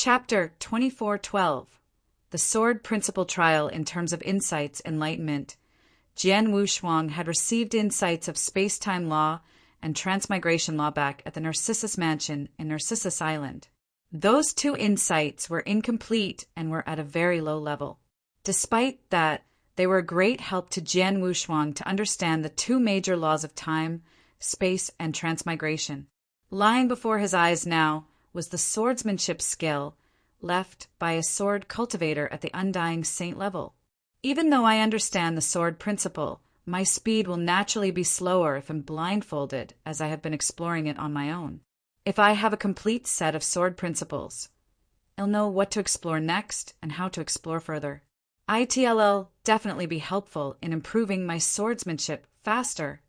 Chapter 2412. The Sword Principle Trial in Terms of Insights Enlightenment. Jian Wushuang had received insights of space-time law and transmigration law back at the Narcissus Mansion in Narcissus Island. Those two insights were incomplete and were at a very low level. Despite that, they were a great help to Jian Wushuang to understand the two major laws of time, space, and transmigration. Lying before his eyes now was the swordsmanship skill left by a sword cultivator at the Undying Saint level. Even though I understand the sword principle, my speed will naturally be slower if I'm blindfolded, as I have been exploring it on my own. If I have a complete set of sword principles, I'll know what to explore next and how to explore further. It'll definitely be helpful in improving my swordsmanship faster.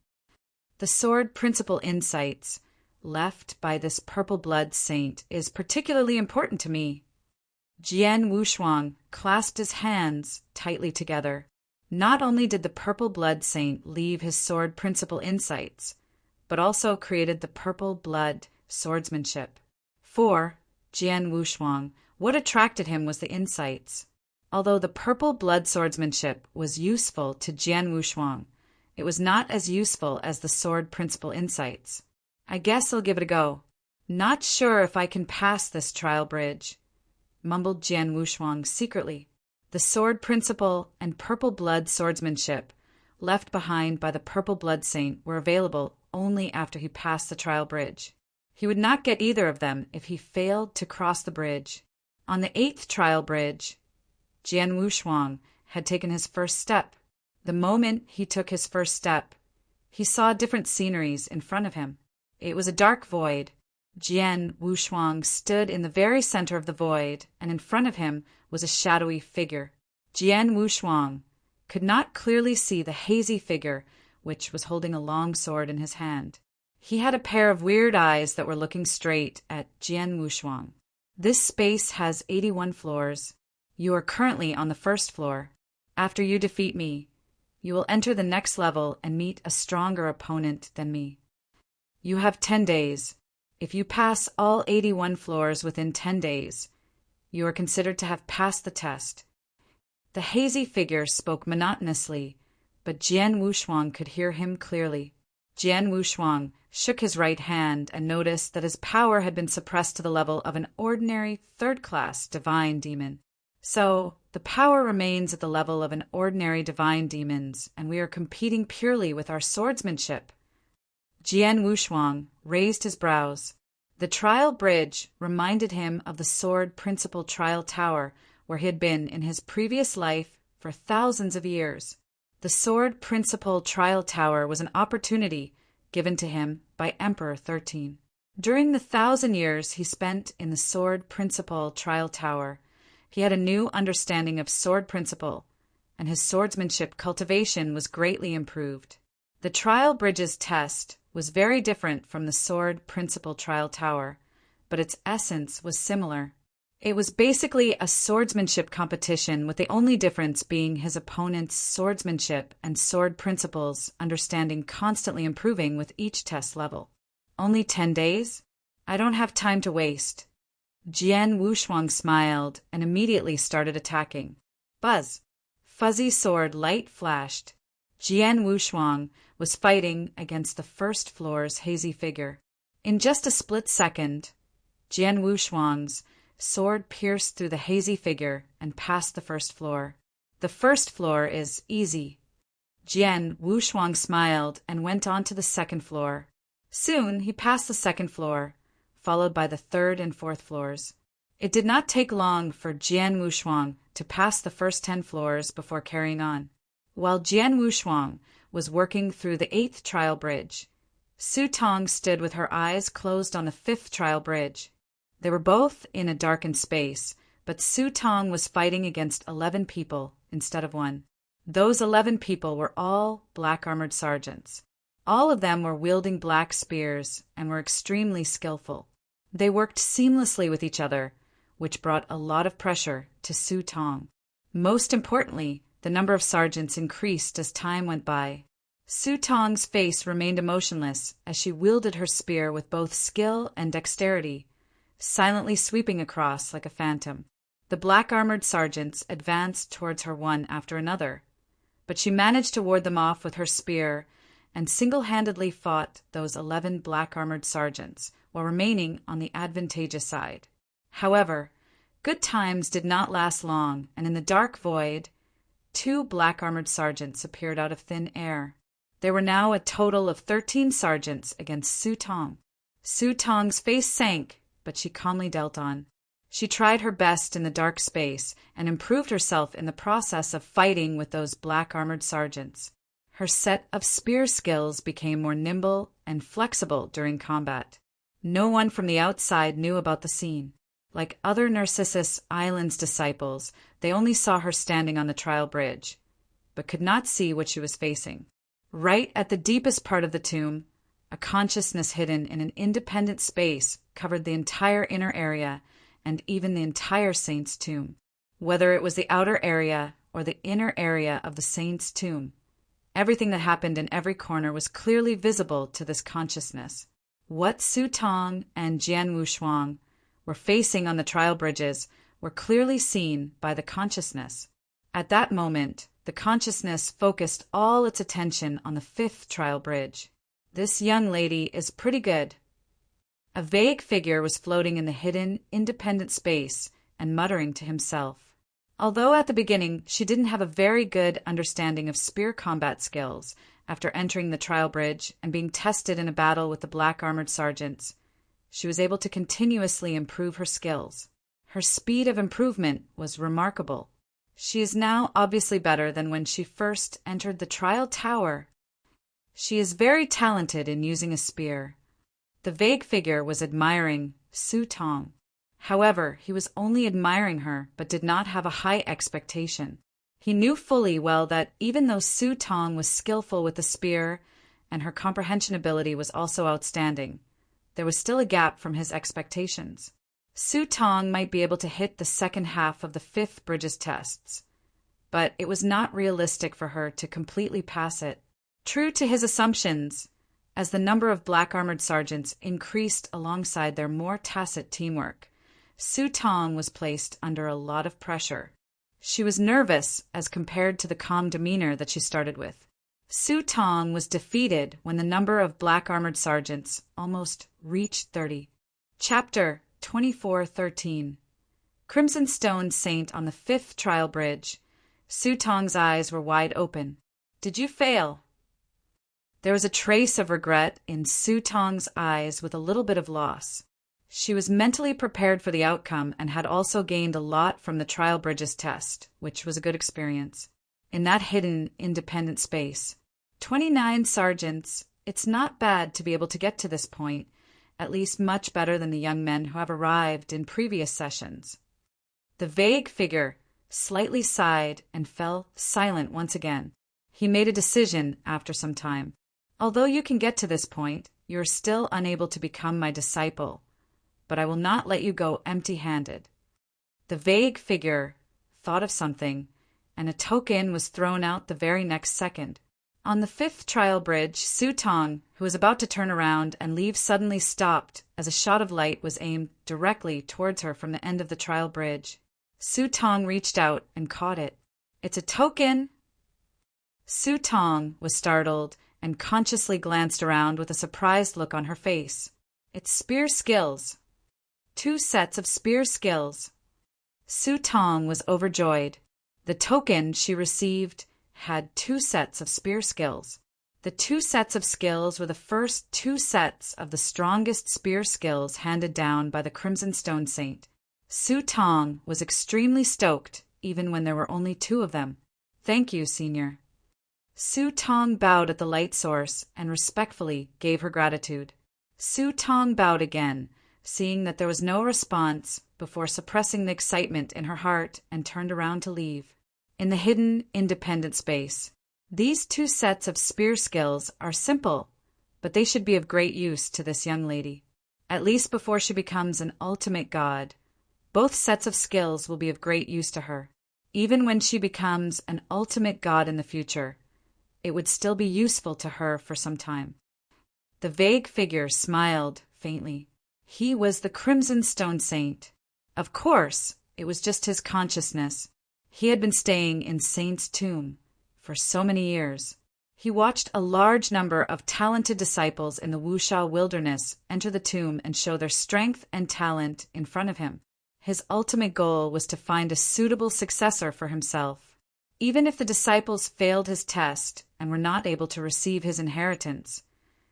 The sword principle insights left by this purple blood saint is particularly important to me. Jian Wushuang clasped his hands tightly together. Not only did the purple blood saint leave his sword principle insights, but also created the purple blood swordsmanship. For Jian Wushuang, what attracted him was the insights. Although the purple blood swordsmanship was useful to Jian Wushuang, it was not as useful as the sword principle insights. I guess I'll give it a go. Not sure if I can pass this trial bridge, mumbled Jian Wushuang secretly. The sword principle and purple blood swordsmanship left behind by the purple blood saint were available only after he passed the trial bridge. He would not get either of them if he failed to cross the bridge. On the 8th trial bridge, Jian Wushuang had taken his first step. The moment he took his first step, he saw different sceneries in front of him. It was a dark void. Jian Wushuang stood in the very center of the void, and in front of him was a shadowy figure. Jian Wushuang could not clearly see the hazy figure, which was holding a long sword in his hand. He had a pair of weird eyes that were looking straight at Jian Wushuang. This space has 81 floors. You are currently on the first floor. After you defeat me, you will enter the next level and meet a stronger opponent than me. You have 10 days. If you pass all 81 floors within 10 days, you are considered to have passed the test. The hazy figure spoke monotonously, but Jian Wushuang could hear him clearly. Jian Wushuang shook his right hand and noticed that his power had been suppressed to the level of an ordinary third-class divine demon. So, the power remains at the level of an ordinary divine demon's, and we are competing purely with our swordsmanship. Jian Wushuang raised his brows. The trial bridge reminded him of the sword principle trial tower where he had been in his previous life for thousands of years. The sword principle trial tower was an opportunity given to him by Emperor 13. During the 1,000 years he spent in the sword principle trial tower, he had a new understanding of sword principle, and his swordsmanship cultivation was greatly improved. The trial bridge's test was very different from the sword principle trial tower, but its essence was similar. It was basically a swordsmanship competition, with the only difference being his opponent's swordsmanship and sword principles understanding constantly improving with each test level. Only 10 days? I don't have time to waste. Jian Wushuang smiled and immediately started attacking. Buzz! Fuzzy sword light flashed. Jian Wushuang was fighting against the first floor's hazy figure. In just a split second, Jian Wushuang's sword pierced through the hazy figure and passed the first floor. The first floor is easy. Jian Wushuang smiled and went on to the second floor. Soon he passed the second floor, followed by the third and fourth floors. It did not take long for Jian Wushuang to pass the first 10 floors before carrying on. While Jian Wushuang was working through the 8th trial bridge, Su Tong stood with her eyes closed on the 5th trial bridge. They were both in a darkened space, but Su Tong was fighting against 11 people instead of 1. Those 11 people were all black-armored sergeants. All of them were wielding black spears and were extremely skillful. They worked seamlessly with each other, which brought a lot of pressure to Su Tong. Most importantly, the number of sergeants increased as time went by. Su Tong's face remained emotionless as she wielded her spear with both skill and dexterity. silently sweeping across like a phantom. The black-armored sergeants advanced towards her one after another, but she managed to ward them off with her spear and single-handedly fought those 11 black-armored sergeants while remaining on the advantageous side. However, good times did not last long, and in the dark void, 2 black-armored sergeants appeared out of thin air. There were now a total of 13 sergeants against Su Tong. Su Tong's face sank, but she calmly dealt on. She tried her best in the dark space and improved herself in the process of fighting with those black-armored sergeants. Her set of spear skills became more nimble and flexible during combat. No one from the outside knew about the scene. Like other Narcissus Island's disciples, they only saw her standing on the trial bridge, but could not see what she was facing. Right at the deepest part of the tomb, a consciousness hidden in an independent space covered the entire inner area and even the entire saint's tomb. Whether it was the outer area or the inner area of the saint's tomb, everything that happened in every corner was clearly visible to this consciousness. What Su Tong and Jian Wushuang were facing on the trial bridges were clearly seen by the consciousness. At that moment, the consciousness focused all its attention on the 5th trial bridge. This young lady is pretty good. A vague figure was floating in the hidden, independent space and muttering to himself. Although at the beginning she didn't have a very good understanding of spear combat skills after entering the trial bridge and being tested in a battle with the black-armored sergeants, she was able to continuously improve her skills. Her speed of improvement was remarkable. She is now obviously better than when she first entered the trial tower. She is very talented in using a spear. The vague figure was admiring Su Tong. However, he was only admiring her, but did not have a high expectation. He knew fully well that even though Su Tong was skillful with the spear and her comprehension ability was also outstanding, there was still a gap from his expectations. Su Tong might be able to hit the second half of the 5th bridge's tests, but it was not realistic for her to completely pass it. True to his assumptions, as the number of black-armored sergeants increased alongside their more tacit teamwork, Su Tong was placed under a lot of pressure. She was nervous as compared to the calm demeanor that she started with. Su Tong was defeated when the number of black-armored sergeants almost reached 30. Chapter 24:13. Crimson Stone Saint on the 5th trial bridge. Su Tong's eyes were wide open. Did you fail? There was a trace of regret in Su Tong's eyes with a little bit of loss. She was mentally prepared for the outcome and had also gained a lot from the trial bridge's test, which was a good experience. In that hidden, independent space, 29 sergeants, it's not bad to be able to get to this point, at least much better than the young men who have arrived in previous sessions. The vague figure slightly sighed and fell silent once again. He made a decision after some time. Although you can get to this point, you are still unable to become my disciple, but I will not let you go empty-handed. The vague figure thought of something, and a token was thrown out the very next second. On the 5th trial bridge, Su Tong, who was about to turn around and leave, suddenly stopped as a shot of light was aimed directly towards her from the end of the trial bridge. Su Tong reached out and caught it. It's a token! Su Tong was startled and consciously glanced around with a surprised look on her face. It's spear skills. 2 sets of spear skills. Su Tong was overjoyed. The token she received had 2 sets of spear skills. The 2 sets of skills were the first 2 sets of the strongest spear skills handed down by the Crimson Stone Saint. Su Tong was extremely stoked, even when there were only 2 of them. Thank you, Senior. Su Tong bowed at the light source and respectfully gave her gratitude. Su Tong bowed again, seeing that there was no response, before suppressing the excitement in her heart and turned around to leave. In the hidden, independent space, these 2 sets of spear skills are simple, but they should be of great use to this young lady. At least before she becomes an ultimate god, both sets of skills will be of great use to her. Even when she becomes an ultimate god in the future, it would still be useful to her for some time. The vague figure smiled faintly. He was the Crimson Stone Saint. Of course, it was just his consciousness. He had been staying in Saint's tomb for so many years. He watched a large number of talented disciples in the Wuxia wilderness enter the tomb and show their strength and talent in front of him. His ultimate goal was to find a suitable successor for himself. Even if the disciples failed his test and were not able to receive his inheritance,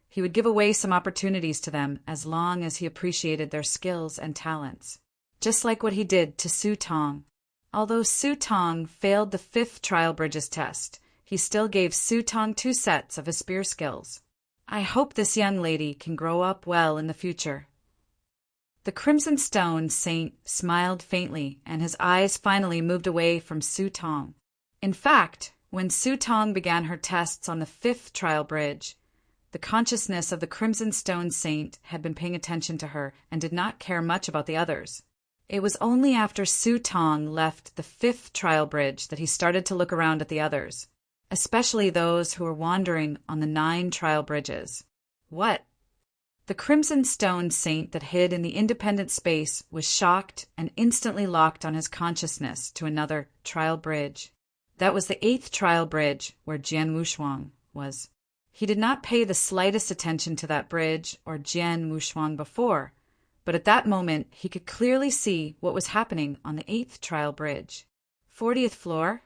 he would give away some opportunities to them as long as he appreciated their skills and talents. Just like what he did to Su Tong. Although Su Tong failed the 5th Trial Bridges test, he still gave Su Tong 2 sets of his spear skills. I hope this young lady can grow up well in the future. The Crimson Stone Saint smiled faintly, and his eyes finally moved away from Su Tong. In fact, when Su Tong began her tests on the 5th Trial Bridge, the consciousness of the Crimson Stone Saint had been paying attention to her and did not care much about the others. It was only after Su Tong left the 5th Trial Bridge that he started to look around at the others, especially those who were wandering on the 9 trial bridges. What? The Crimson Stone Saint that hid in the independent space was shocked and instantly locked on his consciousness to another trial bridge. That was the 8th trial bridge where Jian Wushuang was. He did not pay the slightest attention to that bridge or Jian Wushuang before, but at that moment he could clearly see what was happening on the 8th trial bridge. 40th floor?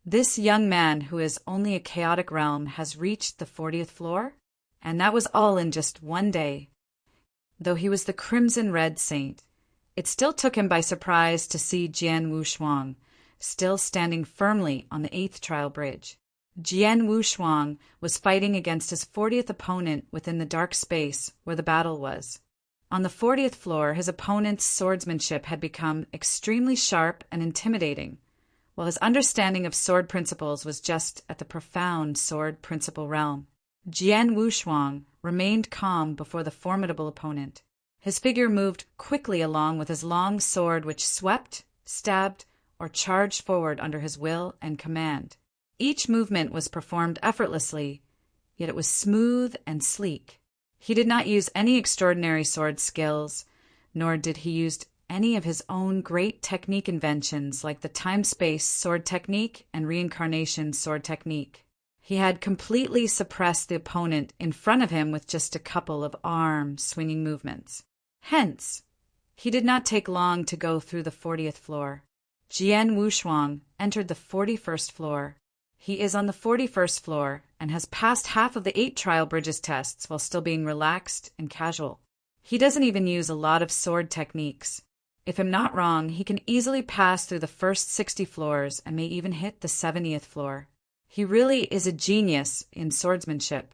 This young man who is only a chaotic realm has reached the 40th floor? And that was all in just one day. Though he was the Crimson Red Saint, it still took him by surprise to see Jian Wushuang still standing firmly on the 8th trial bridge. Jian Wushuang was fighting against his 40th opponent within the dark space where the battle was. On the 40th floor, his opponent's swordsmanship had become extremely sharp and intimidating, while his understanding of sword principles was just at the profound sword principle realm. Jian Wushuang remained calm before the formidable opponent. His figure moved quickly along with his long sword which swept, stabbed, or charged forward under his will and command. Each movement was performed effortlessly, yet it was smooth and sleek. He did not use any extraordinary sword skills, nor did he use any of his own great technique inventions like the time-space sword technique and reincarnation sword technique. He had completely suppressed the opponent in front of him with just a couple of arm-swinging movements. Hence, he did not take long to go through the 40th floor. Jian Wushuang entered the 41st floor. He is on the 41st floor and has passed half of the 8 trial bridges tests while still being relaxed and casual. He doesn't even use a lot of sword techniques. If I'm not wrong, he can easily pass through the first 60 floors and may even hit the 70th floor. He really is a genius in swordsmanship.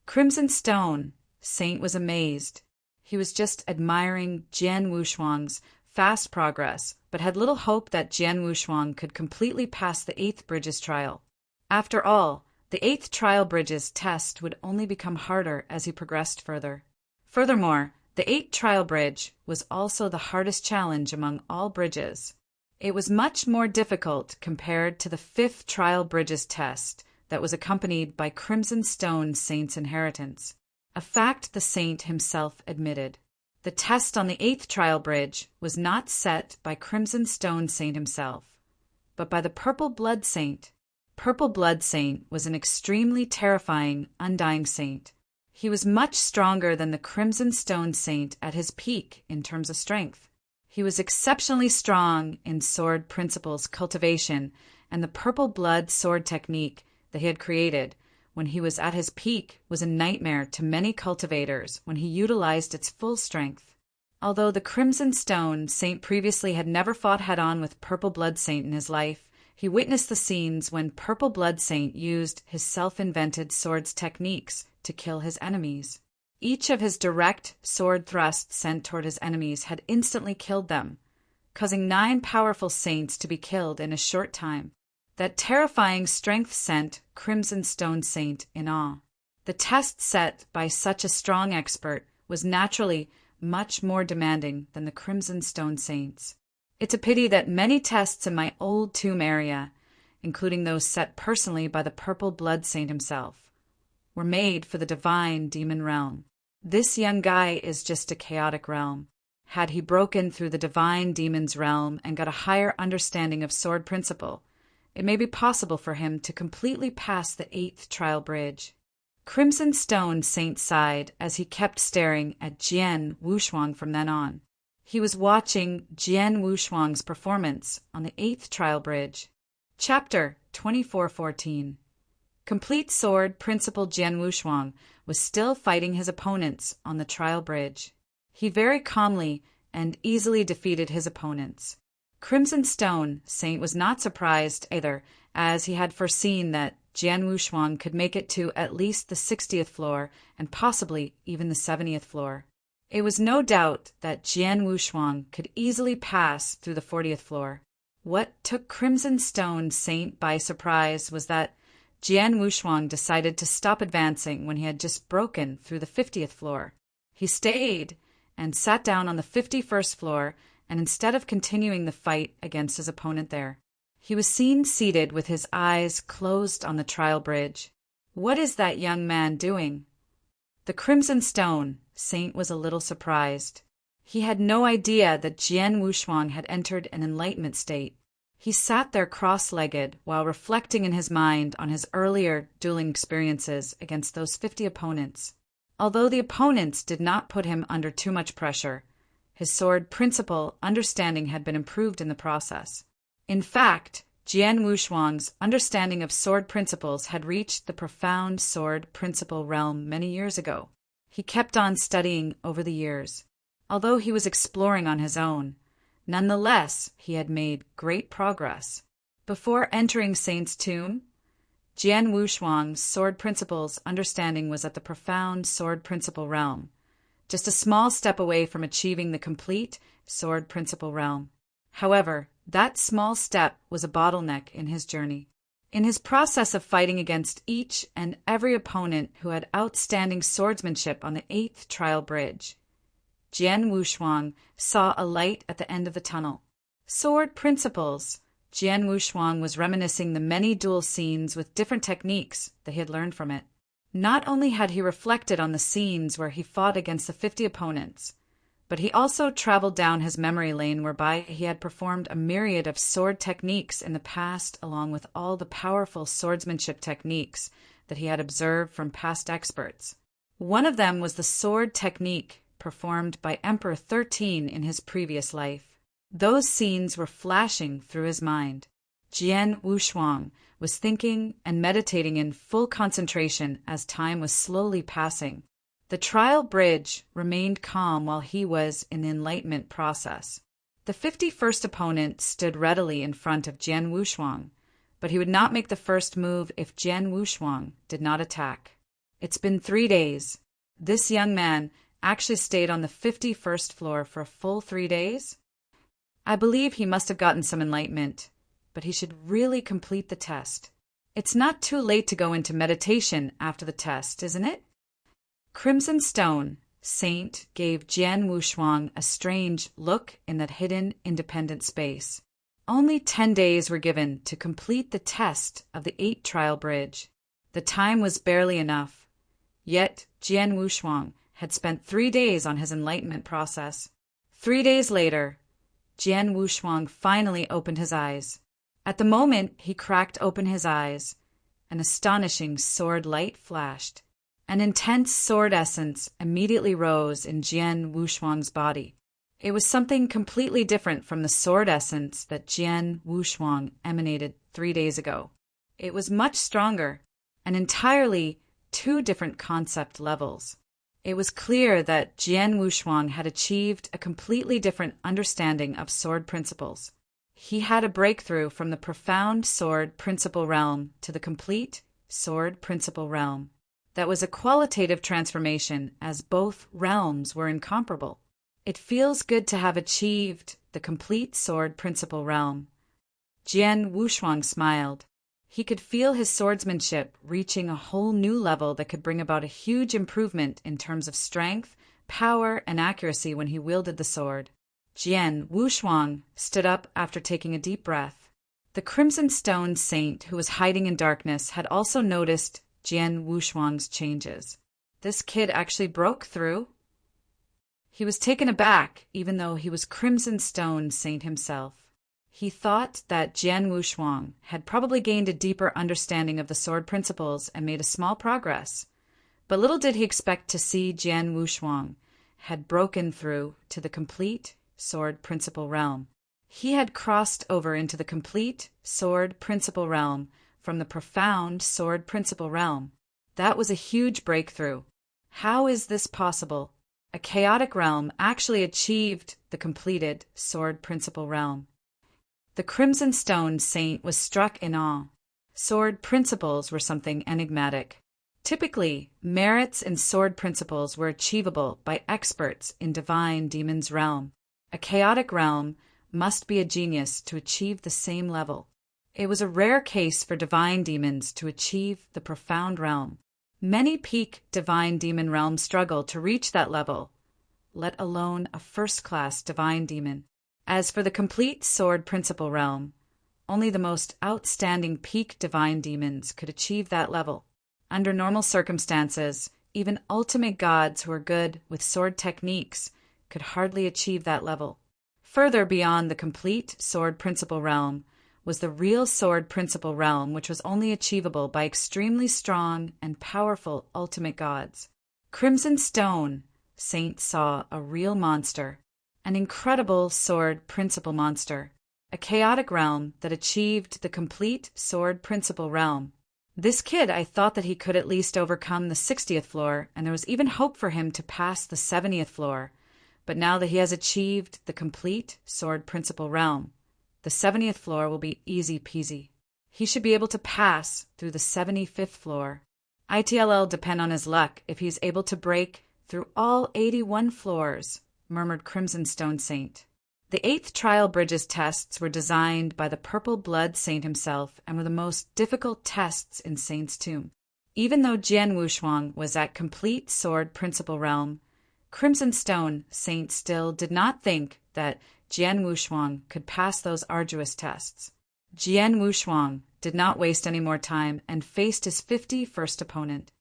Crimson Stone Saint was amazed. He was just admiring Jian Wushuang's fast progress, but had little hope that Jian Wushuang could completely pass the 8th Bridges trial. After all, the 8th trial Bridges test would only become harder as he progressed further. Furthermore, the 8th trial bridge was also the hardest challenge among all bridges. It was much more difficult compared to the 5th trial bridges test that was accompanied by Crimson Stone Saint's inheritance, a fact the saint himself admitted. The test on the 8th trial bridge was not set by Crimson Stone Saint himself, but by the Purple Blood Saint. Purple Blood Saint was an extremely terrifying, undying saint. He was much stronger than the Crimson Stone Saint at his peak in terms of strength. He was exceptionally strong in sword principles cultivation, and the purple blood sword technique that he had created when he was at his peak was a nightmare to many cultivators when he utilized its full strength. Although the Crimson Stone Saint previously had never fought head-on with Purple Blood Saint in his life, he witnessed the scenes when Purple Blood Saint used his self-invented swords techniques to kill his enemies. Each of his direct sword thrusts sent toward his enemies had instantly killed them, causing 9 powerful saints to be killed in a short time. That terrifying strength sent Crimson Stone Saint in awe. The test set by such a strong expert was naturally much more demanding than the Crimson Stone Saints. It's a pity that many tests in my old tomb area, including those set personally by the Purple Blood Saint himself, were made for the divine demon realm. This young guy is just a chaotic realm. Had he broken through the divine demon's realm and got a higher understanding of sword principle, it may be possible for him to completely pass the 8th trial bridge. Crimson Stone Saint sighed as he kept staring at Jian Wushuang from then on. He was watching Jian Wushuang's performance on the 8th trial bridge. Chapter 2414. Complete Sword Principal Jian Wushuang was still fighting his opponents on the trial bridge. He very calmly and easily defeated his opponents. Crimson Stone Saint was not surprised either, as he had foreseen that Jian Wushuang could make it to at least the 60th floor and possibly even the 70th floor. It was no doubt that Jian Wushuang could easily pass through the 40th floor. What took Crimson Stone Saint by surprise was that Jian Wushuang decided to stop advancing when he had just broken through the 50th floor. He stayed and sat down on the 51st floor, and instead of continuing the fight against his opponent there, he was seen seated with his eyes closed on the trial bridge. What is that young man doing? The Crimson Stone Saint was a little surprised. He had no idea that Jian Wushuang had entered an enlightenment state. He sat there cross-legged while reflecting in his mind on his earlier dueling experiences against those 50 opponents. Although the opponents did not put him under too much pressure, his sword principle understanding had been improved in the process. In fact, Jian Wushuang's understanding of sword principles had reached the profound sword principle realm many years ago. He kept on studying over the years. Although he was exploring on his own, nonetheless, he had made great progress. Before entering Saint's tomb, Jian Wushuang's sword principles understanding was at the profound sword principle realm, just a small step away from achieving the complete sword principle realm. However, that small step was a bottleneck in his journey. In his process of fighting against each and every opponent who had outstanding swordsmanship on the 8th trial bridge, Jian Wushuang saw a light at the end of the tunnel. Sword principles. Jian Wushuang was reminiscing the many duel scenes with different techniques that he had learned from it. Not only had he reflected on the scenes where he fought against the 50 opponents, but he also traveled down his memory lane whereby he had performed a myriad of sword techniques in the past, along with all the powerful swordsmanship techniques that he had observed from past experts. One of them was the sword technique performed by Emperor 13 in his previous life. Those scenes were flashing through his mind. Jian Wushuang was thinking and meditating in full concentration as time was slowly passing. The trial bridge remained calm while he was in the enlightenment process. The 51st opponent stood readily in front of Jian Wushuang, but he would not make the first move if Jian Wushuang did not attack. It's been 3 days. This young man actually stayed on the 51st floor for a full 3 days? I believe he must have gotten some enlightenment, but he should really complete the test. It's not too late to go into meditation after the test, isn't it? Crimson Stone Saint gave Jian Wushuang a strange look in that hidden, independent space. Only 10 days were given to complete the test of the 8th trial bridge. The time was barely enough. Yet Jian Wushuang had spent 3 days on his enlightenment process. 3 days later, Jian Wushuang finally opened his eyes. At the moment he cracked open his eyes, an astonishing sword light flashed. An intense sword essence immediately rose in Jian Wushuang's body. It was something completely different from the sword essence that Jian Wushuang emanated 3 days ago. It was much stronger, and entirely 2 different concept levels. It was clear that Jian Wushuang had achieved a completely different understanding of sword principles. He had a breakthrough from the profound sword principle realm to the complete sword principle realm. That was a qualitative transformation, as both realms were incomparable. It feels good to have achieved the complete sword principle realm. Jian Wushuang smiled. He could feel his swordsmanship reaching a whole new level that could bring about a huge improvement in terms of strength, power, and accuracy when he wielded the sword. Jian Wushuang stood up after taking a deep breath. The Crimson Stone Saint, who was hiding in darkness, had also noticed Jian Wushuang's changes. This kid actually broke through. He was taken aback, even though he was Crimson Stone Saint himself. He thought that Jian Wushuang had probably gained a deeper understanding of the sword principles and made a small progress. But little did he expect to see Jian Wushuang had broken through to the complete sword principle realm. He had crossed over into the complete sword principle realm from the profound sword principle realm. That was a huge breakthrough. How is this possible? A chaotic realm actually achieved the completed sword principle realm. The Crimson Stone Saint was struck in awe. Sword principles were something enigmatic. Typically, merits in sword principles were achievable by experts in divine demon's realm. A chaotic realm must be a genius to achieve the same level. It was a rare case for divine demons to achieve the profound realm. Many peak divine demon realms struggle to reach that level, let alone a first-class divine demon. As for the complete sword principle realm, only the most outstanding peak divine demons could achieve that level. Under normal circumstances, even ultimate gods who are good with sword techniques could hardly achieve that level. Further beyond the complete sword principle realm was the real sword principle realm, which was only achievable by extremely strong and powerful ultimate gods. Crimson Stone Saint saw a real monster, an incredible sword principle monster, a chaotic realm that achieved the complete sword principle realm. This kid, I thought that he could at least overcome the 60th floor, and there was even hope for him to pass the 70th floor. But now that he has achieved the complete sword principle realm, the 70th floor will be easy peasy. He should be able to pass through the 75th floor. ITLL depend on his luck if he's able to break through all 81 floors, murmured Crimson Stone Saint. The 8th Trial Bridges tests were designed by the Purple Blood Saint himself and were the most difficult tests in Saint's Tomb. Even though Jian Wushuang was at complete sword principle realm, Crimson Stone Saint still did not think that Jian Wushuang could pass those arduous tests. Jian Wushuang did not waste any more time and faced his 51st opponent.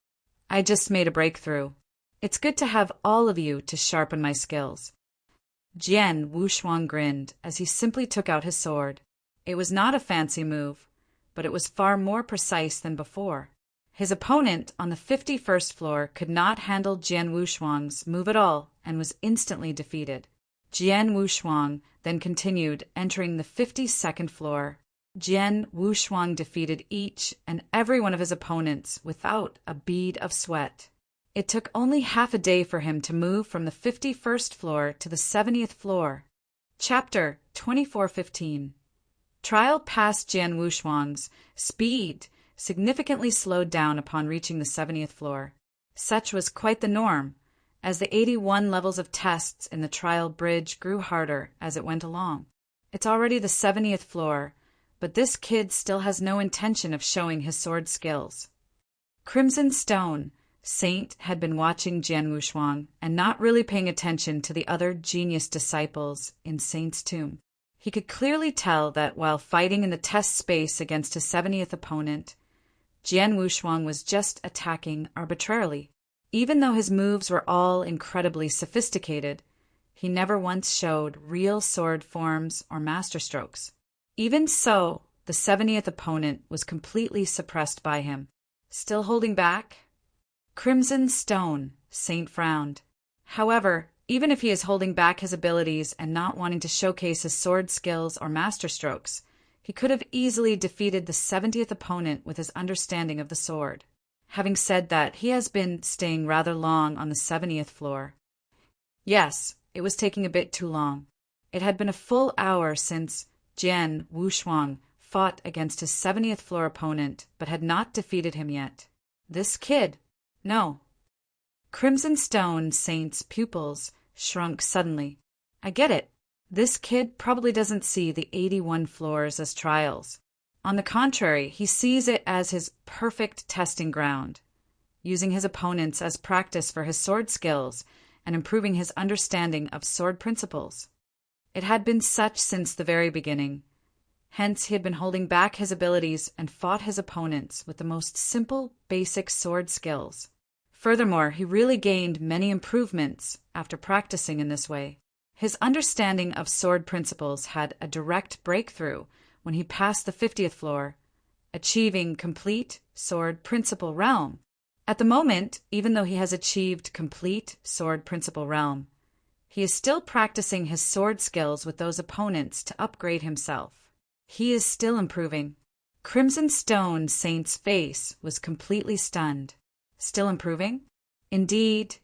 I just made a breakthrough. It's good to have all of you to sharpen my skills. Jian Wushuang grinned as he simply took out his sword. It was not a fancy move, but it was far more precise than before. His opponent on the 51st floor could not handle Jian Wushuang's move at all and was instantly defeated. Jian Wushuang then continued, entering the 52nd floor. Jian Wushuang defeated each and every one of his opponents without a bead of sweat. It took only half a day for him to move from the 51st floor to the 70th floor. Chapter 2415. Trial past Jian Wushuang's speed significantly slowed down upon reaching the 70th floor. Such was quite the norm, as the 81 levels of tests in the trial bridge grew harder as it went along. It's already the 70th floor, but this kid still has no intention of showing his sword skills. Crimson Stone Saint had been watching Jian Wushuang and not really paying attention to the other genius disciples in Saint's Tomb. He could clearly tell that while fighting in the test space against his 70th opponent, Jian Wushuang was just attacking arbitrarily. Even though his moves were all incredibly sophisticated, he never once showed real sword forms or masterstrokes. Even so, the 70th opponent was completely suppressed by him. Still holding back? Crimson Stone Saint frowned. However, even if he is holding back his abilities and not wanting to showcase his sword skills or masterstrokes, he could have easily defeated the 70th opponent with his understanding of the sword. Having said that, he has been staying rather long on the 70th floor. Yes, it was taking a bit too long. It had been a full hour since Jian Wushuang fought against his 70th floor opponent, but had not defeated him yet. This kid? No. Crimson Stone Saint's pupils shrunk suddenly. I get it. This kid probably doesn't see the 81 floors as trials. On the contrary, he sees it as his perfect testing ground, using his opponents as practice for his sword skills and improving his understanding of sword principles. It had been such since the very beginning. Hence, he had been holding back his abilities and fought his opponents with the most simple, basic sword skills. Furthermore, he really gained many improvements after practicing in this way. His understanding of sword principles had a direct breakthrough when he passed the 50th floor, achieving complete sword principle realm. At the moment, even though he has achieved complete sword principle realm, he is still practicing his sword skills with those opponents to upgrade himself. He is still improving. Crimson Stone Saint's face was completely stunned. Still improving? Indeed,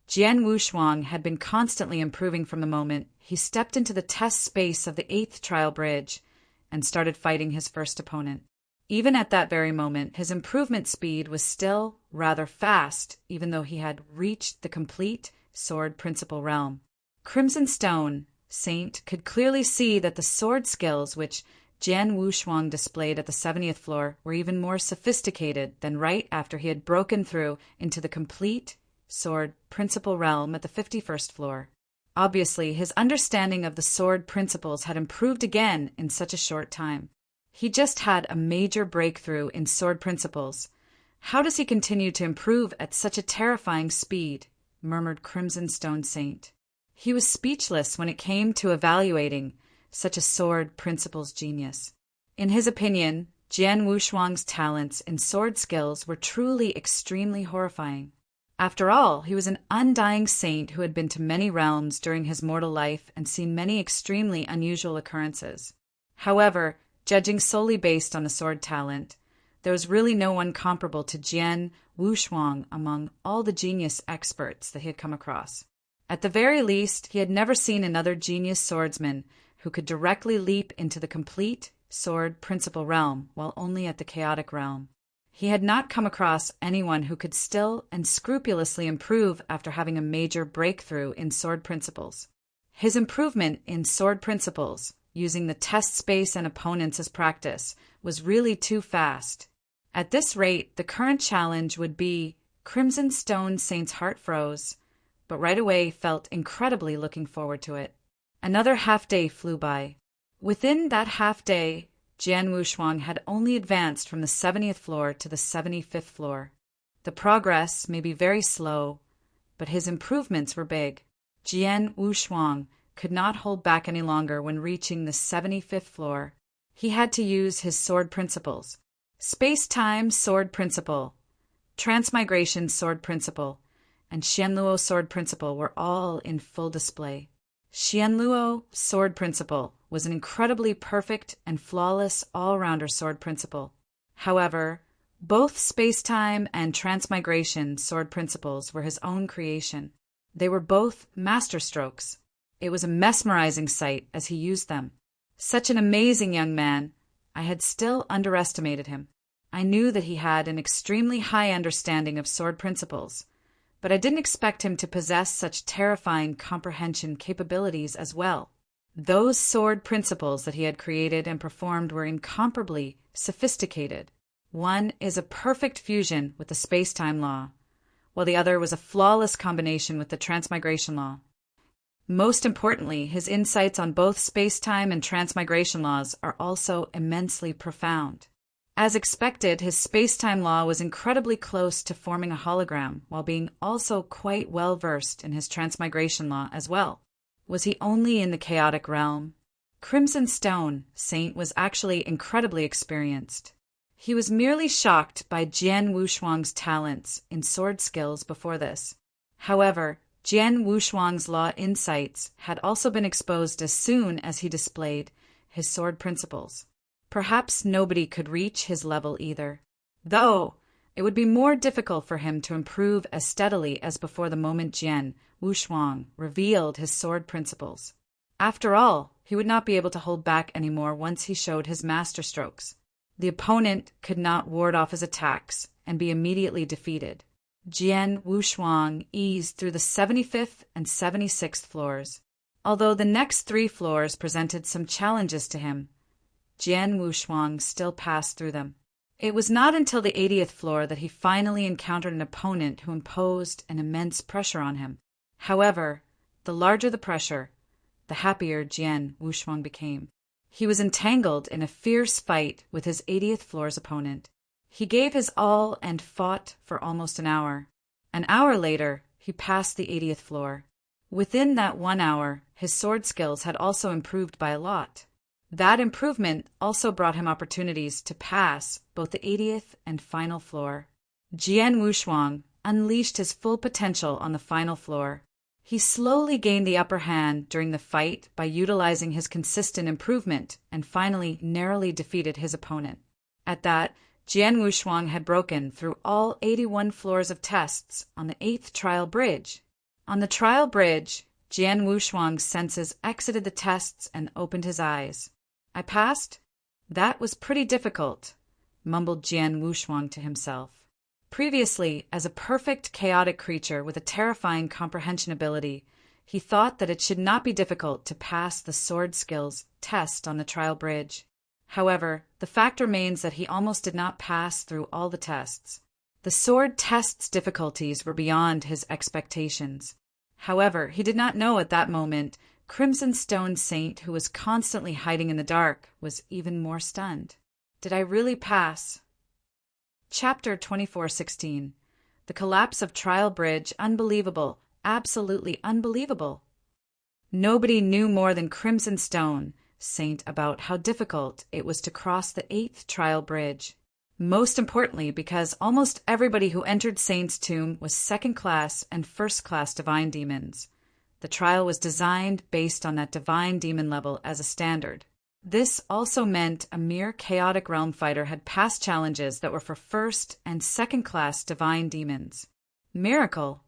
Jian Wushuang had been constantly improving from the moment he stepped into the test space of the 8th trial bridge and started fighting his first opponent. Even at that very moment, his improvement speed was still rather fast, even though he had reached the complete sword principle realm. Crimson Stone Saint could clearly see that the sword skills which Jian Wushuang displayed at the 70th floor were even more sophisticated than right after he had broken through into the complete sword principle realm at the 51st floor. Obviously, his understanding of the sword principles had improved again in such a short time. He just had a major breakthrough in sword principles. How does he continue to improve at such a terrifying speed? Murmured Crimson Stone Saint. He was speechless when it came to evaluating such a sword principles genius. In his opinion, Jian Wushuang's talents and sword skills were truly extremely horrifying. After all, he was an undying saint who had been to many realms during his mortal life and seen many extremely unusual occurrences. However, judging solely based on the sword talent, there was really no one comparable to Jian Wushuang among all the genius experts that he had come across. At the very least, he had never seen another genius swordsman who could directly leap into the complete sword principle realm while only at the chaotic realm. He had not come across anyone who could still and scrupulously improve after having a major breakthrough in sword principles. His improvement in sword principles, using the test space and opponents as practice, was really too fast. At this rate, the current challenge would be Crimson Stone Saint's heart froze, but right away felt incredibly looking forward to it. Another half-day flew by. Within that half-day, Jian Wushuang had only advanced from the 70th floor to the 75th floor. The progress may be very slow, but his improvements were big. Jian Wushuang could not hold back any longer when reaching the 75th floor. He had to use his sword principles. Space-time sword principle, transmigration sword principle, and Xianluo sword principle were all in full display. Xianluo sword principle was an incredibly perfect and flawless all-rounder sword principle. However, both space-time and transmigration sword principles were his own creation. They were both masterstrokes. It was a mesmerizing sight as he used them. Such an amazing young man, I had still underestimated him. I knew that he had an extremely high understanding of sword principles, but I didn't expect him to possess such terrifying comprehension capabilities as well. Those sword principles that he had created and performed were incomparably sophisticated. One is a perfect fusion with the space-time law, while the other was a flawless combination with the transmigration law. Most importantly, his insights on both space-time and transmigration laws are also immensely profound. As expected, his space-time law was incredibly close to forming a hologram, while being also quite well-versed in his transmigration law as well. Was he only in the chaotic realm? Crimson Stone Saint was actually incredibly experienced. He was merely shocked by Jian Wushuang's talents in sword skills before this. However, Jian Wushuang's law insights had also been exposed as soon as he displayed his sword principles. Perhaps nobody could reach his level either, though it would be more difficult for him to improve as steadily as before the moment Jian Wushuang revealed his sword principles. After all, he would not be able to hold back anymore once he showed his masterstrokes. The opponent could not ward off his attacks and be immediately defeated. Jian Wushuang eased through the 75th and 76th floors. Although the next 3 floors presented some challenges to him, Jian Wushuang still passed through them. It was not until the 80th floor that he finally encountered an opponent who imposed an immense pressure on him. However, the larger the pressure, the happier Jian Wushuang became. He was entangled in a fierce fight with his 80th floor's opponent. He gave his all and fought for almost an hour. An hour later, he passed the 80th floor. Within that 1 hour, his sword skills had also improved by a lot. That improvement also brought him opportunities to pass both the 80th and final floor. Jian Wushuang unleashed his full potential on the final floor. He slowly gained the upper hand during the fight by utilizing his consistent improvement and finally narrowly defeated his opponent. At that, Jian Wushuang had broken through all 81 floors of tests on the 8th trial bridge. On the trial bridge, Jian Wushuang's senses exited the tests and opened his eyes. I passed? That was pretty difficult, mumbled Jian Wushuang to himself. Previously, as a perfect chaotic creature with a terrifying comprehension ability, he thought that it should not be difficult to pass the sword skills test on the trial bridge. However, the fact remains that he almost did not pass through all the tests. The sword test's difficulties were beyond his expectations. However, he did not know at that moment Crimson Stone Saint, who was constantly hiding in the dark, was even more stunned. Did I really pass? Chapter 24:16. The Collapse of Trial Bridge. Unbelievable. Absolutely unbelievable. Nobody knew more than Crimson Stone Saint about how difficult it was to cross the 8th trial bridge. Most importantly, because almost everybody who entered Saint's tomb was second-class and first-class divine demons. The trial was designed based on that divine demon level as a standard. This also meant a mere chaotic realm fighter had passed challenges that were for first and second-class divine demons. Miracle.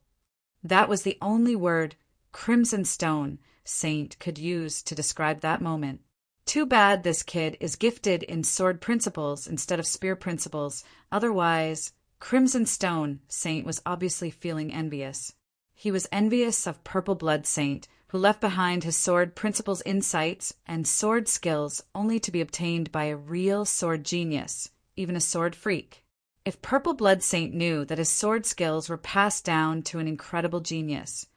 That was the only word Crimson Stone Saint could use to describe that moment. Too bad this kid is gifted in sword principles instead of spear principles, otherwise, Crimson Stone Saint was obviously feeling envious. He was envious of Purple Blood Saint, who left behind his sword principles insights and sword skills only to be obtained by a real sword genius, even a sword freak. If Purple Blood Saint knew that his sword skills were passed down to an incredible genius,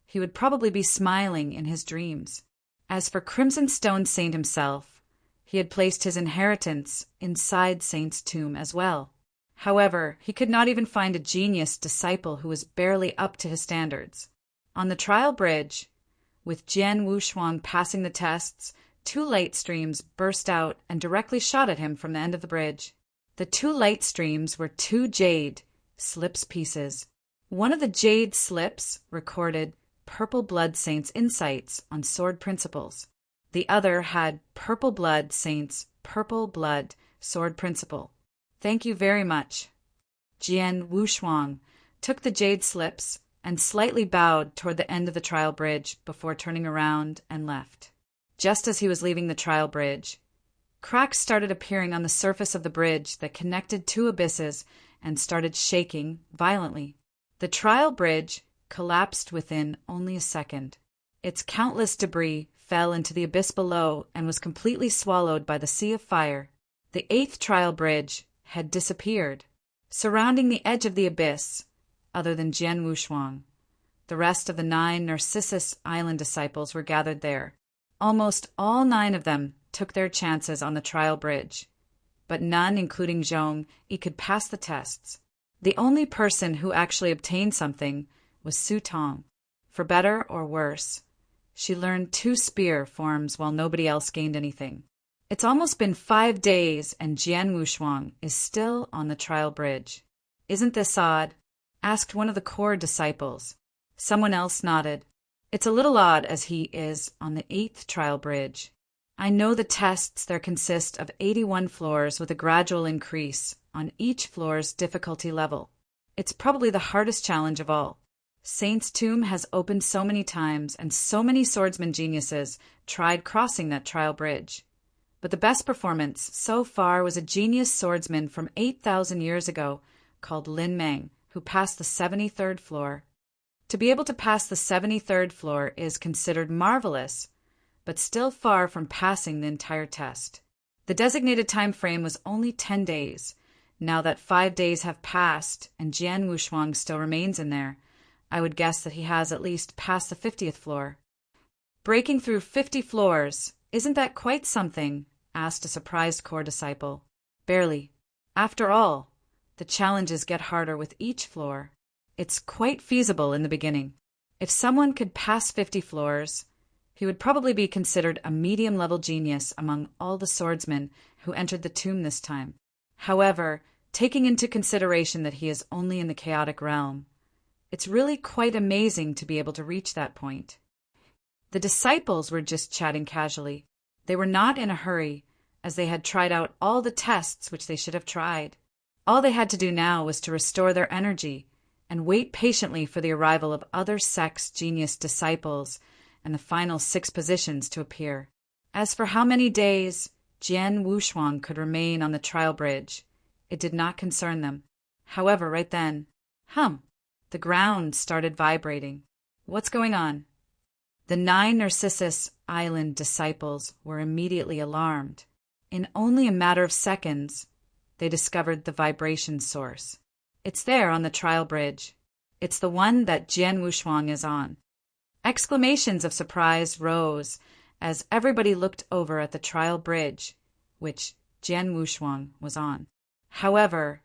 he would probably be smiling in his dreams. As for Crimson Stone Saint himself, he had placed his inheritance inside Saint's tomb as well. However, he could not even find a genius disciple who was barely up to his standards. On the trial bridge, with Jian Wushuang passing the tests, 2 light streams burst out and directly shot at him from the end of the bridge. The 2 light streams were 2 jade slips pieces. One of the jade slips recorded Purple Blood Saint's insights on sword principles. The other had Purple Blood Saint's purple blood sword principle. Thank you very much. Jian Wushuang took the jade slips and slightly bowed toward the end of the trial bridge before turning around and left. Just as he was leaving the trial bridge, cracks started appearing on the surface of the bridge that connected 2 abysses and started shaking violently. The trial bridge collapsed within only a second. Its countless debris fell into the abyss below and was completely swallowed by the sea of fire. The 8th trial bridge had disappeared. Surrounding the edge of the abyss, other than Jian Wushuang, the rest of the 9 Narcissus Island disciples were gathered there. Almost all 9 of them took their chances on the trial bridge, but none, including Zhong, could pass the tests. The only person who actually obtained something was Su Tong. For better or worse, she learned 2 spear forms while nobody else gained anything. It's almost been 5 days and Jian Wushuang is still on the trial bridge. Isn't this odd? Asked one of the core disciples. Someone else nodded. It's a little odd as he is on the 8th trial bridge. I know the tests there consist of 81 floors with a gradual increase on each floor's difficulty level. It's probably the hardest challenge of all. Saint's tomb has opened so many times and so many swordsman geniuses tried crossing that trial bridge. But the best performance so far was a genius swordsman from 8,000 years ago called Lin Meng, who passed the 73rd floor. To be able to pass the 73rd floor is considered marvelous, but still far from passing the entire test. The designated time frame was only 10 days. Now that 5 days have passed and Jian Wushuang still remains in there, I would guess that he has at least passed the 50th floor. Breaking through 50 floors, isn't that quite something? Asked a surprised core disciple. Barely. After all, the challenges get harder with each floor. It's quite feasible in the beginning. If someone could pass 50 floors, he would probably be considered a medium-level genius among all the swordsmen who entered the tomb this time. However, taking into consideration that he is only in the chaotic realm, it's really quite amazing to be able to reach that point. The disciples were just chatting casually. They were not in a hurry, as they had tried out all the tests which they should have tried. All they had to do now was to restore their energy and wait patiently for the arrival of other sects' genius disciples and the final 6 positions to appear. As for how many days Jian Wushuang could remain on the trial bridge, it did not concern them. However, right then, the ground started vibrating. What's going on? The 9 Narcissus Island disciples were immediately alarmed. In only a matter of seconds, they discovered the vibration source. It's there on the trial bridge. It's the one that Jian Wushuang is on. Exclamations of surprise rose as everybody looked over at the trial bridge, which Jian Wushuang was on. However,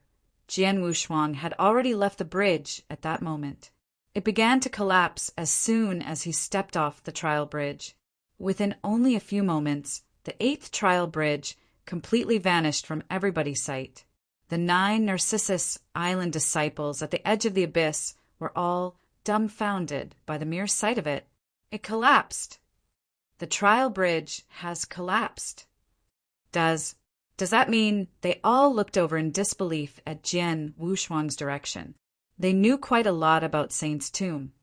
Jian Wushuang had already left the bridge at that moment. It began to collapse as soon as he stepped off the trial bridge. Within only a few moments, the 8th trial bridge completely vanished from everybody's sight. The 9 Narcissus Island disciples at the edge of the abyss were all dumbfounded by the mere sight of it. It collapsed. The trial bridge has collapsed. Does that mean they all looked over in disbelief at Jian Wushuang's direction? They knew quite a lot about Saint's tomb.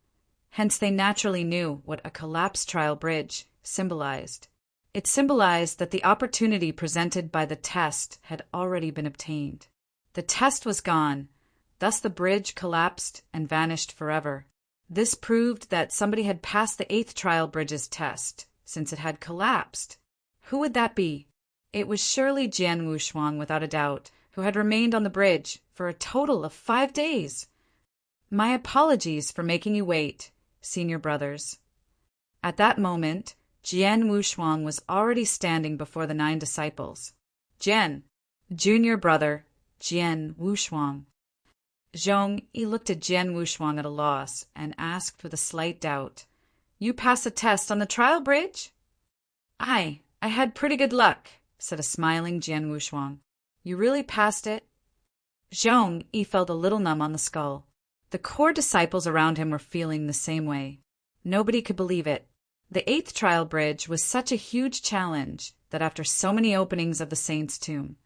Hence they naturally knew what a collapsed trial bridge symbolized. It symbolized that the opportunity presented by the test had already been obtained. The test was gone, thus the bridge collapsed and vanished forever. This proved that somebody had passed the 8th trial bridge's test, since it had collapsed. Who would that be? It was surely Jian Wushuang, without a doubt, who had remained on the bridge for a total of 5 days. My apologies for making you wait, senior brothers. At that moment, Jian Wushuang was already standing before the 9 disciples. Jian, junior brother, Jian Wushuang. Zhong Yi looked at Jian Wushuang at a loss and asked with a slight doubt, "You passed the test on the trial bridge?" I had pretty good luck," said a smiling Jian Wushuang. "You really passed it?" Zhong Yi felt a little numb on the skull. The core disciples around him were feeling the same way. Nobody could believe it. The 8th trial bridge was such a huge challenge that after so many openings of the saint's tomb,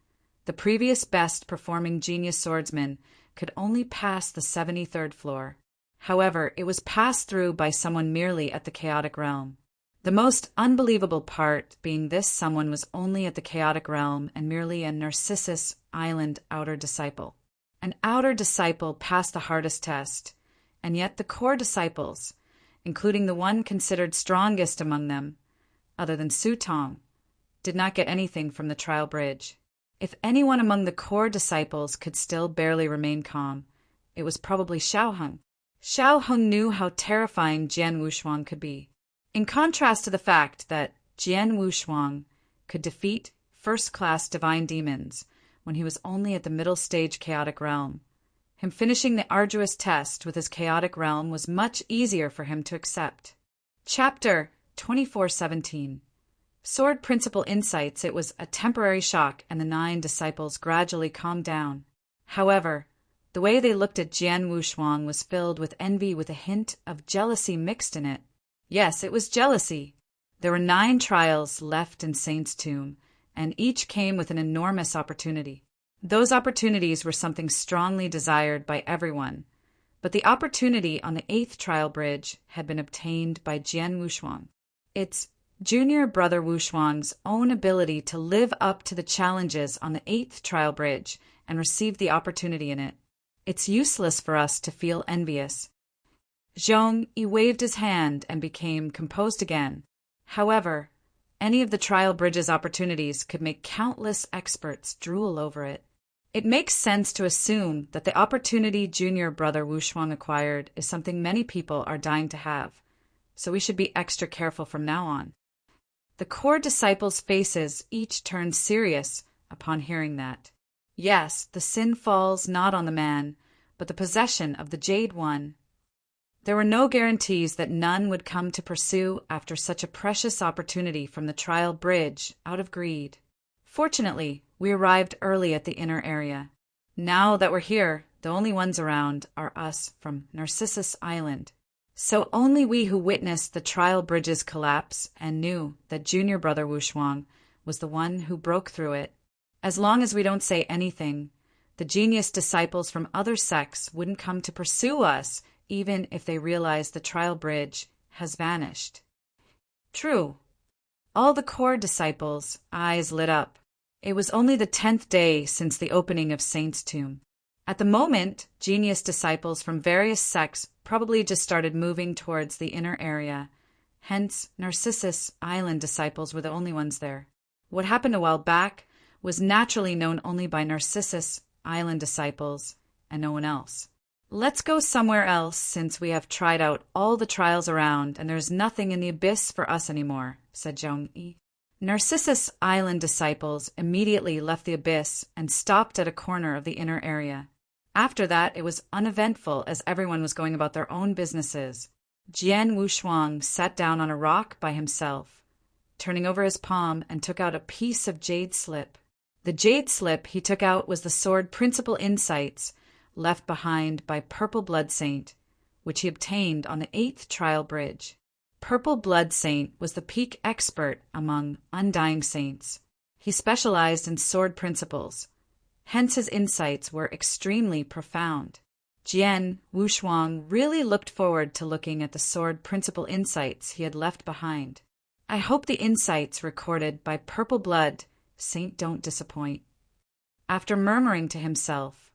the previous best performing genius swordsman could only pass the 73rd floor. However, it was passed through by someone merely at the chaotic realm. The most unbelievable part being this someone was only at the chaotic realm and merely a Narcissus Island outer disciple. An outer disciple passed the hardest test, and yet the core disciples, including the one considered strongest among them, other than Su Tong, did not get anything from the trial bridge. If anyone among the core disciples could still barely remain calm, it was probably Xiao Heng. Xiao Heng knew how terrifying Jian Wushuang could be. In contrast to the fact that Jian Wushuang could defeat first-class divine demons when he was only at the middle stage chaotic realm, him finishing the arduous test with his chaotic realm was much easier for him to accept. Chapter 2417. Sword Principle Insights. It was a temporary shock, and the 9 disciples gradually calmed down. However, the way they looked at Jian Wushuang was filled with envy with a hint of jealousy mixed in it. Yes, it was jealousy. There were 9 trials left in Saint's tomb, and each came with an enormous opportunity. Those opportunities were something strongly desired by everyone, but the opportunity on the 8th trial bridge had been obtained by Jian Wushuang. It's junior brother Wushuang's own ability to live up to the challenges on the 8th trial bridge and receive the opportunity in it. It's useless for us to feel envious. Zhong Yi waved his hand and became composed again. However, any of the trial bridge's opportunities could make countless experts drool over it. It makes sense to assume that the opportunity junior brother Wushuang acquired is something many people are dying to have, so we should be extra careful from now on. The core disciples' faces each turned serious upon hearing that. Yes, the sin falls not on the man, but the possession of the Jade One. There were no guarantees that none would come to pursue after such a precious opportunity from the trial bridge out of greed. Fortunately, we arrived early at the inner area. Now that we're here, the only ones around are us from Narcissus Island. So only we who witnessed the trial bridge's collapse and knew that junior brother Wushuang was the one who broke through it. As long as we don't say anything, the genius disciples from other sects wouldn't come to pursue us even if they realize the trial bridge has vanished. True. All the core disciples' eyes lit up. It was only the 10th day since the opening of Saint's tomb. At the moment, genius disciples from various sects probably just started moving towards the inner area. Hence, Narcissus Island disciples were the only ones there. What happened a while back was naturally known only by Narcissus Island disciples and no one else. Let's go somewhere else since we have tried out all the trials around and there's nothing in the abyss for us anymore, said Zhong-Yi. Narcissus Island disciples immediately left the abyss and stopped at a corner of the inner area. After that, it was uneventful as everyone was going about their own businesses. Jian Wushuang sat down on a rock by himself, turning over his palm and took out a piece of jade slip. The jade slip he took out was the sword Principal Insights left behind by Purple Blood Saint, which he obtained on the 8th trial bridge. Purple Blood Saint was the peak expert among undying saints. He specialized in sword principles. Hence his insights were extremely profound. Jian Wushuang really looked forward to looking at the sword Principal Insights he had left behind. I hope the insights recorded by Purple Blood Saint don't disappoint. After murmuring to himself,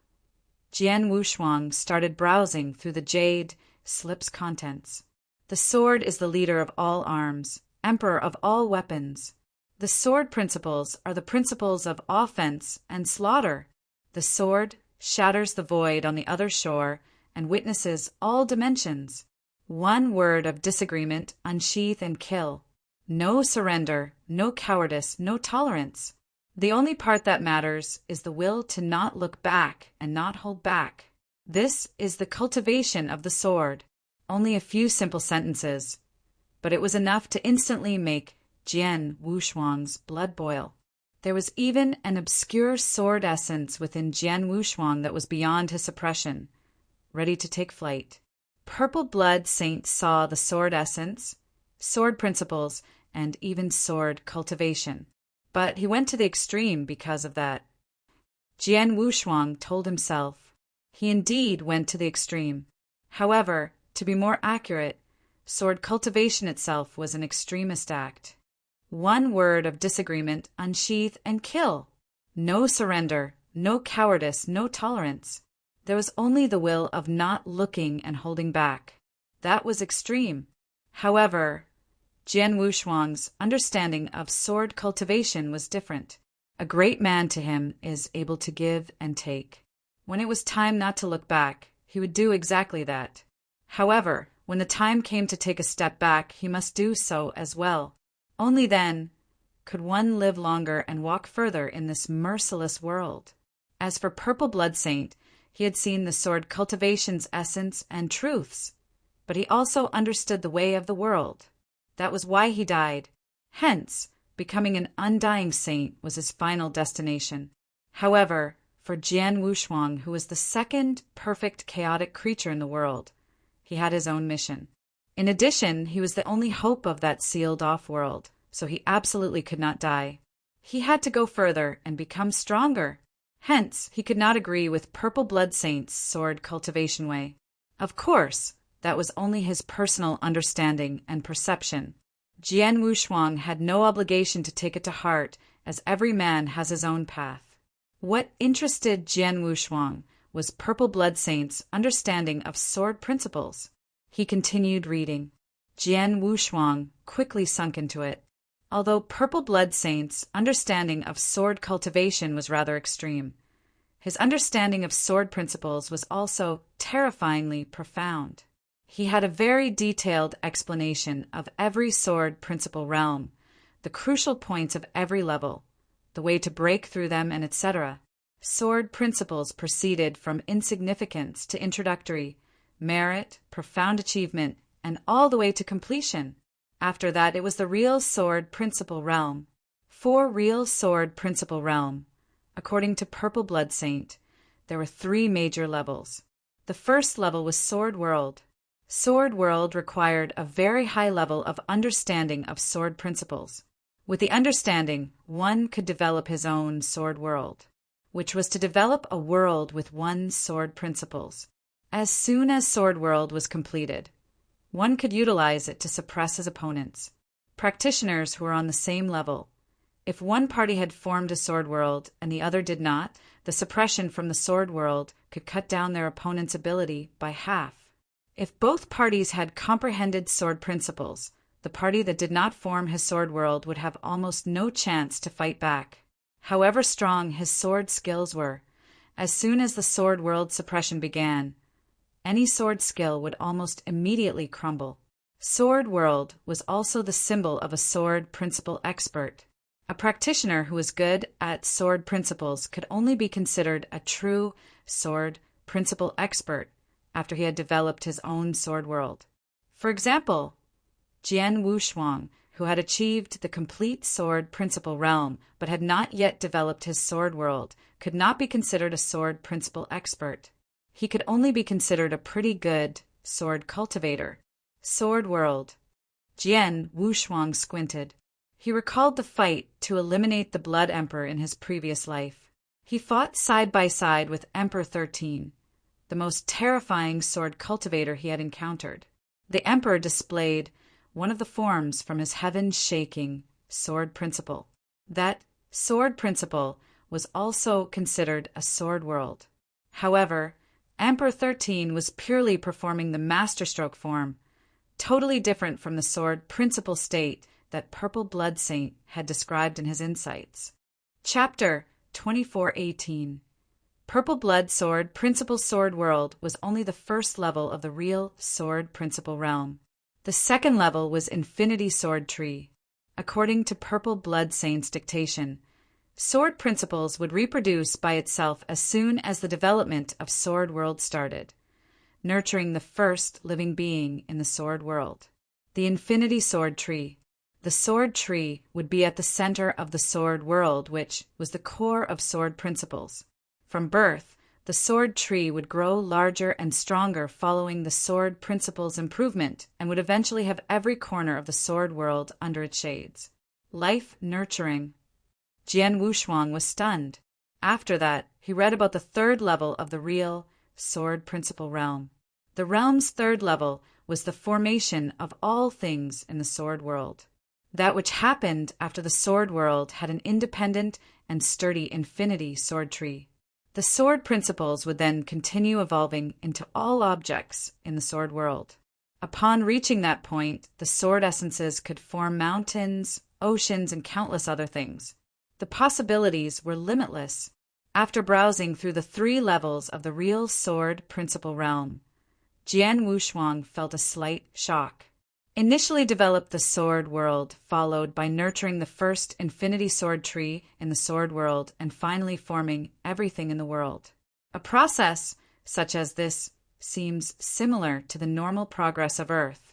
Jian Wushuang started browsing through the jade slip's contents. The sword is the leader of all arms, emperor of all weapons. The sword principles are the principles of offense and slaughter. The sword shatters the void on the other shore and witnesses all dimensions. One word of disagreement, unsheath and kill. No surrender, no cowardice, no tolerance. The only part that matters is the will to not look back and not hold back. This is the cultivation of the sword. Only a few simple sentences, but it was enough to instantly make Jian Wushuang's blood boil. There was even an obscure sword essence within Jian Wushuang that was beyond his suppression, ready to take flight. Purple Blood Saint saw the sword essence, sword principles, and even sword cultivation. But he went to the extreme because of that. Jian Wushuang told himself. He indeed went to the extreme. However, to be more accurate, sword cultivation itself was an extremist act. One word of disagreement, unsheath and kill. No surrender, no cowardice, no tolerance. There was only the will of not looking and holding back. That was extreme. However, Jian Wushuang's understanding of sword cultivation was different. A great man to him is able to give and take. When it was time not to look back, he would do exactly that. However, when the time came to take a step back, he must do so as well. Only then could one live longer and walk further in this merciless world. As for Purple Blood Saint, he had seen the sword cultivation's essence and truths, but he also understood the way of the world. That was why he died. Hence, becoming an undying saint was his final destination. However, for Jian Wushuang, who was the second perfect chaotic creature in the world, he had his own mission. In addition, he was the only hope of that sealed-off world, so he absolutely could not die. He had to go further and become stronger. Hence, he could not agree with Purple Blood Saint's sword cultivation way. Of course, that was only his personal understanding and perception. Jian Wushuang had no obligation to take it to heart, as every man has his own path. What interested Jian Wushuang was Purple Blood Saint's understanding of sword principles. He continued reading. Jian Wushuang quickly sunk into it. Although Purple Blood Saint's understanding of sword cultivation was rather extreme, his understanding of sword principles was also terrifyingly profound. He had a very detailed explanation of every sword principle realm, the crucial points of every level, the way to break through them, and etc. Sword principles proceeded from insignificance to introductory, merit, profound achievement, and all the way to completion. After that, it was the real sword principle realm. For real sword principle realm, according to Purple Blood Saint, there were 3 major levels. The first level was Sword World. Sword World required a very high level of understanding of sword principles. With the understanding, one could develop his own sword world, which was to develop a world with one's sword principles. As soon as Sword World was completed, one could utilize it to suppress his opponents, practitioners who were on the same level. If one party had formed a sword world and the other did not, the suppression from the sword world could cut down their opponent's ability by half. If both parties had comprehended sword principles, the party that did not form his sword world would have almost no chance to fight back. However strong his sword skills were, as soon as the sword world suppression began, any sword skill would almost immediately crumble. Sword world was also the symbol of a sword principle expert. A practitioner who was good at sword principles could only be considered a true sword principle expert after he had developed his own sword world. For example, Jian Wushuang, who had achieved the complete sword principle realm but had not yet developed his sword world, could not be considered a sword principle expert. He could only be considered a pretty good sword cultivator. Sword world. Jian Wushuang squinted. He recalled the fight to eliminate the Blood Emperor in his previous life. He fought side by side with Emperor 13, the most terrifying sword cultivator he had encountered. The Emperor displayed one of the forms from his heaven-shaking sword principle. That sword principle was also considered a sword world. However, Emperor 13 was purely performing the masterstroke form, totally different from the sword principle state that Purple Blood Saint had described in his insights. Chapter 2418. Purple Blood Sword Principle Sword World was only the first level of the real sword principle realm. The second level was Infinity Sword Tree. According to Purple Blood Saint's dictation, sword principles would reproduce by itself as soon as the development of Sword World started, nurturing the first living being in the sword world. The Infinity Sword Tree. The sword tree would be at the center of the sword world, which was the core of sword principles. From birth, the sword tree would grow larger and stronger following the sword principles improvement and would eventually have every corner of the sword world under its shades. Life nurturing. Jian Wushuang was stunned. After that, he read about the third level of the real sword principle realm. The realm's third level was the formation of all things in the sword world. That which happened after the sword world had an independent and sturdy infinity sword tree. The sword principles would then continue evolving into all objects in the sword world. Upon reaching that point, the sword essences could form mountains, oceans, and countless other things. The possibilities were limitless. After browsing through the 3 levels of the real sword principle realm, Jian Wushuang felt a slight shock. Initially developed the sword world, followed by nurturing the first infinity sword tree in the sword world, and finally forming everything in the world. A process such as this seems similar to the normal progress of Earth.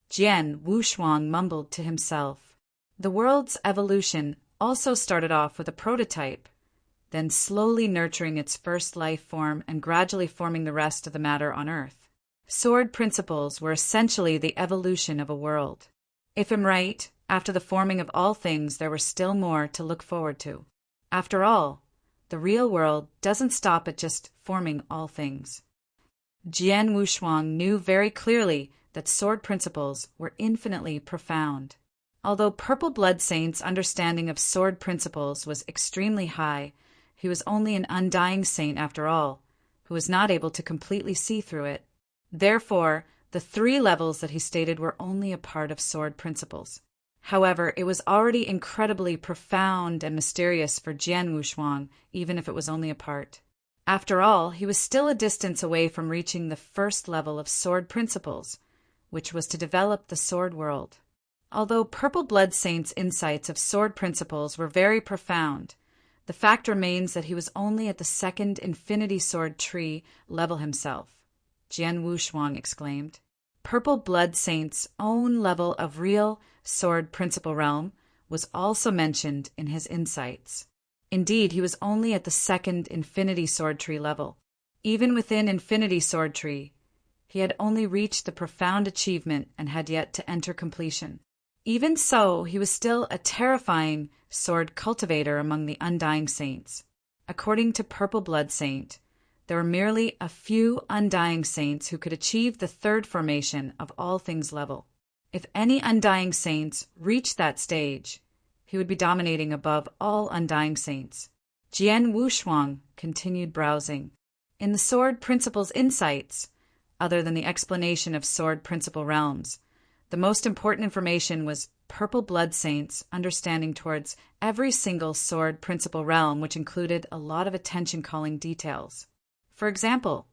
Jian Wushuang mumbled to himself. The world's evolution also started off with a prototype, then slowly nurturing its first life form and gradually forming the rest of the matter on Earth. Sword principles were essentially the evolution of a world. If I'm right, after the forming of all things, there were still more to look forward to. After all, the real world doesn't stop at just forming all things. Jian Wushuang knew very clearly that sword principles were infinitely profound. Although Purple Blood Saint's understanding of sword principles was extremely high, he was only an undying saint after all, who was not able to completely see through it. Therefore, the 3 levels that he stated were only a part of sword principles. However, it was already incredibly profound and mysterious for Jian Wushuang, even if it was only a part. After all, he was still a distance away from reaching the first level of sword principles, which was to develop the sword world. Although Purple Blood Saint's insights of sword principles were very profound, The fact remains that he was only at the second Infinity Sword tree level himself, Jian Wushuang exclaimed. Purple Blood Saint's own level of real sword principle realm was also mentioned in his insights. Indeed, he was only at the second Infinity Sword tree level. Even within Infinity Sword tree, he had only reached the profound achievement and had yet to enter completion. Even so, he was still a terrifying sword cultivator among the Undying Saints. According to Purple Blood Saint, there were merely a few Undying Saints who could achieve the third formation of all things level. If any Undying Saints reached that stage, he would be dominating above all Undying Saints. Jian Wushuang continued browsing. In the Sword Principle's insights, other than the explanation of Sword Principle realms, the most important information was Purple Blood Saint's understanding towards every single Sword Principle realm, which included a lot of attention-calling details. For example,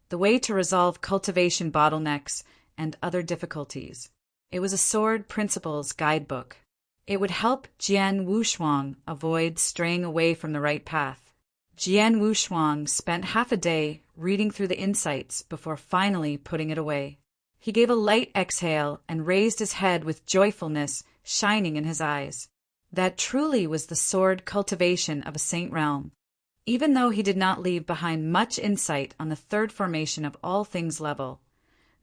the way to resolve cultivation bottlenecks and other difficulties. It was a Sword Principles guidebook. It would help Jian Wushuang avoid straying away from the right path. Jian Wushuang spent half a day reading through the insights before finally putting it away. He gave a light exhale and raised his head with joyfulness shining in his eyes. That truly was the sword cultivation of a saint realm. Even though he did not leave behind much insight on the third formation of all things level,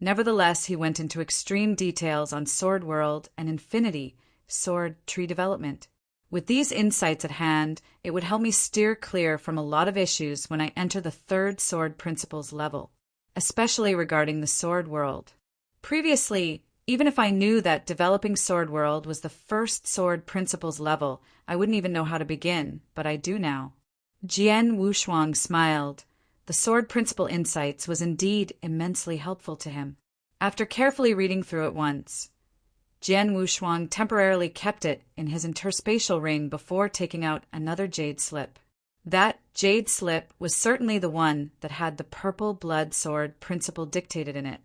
nevertheless he went into extreme details on Sword World and Infinity Sword Tree development. With these insights at hand, it would help me steer clear from a lot of issues when I enter the third Sword Principles level, especially regarding the Sword World. Previously, even if I knew that developing Sword World was the first Sword Principles level, I wouldn't even know how to begin, but I do now. Jian Wushuang smiled. The Sword Principle insights was indeed immensely helpful to him. After carefully reading through it once, Jian Wushuang temporarily kept it in his interspatial ring before taking out another jade slip. That jade slip was certainly the one that had the Purple Blood Sword Principle dictated in it.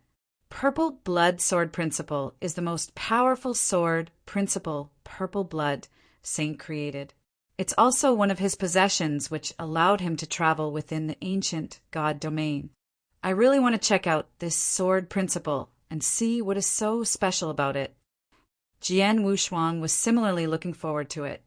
Purple Blood Sword Principle is the most powerful sword principle Purple Blood Saint created. It's also one of his possessions which allowed him to travel within the ancient god domain. I really want to check out this sword principle and see what is so special about it. Jian Wushuang was similarly looking forward to it.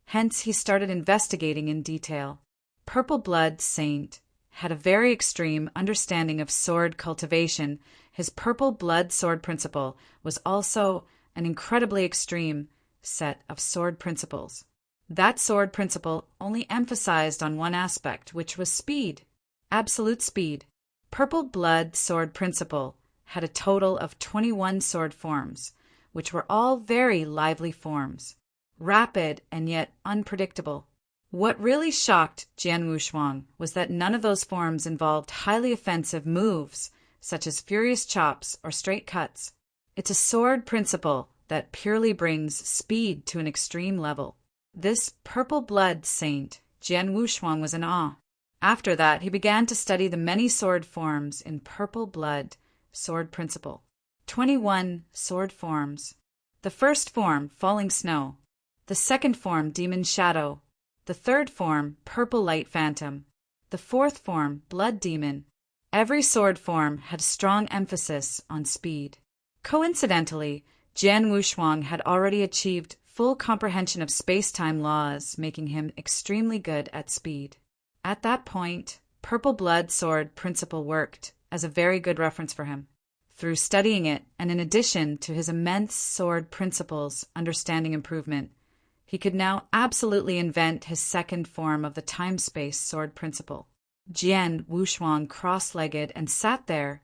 Hence, he started investigating in detail. Purple Blood Saint had a very extreme understanding of sword cultivation. His Purple Blood Sword Principle was also an incredibly extreme set of sword principles. That sword principle only emphasized on one aspect, which was speed, absolute speed. Purple Blood Sword Principle had a total of 21 sword forms, which were all very lively forms, rapid and yet unpredictable. What really shocked Jian Wushuang was that none of those forms involved highly offensive moves, such as furious chops or straight cuts. It's a sword principle that purely brings speed to an extreme level. This Purple Blood Saint, Jian Wushuang, was in awe. After that, he began to study the many sword forms in Purple Blood Sword Principle. 21 sword forms. The first form, Falling Snow. The second form, Demon Shadow. The third form, Purple Light Phantom. The fourth form, Blood Demon. Every sword form had strong emphasis on speed. Coincidentally, Jian Wushuang had already achieved full comprehension of space-time laws, making him extremely good at speed. At that point, Purple Blood Sword Principle worked as a very good reference for him. Through studying it, and in addition to his immense sword principles understanding improvement, he could now absolutely invent his second form of the time-space sword principle. Jian Wushuang cross-legged and sat there,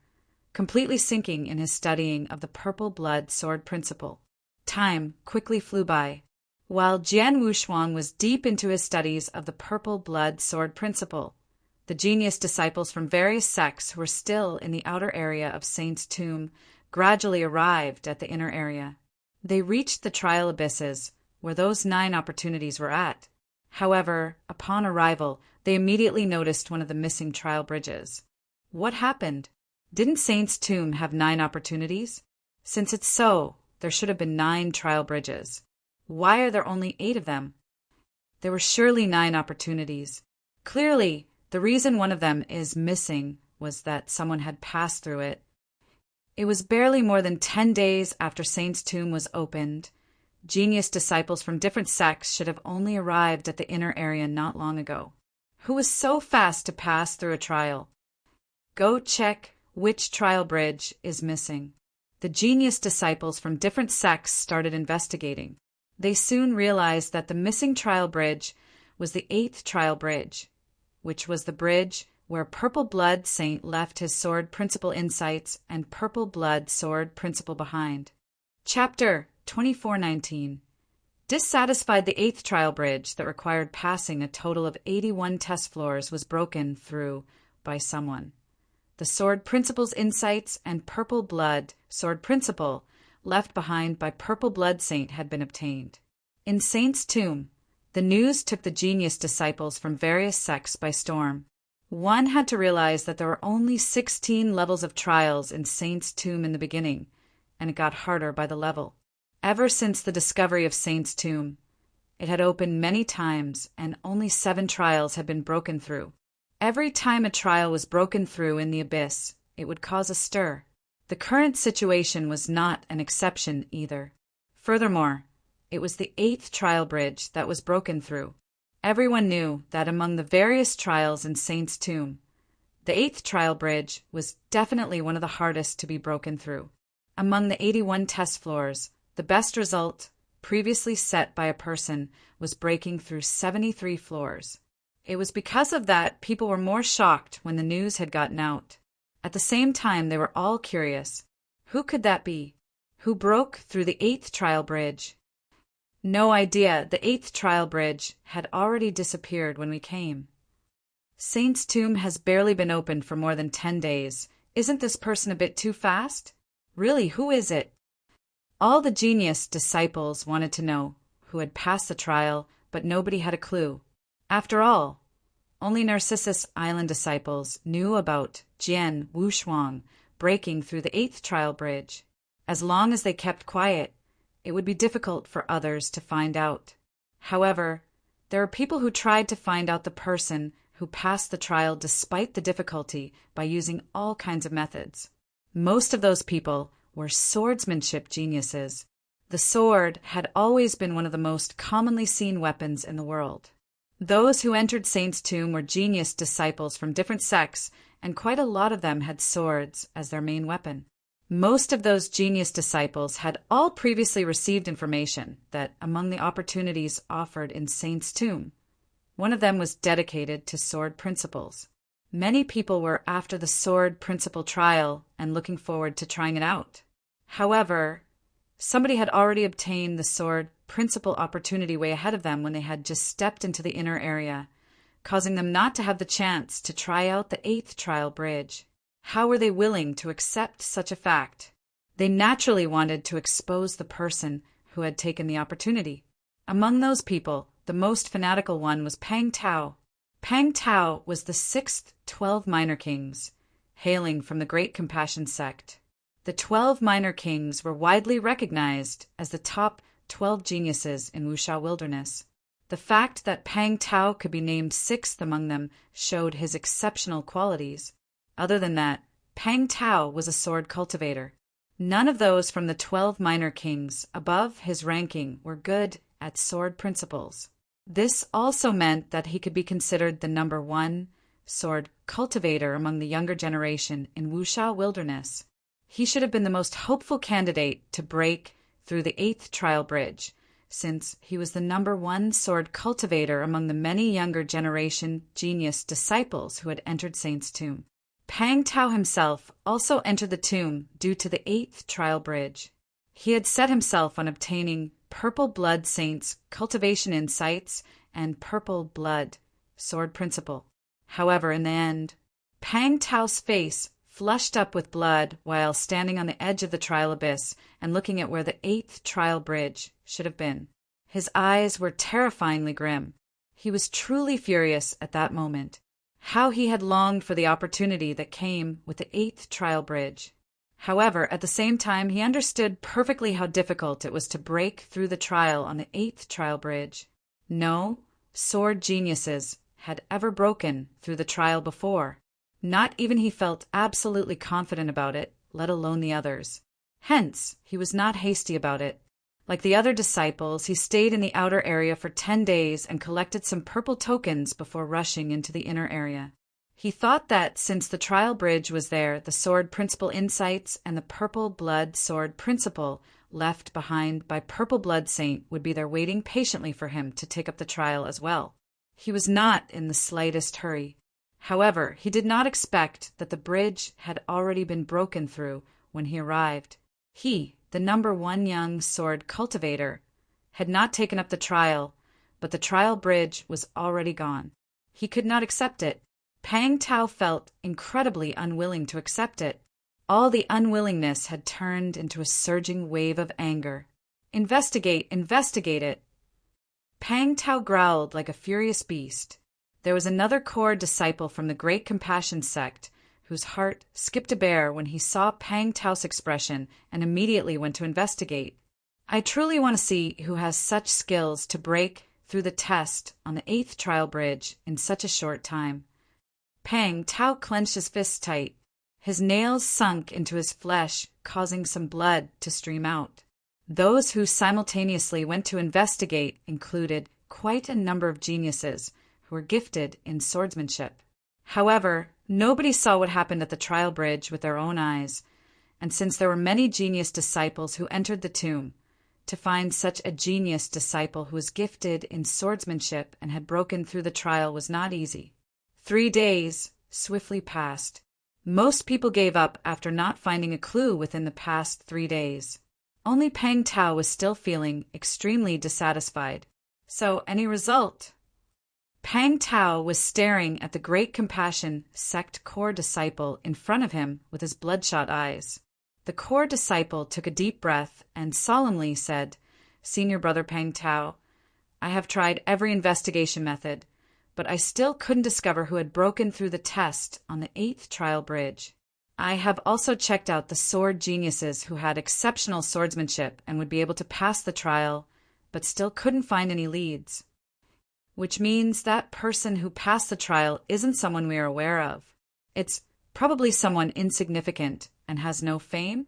completely sinking in his studying of the Purple Blood Sword Principle. Time quickly flew by. While Jian Wushuang was deep into his studies of the Purple Blood Sword Principle, the genius disciples from various sects who were still in the outer area of Saint's tomb gradually arrived at the inner area. They reached the trial abysses, where those 9 opportunities were at. However, upon arrival, they immediately noticed one of the missing trial bridges. What happened? Didn't Saint's tomb have 9 opportunities? Since it's so, there should have been 9 trial bridges. Why are there only 8 of them? There were surely 9 opportunities. Clearly, the reason one of them is missing was that someone had passed through it. It was barely more than 10 days after Saint's tomb was opened. Genius disciples from different sects should have only arrived at the inner area not long ago. Who was so fast to pass through a trial? Go check which trial bridge is missing. The genius disciples from different sects started investigating. They soon realized that the missing trial bridge was the 8th trial bridge, which was the bridge where Purple Blood Saint left his sword principle insights and Purple Blood sword principle behind. Chapter 2419. Dissatisfied, the 8th trial bridge that required passing a total of 81 test floors was broken through by someone. The sword principle's insights and Purple Blood sword principle left behind by Purple Blood Saint had been obtained. In Saint's tomb, the news took the genius disciples from various sects by storm. One had to realize that there were only 16 levels of trials in Saint's tomb in the beginning, and it got harder by the level. Ever since the discovery of Saint's tomb, it had opened many times, and only 7 trials had been broken through. Every time a trial was broken through in the abyss, it would cause a stir. The current situation was not an exception either. Furthermore, it was the 8th trial bridge that was broken through. Everyone knew that among the various trials in Saint's tomb, the 8th trial bridge was definitely one of the hardest to be broken through. Among the 81 test floors, the best result, previously set by a person, was breaking through 73 floors. It was because of that people were more shocked when the news had gotten out. At the same time, they were all curious. Who could that be? Who broke through the 8th trial bridge? No idea. The 8th trial bridge had already disappeared when we came. Saint's tomb has barely been opened for more than 10 days. Isn't this person a bit too fast? Really, who is it? All the genius disciples wanted to know who had passed the trial, but nobody had a clue. After all, only Narcissus Island disciples knew about Jian Wushuang breaking through the 8th trial bridge. As long as they kept quiet, it would be difficult for others to find out. However, there are people who tried to find out the person who passed the trial despite the difficulty by using all kinds of methods. Most of those people were swordsmanship geniuses. The sword had always been one of the most commonly seen weapons in the world. Those who entered Saint's tomb were genius disciples from different sects, and quite a lot of them had swords as their main weapon. Most of those genius disciples had all previously received information that among the opportunities offered in Saint's tomb, one of them was dedicated to sword principles. Many people were after the sword principle trial and looking forward to trying it out. However, somebody had already obtained the sword principle opportunity way ahead of them when they had just stepped into the inner area, causing them not to have the chance to try out the 8th trial bridge. How were they willing to accept such a fact? They naturally wanted to expose the person who had taken the opportunity. Among those people, the most fanatical one was Pang Tao. Pang Tao was the 6th 12 minor kings, hailing from the Great Compassion sect. The 12 minor kings were widely recognized as the top 12 geniuses in Wuxia Wilderness. The fact that Pang Tao could be named 6th among them showed his exceptional qualities. Other than that, Pang Tao was a sword cultivator. None of those from the 12 minor kings above his ranking were good at sword principles. This also meant that he could be considered the number 1 sword cultivator among the younger generation in Wuxia Wilderness. He should have been the most hopeful candidate to break through the 8th trial bridge, since he was the number 1 sword cultivator among the many younger generation genius disciples who had entered Saint's tomb. Pang Tao himself also entered the tomb due to the 8th trial bridge. He had set himself on obtaining Purple Blood Saint's cultivation insights and Purple Blood sword principle. However, in the end, Pang Tao's face flushed up with blood while standing on the edge of the trial abyss and looking at where the 8th trial bridge should have been. His eyes were terrifyingly grim. He was truly furious at that moment. How he had longed for the opportunity that came with the 8th trial bridge. However, at the same time, he understood perfectly how difficult it was to break through the trial on the 8th trial bridge. No, sword geniuses had ever broken through the trial before. Not even he felt absolutely confident about it, let alone the others. Hence, he was not hasty about it. Like the other disciples, he stayed in the outer area for 10 days and collected some purple tokens before rushing into the inner area. He thought that, since the trial bridge was there, the sword principle insights and the purple blood sword principle left behind by Purple Blood Saint would be there waiting patiently for him to take up the trial as well. He was not in the slightest hurry. However, he did not expect that the bridge had already been broken through when he arrived. He, the number 1 young sword cultivator, had not taken up the trial, but the trial bridge was already gone. He could not accept it. Pang Tao felt incredibly unwilling to accept it. All the unwillingness had turned into a surging wave of anger. Investigate it. Pang Tao growled like a furious beast. There was another core disciple from the Great Compassion sect whose heart skipped a bear when he saw Pang Tao's expression and immediately went to investigate. I truly want to see who has such skills to break through the test on the 8th trial bridge in such a short time. Pang Tao clenched his fists tight. His nails sunk into his flesh, causing some blood to stream out. Those who simultaneously went to investigate included quite a number of geniuses who were gifted in swordsmanship. However, nobody saw what happened at the trial bridge with their own eyes, and since there were many genius disciples who entered the tomb, to find such a genius disciple who was gifted in swordsmanship and had broken through the trial was not easy. 3 days swiftly passed. Most people gave up after not finding a clue within the past 3 days. Only Pang Tao was still feeling extremely dissatisfied. So, any result? Pang Tao was staring at the Great Compassion sect core disciple in front of him with his bloodshot eyes. The core disciple took a deep breath and solemnly said, "Senior Brother Pang Tao, I have tried every investigation method, but I still couldn't discover who had broken through the test on the 8th trial bridge. I have also checked out the sword geniuses who had exceptional swordsmanship and would be able to pass the trial, but still couldn't find any leads. Which means that person who passed the trial isn't someone we are aware of. It's probably someone insignificant and has no fame?"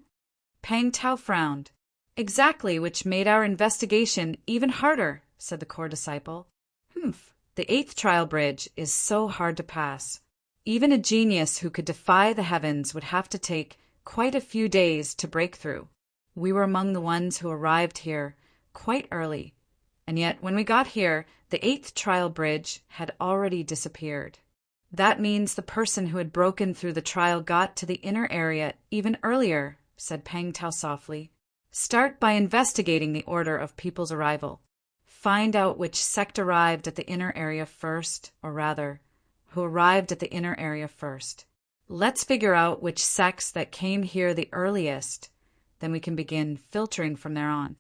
Pang Tao frowned. "Exactly, which made our investigation even harder," said the core disciple. The 8th trial bridge is so hard to pass. Even a genius who could defy the heavens would have to take quite a few days to break through. We were among the ones who arrived here quite early, and yet when we got here, the 8th trial bridge had already disappeared. That means the person who had broken through the trial got to the inner area even earlier, said Pang Tao softly. Start by investigating the order of people's arrival. Find out which sect arrived at the inner area first, or rather, who arrived at the inner area first. Let's figure out which sects that came here the earliest, then we can begin filtering from there on.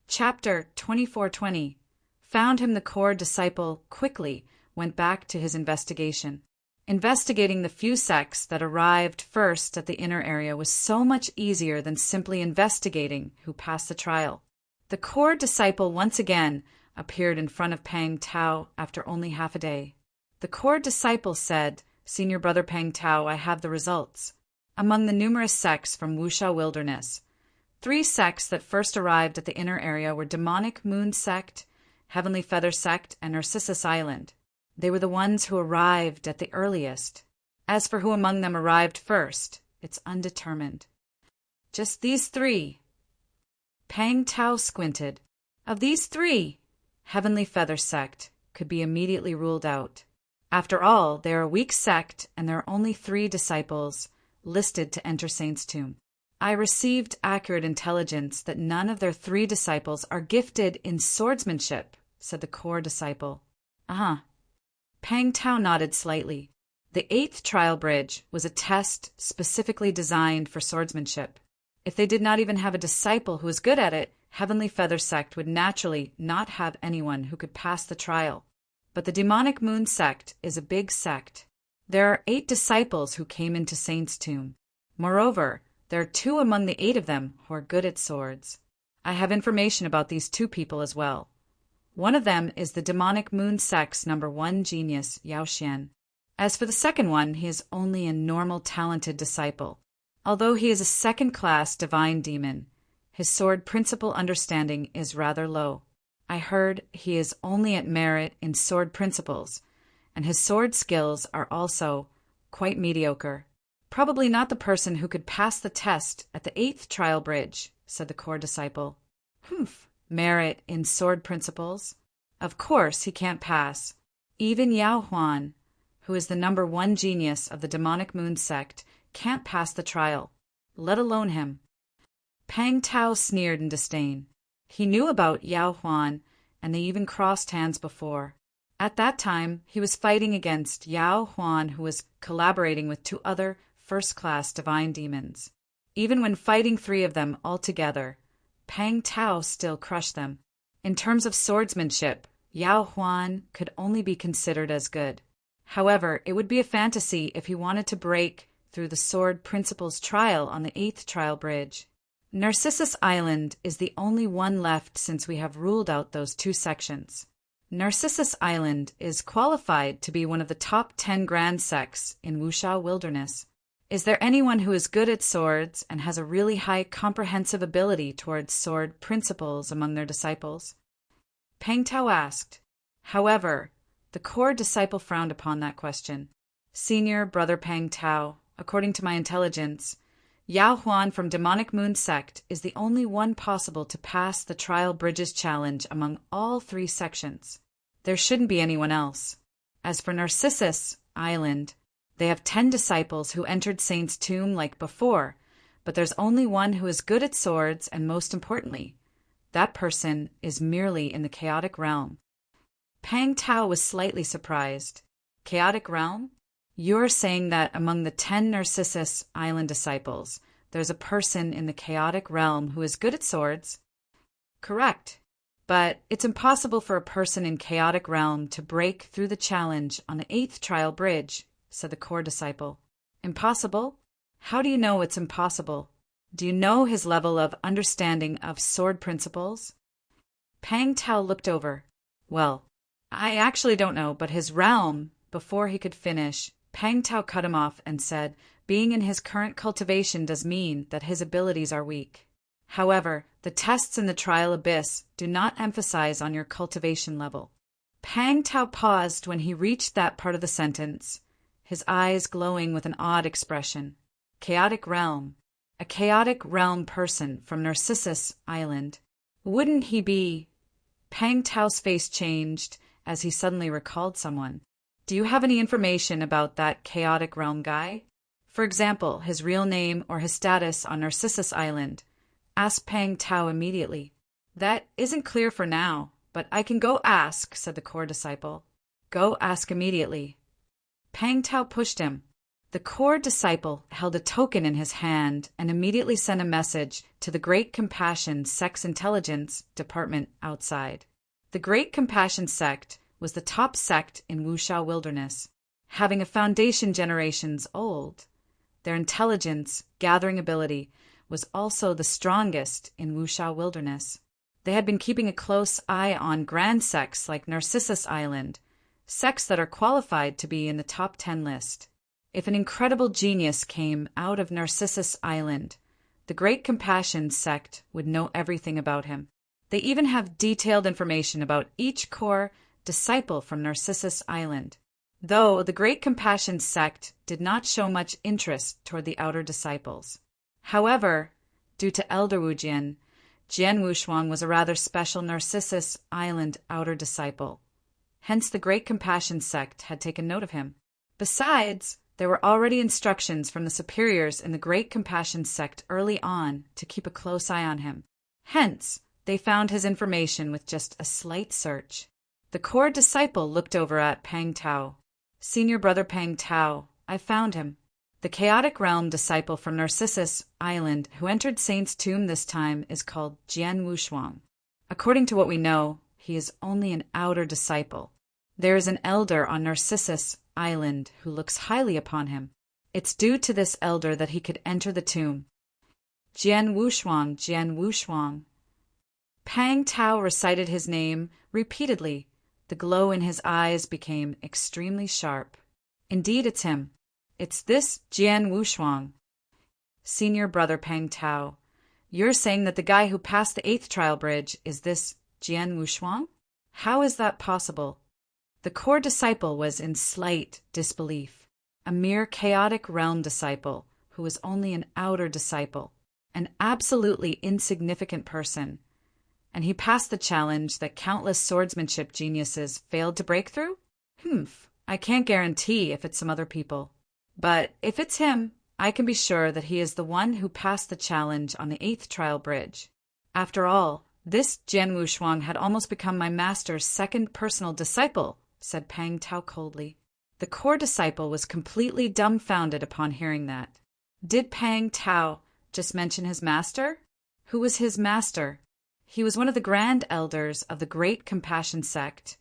Chapter 2420. Found him the core disciple quickly went back to his investigation. Investigating the few sects that arrived first at the inner area was so much easier than simply investigating who passed the trial. The core disciple once again appeared in front of Pang Tao after only half a day. The core disciple said, "Senior Brother Pang Tao, I have the results. Among the numerous sects from Wuxia Wilderness, 3 sects that first arrived at the inner area were Demonic Moon Sect, Heavenly Feather Sect, and Narcissus Island. They were the ones who arrived at the earliest. As for who among them arrived first, it's undetermined. Just these 3. Pang Tao squinted. Of these 3, Heavenly Feather Sect could be immediately ruled out. After all, they are a weak sect, and there are only 3 disciples listed to enter Saint's tomb. I received accurate intelligence that none of their 3 disciples are gifted in swordsmanship," said the core disciple. Pang Tao nodded slightly. The 8th trial bridge was a test specifically designed for swordsmanship. If they did not even have a disciple who was good at it, Heavenly Feather Sect would naturally not have anyone who could pass the trial. But the Demonic Moon Sect is a big sect. There are 8 disciples who came into Saint's tomb. Moreover, there are 2 among the 8 of them who are good at swords. I have information about these 2 people as well. One of them is the demonic moon sect's #1 genius, Yao Xian. As for the second one, he is only a normal talented disciple. Although he is a second-class divine demon, his sword principle understanding is rather low. I heard he is only at merit in sword principles, and his sword skills are also quite mediocre. Probably not the person who could pass the test at the 8th trial bridge, said the core disciple. Humph, merit in sword principles? Of course he can't pass. Even Yao Huan, who is the #1 genius of the demonic moon sect, can't pass the trial, let alone him. Pang Tao sneered in disdain. He knew about Yao Huan, and they even crossed hands before. At that time, he was fighting against Yao Huan, who was collaborating with 2 other first-class divine demons. Even when fighting 3 of them all together, Pang Tao still crushed them. In terms of swordsmanship, Yao Huan could only be considered as good. However, it would be a fantasy if he wanted to break through the sword principles trial on the 8th trial bridge. Narcissus Island is the only one left since we have ruled out those 2 sections. Narcissus Island is qualified to be one of the top 10 grand sects in Wuxia Wilderness. Is there anyone who is good at swords and has a really high comprehensive ability towards sword principles among their disciples? Pang Tao asked. However, the core disciple frowned upon that question. Senior Brother Pang Tao, according to my intelligence, Yao Huan from Demonic Moon Sect is the only one possible to pass the Trial Bridges challenge among all 3 sections. There shouldn't be anyone else. As for Narcissus Island, they have 10 disciples who entered Saint's tomb like before, but there's only one who is good at swords, and most importantly, that person is merely in the chaotic realm. Pang Tao was slightly surprised. Chaotic realm? You're saying that among the 10 Narcissus Island disciples, there's a person in the chaotic realm who is good at swords? Correct. But it's impossible for a person in chaotic realm to break through the challenge on the 8th trial bridge, said the core disciple. Impossible? How do you know it's impossible? Do you know his level of understanding of sword principles? Pang Tao looked over. Well, I actually don't know, but his realm, before he could finish, Pang Tao cut him off and said, being in his current cultivation does mean that his abilities are weak. However, the tests in the trial abyss do not emphasize on your cultivation level. Pang Tao paused when he reached that part of the sentence, his eyes glowing with an odd expression. Chaotic realm. A chaotic realm person from Narcissus Island. Wouldn't he be... Pang Tao's face changed as he suddenly recalled someone. Do you have any information about that chaotic realm guy? For example, his real name or his status on Narcissus Island? Asked Pang Tao immediately. That isn't clear for now, but I can go ask, said the core disciple. Go ask immediately. Pang Tao pushed him. The core disciple held a token in his hand and immediately sent a message to the Great Compassion Sect's Intelligence Department outside. The Great Compassion Sect was the top sect in Wuxia Wilderness, having a foundation generations old. Their intelligence gathering ability was also the strongest in Wuxia Wilderness. They had been keeping a close eye on grand sects like Narcissus Island, sects that are qualified to be in the top 10 list. If an incredible genius came out of Narcissus Island, the Great Compassion Sect would know everything about him. They even have detailed information about each core disciple from Narcissus Island, though the Great Compassion Sect did not show much interest toward the outer disciples. However, due to Elder Wujian, Jian Wushuang was a rather special Narcissus Island outer disciple. Hence the Great Compassion Sect had taken note of him. Besides, there were already instructions from the superiors in the Great Compassion Sect early on to keep a close eye on him. Hence, they found his information with just a slight search. The core disciple looked over at Pang Tao. Senior Brother Pang Tao, I found him. The chaotic realm disciple from Narcissus Island who entered Saint's tomb this time is called Jian Wushuang. According to what we know, he is only an outer disciple. There is an elder on Narcissus Island who looks highly upon him. It's due to this elder that he could enter the tomb. Jian Wushuang. Pang Tao recited his name repeatedly. The glow in his eyes became extremely sharp. Indeed, it's him. It's this Jian Wushuang. Senior brother Pang Tao, you're saying that the guy who passed the 8th trial bridge is this Jian Wushuang? How is that possible? The core disciple was in slight disbelief. A mere chaotic realm disciple who was only an outer disciple, an absolutely insignificant person. And he passed the challenge that countless swordsmanship geniuses failed to break through? I can't guarantee if it's some other people. But if it's him, I can be sure that he is the one who passed the challenge on the 8th trial bridge. After all, this Jian Wushuang had almost become my master's second personal disciple, said Pang Tao coldly. The core disciple was completely dumbfounded upon hearing that. Did Pang Tao just mention his master? Who was his master? He was one of the grand elders of the Great Compassion sect,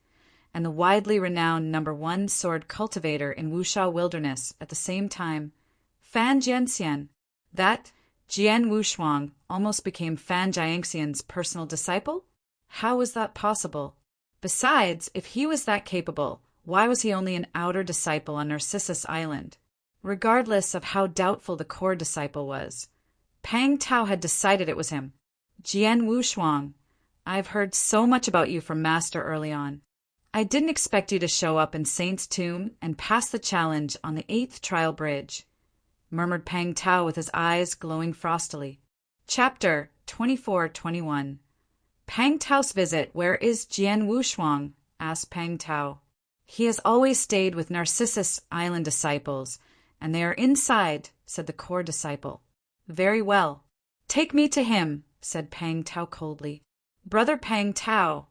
and the widely renowned #1 sword cultivator in Wuxia Wilderness at the same time, Fan Jianxian. That Jian Wushuang almost became Fan Jianxian's personal disciple? How was that possible? Besides, if he was that capable, why was he only an outer disciple on Narcissus Island? Regardless of how doubtful the core disciple was, Pang Tao had decided it was him. Jian Wushuang, I've heard so much about you from Master early on. I didn't expect you to show up in Saint's Tomb and pass the challenge on the 8th trial bridge, murmured Pang Tao with his eyes glowing frostily. Chapter 24-21. Pang Tao's visit. Where is Jian Wushuang? Asked Pang Tao. He has always stayed with Narcissus Island disciples, and they are inside, said the core disciple. Very well. Take me to him, said Pang Tao coldly. Brother Pang Tao,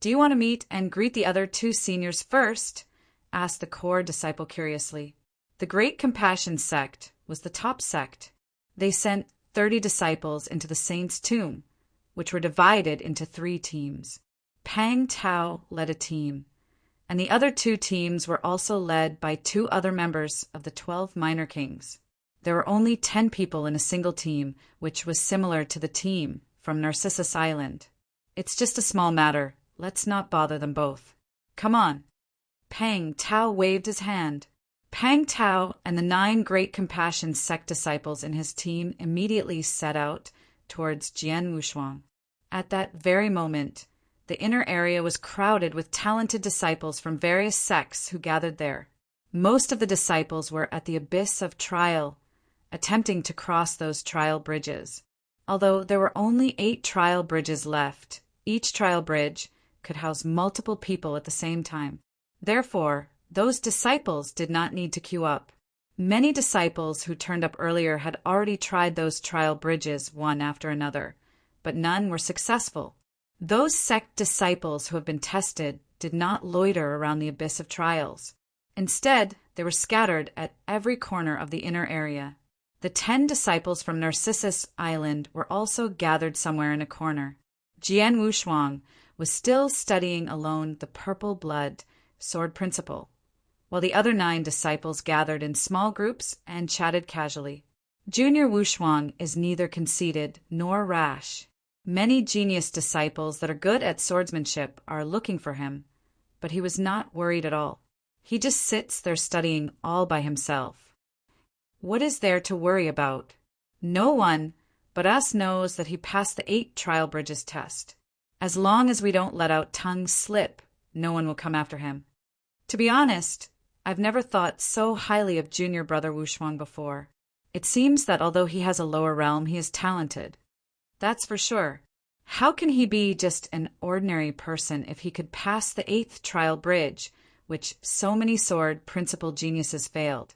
do you want to meet and greet the other 2 seniors first? Asked the core disciple curiously. The Great Compassion sect was the top sect. They sent 30 disciples into the Saint's Tomb, which were divided into 3 teams. Pang Tao led a team, and the other 2 teams were also led by 2 other members of the 12 Minor Kings. There were only 10 people in a single team, which was similar to the team from Narcissus Island. It's just a small matter. Let's not bother them both. Come on. Pang Tao waved his hand. Pang Tao and the 9 Great Compassion sect disciples in his team immediately set out towards Jian Wushuang. At that very moment, the inner area was crowded with talented disciples from various sects who gathered there. Most of the disciples were at the abyss of trial, attempting to cross those trial bridges. Although there were only 8 trial bridges left, each trial bridge could house multiple people at the same time. Therefore, those disciples did not need to queue up. Many disciples who turned up earlier had already tried those trial bridges one after another, but none were successful. Those sect disciples who have been tested did not loiter around the abyss of trials. Instead, they were scattered at every corner of the inner area. The 10 disciples from Narcissus Island were also gathered somewhere in a corner. Jian Wushuang was still studying alone the purple blood sword principle, while the other 9 disciples gathered in small groups and chatted casually. Junior Wushuang is neither conceited nor rash. Many genius disciples that are good at swordsmanship are looking for him, but he was not worried at all. He just sits there studying all by himself. What is there to worry about? No one but us knows that he passed the 8 trial bridges test. As long as we don't let our tongues slip, no one will come after him. To be honest, I've never thought so highly of junior brother Wushuang before. It seems that although he has a lower realm, he is talented. That's for sure. How can he be just an ordinary person if he could pass the 8th trial bridge, which so many sword principal geniuses failed?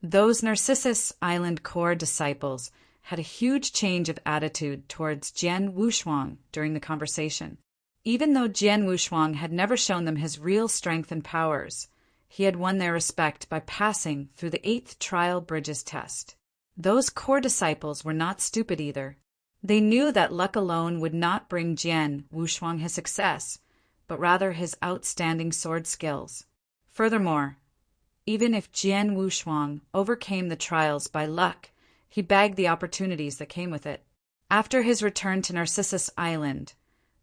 Those Narcissus Island core disciples had a huge change of attitude towards Jian Wushuang during the conversation. Even though Jian Wushuang had never shown them his real strength and powers, he had won their respect by passing through the 8th trial bridges test. Those core disciples were not stupid either. They knew that luck alone would not bring Jian Wushuang his success, but rather his outstanding sword skills. Furthermore, even if Jian Wushuang overcame the trials by luck, he bagged the opportunities that came with it. After his return to Narcissus Island,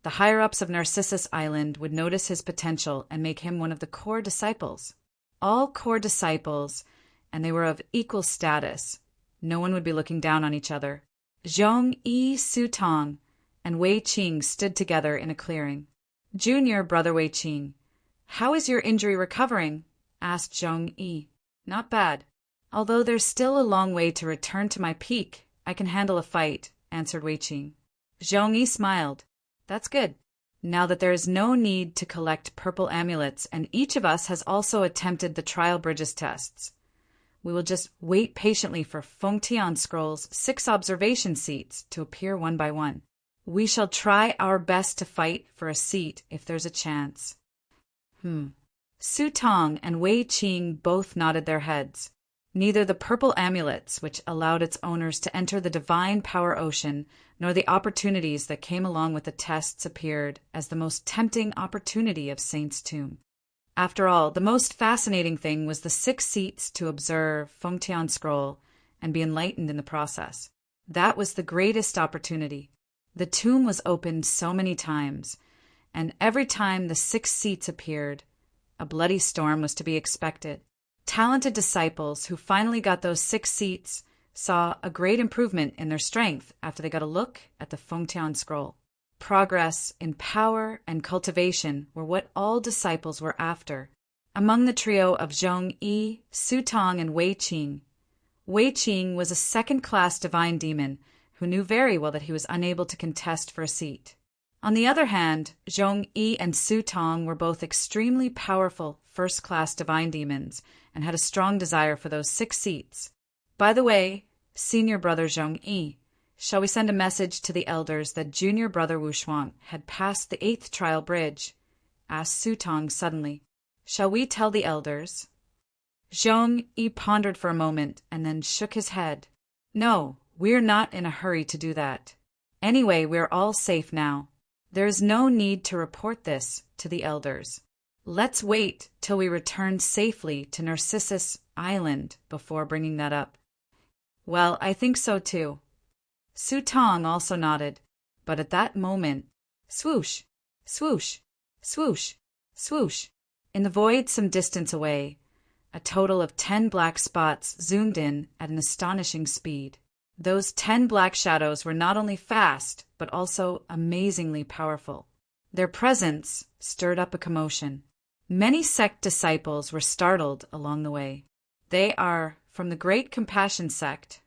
The higher-ups of Narcissus Island would notice his potential and make him one of the core disciples. All core disciples, and they were of equal status. No one would be looking down on each other. Zhong-yi, Su-tong, and Wei-ching stood together in a clearing. "Junior brother Wei-ching, how is your injury recovering?" asked Zhong-yi. "Not bad. Although there's still a long way to return to my peak, I can handle a fight," answered Wei-ching. Zhong-yi smiled. "That's good. Now that there is no need to collect purple amulets and each of us has also attempted the trial bridges tests, we will just wait patiently for Fengtian Scroll's 6 observation seats to appear one by one. We shall try our best to fight for a seat if there's a chance." Su-tong and Wei-ching both nodded their heads. Neither the purple amulets, which allowed its owners to enter the divine power ocean, nor the opportunities that came along with the tests appeared as the most tempting opportunity of Saint's Tomb. After all, the most fascinating thing was the 6 seats to observe Fengtian Scroll and be enlightened in the process. That was the greatest opportunity. The tomb was opened so many times, and every time the 6 seats appeared, a bloody storm was to be expected. Talented disciples who finally got those 6 seats saw a great improvement in their strength after they got a look at the Fengtian Scroll. Progress in power and cultivation were what all disciples were after. Among the trio of Zhong-yi, Su-tong, and Wei-ching, Wei-ching was a second-class divine demon who knew very well that he was unable to contest for a seat. On the other hand, Zhong-yi and Su-tong were both extremely powerful first-class divine demons and had a strong desire for those 6 seats. "By the way, senior brother Zhong-yi, shall we send a message to the elders that junior brother Wushuang had passed the 8th trial bridge?" asked Su-tong suddenly. "Shall we tell the elders?" Zhong-yi pondered for a moment and then shook his head. "No, we're not in a hurry to do that. Anyway, we're all safe now. There is no need to report this to the elders. Let's wait till we return safely to Narcissus Island before bringing that up." "Well, I think so too." Su-tong also nodded, but at that moment, swoosh, swoosh, swoosh, swoosh, in the void some distance away, a total of 10 black spots zoomed in at an astonishing speed. Those 10 black shadows were not only fast, but also amazingly powerful. Their presence stirred up a commotion. Many sect disciples were startled along the way. They are from the Great Compassion Sect.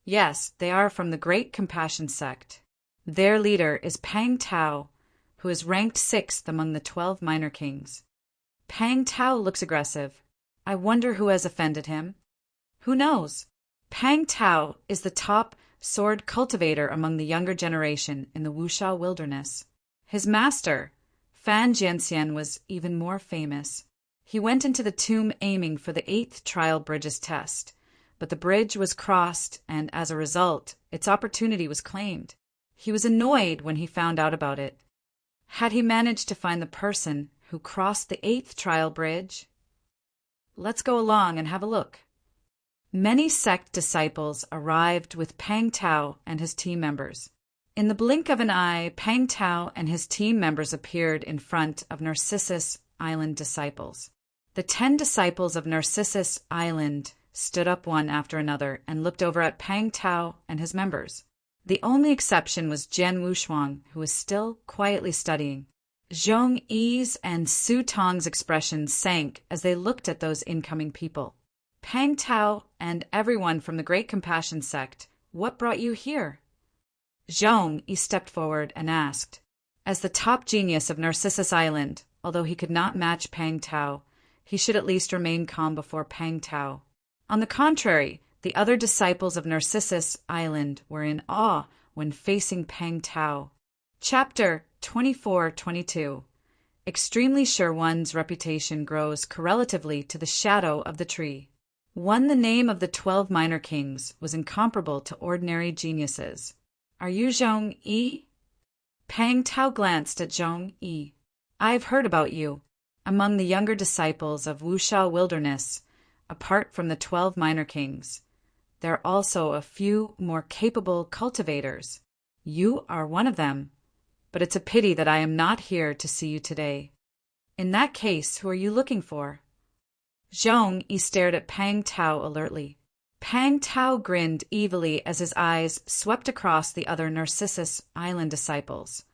Yes, they are from the Great Compassion Sect. Their leader is Pang Tao, who is ranked 6th among the 12 minor kings. Pang Tao looks aggressive. I wonder who has offended him. Who knows? Pang Tao is the top sword cultivator among the younger generation in the Wuxia wilderness. His master, Fan Jianxian, was even more famous. He went into the tomb aiming for the 8th trial bridges test, but the bridge was crossed and, as a result, its opportunity was claimed. He was annoyed when he found out about it. Had he managed to find the person who crossed the 8th trial bridge? Let's go along and have a look. Many sect disciples arrived with Pang Tao and his team members. In the blink of an eye, Pang Tao and his team members appeared in front of Narcissus Island disciples. The 10 disciples of Narcissus Island stood up one after another and looked over at Pang Tao and his members. The only exception was Jian Wushuang, who was still quietly studying. Zhong-yi's and Su-tong's expressions sank as they looked at those incoming people. Pang Tao and everyone from the Great Compassion Sect, what brought you here? Zhong-yi stepped forward and asked. As the top genius of Narcissus Island, although he could not match Pang Tao, he should at least remain calm before Pang Tao. On the contrary, the other disciples of Narcissus Island were in awe when facing Pang Tao. Chapter 24-22. Extremely sure one's reputation grows correlatively to the shadow of the tree. One, the name of the 12 minor kings, was incomparable to ordinary geniuses. Are you Zhong-yi? Pang Tao glanced at Zhong-yi. I've heard about you. Among the younger disciples of Wuxia Wilderness, apart from the 12 minor kings, there are also a few more capable cultivators. You are one of them. but it's a pity that I am not here to see you today. In that case, who are you looking for? Zhong Yi stared at Pang Tao alertly. Pang Tao grinned evilly as his eyes swept across the other Narcissus Island disciples,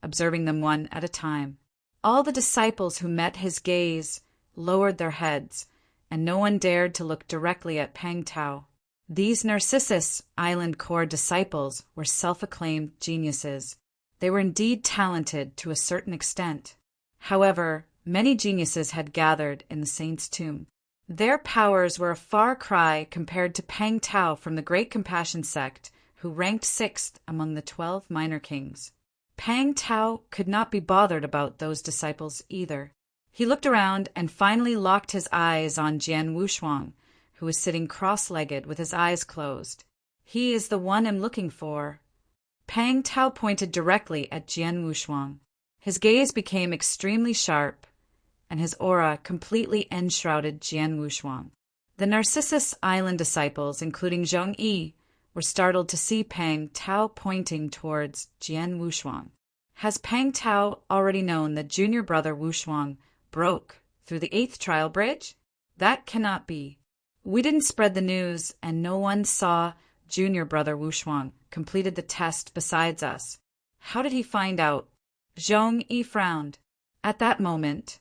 observing them one at a time. All the disciples who met his gaze lowered their heads, and no one dared to look directly at Pang Tao. These Narcissus Island core disciples were self-acclaimed geniuses. They were indeed talented to a certain extent. However, many geniuses had gathered in the saint's tomb. Their powers were a far cry compared to Pang Tao from the Great Compassion sect, who ranked 6th among the 12 minor kings. Pang Tao could not be bothered about those disciples either. He looked around and finally locked his eyes on Jian Wushuang, who was sitting cross-legged with his eyes closed. He is the one I'm looking for. Pang Tao pointed directly at Jian Wushuang. His gaze became extremely sharp, and his aura completely enshrouded Jian Wushuang. The Narcissus Island disciples, including Zhong Yi, were startled to see Pang Tao pointing towards Jian Wushuang. Has Pang Tao already known that junior brother Wushuang broke through the 8th trial bridge? That cannot be. We didn't spread the news, and no one saw junior brother Wushuang completed the test besides us. How did he find out? Zhong Yi frowned. At that moment,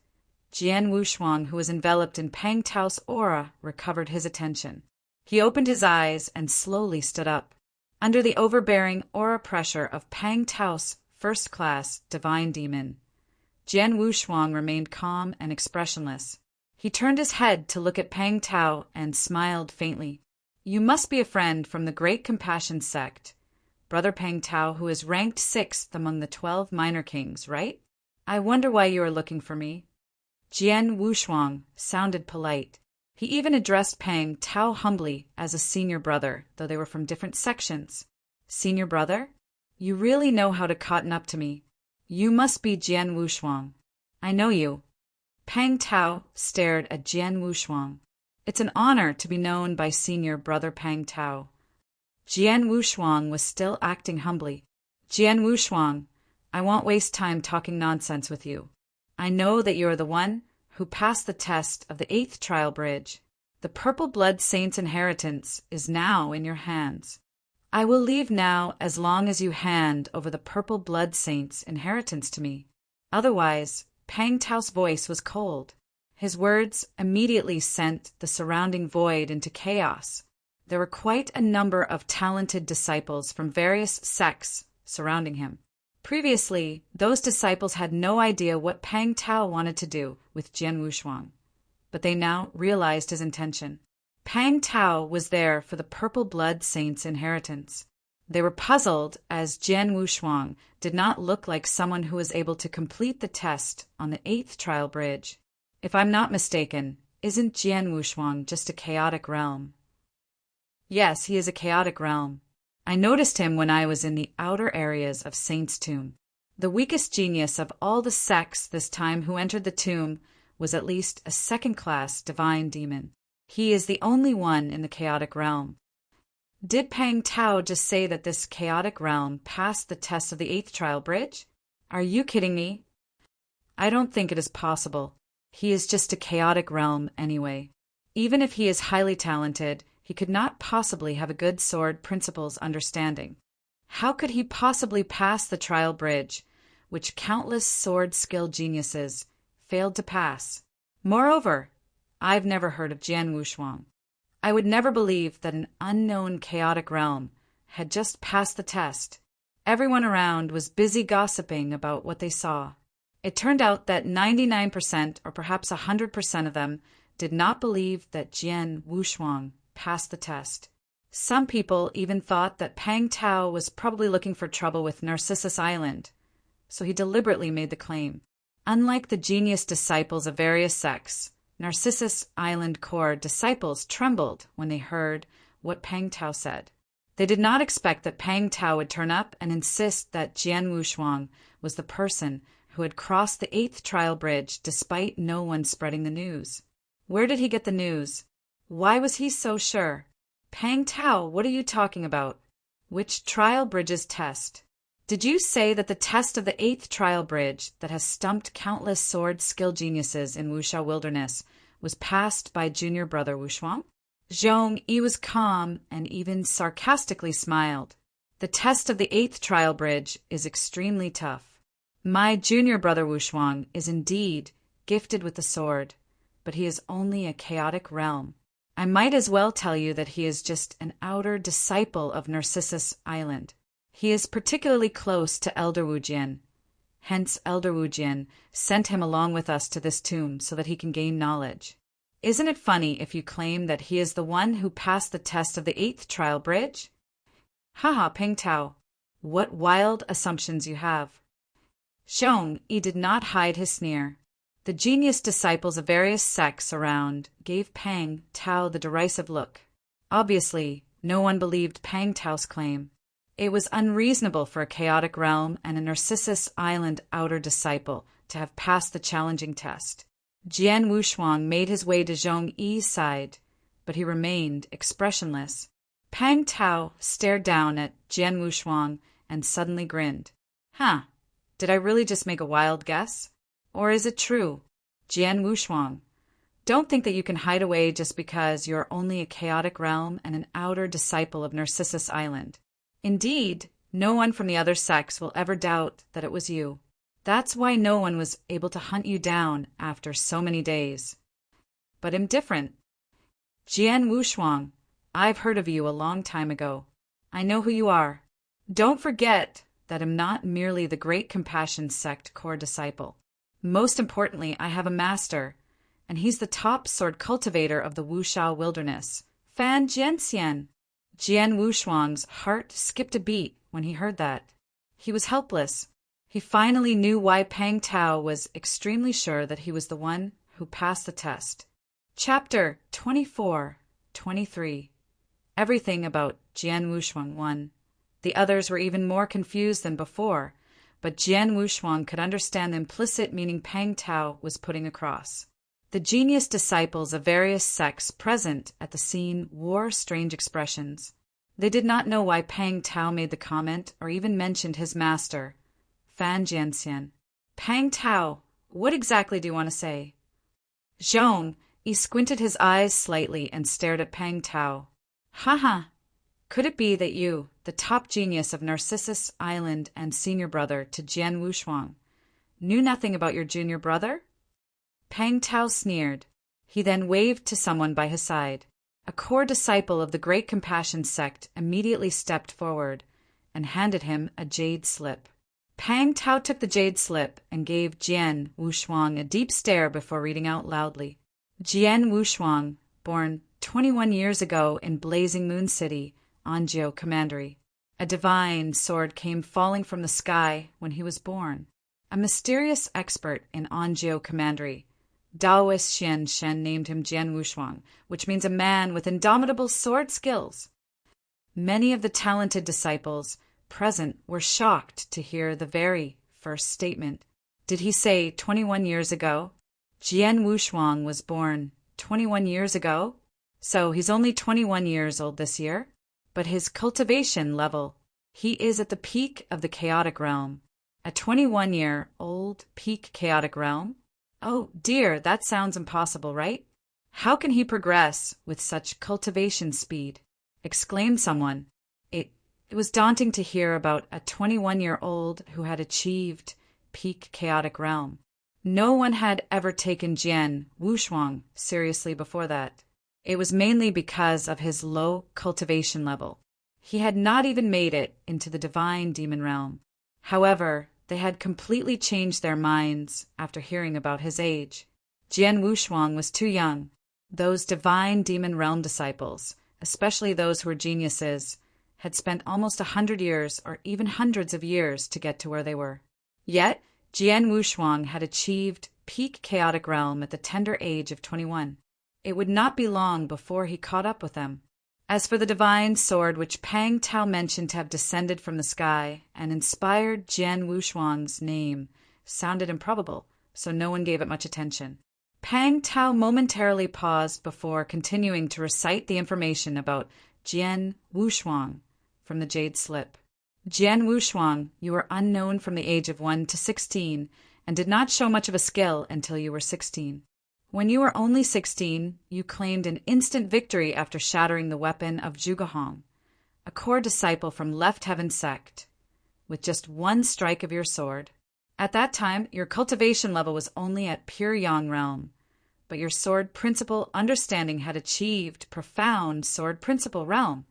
Jian Wushuang, who was enveloped in Pang Tao's aura, recovered his attention. He opened his eyes and slowly stood up. Under the overbearing aura pressure of Pang Tao's first-class divine demon, Jian Wushuang remained calm and expressionless. He turned his head to look at Pang Tao and smiled faintly. You must be a friend from the Great Compassion sect, Brother Pang Tao, who is ranked 6th among the 12 minor kings, right? I wonder why you are looking for me. Jian Wushuang sounded polite. He even addressed Pang Tao humbly as a senior brother, though they were from different sections. Senior brother? You really know how to cotton up to me. You must be Jian Wushuang. I know you. Pang Tao stared at Jian Wushuang. It's an honor to be known by senior brother Pang Tao. Jian Wushuang was still acting humbly. Jian Wushuang, I won't waste time talking nonsense with you. I know that you are the one who passed the test of the 8th trial bridge. The Purple Blood Saint's inheritance is now in your hands. I will leave now as long as you hand over the Purple Blood Saint's inheritance to me. Otherwise, Pang Tao's voice was cold. His words immediately sent the surrounding void into chaos. There were quite a number of talented disciples from various sects surrounding him. Previously, those disciples had no idea what Pang Tao wanted to do with Jian Wushuang, but they now realized his intention. Pang Tao was there for the Purple Blood Saint's inheritance. They were puzzled as Jian Wushuang did not look like someone who was able to complete the test on the 8th trial bridge. If I'm not mistaken, isn't Jian Wushuang just a chaotic realm? Yes, he is a chaotic realm. I noticed him when I was in the outer areas of Saint's tomb. The weakest genius of all the sects this time who entered the tomb was at least a 2nd-class divine demon. He is the only one in the chaotic realm. Did Pang Tao just say that this chaotic realm passed the test of the 8th trial bridge? Are you kidding me? I don't think it is possible. He is just a chaotic realm anyway. Even if he is highly talented, he could not possibly have a good sword principles understanding. How could he possibly pass the trial bridge, which countless sword skill geniuses failed to pass? Moreover, I've never heard of Jian Wushuang. I would never believe that an unknown chaotic realm had just passed the test. Everyone around was busy gossiping about what they saw. It turned out that 99% or perhaps 100% of them did not believe that Jian Wushuang passed the test. Some people even thought that Pang Tao was probably looking for trouble with Narcissus Island, so he deliberately made the claim. Unlike the genius disciples of various sects, Narcissus Island core disciples trembled when they heard what Pang Tao said. They did not expect that Pang Tao would turn up and insist that Jian Wushuang was the person who had crossed the 8th trial bridge despite no one spreading the news. Where did he get the news? Why was he so sure? Pang Tao, what are you talking about? Which trial bridge's test? Did you say that the test of the 8th trial bridge that has stumped countless sword skill geniuses in Wuxia Wilderness was passed by junior brother Wushuang? Zhong Yi was calm and even sarcastically smiled. The test of the 8th trial bridge is extremely tough. My junior brother Wushuang is indeed gifted with the sword, but he is only a chaotic realm. I might as well tell you that he is just an outer disciple of Narcissus Island. He is particularly close to Elder Wu Jian. Hence, Elder Wu Jian sent him along with us to this tomb so that he can gain knowledge. Isn't it funny if you claim that he is the one who passed the test of the 8th trial bridge? Haha, Peng Tao. What wild assumptions you have. Zhong Yi did not hide his sneer. The genius disciples of various sects around gave Peng Tao the derisive look. Obviously, no one believed Peng Tao's claim. It was unreasonable for a chaotic realm and a Narcissus Island outer disciple to have passed the challenging test. Jian Wushuang made his way to Zhong Yi's side, but he remained expressionless. Peng Tao stared down at Jian Wushuang and suddenly grinned. Huh, did I really just make a wild guess? Or is it true? Jian Wushuang, don't think that you can hide away just because you're only a chaotic realm and an outer disciple of Narcissus Island. Indeed, no one from the other sects will ever doubt that it was you. That's why no one was able to hunt you down after so many days. But I'm different. Jian Wushuang, I've heard of you a long time ago. I know who you are. Don't forget that I'm not merely the Great Compassion Sect core disciple. Most importantly, I have a master, and he's the top sword cultivator of the Wuxia Wilderness, Fan Jianxian. Jian Wushuang's heart skipped a beat when he heard that. He was helpless. He finally knew why Peng Tao was extremely sure that he was the one who passed the test. Chapter 24-23. Everything about Jian Wushuang won. The others were even more confused than before, but Jian Wushuang could understand the implicit meaning Peng Tao was putting across. The genius disciples of various sects present at the scene wore strange expressions. They did not know why Peng Tao made the comment or even mentioned his master, Fan Jianxian. Peng Tao, what exactly do you want to say? Zhong Yi squinted his eyes slightly and stared at Peng Tao. Haha, could it be that you, the top genius of Narcissus Island and senior brother to Jian Wushuang, knew nothing about your junior brother? Peng Tao sneered. He then waved to someone by his side. A core disciple of the Great Compassion Sect immediately stepped forward and handed him a jade slip. Peng Tao took the jade slip and gave Jian Wushuang a deep stare before reading out loudly. Jian Wushuang, born 21 years ago in Blazing Moon City, Anjiu Commandery. A divine sword came falling from the sky when he was born. A mysterious expert in Anjiu Commandery, Daoist Xian Shen, named him Jian Wushuang, which means a man with indomitable sword skills. Many of the talented disciples present were shocked to hear the very first statement. Did he say 21 years ago? Jian Wushuang was born 21 years ago? So he's only 21 years old this year? But his cultivation level, he is at the peak of the chaotic realm. A 21-year-old peak chaotic realm? Oh dear, that sounds impossible, right? How can he progress with such cultivation speed? Exclaimed someone. It was daunting to hear about a 21-year-old who had achieved peak chaotic realm. No one had ever taken Jian Wushuang seriously before that. It was mainly because of his low cultivation level. He had not even made it into the divine demon realm. However, they had completely changed their minds after hearing about his age. Jian Wushuang was too young. Those divine demon realm disciples, especially those who were geniuses, had spent almost 100 years or even hundreds of years to get to where they were. Yet, Jian Wushuang had achieved peak chaotic realm at the tender age of 21. It would not be long before he caught up with them. As for the divine sword which Peng Tao mentioned to have descended from the sky and inspired Jian Wushuang's name, sounded improbable, so no one gave it much attention. Peng Tao momentarily paused before continuing to recite the information about Jian Wushuang from the jade slip. Jian Wushuang, you were unknown from the age of 1 to 16 and did not show much of a skill until you were 16. When you were only 16, you claimed an instant victory after shattering the weapon of Zhuge, a core disciple from Left Heaven sect, with just one strike of your sword. At that time, your cultivation level was only at pure Yang realm, but your sword principle understanding had achieved profound sword principle realm.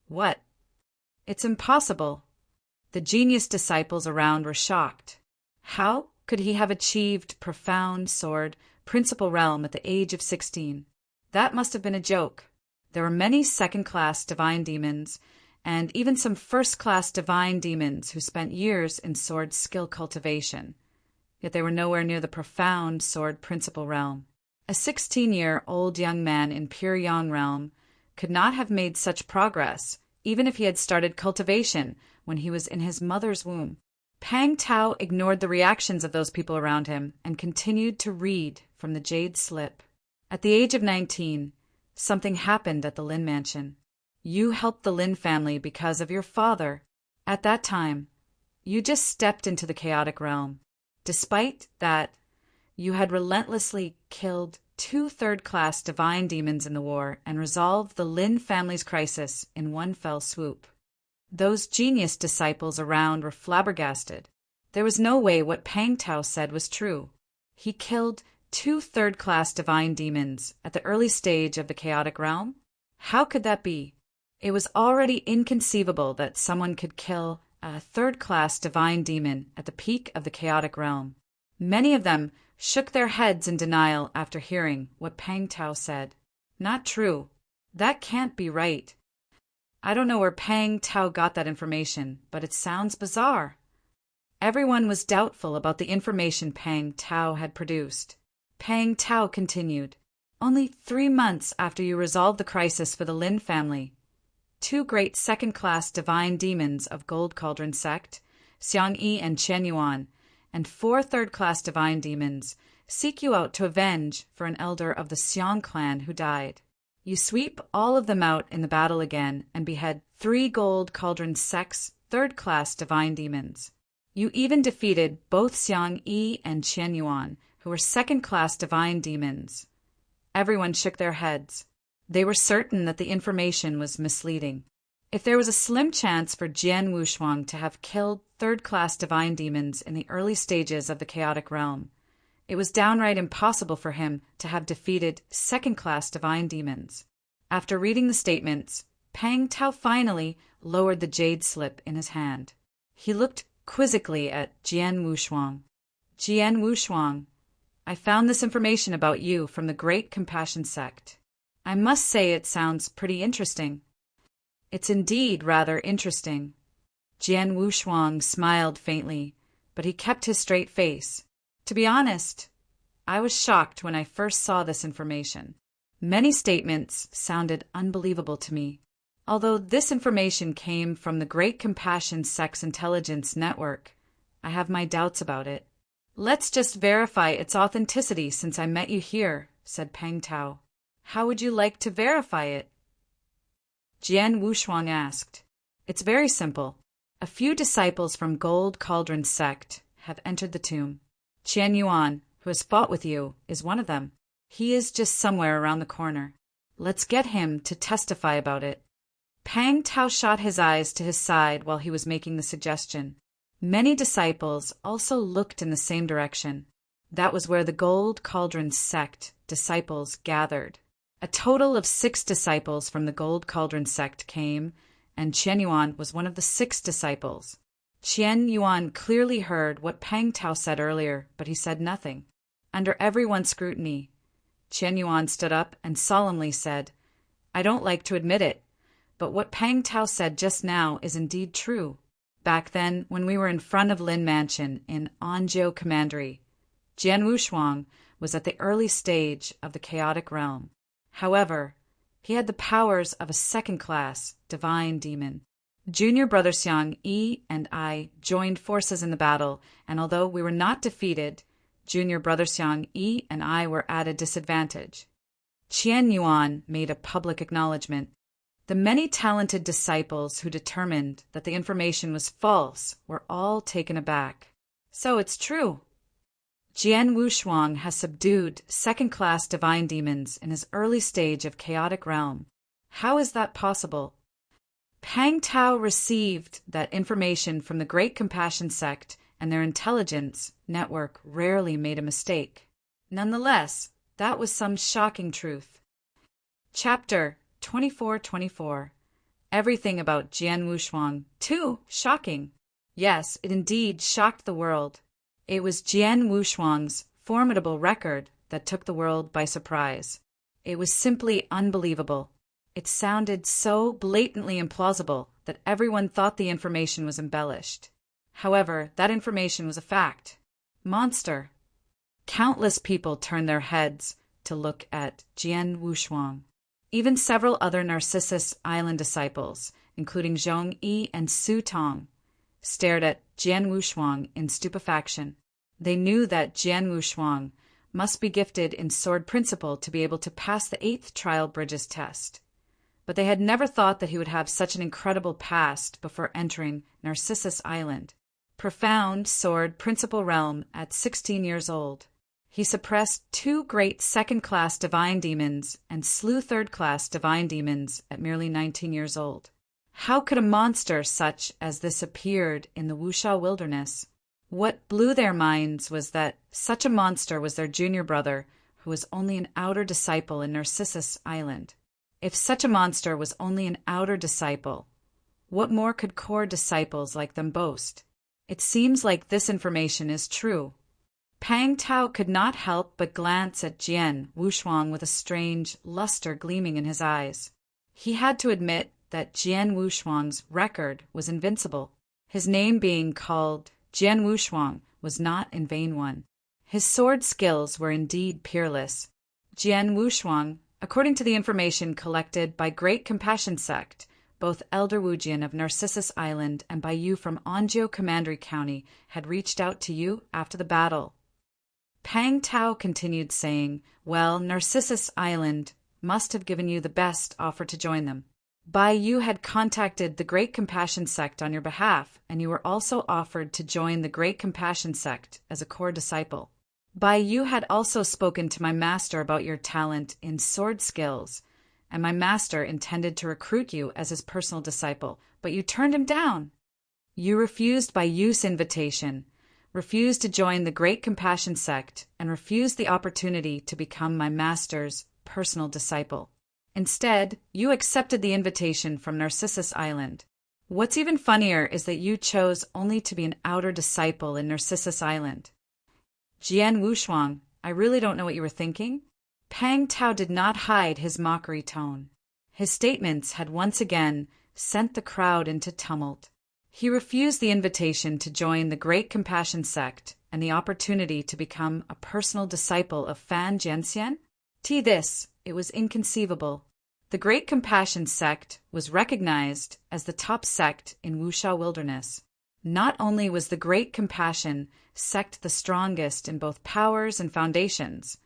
What? It's impossible. The genius disciples around were shocked. How could he have achieved profound sword principle realm at the age of 16? That must have been a joke. There were many second-class divine demons, and even some first-class divine demons who spent years in sword skill cultivation. Yet they were nowhere near the profound sword principle realm. A 16-year-old young man in pure Yang realm could not have made such progress, even if he had started cultivation when he was in his mother's womb. Pang Tao ignored the reactions of those people around him and continued to read from the jade slip. At the age of 19, something happened at the Lin mansion. You helped the Lin family because of your father. At that time, you just stepped into the chaotic realm. Despite that, you had relentlessly killed 2 third-class divine demons in the war and resolved the Lin family's crisis in one fell swoop. Those genius disciples around were flabbergasted. There was no way what Pang Tao said was true. He killed 2 third-class divine demons at the early stage of the chaotic realm? How could that be? It was already inconceivable that someone could kill a third-class divine demon at the peak of the chaotic realm. Many of them shook their heads in denial after hearing what Pang Tao said. Not true. That can't be right. I don't know where Pang Tao got that information, but it sounds bizarre. Everyone was doubtful about the information Pang Tao had produced. Pang Tao continued, only 3 months after you resolved the crisis for the Lin family, 2 great second-class divine demons of Gold Cauldron sect, Xiang Yi and Chen Yuan, and 4 third-class divine demons seek you out to avenge for an elder of the Xiang clan who died. You sweep all of them out in the battle again and behead 3 Gold Cauldron sect's third-class divine demons. You even defeated both Xiang Yi and Chen Yuan, who were second-class divine demons. Everyone shook their heads. They were certain that the information was misleading. If there was a slim chance for Jian Wushuang to have killed third-class divine demons in the early stages of the chaotic realm, it was downright impossible for him to have defeated second-class divine demons. After reading the statements, Pang Tao finally lowered the jade slip in his hand. He looked quizzically at Jian Wushuang. Jian Wushuang, I found this information about you from the Great Compassion sect. I must say it sounds pretty interesting. It's indeed rather interesting. Jian Wushuang smiled faintly, but he kept his straight face. To be honest, I was shocked when I first saw this information. Many statements sounded unbelievable to me. Although this information came from the Great Compassion sect's intelligence network, I have my doubts about it. Let's just verify its authenticity since I met you here, said Pang Tao. How would you like to verify it? Jian Wushuang asked. It's very simple. A few disciples from Gold Cauldron sect have entered the tomb. Chen Yuan, who has fought with you, is one of them. He is just somewhere around the corner. Let's get him to testify about it. Pang Tao shot his eyes to his side while he was making the suggestion. Many disciples also looked in the same direction. That was where the Gold Cauldron sect disciples gathered. A total of 6 disciples from the Gold Cauldron sect came, and Chen Yuan was one of the 6 disciples. Chen Yuan clearly heard what Pang Tao said earlier, but he said nothing. Under everyone's scrutiny, Chen Yuan stood up and solemnly said, I don't like to admit it, but what Pang Tao said just now is indeed true. Back then, when we were in front of Lin Mansion in Anzhou Commandery, Jian Wushuang was at the early stage of the chaotic realm. However, he had the powers of a second-class divine demon. Junior brother Xiang Yi and I joined forces in the battle, and although we were not defeated, junior brother Xiang Yi and I were at a disadvantage. Chen Yuan made a public acknowledgement. The many talented disciples who determined that the information was false were all taken aback. So it's true. Jian Wushuang has subdued second-class divine demons in his early stage of chaotic realm. How is that possible? Pang Tao received that information from the Great Compassion Sect, and their intelligence network rarely made a mistake. Nonetheless, that was some shocking truth. Chapter 2424. Everything about Jian Wushuang. Too shocking. Yes, it indeed shocked the world. It was Jian Wushuang's formidable record that took the world by surprise. It was simply unbelievable. It sounded so blatantly implausible that everyone thought the information was embellished. However, that information was a fact. Monster. Countless people turned their heads to look at Jian Wushuang. Even several other Narcissus Island disciples, including Zhong Yi and Su Tong, stared at Jian Wushuang in stupefaction. They knew that Jian Wushuang must be gifted in sword principle to be able to pass the 8th Trial Bridges test. But they had never thought that he would have such an incredible past before entering Narcissus Island. Profound sword principle realm at 16 years old. He suppressed 2 great second-class divine demons and slew third-class divine demons at merely 19 years old. How could a monster such as this appeared in the Wuxia wilderness? What blew their minds was that such a monster was their junior brother, who was only an outer disciple in Narcissus Island. If such a monster was only an outer disciple, what more could core disciples like them boast? It seems like this information is true. Pang Tao could not help but glance at Jian Wushuang with a strange luster gleaming in his eyes. He had to admit that Jian Wushuang's record was invincible. His name being called Jian Wushuang was not in vain one. His sword skills were indeed peerless. Jian Wushuang, according to the information collected by Great Compassion Sect, both Elder Wujian of Narcissus Island and by you from Anzhou Commandery County, had reached out to you after the battle. Pang Tao continued saying, well, Narcissus Island must have given you the best offer to join them. Bai Yu had contacted the Great Compassion Sect on your behalf, and you were also offered to join the Great Compassion Sect as a core disciple. Bai Yu had also spoken to my master about your talent in sword skills, and my master intended to recruit you as his personal disciple, but you turned him down. You refused Bai Yu's invitation, refused to join the Great Compassion Sect, and refused the opportunity to become my master's personal disciple. Instead, you accepted the invitation from Narcissus Island. What's even funnier is that you chose only to be an outer disciple in Narcissus Island. Jian Wushuang, I really don't know what you were thinking. Pang Tao did not hide his mockery tone. His statements had once again sent the crowd into tumult. He refused the invitation to join the Great Compassion Sect and the opportunity to become a personal disciple of Fan Jianxian. It was inconceivable. The Great Compassion Sect was recognized as the top sect in Wuxia Wilderness. Not only was the Great Compassion Sect the strongest in both powers and foundations,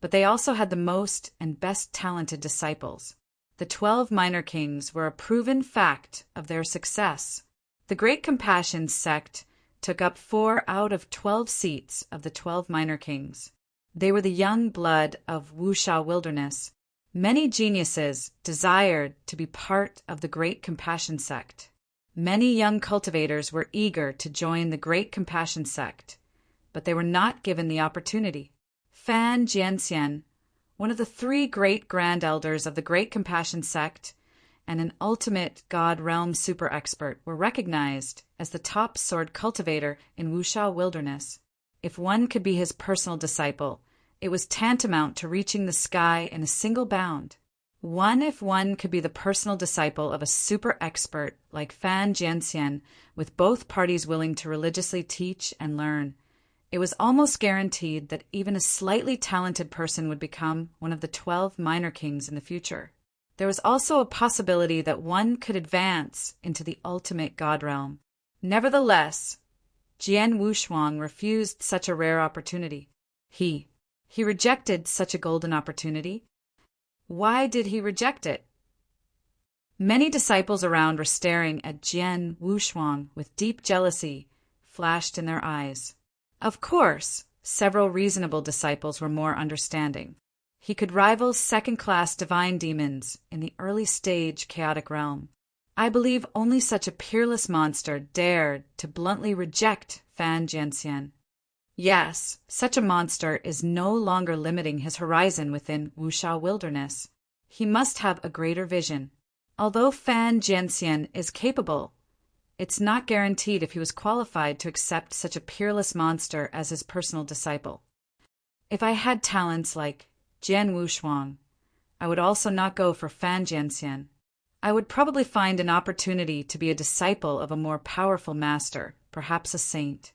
but they also had the most and best talented disciples. The 12 minor kings were a proven fact of their success. The Great Compassion Sect took up 4 out of 12 seats of the 12 minor kings. They were the young blood of Wuxia Wilderness. Many geniuses desired to be part of the Great Compassion Sect. Many young cultivators were eager to join the Great Compassion Sect, but they were not given the opportunity. Fan Jianxian, one of the 3 great grand elders of the Great Compassion Sect, and an ultimate God realm super expert, were recognized as the top sword cultivator in Wuxia Wilderness. If one could be his personal disciple, it was tantamount to reaching the sky in a single bound. If one could be the personal disciple of a super expert like Fan Jianxian, with both parties willing to religiously teach and learn, it was almost guaranteed that even a slightly talented person would become one of the 12 minor kings in the future. There was also a possibility that one could advance into the ultimate God realm. Nevertheless, Jian Wushuang refused such a rare opportunity. He rejected such a golden opportunity. Why did he reject it? Many disciples around were staring at Jian Wushuang with deep jealousy flashed in their eyes. Of course, several reasonable disciples were more understanding. He could rival second-class divine demons in the early-stage chaotic realm. I believe only such a peerless monster dared to bluntly reject Fan Jianxian. Yes, such a monster is no longer limiting his horizon within Wuxia Wilderness. He must have a greater vision. Although Fan Jianxian is capable, it's not guaranteed if he was qualified to accept such a peerless monster as his personal disciple. If I had talents like Jian Wushuang, I would also not go for Fan Jianxian. I would probably find an opportunity to be a disciple of a more powerful master, perhaps a saint.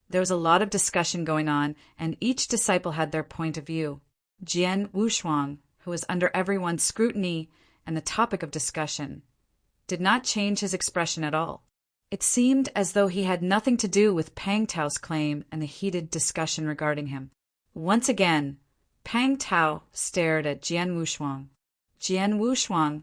There was a lot of discussion going on, and each disciple had their point of view. Jian Wushuang, who was under everyone's scrutiny and the topic of discussion, did not change his expression at all. It seemed as though he had nothing to do with Pang Tao's claim and the heated discussion regarding him. Once again, Pang Tao stared at Jian Wushuang. Jian Wushuang,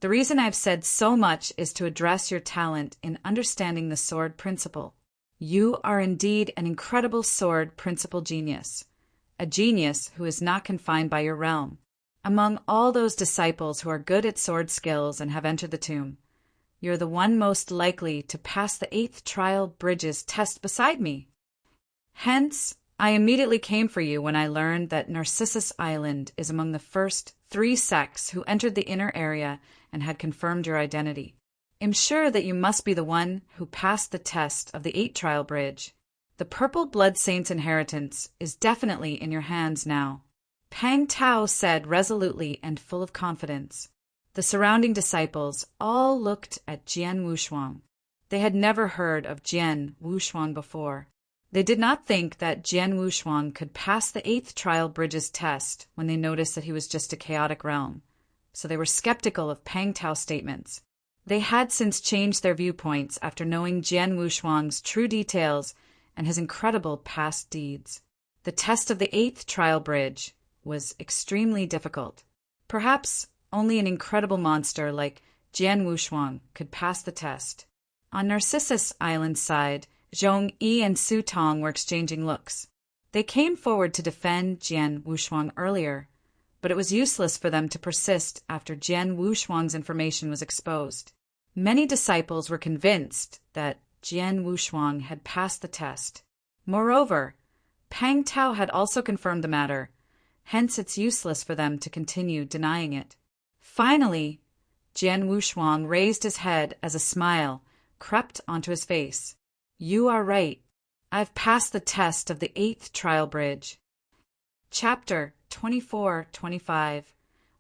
the reason I've said so much is to address your talent in understanding the sword principle. You are indeed an incredible sword principle genius, a genius who is not confined by your realm. Among all those disciples who are good at sword skills and have entered the tomb, you're the one most likely to pass the 8th trial bridges test beside me. Hence, I immediately came for you when I learned that Narcissus Island is among the first 3 sects who entered the inner area and had confirmed your identity. I'm sure that you must be the one who passed the test of the 8 trial bridge. The Purple Blood Saint's inheritance is definitely in your hands now. Pang Tao said resolutely and full of confidence. The surrounding disciples all looked at Jian Wushuang. They had never heard of Jian Wushuang before. They did not think that Jian Wushuang could pass the 8th trial bridges test when they noticed that he was just a chaotic realm, so they were skeptical of Pang Tao's statements. They had since changed their viewpoints after knowing Jian Wushuang's true details and his incredible past deeds. The test of the 8th trial bridge was extremely difficult. Perhaps only an incredible monster like Jian Wushuang could pass the test. On Narcissus Island's side, Zhong Yi and Su Tong were exchanging looks. They came forward to defend Jian Wushuang earlier, but it was useless for them to persist after Jian Wushuang's information was exposed. Many disciples were convinced that Jian Wushuang had passed the test. Moreover, Pang Tao had also confirmed the matter, hence it's useless for them to continue denying it. Finally, Jian Wushuang raised his head as a smile crept onto his face. You are right. I've passed the test of the 8th trial bridge. Chapter 24-25.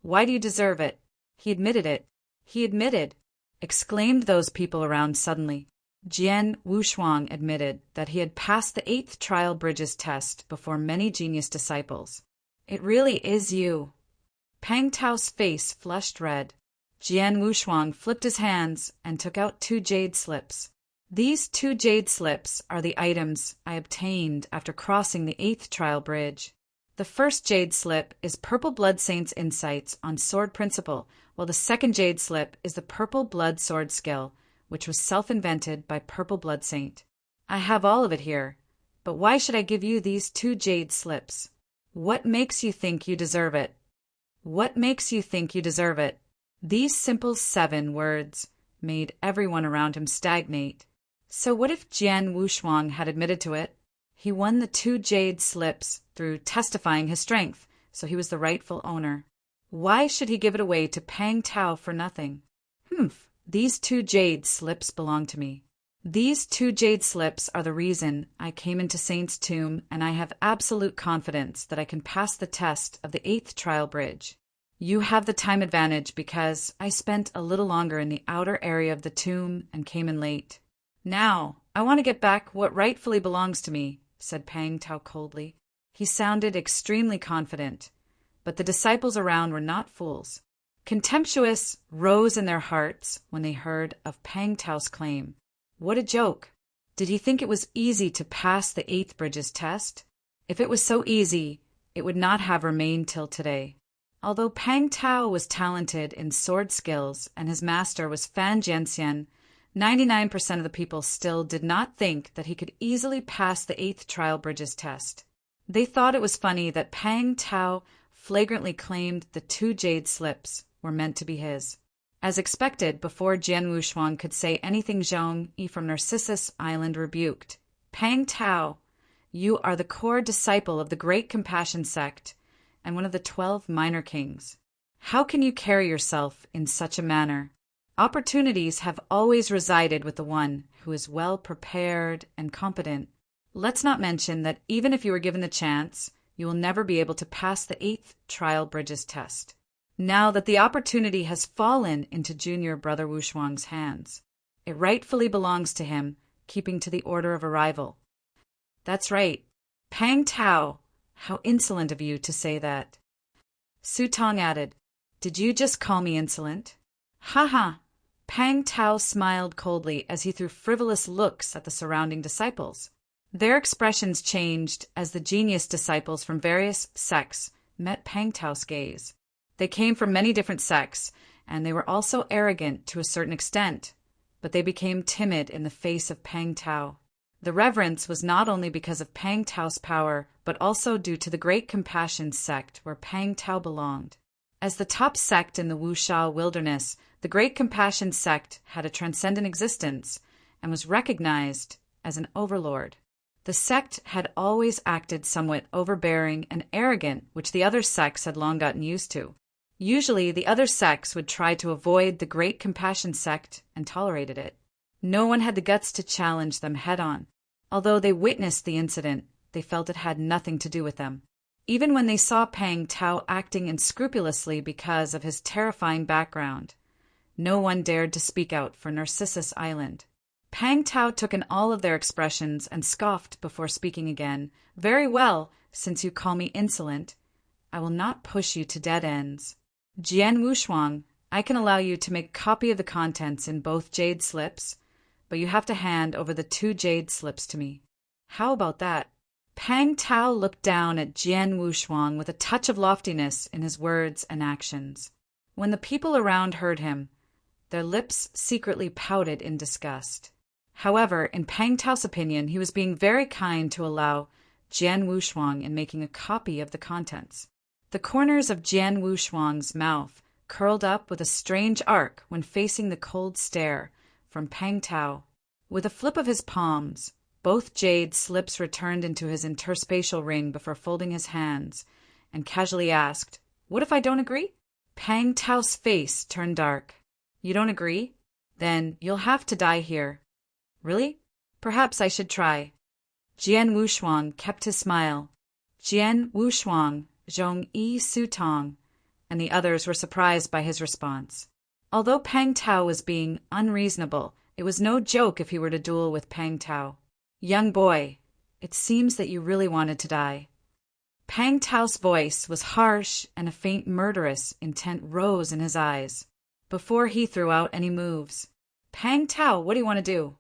Why do you deserve it? He admitted it. He admitted, exclaimed those people around suddenly. Jian Wushuang admitted that he had passed the 8th trial bridges test before many genius disciples. It really is you. Pang Tao's face flushed red. Jian Wushuang flipped his hands and took out 2 jade slips. These 2 jade slips are the items I obtained after crossing the 8th trial bridge. The first jade slip is Purple Blood Saint's insights on sword principle, while the second jade slip is the Purple Blood Sword skill, which was self-invented by Purple Blood Saint. I have all of it here, but why should I give you these 2 jade slips? What makes you think you deserve it? What makes you think you deserve it? These simple 7 words made everyone around him stagnate. So what if Jian Wushuang had admitted to it? He won the 2 jade slips through testifying his strength, so he was the rightful owner. Why should he give it away to Pang Tao for nothing? These 2 jade slips belong to me. These 2 jade slips are the reason I came into Saint's tomb, and I have absolute confidence that I can pass the test of the 8th trial bridge. You have the time advantage because I spent a little longer in the outer area of the tomb and came in late. Now, I want to get back what rightfully belongs to me, said Pang Tao coldly. He sounded extremely confident, but the disciples around were not fools. Contemptuous rose in their hearts when they heard of Pang Tao's claim. What a joke! Did he think it was easy to pass the 8th bridges test? If it was so easy, it would not have remained till today. Although Pang Tao was talented in sword skills and his master was Fan Jianxian, 99% of the people still did not think that he could easily pass the 8th trial bridges test. They thought it was funny that Pang Tao flagrantly claimed the 2 jade slips were meant to be his. As expected, before Jian Wushuang could say anything, Zhong Yi from Narcissus Island rebuked. Pang Tao, you are the core disciple of the Great Compassion sect and one of the 12 minor kings. How can you carry yourself in such a manner? Opportunities have always resided with the one who is well prepared and competent. Let's not mention that even if you were given the chance, you will never be able to pass the 8th trial bridges test. Now that the opportunity has fallen into junior brother Wushuang's hands, it rightfully belongs to him, keeping to the order of arrival. That's right. Pang Tao, how insolent of you to say that. Su Tong added, did you just call me insolent? Ha ha. Pang Tao smiled coldly as he threw frivolous looks at the surrounding disciples. Their expressions changed as the genius disciples from various sects met Pang Tao's gaze. They came from many different sects, and they were also arrogant to a certain extent, but they became timid in the face of Pang Tao. The reverence was not only because of Pang Tao's power, but also due to the Great Compassion sect where Pang Tao belonged. As the top sect in the Wuxia wilderness, the Great Compassion sect had a transcendent existence and was recognized as an overlord. The sect had always acted somewhat overbearing and arrogant, which the other sects had long gotten used to. Usually, the other sects would try to avoid the Great Compassion sect and tolerated it. No one had the guts to challenge them head-on. Although they witnessed the incident, they felt it had nothing to do with them. Even when they saw Pang Tao acting unscrupulously because of his terrifying background, no one dared to speak out for Narcissus Island. Pang Tao took in all of their expressions and scoffed before speaking again. Very well, since you call me insolent, I will not push you to dead ends. Jian Wushuang, I can allow you to make a copy of the contents in both jade slips, but you have to hand over the 2 jade slips to me. How about that? Pang Tao looked down at Jian Wushuang with a touch of loftiness in his words and actions. When the people around heard him, their lips secretly pouted in disgust. However, in Pang Tao's opinion, he was being very kind to allow Jian Wushuang in making a copy of the contents. The corners of Jian Wushuang's mouth curled up with a strange arc when facing the cold stare from Pang Tao. With a flip of his palms, both jade slips returned into his interspatial ring before folding his hands and casually asked, "What if I don't agree?" Pang Tao's face turned dark. "You don't agree? Then you'll have to die here." "Really? Perhaps I should try." Jian Wushuang kept his smile. Jian Wushuang, Zhong Yi, Su Tong, and the others were surprised by his response. Although Pang Tao was being unreasonable, it was no joke if he were to duel with Pang Tao. "Young boy, it seems that you really wanted to die." Pang Tao's voice was harsh and a faint murderous intent rose in his eyes. Before he threw out any moves, "Pang Tao, what do you want to do?"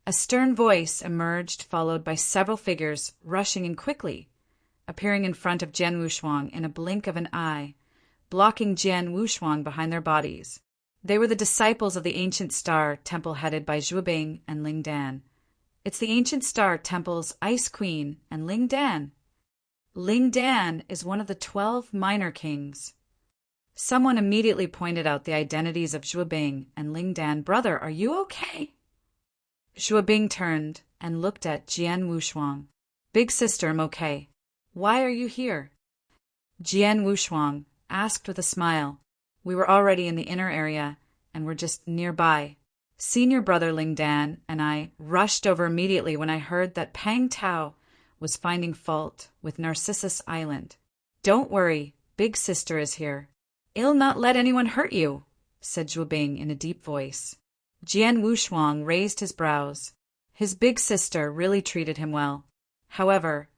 A stern voice emerged, followed by several figures rushing in quickly, appearing in front of Jian Wushuang in a blink of an eye, blocking Jian Wushuang behind their bodies. They were the disciples of the Ancient Star Temple headed by Zhu Bing and Ling Dan. It's the Ancient Star Temple's Ice Queen and Ling Dan. Ling Dan is one of the 12 minor kings. Someone immediately pointed out the identities of Zhu Bing and Ling Dan. "Brother, are you okay?" Zhu Bing turned and looked at Jian Wushuang. "Big sister, I'm okay. Why are you here?" Jian Wushuang asked with a smile. "We were already in the inner area and were just nearby. Senior brother Ling Dan and I rushed over immediately when I heard that Pang Tao was finding fault with Narcissus Island. Don't worry, big sister is here. I'll not let anyone hurt you," said Zhu Bing in a deep voice. Jian Wushuang raised his brows. His big sister really treated him well. However,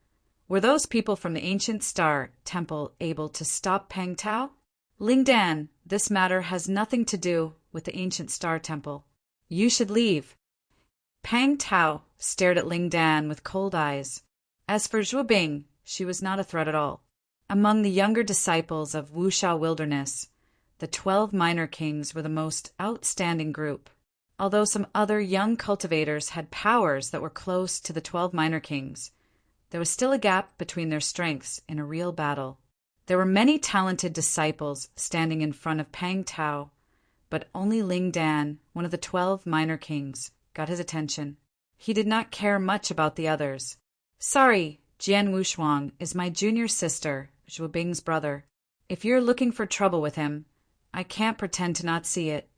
were those people from the Ancient Star Temple able to stop Pang Tao? "Ling Dan, this matter has nothing to do with the Ancient Star Temple. You should leave." Pang Tao stared at Ling Dan with cold eyes. As for Zhu Bing, she was not a threat at all. Among the younger disciples of Wuxia Wilderness, the 12 minor kings were the most outstanding group. Although some other young cultivators had powers that were close to the 12 minor kings, there was still a gap between their strengths in a real battle. There were many talented disciples standing in front of Pang Tao, but only Ling Dan, one of the 12 minor kings, got his attention. He did not care much about the others. "Sorry, Jian Wushuang is my junior sister, Zhu Bing's brother. If you're looking for trouble with him, I can't pretend to not see it."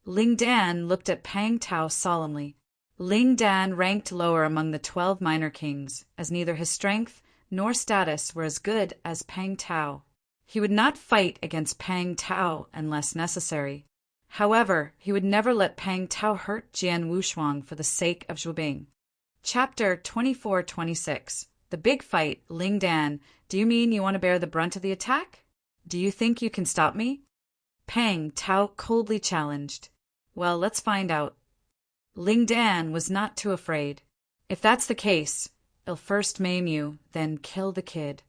Ling Dan looked at Pang Tao solemnly. Ling Dan ranked lower among the 12 minor kings, as neither his strength nor status were as good as Pang Tao. He would not fight against Pang Tao unless necessary. However, he would never let Pang Tao hurt Jian Wushuang for the sake of Zhu Bing. Chapter 24-26. The Big Fight. Ling Dan, do you mean you want to bear the brunt of the attack? Do you think you can stop me? Pang Tao coldly challenged. Well, let's find out. Ling Dan was not too afraid. If that's the case, I'll first maim you, then kill the kid.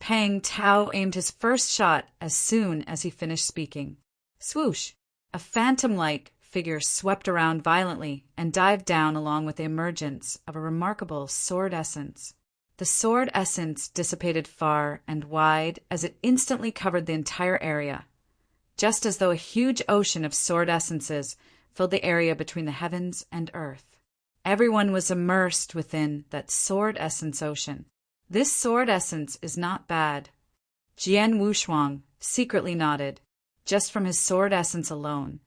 Pang Tao aimed his first shot as soon as he finished speaking. Swoosh! A phantom-like figure swept around violently and dived down along with the emergence of a remarkable sword essence. The sword essence dissipated far and wide as it instantly covered the entire area, just as though a huge ocean of sword essences filled the area between the heavens and earth. Everyone was immersed within that sword essence ocean. This sword essence is not bad. Jian Wushuang secretly nodded. Just from his sword essence alone,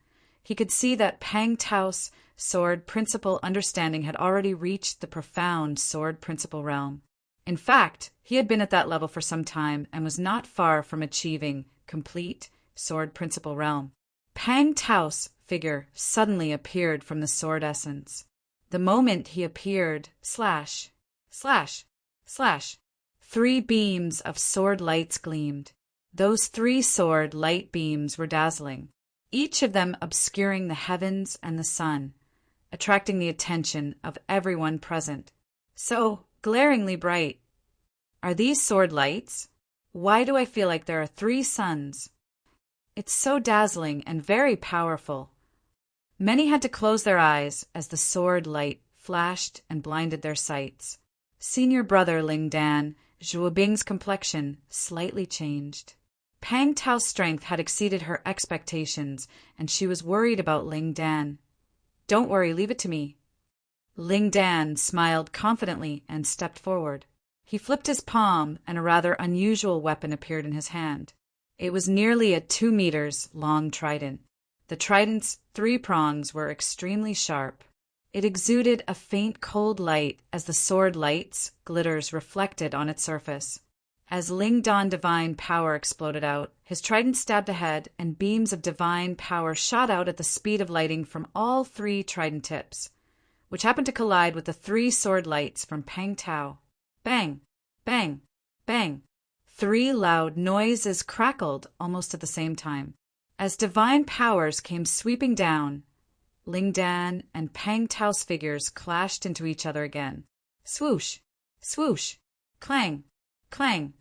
he could see that Pang Tao's sword principle understanding had already reached the profound sword principle realm. In fact, he had been at that level for some time and was not far from achieving complete sword principle realm. Pang Tao's figure suddenly appeared from the sword essence. The moment he appeared, slash, slash, slash, 3 beams of sword lights gleamed. Those 3 sword light beams were dazzling, each of them obscuring the heavens and the sun, attracting the attention of everyone present. So glaringly bright. Are these sword lights? Why do I feel like there are 3 suns? It's so dazzling and very powerful. Many had to close their eyes as the sword light flashed and blinded their sights. Senior brother Ling Dan, Zhu Bing's complexion slightly changed. Pang Tao's strength had exceeded her expectations, and she was worried about Ling Dan. "Don't worry, leave it to me." Ling Dan smiled confidently and stepped forward. He flipped his palm, and a rather unusual weapon appeared in his hand. It was nearly a 2 meters long trident. The trident's 3 prongs were extremely sharp. It exuded a faint cold light as the sword light's glitters reflected on its surface. As Ling Dan divine power exploded out, his trident stabbed ahead, and beams of divine power shot out at the speed of lighting from all 3 trident tips, which happened to collide with the 3 sword lights from Pang Tao. Bang! Bang! Bang! 3 loud noises crackled almost at the same time. As divine powers came sweeping down, Ling Dan and Pang Tao's figures clashed into each other again. Swoosh! Swoosh! Clang! Clang!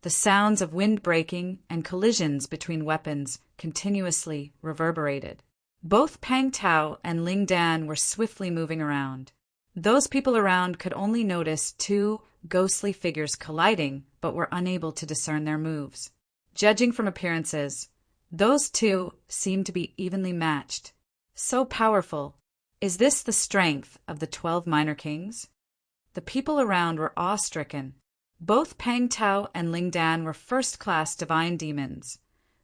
The sounds of wind breaking and collisions between weapons continuously reverberated. Both Pang Tao and Ling Dan were swiftly moving around. Those people around could only notice 2 ghostly figures colliding, but were unable to discern their moves. Judging from appearances, those 2 seemed to be evenly matched. So powerful. Is this the strength of the 12 minor kings? The people around were awe-stricken. Both Pang Tao and Ling Dan were first-class divine demons,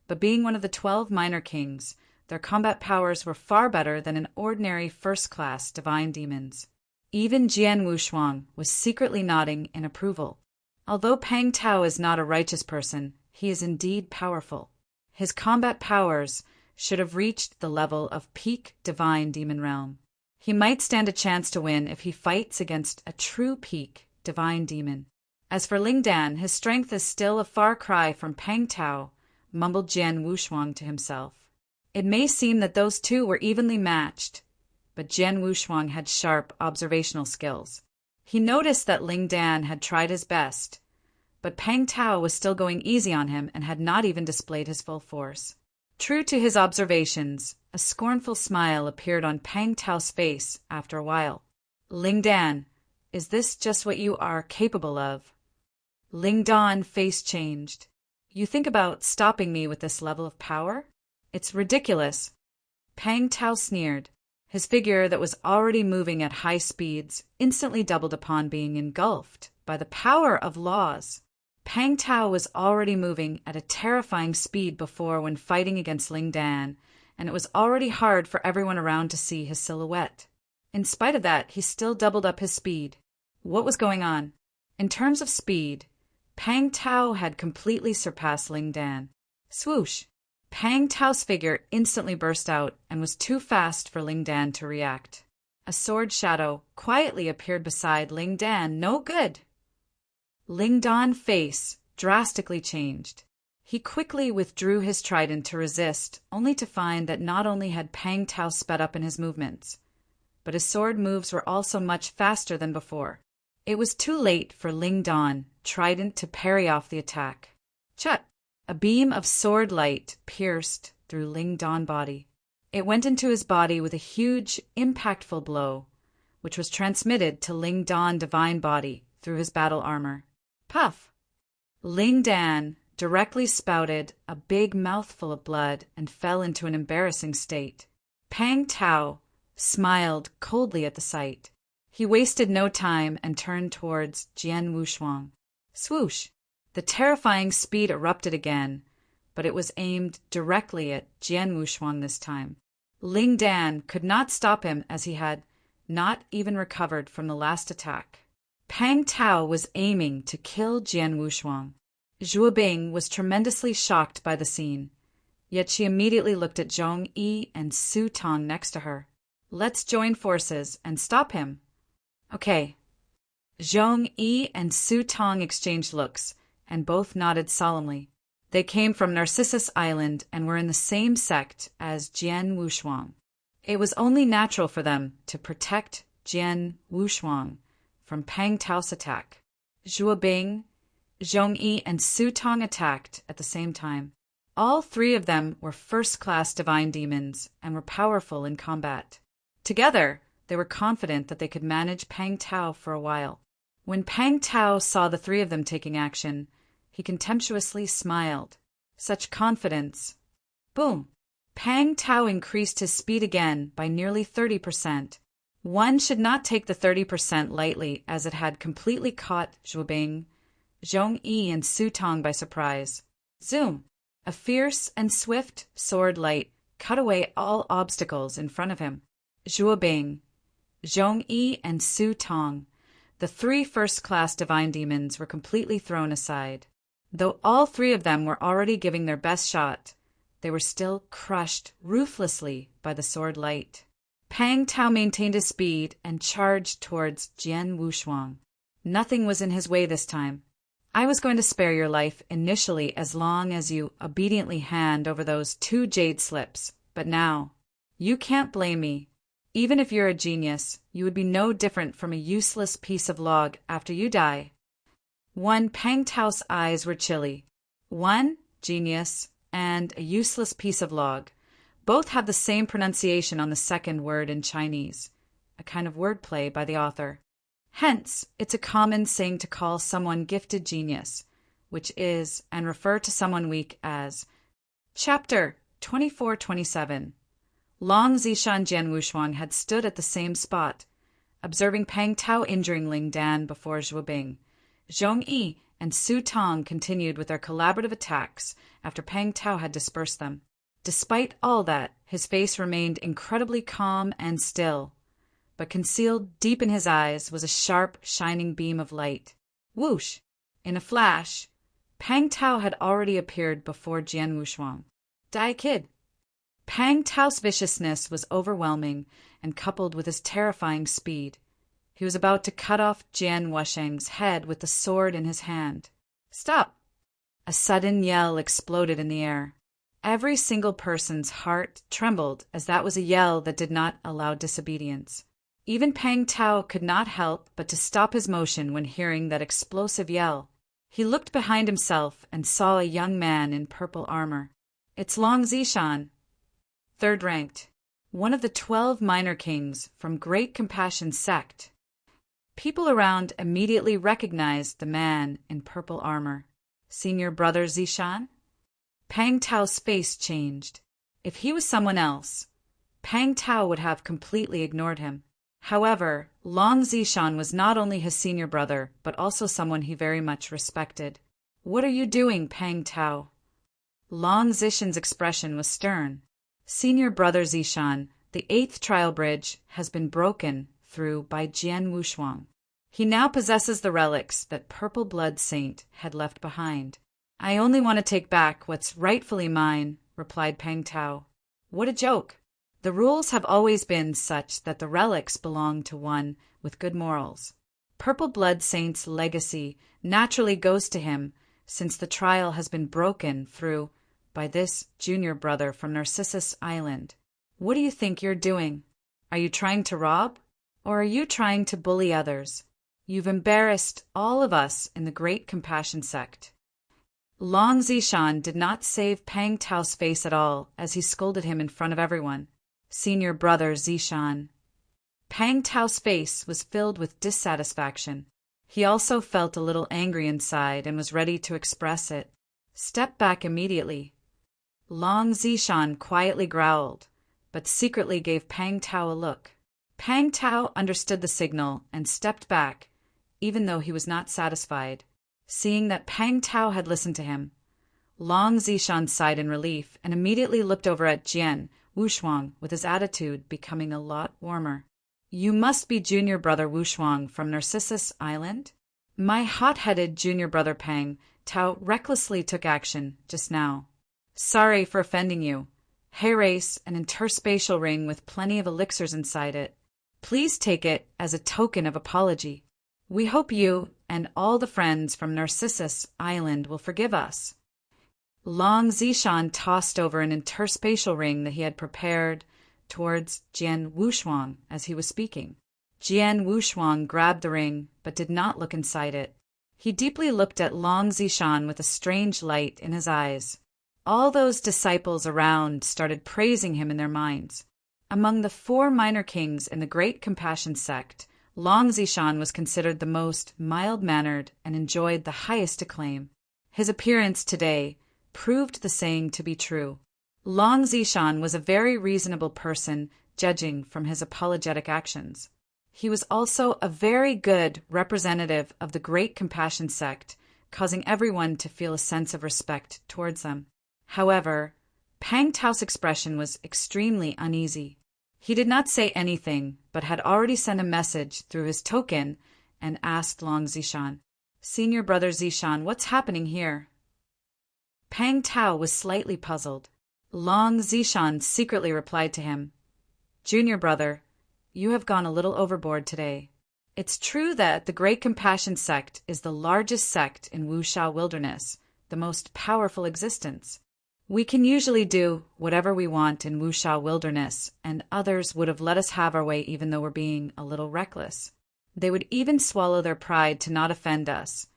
but being one of the 12 minor kings, their combat powers were far better than an ordinary first-class divine demons. Even Jian Wushuang was secretly nodding in approval. Although Pang Tao is not a righteous person, he is indeed powerful. His combat powers should have reached the level of peak divine demon realm. He might stand a chance to win if he fights against a true peak divine demon. As for Ling Dan, his strength is still a far cry from Pang Tao, mumbled Jian Wushuang to himself. It may seem that those 2 were evenly matched, but Jian Wushuang had sharp observational skills. He noticed that Ling Dan had tried his best, But Pang Tao was still going easy on him and had not even displayed his full force. True to his observations, a scornful smile appeared on Pang Tao's face after a while. Ling Dan, is this just what you are capable of? Ling Dan face changed. You think about stopping me with this level of power? It's ridiculous. Pang Tao sneered. His figure that was already moving at high speeds instantly doubled upon being engulfed by the power of laws. Pang Tao was already moving at a terrifying speed before when fighting against Ling Dan, and it was already hard for everyone around to see his silhouette. In spite of that, he still doubled up his speed. What was going on? In terms of speed, Pang Tao had completely surpassed Ling Dan. Swoosh! Pang Tao's figure instantly burst out and was too fast for Ling Dan to react. A sword shadow quietly appeared beside Ling Dan. No good! Ling Dan's face drastically changed. He quickly withdrew his trident to resist, only to find that not only had Pang Tao sped up in his movements, but his sword moves were also much faster than before. It was too late for Ling Dan trident to parry off the attack. Chut! A beam of sword light pierced through Ling Dan's body. It went into his body with a huge, impactful blow, which was transmitted to Ling Dan's divine body through his battle armor. Puff! Ling Dan directly spouted a big mouthful of blood and fell into an embarrassing state. Pang Tao smiled coldly at the sight. He wasted no time and turned towards Jian Wushuang. Swoosh! The terrifying speed erupted again, but it was aimed directly at Jian Wushuang this time. Ling Dan could not stop him as he had not even recovered from the last attack. Pang Tao was aiming to kill Jian Wushuang. Zhuo Bing was tremendously shocked by the scene, yet she immediately looked at Zhong Yi and Su Tong next to her. Let's join forces and stop him. Okay. Zhong Yi and Su Tong exchanged looks, and both nodded solemnly. They came from Narcissus Island and were in the same sect as Jian Wushuang. It was only natural for them to protect Jian Wushuang from Pang Tao's attack. Zhuo Bing, Zhong Yi, and Su Tong attacked at the same time. All three of them were first-class divine demons and were powerful in combat. Together, they were confident that they could manage Pang Tao for a while. When Pang Tao saw the three of them taking action, he contemptuously smiled. Such confidence. Boom! Pang Tao increased his speed again by nearly 30%. One should not take the 30% lightly, as it had completely caught Zhuo Bing, Zhong Yi, and Su Tong by surprise. Zoom! A fierce and swift sword light cut away all obstacles in front of him. Zhuo Bing, Zhong Yi, and Su Tong, the three first-class divine demons, were completely thrown aside. Though all three of them were already giving their best shot, they were still crushed ruthlessly by the sword light. Pang Tao maintained his speed and charged towards Jian Wushuang. Nothing was in his way this time. I was going to spare your life initially as long as you obediently hand over those 2 jade slips, but now, you can't blame me. Even if you're a genius, you would be no different from a useless piece of log after you die. Pang Tao's eyes were chilly. One, genius, and a useless piece of log. Both have the same pronunciation on the second word in Chinese, a kind of wordplay by the author. Hence, it's a common saying to call someone gifted genius, which is, and refer to someone weak as. Chapter 24-27. Long Zishan Jian Wushuang had stood at the same spot, observing Pang Tao injuring Ling Dan before Zhuo Bing. Zhong Yi and Su Tong continued with their collaborative attacks after Pang Tao had dispersed them. Despite all that, his face remained incredibly calm and still, but concealed deep in his eyes was a sharp, shining beam of light. Whoosh! In a flash, Pang Tao had already appeared before Jian Wushuang. Die, kid! Pang Tao's viciousness was overwhelming and coupled with his terrifying speed. He was about to cut off Jian Wushuang's head with the sword in his hand. Stop! A sudden yell exploded in the air. Every single person's heart trembled, as that was a yell that did not allow disobedience. Even Pang Tao could not help but to stop his motion when hearing that explosive yell. He looked behind himself and saw a young man in purple armor. It's Long Zishan, third ranked, one of the 12 minor kings from Great Compassion sect. People around immediately recognized the man in purple armor. Senior brother Zishan? Pang Tao's face changed. If he was someone else, Pang Tao would have completely ignored him. However, Long Zishan was not only his senior brother, but also someone he very much respected. What are you doing, Pang Tao? Long Zishan's expression was stern. Senior brother Zishan, the 8th trial bridge has been broken through by Jian Wushuang. He now possesses the relics that Purple Blood Saint had left behind. I only want to take back what's rightfully mine, replied Pang Tao. What a joke! The rules have always been such that the relics belong to one with good morals. Purple Blood Saint's legacy naturally goes to him, since the trial has been broken through by this junior brother from Narcissus Island. What do you think you're doing? Are you trying to rob? Or are you trying to bully others? You've embarrassed all of us in the Great Compassion sect. Long Zishan did not save Pang Tao's face at all as he scolded him in front of everyone. Senior brother Zishan. Pang Tao's face was filled with dissatisfaction. He also felt a little angry inside and was ready to express it. Step back immediately. Long Zishan quietly growled, but secretly gave Pang Tao a look. Pang Tao understood the signal and stepped back, even though he was not satisfied. Seeing that Pang Tao had listened to him, Long Zishan sighed in relief and immediately looked over at Jian Wushuang with his attitude becoming a lot warmer. You must be junior brother Wushuang from Narcissus Island? My hot-headed junior brother Pang Tao recklessly took action just now. Sorry for offending you. Race, an interspatial ring with plenty of elixirs inside it. Please take it as a token of apology. We hope you and all the friends from Narcissus Island will forgive us. Long Zishan tossed over an interspatial ring that he had prepared towards Jian Wushuang as he was speaking. Jian Wushuang grabbed the ring, but did not look inside it. He deeply looked at Long Zishan with a strange light in his eyes. All those disciples around started praising him in their minds. Among the 4 minor kings in the Great Compassion sect, Long Zishan was considered the most mild-mannered and enjoyed the highest acclaim. His appearance today proved the saying to be true. Long Zishan was a very reasonable person, judging from his apologetic actions. He was also a very good representative of the Great Compassion sect, causing everyone to feel a sense of respect towards them. However, Pang Tao's expression was extremely uneasy. He did not say anything, but had already sent a message through his token and asked Long Zishan, Senior brother Zishan, what's happening here? Pang Tao was slightly puzzled. Long Zishan secretly replied to him, Junior brother, you have gone a little overboard today. It's true that the Great Compassion sect is the largest sect in Wuxia Wilderness, the most powerful existence. We can usually do whatever we want in Wuxia Wilderness, and others would have let us have our way even though we're being a little reckless. They would even swallow their pride to not offend us,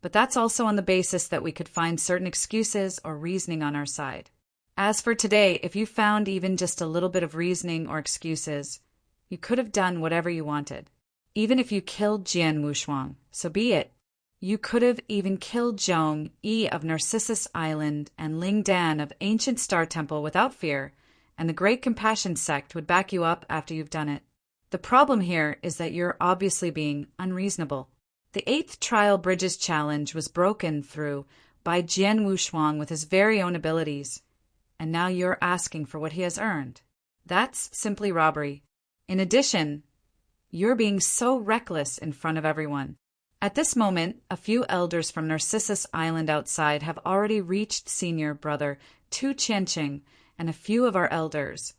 but that's also on the basis that we could find certain excuses or reasoning on our side. As for today, if you found even just a little bit of reasoning or excuses, you could have done whatever you wanted. Even if you killed Jian Wushuang, so be it. You could have even killed Zhong Yi of Narcissus Island and Ling Dan of Ancient Star Temple without fear, and the Great Compassion sect would back you up after you've done it. The problem here is that you're obviously being unreasonable. The 8th Trial Bridges Challenge was broken through by Jian Wushuang with his very own abilities, and now you're asking for what he has earned. That's simply robbery. In addition, you're being so reckless in front of everyone. At this moment, a few elders from Narcissus Island outside have already reached senior brother Tu Qianqing and a few of our elders,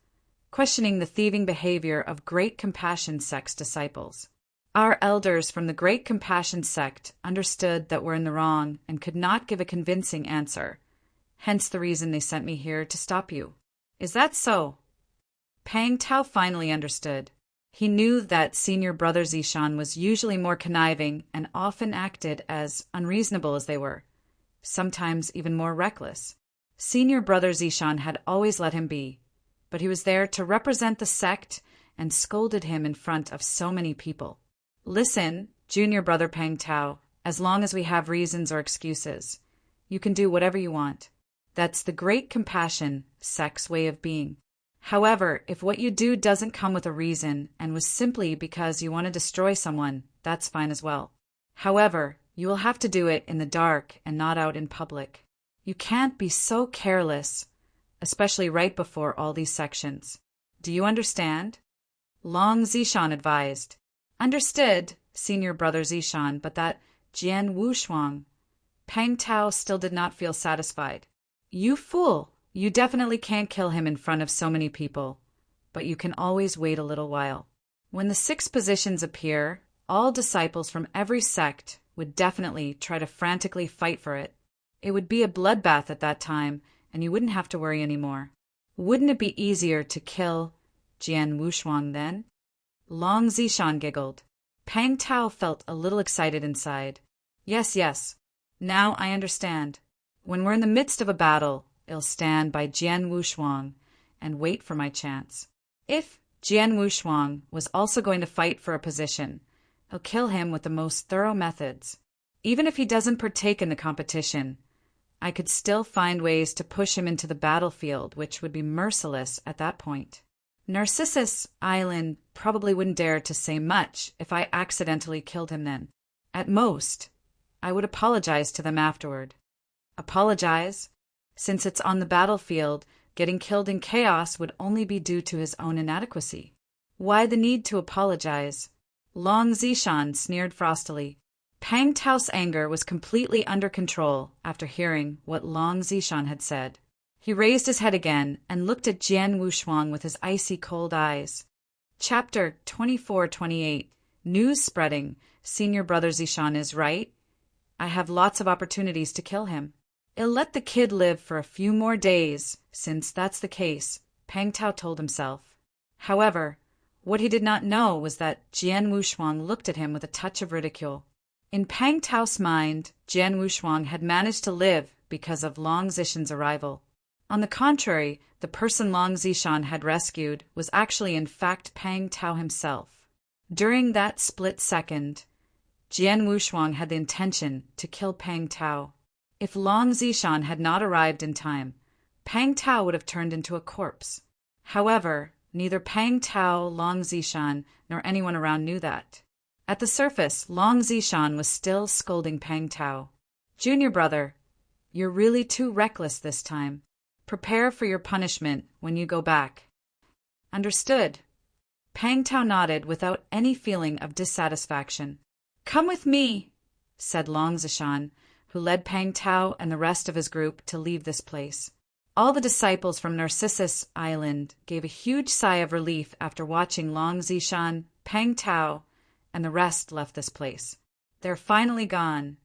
questioning the thieving behavior of Great Compassion sect's disciples. Our elders from the Great Compassion sect understood that we're in the wrong and could not give a convincing answer, hence the reason they sent me here to stop you. Is that so? Pang Tao finally understood. He knew that senior brother Zishan was usually more conniving and often acted as unreasonable as they were, sometimes even more reckless. Senior brother Zishan had always let him be, but he was there to represent the sect and scolded him in front of so many people. Listen, junior brother Pang Tao, as long as we have reasons or excuses, you can do whatever you want. That's the great compassion sect's way of being. However, if what you do doesn't come with a reason and was simply because you want to destroy someone, that's fine as well. However, you will have to do it in the dark and not out in public. You can't be so careless, especially right before all these sections. Do you understand? Long Zishan advised. Understood, senior brother Zishan, but that Jian Wushuang. Pang Tao still did not feel satisfied. You fool! You definitely can't kill him in front of so many people, but you can always wait a little while. When the 6 positions appear, all disciples from every sect would definitely try to frantically fight for it. It would be a bloodbath at that time, and you wouldn't have to worry anymore. Wouldn't it be easier to kill Jian Wushuang then? Long Zishan giggled. Pang Tao felt a little excited inside. Yes. Now I understand. When we're in the midst of a battle, I'll stand by Jian Wushuang and wait for my chance. If Jian Wushuang was also going to fight for a position, I'll kill him with the most thorough methods. Even if he doesn't partake in the competition, I could still find ways to push him into the battlefield, which would be merciless at that point. Narcissus Island probably wouldn't dare to say much if I accidentally killed him then. At most, I would apologize to them afterward. Apologize? Since it's on the battlefield, getting killed in chaos would only be due to his own inadequacy. Why the need to apologize? Long Zishan sneered frostily. Pang Tao's anger was completely under control after hearing what Long Zishan had said. He raised his head again and looked at Jian Wushuang with his icy cold eyes. Chapter 24-28. News spreading. Senior brother Zishan is right. I have lots of opportunities to kill him. I'll let the kid live for a few more days, since that's the case, Pang Tao told himself. However, what he did not know was that Jian Wushuang looked at him with a touch of ridicule. In Pang Tao's mind, Jian Wushuang had managed to live because of Long Zishan's arrival. On the contrary, the person Long Zishan had rescued was actually in fact Pang Tao himself. During that split second, Jian Wushuang had the intention to kill Pang Tao. If Long Zishan had not arrived in time, Pang Tao would have turned into a corpse. However, neither Pang Tao, Long Zishan, nor anyone around knew that. At the surface, Long Zishan was still scolding Pang Tao. Junior brother, you're really too reckless this time. Prepare for your punishment when you go back. Understood. Pang Tao nodded without any feeling of dissatisfaction. Come with me, said Long Zishan, who led Pang Tao and the rest of his group to leave this place. All the disciples from Narcissus Island gave a huge sigh of relief after watching Long Zishan, Pang Tao, and the rest left this place. They're finally gone.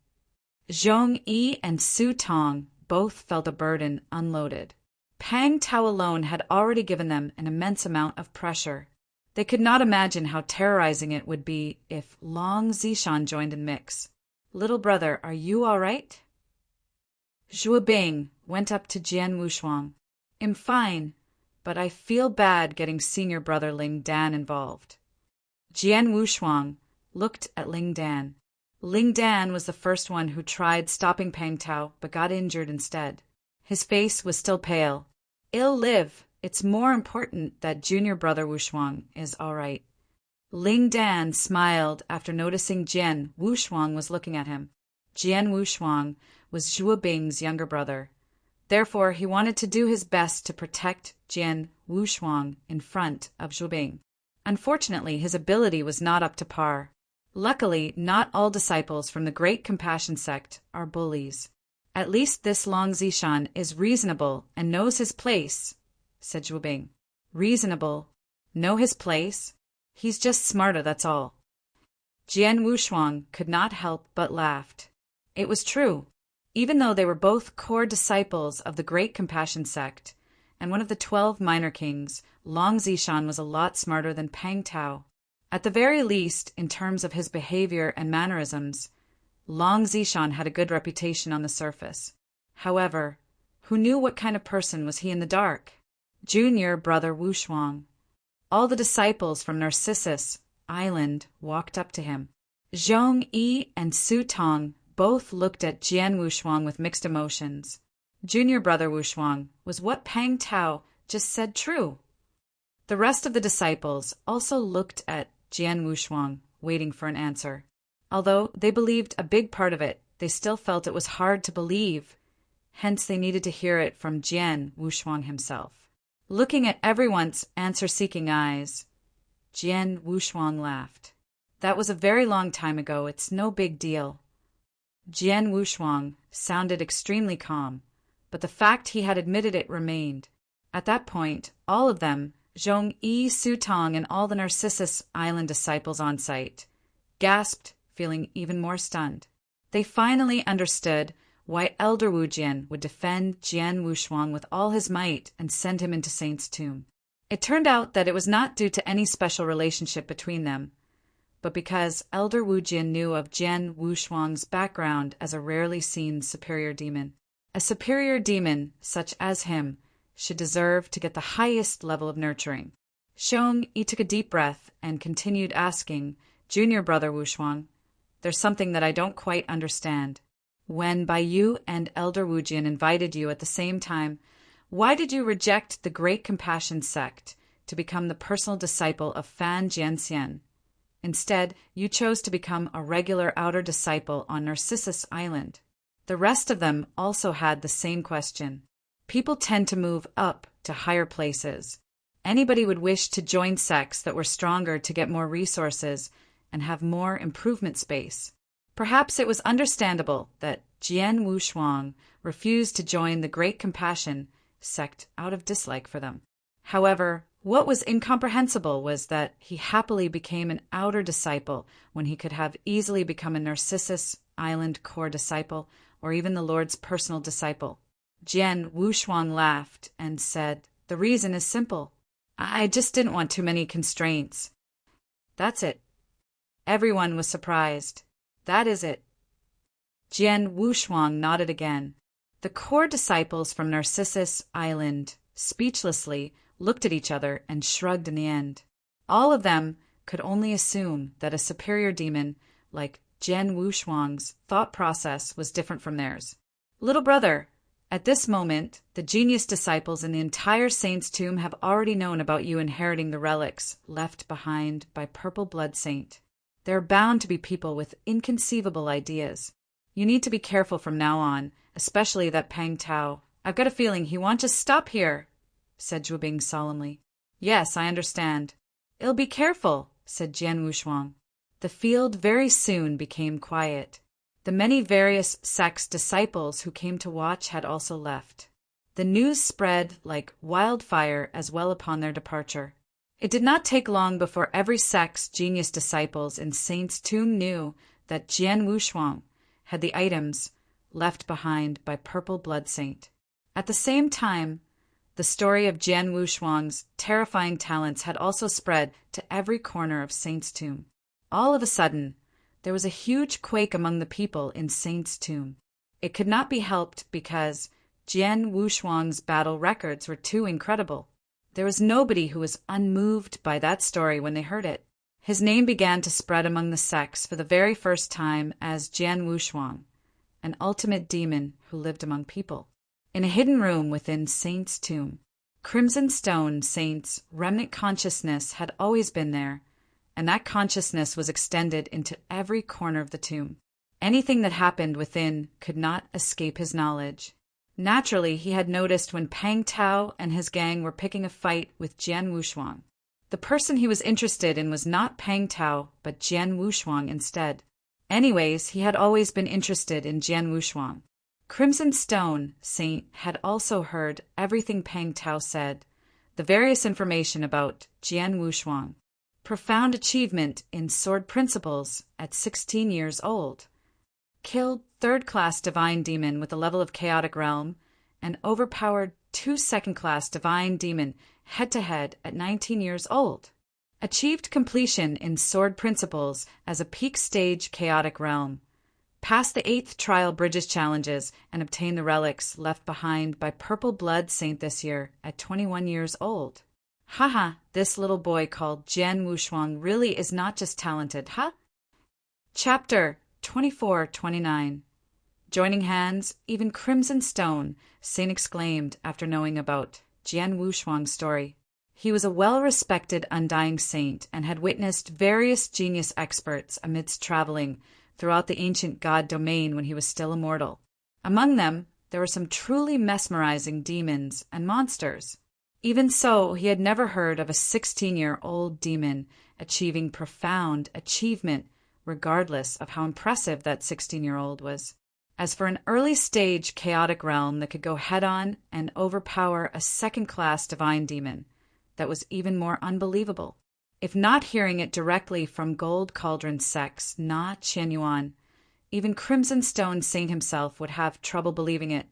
Zhong Yi and Su Tong both felt a burden unloaded. Pang Tao alone had already given them an immense amount of pressure. They could not imagine how terrorizing it would be if Long Zishan joined in mix. Little brother, are you all right? Zhuo Bing went up to Jian Wushuang. I'm fine, but I feel bad getting senior brother Ling Dan involved. Jian Wushuang looked at Ling Dan. Ling Dan was the first one who tried stopping Pang Tao but got injured instead. His face was still pale. I'll live. It's more important that junior brother Wushuang is all right. Ling Dan smiled after noticing Jian Wushuang was looking at him. Jian Wushuang was Zhuo Bing's younger brother. Therefore, he wanted to do his best to protect Jian Wushuang in front of Zhuo Bing. Unfortunately, his ability was not up to par. Luckily, not all disciples from the Great Compassion sect are bullies. At least this Long Zishan is reasonable and knows his place, said Zhuo Bing. Reasonable? Know his place? He's just smarter, that's all. Jian Wushuang could not help but laughed. It was true. Even though they were both core disciples of the Great Compassion sect and one of the 12 minor kings, Long Zishan was a lot smarter than Pang Tao. At the very least, in terms of his behavior and mannerisms, Long Zishan had a good reputation on the surface. However, who knew what kind of person was he in the dark? Junior brother Wu Shuang. All the disciples from Narcissus Island walked up to him. Zhong Yi and Su Tong both looked at Jian Wushuang with mixed emotions. Junior brother Wushuang, was what Pang Tao just said true? The rest of the disciples also looked at Jian Wushuang, waiting for an answer. Although they believed a big part of it, they still felt it was hard to believe. Hence they needed to hear it from Jian Wushuang himself. Looking at everyone's answer-seeking eyes, Jian Wushuang laughed. That was a very long time ago, it's no big deal. Jian Wushuang sounded extremely calm, but the fact he had admitted it remained. At that point, all of them, Zhong Yi, Su Tong, and all the Narcissus Island disciples on site, gasped, feeling even more stunned. They finally understood why Elder Wu Jian would defend Jian Wushuang with all his might and send him into Saint's tomb. It turned out that it was not due to any special relationship between them, but because Elder Wu Jian knew of Jian Wushuang's background as a rarely seen superior demon. A superior demon, such as him, should deserve to get the highest level of nurturing. Zhong Yi took a deep breath and continued asking, Junior brother Wushuang, there's something that I don't quite understand. When Baiyu and Elder Wu Jian invited you at the same time, why did you reject the Great Compassion sect to become the personal disciple of Fan Jianxian? Instead, you chose to become a regular outer disciple on Narcissus Island. The rest of them also had the same question. People tend to move up to higher places. Anybody would wish to join sects that were stronger to get more resources and have more improvement space. Perhaps it was understandable that Jian Wushuang refused to join the Great Compassion sect out of dislike for them. However, what was incomprehensible was that he happily became an outer disciple when he could have easily become a Narcissus Island core disciple or even the Lord's personal disciple. Jian Wushuang laughed and said, the reason is simple. I just didn't want too many constraints. That's it. Everyone was surprised. That is it. Jian Wushuang nodded again. The core disciples from Narcissus Island, speechlessly, looked at each other and shrugged in the end. All of them could only assume that a superior demon like Jian Wushuang's thought process was different from theirs. Little brother, at this moment, the genius disciples in the entire Saint's tomb have already known about you inheriting the relics left behind by Purple Blood Saint. There are bound to be people with inconceivable ideas. You need to be careful from now on, especially that Pang Tao. I've got a feeling he won't just stop here, said Zhuobing solemnly. Yes, I understand. I'll be careful, said Jian Wushuang. The field very soon became quiet. The many various sects' disciples who came to watch had also left. The news spread like wildfire as well upon their departure. It did not take long before every sect's genius disciples in Saint's tomb knew that Jian Wushuang had the items left behind by Purple Blood Saint. At the same time, the story of Jian Wushuang's terrifying talents had also spread to every corner of Saint's tomb. All of a sudden, there was a huge quake among the people in Saint's tomb. It could not be helped because Jian Wushuang's battle records were too incredible. There was nobody who was unmoved by that story when they heard it. His name began to spread among the sects for the very first time as Jian Wushuang, an ultimate demon who lived among people. In a hidden room within Saint's tomb, Crimson Stone Saint's remnant consciousness had always been there, and that consciousness was extended into every corner of the tomb. Anything that happened within could not escape his knowledge. Naturally, he had noticed when Pang Tao and his gang were picking a fight with Jian Wushuang. The person he was interested in was not Pang Tao, but Jian Wushuang instead. Anyways, he had always been interested in Jian Wushuang. Crimson Stone Saint had also heard everything Pang Tao said, the various information about Jian Wushuang. Profound achievement in sword principles at 16 years old. Killed third-class divine demon with a level of chaotic realm, and overpowered 2 second-class divine demon head-to-head at 19 years old. achieved completion in Sword Principles as a peak stage chaotic realm, passed the 8th Trial Bridges challenges, and obtained the relics left behind by Purple Blood Saint this year at 21 years old. Haha, this little boy called Jian Wushuang really is not just talented, huh? Chapter 24-29. Joining hands, even Crimson Stone, Saint exclaimed after knowing about Jian Wushuang's story. He was a well-respected undying saint and had witnessed various genius experts amidst traveling throughout the ancient god domain when he was still immortal. Among them, there were some truly mesmerizing demons and monsters. Even so, he had never heard of a 16-year-old demon achieving profound achievement, regardless of how impressive that 16-year-old was. As for an early-stage chaotic realm that could go head-on and overpower a second-class divine demon, that was even more unbelievable. If not hearing it directly from Gold Cauldron Sex, Na Qianyuan, even Crimson Stone Saint himself would have trouble believing it,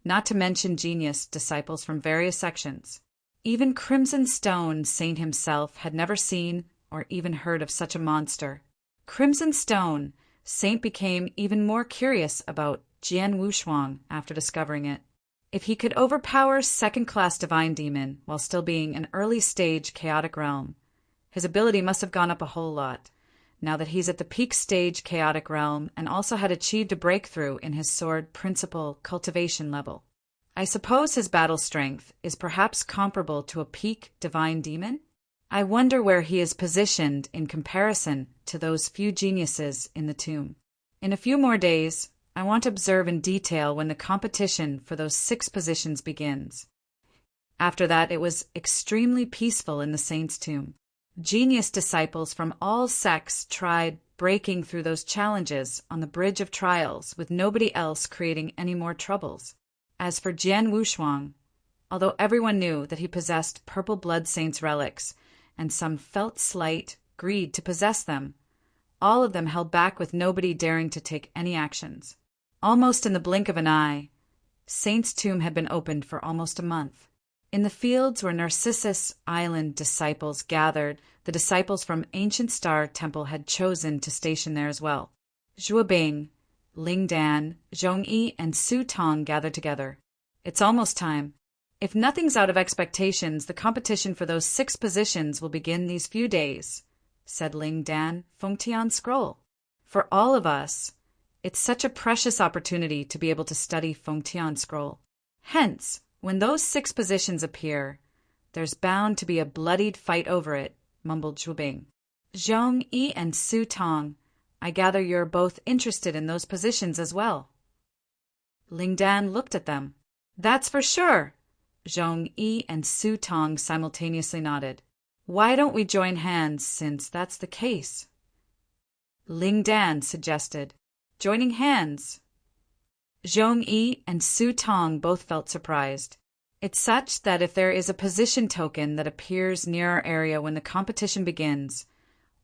not to mention genius disciples from various sections. Even Crimson Stone Saint himself had never seen or even heard of such a monster. Crimson Stone Saint became even more curious about Jian Wushuang after discovering it. If he could overpower second-class divine demon while still being an early-stage chaotic realm, his ability must have gone up a whole lot, now that he's at the peak stage chaotic realm and also had achieved a breakthrough in his sword principle cultivation level. I suppose his battle strength is perhaps comparable to a peak divine demon? I wonder where he is positioned in comparison to those few geniuses in the tomb. In a few more days, I want to observe in detail when the competition for those 6 positions begins. After that, it was extremely peaceful in the saint's tomb. Genius disciples from all sects tried breaking through those challenges on the bridge of trials with nobody else creating any more troubles. As for Jian Wushuang, although everyone knew that he possessed Purple Blood Saint's relics, and some felt slight greed to possess them, all of them held back with nobody daring to take any actions. Almost in the blink of an eye, Saint's tomb had been opened for almost a month. In the fields where Narcissus Island disciples gathered, the disciples from Ancient Star Temple had chosen to station there as well. Zhuobing, Ling Dan, Zhongyi, and Su Tong gathered together. It's almost time. If nothing's out of expectations, the competition for those 6 positions will begin these few days, said Ling Dan, Fengtian Scroll. For all of us, it's such a precious opportunity to be able to study Fengtian Scroll. Hence, when those 6 positions appear, there's bound to be a bloodied fight over it, mumbled Zhuobing. Zhongyi and Su Tong, I gather you're both interested in those positions as well. Ling Dan looked at them. That's for sure. Zhongyi and Su Tong simultaneously nodded. Why don't we join hands since that's the case? Ling Dan suggested. Joining hands. Zhongyi and Su Tong both felt surprised. It's such that if there is a position token that appears near our area when the competition begins,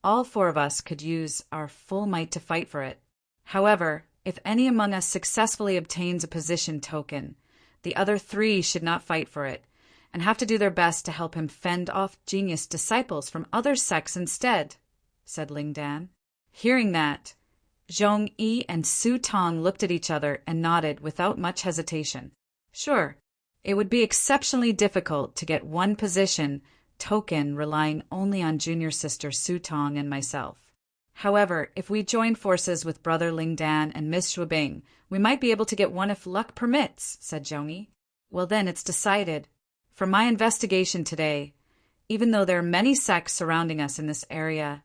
all 4 of us could use our full might to fight for it. However, if any among us successfully obtains a position token, the other 3 should not fight for it, and have to do their best to help him fend off genius disciples from other sects instead, said Ling Dan. Hearing that, Zhongyi and Su Tong looked at each other and nodded without much hesitation. Sure, it would be exceptionally difficult to get one position token relying only on junior sister Su Tong and myself. However, if we join forces with brother Ling Dan and Miss Zhuobing, we might be able to get one if luck permits, said Zhongyi. Well then, it's decided. From my investigation today, even though there are many sects surrounding us in this area,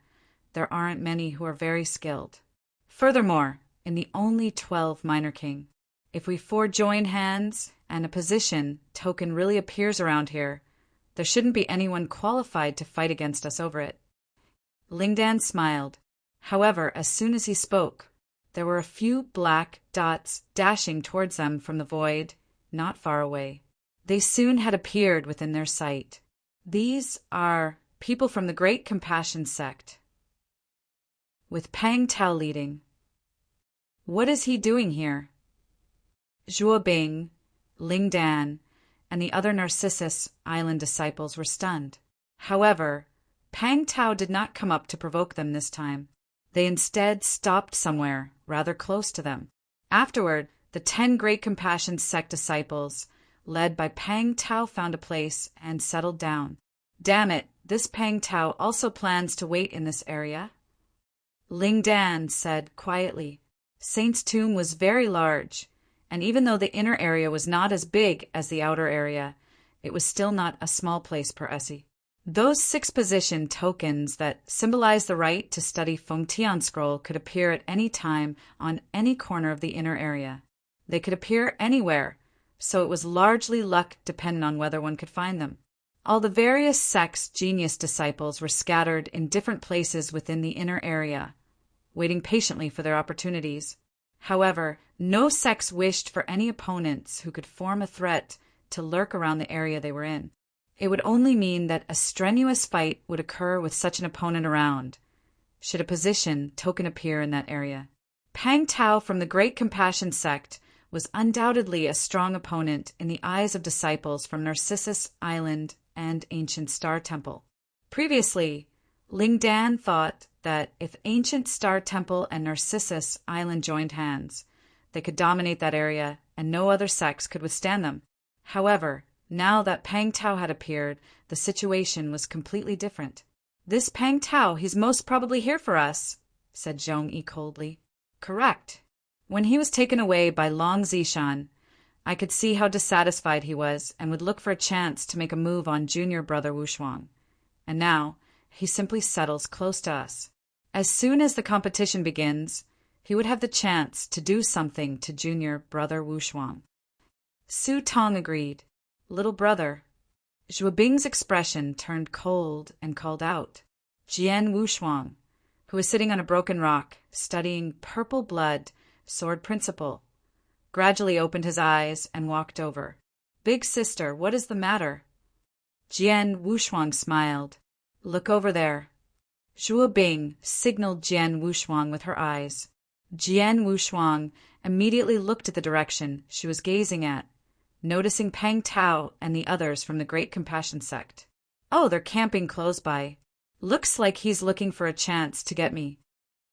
there aren't many who are very skilled. Furthermore, in the only 12 Minor King, if we 4 join hands and a position token really appears around here, there shouldn't be anyone qualified to fight against us over it. Ling Dan smiled. However, as soon as he spoke, there were a few black dots dashing towards them from the void, not far away. They soon had appeared within their sight. These are people from the Great Compassion sect, with Pang Tao leading. What is he doing here? Zhuobing, Ling Dan, and the other Narcissus Island disciples were stunned. However, Pang Tao did not come up to provoke them this time. They instead stopped somewhere rather close to them. Afterward, the 10 Great Compassion sect disciples, led by Pang Tao, found a place and settled down. Damn it, this Pang Tao also plans to wait in this area? Ling Dan said quietly. Saint's tomb was very large, and even though the inner area was not as big as the outer area, it was still not a small place per Essie. Those 6 position tokens that symbolize the right to study Fengtian scroll could appear at any time on any corner of the inner area. They could appear anywhere, so it was largely luck dependent on whether one could find them. All the various sects' genius disciples were scattered in different places within the inner area, waiting patiently for their opportunities. However, no sects wished for any opponents who could form a threat to lurk around the area they were in. It would only mean that a strenuous fight would occur with such an opponent around, should a position token appear in that area. Pang Tao from the Great Compassion sect was undoubtedly a strong opponent in the eyes of disciples from Narcissus Island and Ancient Star Temple. Previously, Ling Dan thought that if Ancient Star Temple and Narcissus Island joined hands, they could dominate that area and no other sects could withstand them. However, now that Pang Tao had appeared, the situation was completely different. This Pang Tao, he's most probably here for us, said Zhong Yi coldly. Correct. When he was taken away by Long Zishan, I could see how dissatisfied he was and would look for a chance to make a move on junior brother Wushuang. And now, he simply settles close to us. As soon as the competition begins, he would have the chance to do something to junior brother Wushuang. Su Tong agreed. Little brother. Zhuo Bing's expression turned cold and called out. Jian Wushuang, who was sitting on a broken rock, studying Purple Blood, Sword Principle, gradually opened his eyes and walked over. Big sister, what is the matter? Jian Wushuang smiled. Look over there. Zhuo Bing signaled Jian Wushuang with her eyes. Jian Wushuang immediately looked at the direction she was gazing at, noticing Pang Tao and the others from the Great Compassion sect. Oh, they're camping close by. Looks like he's looking for a chance to get me.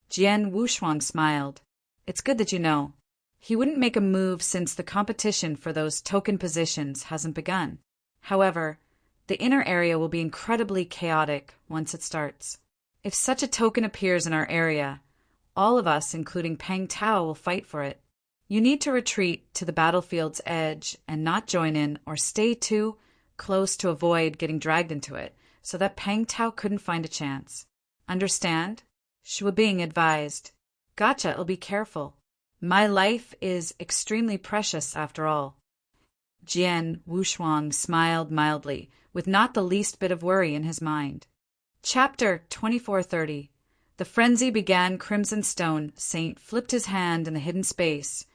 Jian Wushuang smiled. It's good that you know. He wouldn't make a move since the competition for those token positions hasn't begun. However, the inner area will be incredibly chaotic once it starts. If such a token appears in our area, all of us, including Pang Tao, will fight for it. You need to retreat to the battlefield's edge and not join in or stay too close to avoid getting dragged into it, so that Pang Tao couldn't find a chance. Understand? Shui Bing advised. Gotcha, I'll be careful. My life is extremely precious after all. Jian Wushuang smiled mildly, with not the least bit of worry in his mind. Chapter 2430. The frenzy began. Crimson Stone Saint flipped his hand in the hidden space,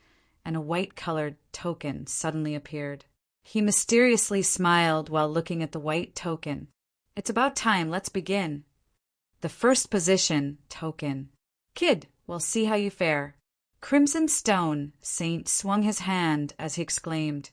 and a white-colored token suddenly appeared. He mysteriously smiled while looking at the white token. It's about time, let's begin. The first position token. Kid, we'll see how you fare. Crimson Stone Saint swung his hand as he exclaimed,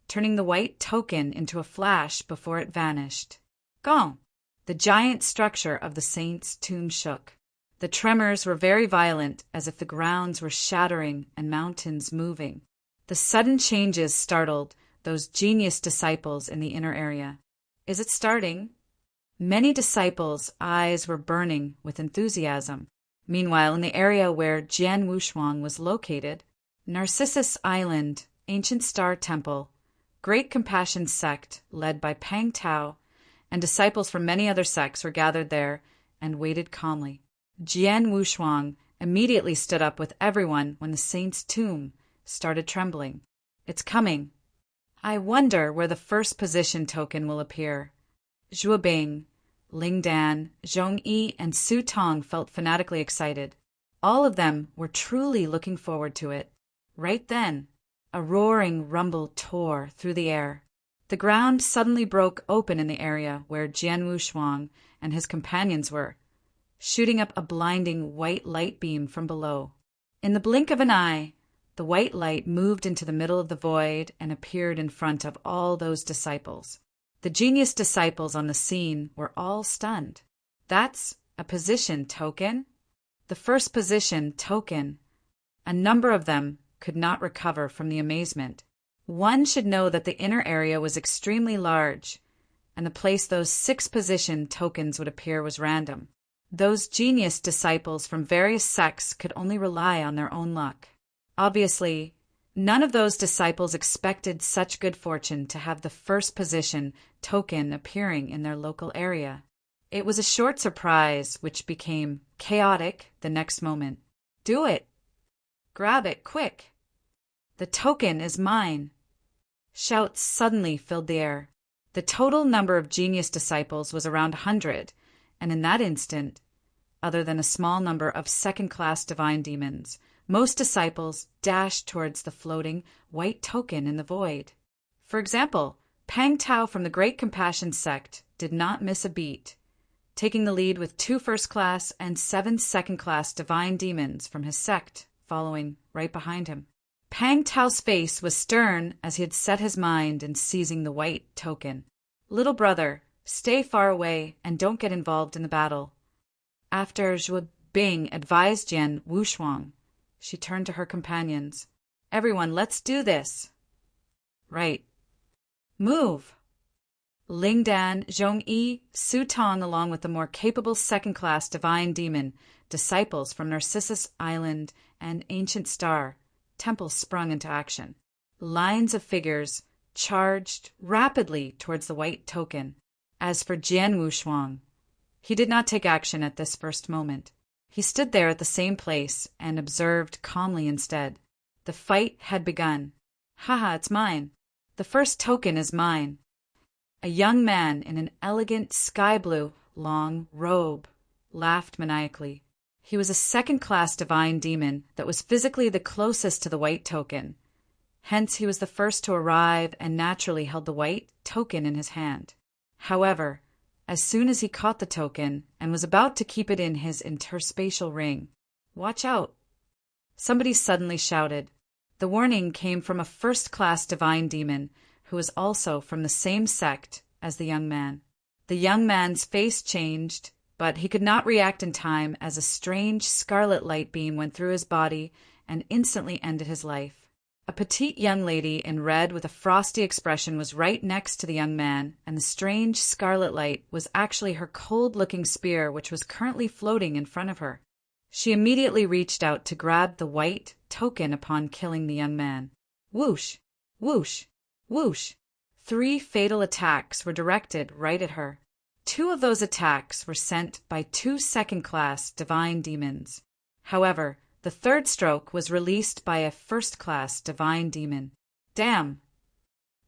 turning the white token into a flash before it vanished. Gong! The giant structure of the saint's tomb shook. The tremors were very violent, as if the grounds were shattering and mountains moving. The sudden changes startled those genius disciples in the inner area. Is it starting? Many disciples' eyes were burning with enthusiasm. Meanwhile, in the area where Jian Wushuang was located, Narcissus Island, Ancient Star Temple, Great Compassion sect led by Pang Tao, and disciples from many other sects were gathered there and waited calmly. Jian Wushuang immediately stood up with everyone when the saint's tomb started trembling. It's coming. I wonder where the first position token will appear. Zhuo Bing, Ling Dan, Zhong Yi, and Su Tong felt fanatically excited. All of them were truly looking forward to it. Right then, a roaring rumble tore through the air. The ground suddenly broke open in the area where Jian Wushuang and his companions were, shooting up a blinding white light beam from below. In the blink of an eye, the white light moved into the middle of the void and appeared in front of all those disciples. The genius disciples on the scene were all stunned. That's a position token? The first position token. A number of them could not recover from the amazement. One should know that the inner area was extremely large, and the place those 6 position tokens would appear was random. Those genius disciples from various sects could only rely on their own luck. Obviously, none of those disciples expected such good fortune to have the first position token appearing in their local area. It was a short surprise, which became chaotic the next moment. Do it! Grab it, quick! The token is mine! Shouts suddenly filled the air. The total number of genius disciples was around 100, and in that instant, other than a small number of second-class divine demons, most disciples dashed towards the floating white token in the void. For example, Pang Tao from the Great Compassion sect did not miss a beat, taking the lead with 2 first-class and 7 second-class divine demons from his sect following right behind him. Pang Tao's face was stern as he had set his mind in seizing the white token. "Little brother, stay far away and don't get involved in the battle." After Zhuo Bing advised Jian Wushuang, she turned to her companions. "Everyone, let's do this." "Right. Move." Ling Dan, Zhong Yi, Su Tong, along with the more capable second-class divine demon, disciples from Narcissus Island and Ancient Star, Temple sprung into action. Lines of figures charged rapidly towards the white token. As for Jian Wushuang, he did not take action at this first moment. He stood there at the same place and observed calmly instead. The fight had begun. "Haha, it's mine. The first token is mine." A young man in an elegant sky-blue, long robe laughed maniacally. He was a second-class divine demon that was physically the closest to the white token. Hence, he was the first to arrive and naturally held the white token in his hand. However, as soon as he caught the token and was about to keep it in his interspatial ring, "Watch out!" somebody suddenly shouted. The warning came from a first-class divine demon who was also from the same sect as the young man. The young man's face changed, but he could not react in time as a strange scarlet light beam went through his body and instantly ended his life. A petite young lady in red with a frosty expression was right next to the young man, and the strange scarlet light was actually her cold-looking spear, which was currently floating in front of her. She immediately reached out to grab the white token upon killing the young man. Whoosh! Whoosh! Whoosh! 3 fatal attacks were directed right at her. 2 of those attacks were sent by 2 second-class divine demons. However, the third stroke was released by a first-class divine demon. Damn!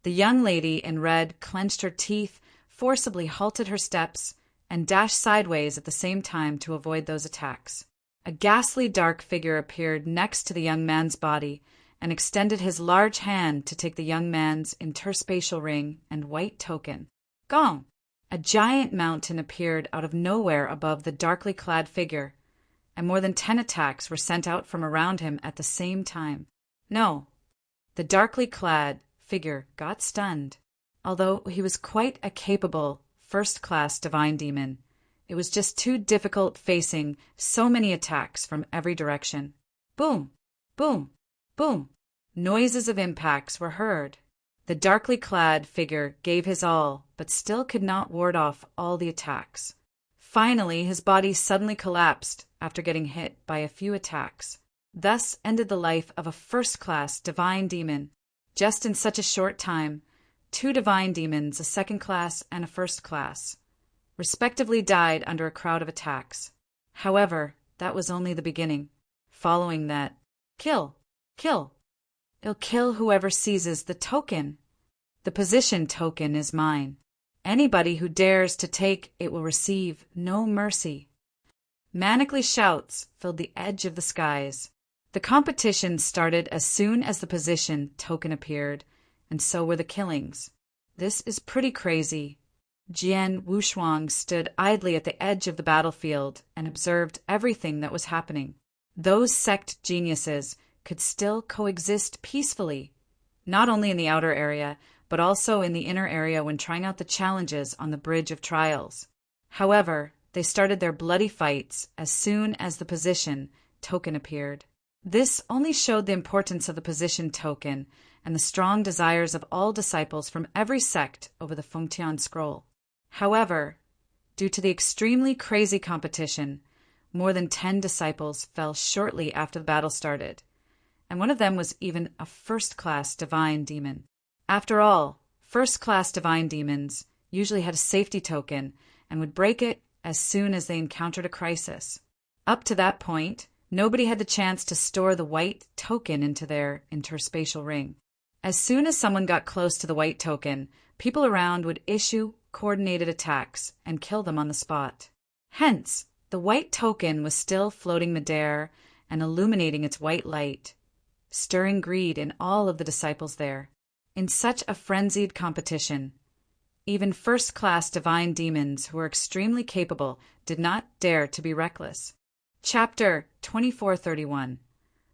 The young lady in red clenched her teeth, forcibly halted her steps, and dashed sideways at the same time to avoid those attacks. A ghastly dark figure appeared next to the young man's body and extended his large hand to take the young man's interspatial ring and white token. Gong! A giant mountain appeared out of nowhere above the darkly clad figure, and more than 10 attacks were sent out from around him at the same time. No, the darkly clad figure got stunned. Although he was quite a capable first-class divine demon, it was just too difficult facing so many attacks from every direction. Boom! Boom! Boom! Noises of impacts were heard. The darkly clad figure gave his all, but still could not ward off all the attacks. Finally, his body suddenly collapsed after getting hit by a few attacks. Thus ended the life of a first-class divine demon. Just in such a short time, 2 divine demons, a second-class and a first-class, respectively died under a crowd of attacks. However, that was only the beginning. Following that, kill, kill. It'll kill whoever seizes the token. The position token is mine. Anybody who dares to take it will receive no mercy. Manically shouts filled the edge of the skies. The competition started as soon as the position token appeared, and so were the killings. This is pretty crazy. Jian Wushuang stood idly at the edge of the battlefield and observed everything that was happening. Those sect geniuses could still coexist peacefully, not only in the outer area, but also in the inner area when trying out the challenges on the Bridge of Trials. However, They started their bloody fights as soon as the position token appeared. This only showed the importance of the position token and the strong desires of all disciples from every sect over the Fengtian scroll. However, due to the extremely crazy competition, more than 10 disciples fell shortly after the battle started, and one of them was even a first-class divine demon. After all, first-class divine demons usually had a safety token and would break it as soon as they encountered a crisis. Up to that point, nobody had the chance to store the white token into their interspatial ring. As soon as someone got close to the white token, people around would issue coordinated attacks and kill them on the spot. Hence, the white token was still floating midair and illuminating its white light, stirring greed in all of the disciples there. In such a frenzied competition, even first-class divine demons who were extremely capable did not dare to be reckless. Chapter 2431.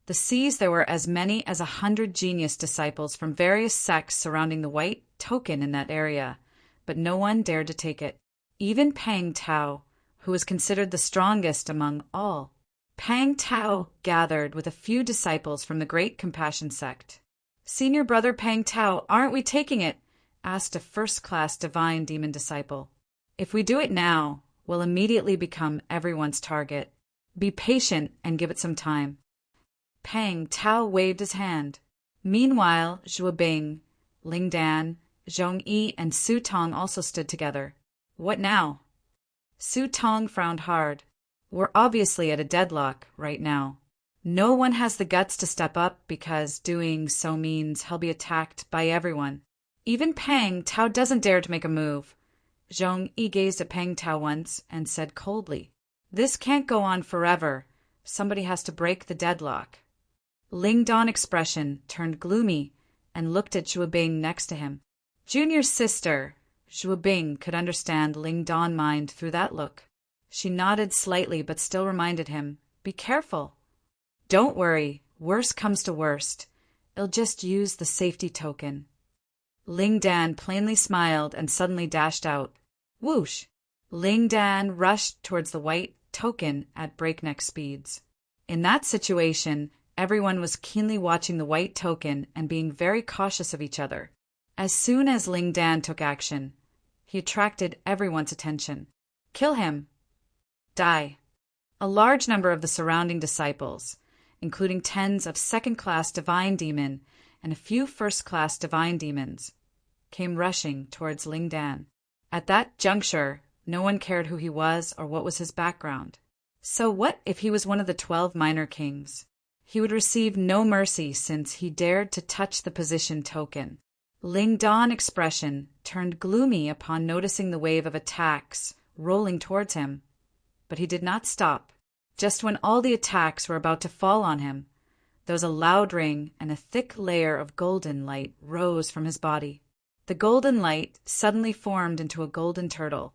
The seas there were as many as 100 genius disciples from various sects surrounding the white token in that area, but no one dared to take it. Even Pang Tao, who was considered the strongest among all. Pang Tao gathered with a few disciples from the Great Compassion sect. "Senior brother Pang Tao, aren't we taking it?" asked a first-class divine demon disciple. "If we do it now, we'll immediately become everyone's target. Be patient and give it some time." Pang Tao waved his hand. Meanwhile, Zhuo Bing, Ling Dan, Zhong Yi, and Su Tong also stood together. "What now?" Su Tong frowned hard. "We're obviously at a deadlock right now. No one has the guts to step up because doing so means he'll be attacked by everyone. Even Pang Tao doesn't dare to make a move." Zhong Yi gazed at Pang Tao once and said coldly, "This can't go on forever. Somebody has to break the deadlock." Ling Dan's expression turned gloomy and looked at Zhuo Bing next to him. Junior's sister, Zhuo Bing, could understand Ling Dan's mind through that look. She nodded slightly but still reminded him, "Be careful." "Don't worry, worst comes to worst. I'll just use the safety token." Ling Dan plainly smiled and suddenly dashed out. Whoosh! Ling Dan rushed towards the white token at breakneck speeds. In that situation, everyone was keenly watching the white token and being very cautious of each other. As soon as Ling Dan took action, he attracted everyone's attention. "Kill him!" "Die!" A large number of the surrounding disciples, including tens of second-class divine demon and a few first-class divine demons, came rushing towards Ling Dan. At that juncture, no one cared who he was or what was his background. So what if he was one of the 12 minor kings? He would receive no mercy since he dared to touch the position token. Ling Dan's expression turned gloomy upon noticing the wave of attacks rolling towards him, but he did not stop. Just when all the attacks were about to fall on him, there was a loud ring and a thick layer of golden light rose from his body. The golden light suddenly formed into a golden turtle,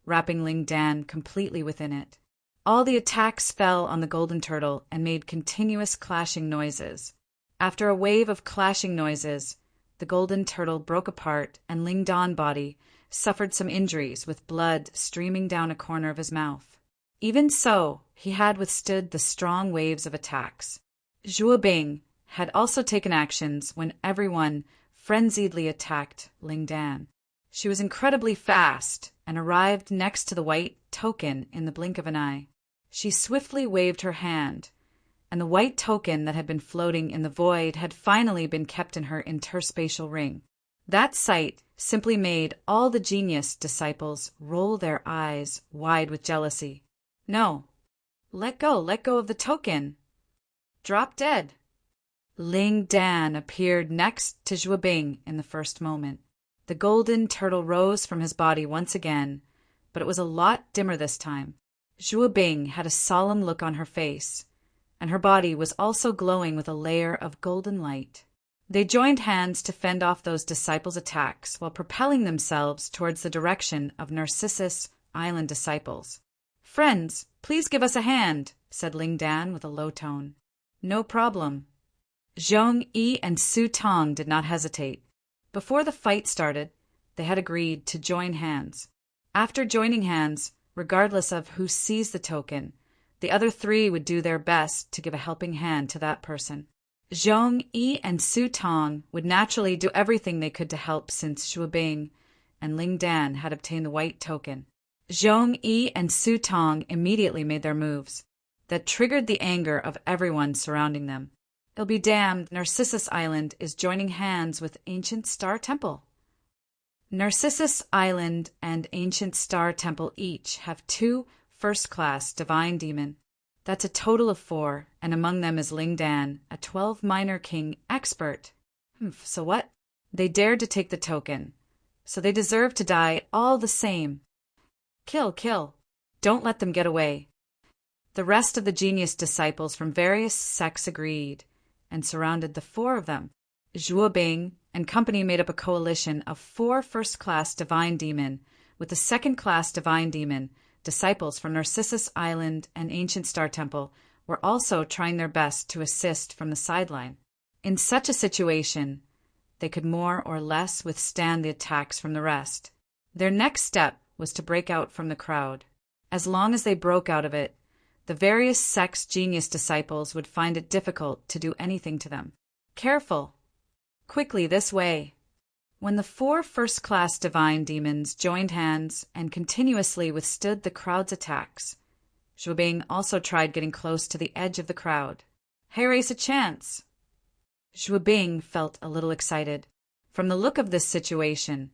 wrapping Ling Dan completely within it. All the attacks fell on the golden turtle and made continuous clashing noises. After a wave of clashing noises, the golden turtle broke apart and Ling Dan's body suffered some injuries with blood streaming down a corner of his mouth. Even so, he had withstood the strong waves of attacks. Zhuo Bing had also taken actions when everyone frenziedly attacked Ling Dan. She was incredibly fast and arrived next to the white token in the blink of an eye. She swiftly waved her hand, and the white token that had been floating in the void had finally been kept in her interspatial ring. That sight simply made all the genius disciples roll their eyes wide with jealousy. "No. Let go of the token. Drop dead." Ling Dan appeared next to Zhuo Bing in the first moment. The golden turtle rose from his body once again, but it was a lot dimmer this time. Zhuo Bing had a solemn look on her face, and her body was also glowing with a layer of golden light. They joined hands to fend off those disciples' attacks while propelling themselves towards the direction of Narcissus Island disciples. "Friends, please give us a hand," said Ling Dan with a low tone. "No problem." Zhong Yi and Su Tong did not hesitate. Before the fight started, they had agreed to join hands. After joining hands, Regardless of who sees the token, the other three would do their best to give a helping hand to that person. Zhong Yi and Su Tong would naturally do everything they could to help since Xue Bing and Ling Dan had obtained the white token. Zhong Yi and Su Tong immediately made their moves. That triggered the anger of everyone surrounding them. It'll be damned, Narcissus Island is joining hands with Ancient Star Temple. Narcissus Island and Ancient Star Temple each have 2 first-class divine demon. That's a total of 4, and among them is Ling Dan, a 12 minor king expert. So what? They dared to take the token, so they deserve to die all the same. Kill, kill. Don't let them get away. The rest of the genius disciples from various sects agreed and surrounded the 4 of them. Xue Bing and company made up a coalition of 4 first-class divine demon with the second-class divine demon. Disciples from Narcissus Island and Ancient Star Temple were also trying their best to assist from the sideline. In such a situation, they could more or less withstand the attacks from the rest. Their next step was to break out from the crowd. As long as they broke out of it, the various sects' genius disciples would find it difficult to do anything to them. Careful! Quickly this way! When the 4 first-class divine demons joined hands and continuously withstood the crowd's attacks, Xue Bing also tried getting close to the edge of the crowd. Hey, race a chance! Xue Bing felt a little excited. From the look of this situation,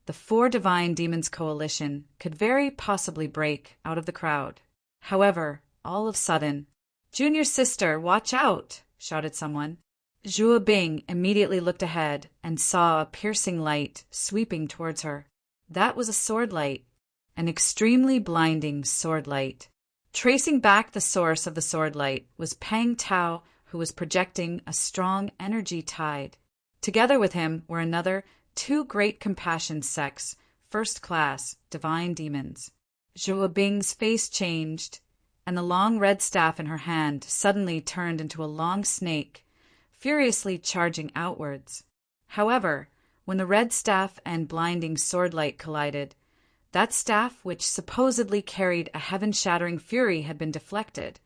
the 4 divine demons coalition could very possibly break out of the crowd. However, all of a sudden, "Junior sister, watch out!" shouted someone. Xue Bing immediately looked ahead and saw a piercing light sweeping towards her. That was a sword light, an extremely blinding sword light. Tracing back the source of the sword light was Pang Tao, who was projecting a strong energy tide. Together with him were another 2 great compassion sects, first-class divine demons. Xue Bing's face changed, and the long red staff in her hand suddenly turned into a long snake, furiously charging outwards. However, when the red staff and blinding sword light collided, that staff which supposedly carried a heaven-shattering fury had been deflected,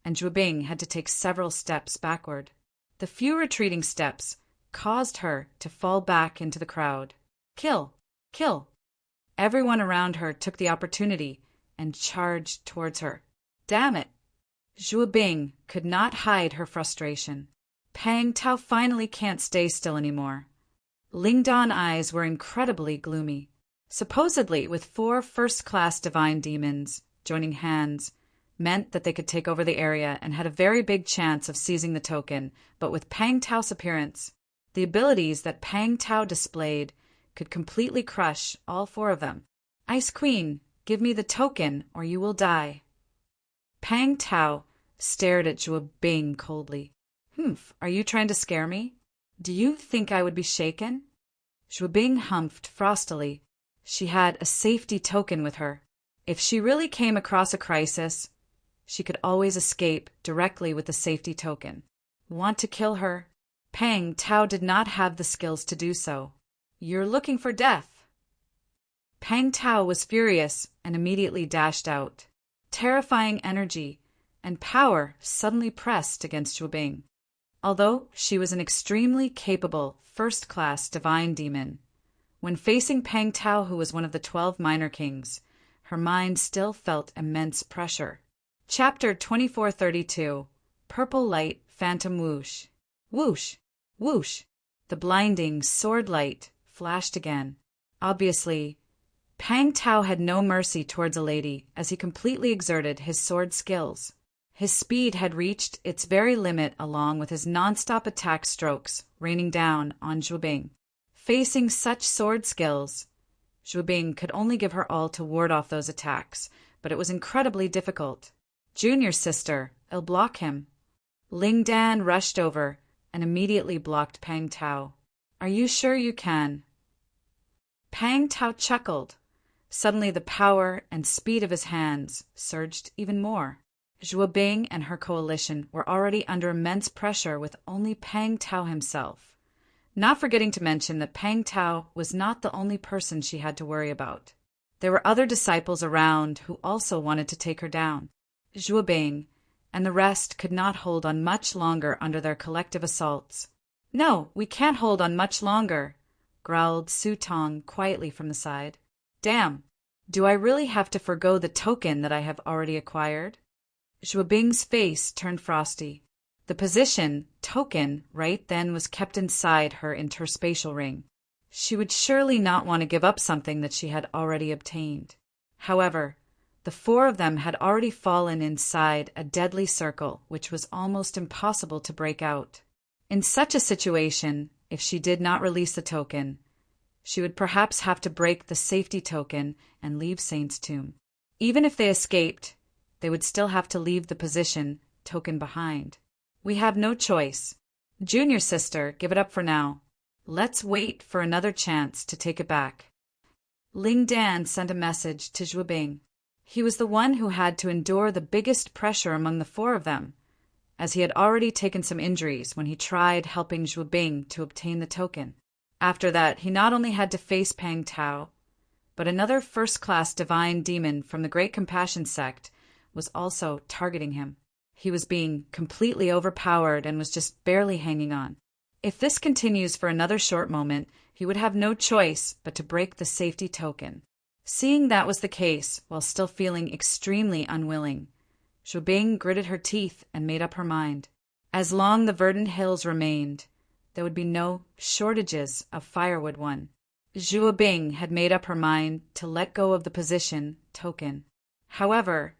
and Xue Bing had to take several steps backward. The few retreating steps caused her to fall back into the crowd. Kill! Kill! Everyone around her took the opportunity and charged towards her. Damn it! Xue Bing could not hide her frustration. Pang Tao finally can't stay still anymore. Ling Dan eyes were incredibly gloomy. Supposedly, with 4 first-class divine demons joining hands, meant that they could take over the area and had a very big chance of seizing the token, but with Pang Tao's appearance, the abilities that Pang Tao displayed could completely crush all 4 of them. Ice Queen, give me the token or you will die. Pang Tao stared at Xue Bing coldly. Are you trying to scare me? Do you think I would be shaken? Xue Bing humphed frostily. She had a safety token with her. If she really came across a crisis, she could always escape directly with the safety token. Want to kill her? Pang Tao did not have the skills to do so. You're looking for death. Pang Tao was furious and immediately dashed out. Terrifying energy and power suddenly pressed against Xue Bing. Although she was an extremely capable first-class divine demon, when facing Pang Tao, who was one of the 12 minor kings, her mind still felt immense pressure. Chapter 2432. Purple Light Phantom Whoosh. Whoosh! Whoosh! The blinding sword light flashed again. Obviously, Pang Tao had no mercy towards a lady as he completely exerted his sword skills. His speed had reached its very limit along with his non-stop attack strokes raining down on Xue Bing. Facing such sword skills, Xue Bing could only give her all to ward off those attacks, but it was incredibly difficult. Junior sister, I'll block him. Ling Dan rushed over and immediately blocked Pang Tao. Are you sure you can? Pang Tao chuckled. Suddenly the power and speed of his hands surged even more. Xue Bing and her coalition were already under immense pressure with only Pang Tao himself. Not forgetting to mention that Pang Tao was not the only person she had to worry about. There were other disciples around who also wanted to take her down. Zhuo Bing and the rest could not hold on much longer under their collective assaults. "No, we can't hold on much longer," growled Su Tong quietly from the side. "Damn, do I really have to forgo the token that I have already acquired?" Zhuo Bing's face turned frosty. The position, token, right then was kept inside her interspatial ring. She would surely not want to give up something that she had already obtained. However, the four of them had already fallen inside a deadly circle which was almost impossible to break out. In such a situation, if she did not release the token, she would perhaps have to break the safety token and leave Saint's Tomb. Even if they escaped, they would still have to leave the position token behind. "We have no choice. Junior sister, give it up for now. Let's wait for another chance to take it back." Ling Dan sent a message to Zhuo Bing. He was the one who had to endure the biggest pressure among the four of them, as he had already taken some injuries when he tried helping Zhuo Bing to obtain the token. After that, he not only had to face Pang Tao, but another first-class divine demon from the Great Compassion sect was also targeting him. He was being completely overpowered and was just barely hanging on. If this continues for another short moment, he would have no choice but to break the safety token. Seeing that was the case, while still feeling extremely unwilling, Zhuo Bing gritted her teeth and made up her mind. As long the verdant hills remained, there would be no shortages of firewood. Zhuo Bing had made up her mind to let go of the position token. However,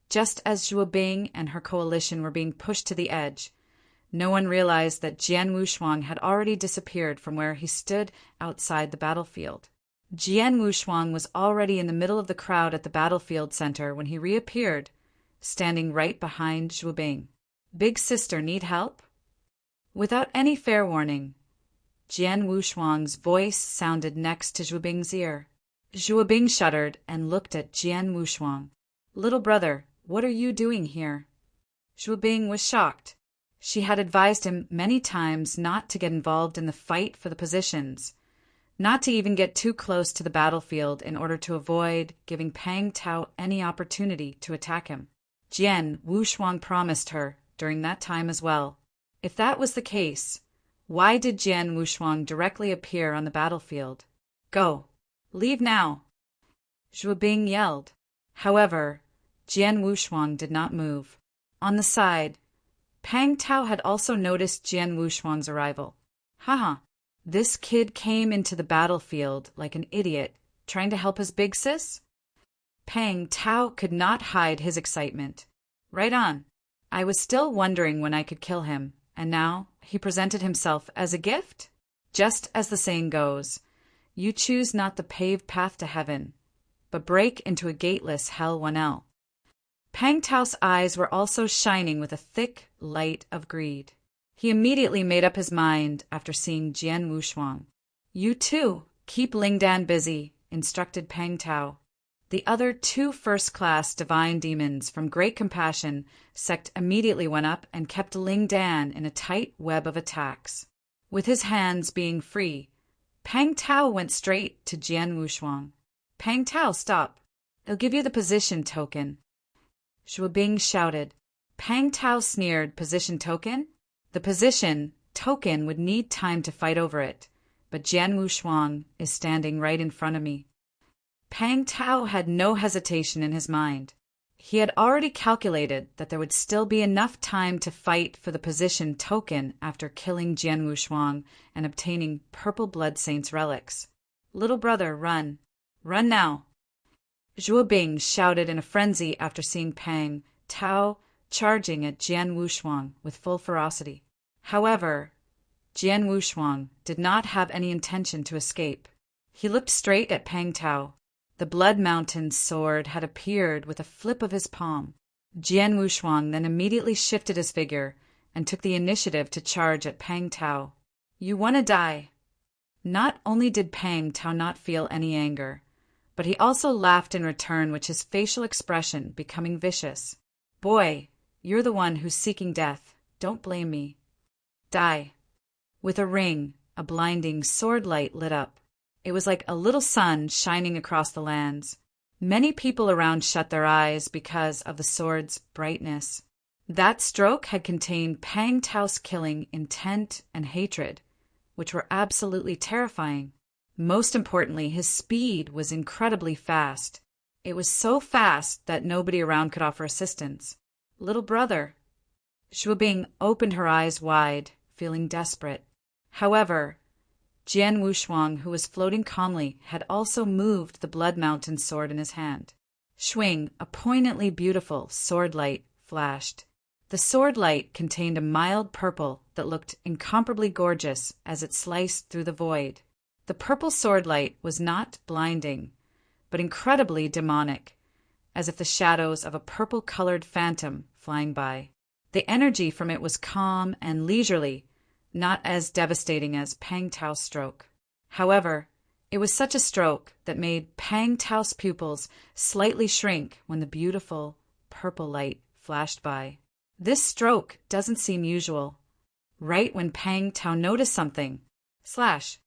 just as Zhuo Bing and her coalition were being pushed to the edge, no one realized that Jian Wushuang had already disappeared from where he stood outside the battlefield. Jian Wushuang was already in the middle of the crowd at the battlefield center when he reappeared, standing right behind Zhuo Bing. "Big sister, need help?" Without any fair warning, Jian Wushuang's voice sounded next to Zhuo Bing's ear. Zhuo Bing shuddered and looked at Jian Wushuang. "Little brother, what are you doing here?" Zhuo Bing was shocked. She had advised him many times not to get involved in the fight for the positions, not to even get too close to the battlefield in order to avoid giving Pang Tao any opportunity to attack him. Jian Wushuang promised her during that time as well. If that was the case, why did Jian Wushuang directly appear on the battlefield? "Go! Leave now!" Zhuo Bing yelled. However, Jian Wushuang did not move. On the side, Pang Tao had also noticed Jian Wushuang's arrival. Haha, this kid came into the battlefield like an idiot, trying to help his big sis? Pang Tao could not hide his excitement. Right on. I was still wondering when I could kill him, and now he presented himself as a gift? Just as the saying goes, you choose not the paved path to heaven, but break into a gateless hell 1L. Pang Tao's eyes were also shining with a thick light of greed. He immediately made up his mind after seeing Jian Wushuang. "You too, keep Ling Dan busy," instructed Pang Tao. The other two first-class divine demons from Great Compassion sect immediately went up and kept Ling Dan in a tight web of attacks. With his hands being free, Pang Tao went straight to Jian Wushuang. "Pang Tao, stop. I'll give you the position token." Zhuo Bing shouted. Pang Tao sneered, "Position token?" The position token would need time to fight over it, but Jian Wushuang is standing right in front of me. Pang Tao had no hesitation in his mind. He had already calculated that there would still be enough time to fight for the position token after killing Jian Wushuang and obtaining Purple Blood Saint's relics. "Little brother, run. Run now." Zhuo Bing shouted in a frenzy after seeing Pang Tao charging at Jian Wushuang with full ferocity. However, Jian Wushuang did not have any intention to escape. He looked straight at Pang Tao. The Blood Mountain sword had appeared with a flip of his palm. Jian Wushuang then immediately shifted his figure and took the initiative to charge at Pang Tao. "You want to die." Not only did Pang Tao not feel any anger, but he also laughed in return, with his facial expression becoming vicious. "Boy, you're the one who's seeking death. Don't blame me. Die." With a ring, a blinding sword light lit up. It was like a little sun shining across the lands. Many people around shut their eyes because of the sword's brightness. That stroke had contained Pang Tao's killing intent and hatred, which were absolutely terrifying. Most importantly, his speed was incredibly fast. It was so fast that nobody around could offer assistance. Little brother. Zhuo Bing opened her eyes wide, feeling desperate. However, Jian Wushuang, who was floating calmly, had also moved the Blood Mountain sword in his hand. Swing, a poignantly beautiful sword light, flashed. The sword light contained a mild purple that looked incomparably gorgeous as it sliced through the void. The purple sword light was not blinding, but incredibly demonic, as if the shadows of a purple-colored phantom flying by. The energy from it was calm and leisurely, not as devastating as Pang Tao's stroke. However, it was such a stroke that made Pang Tao's pupils slightly shrink when the beautiful purple light flashed by. This stroke doesn't seem usual. Right when Pang Tao noticed something, Jian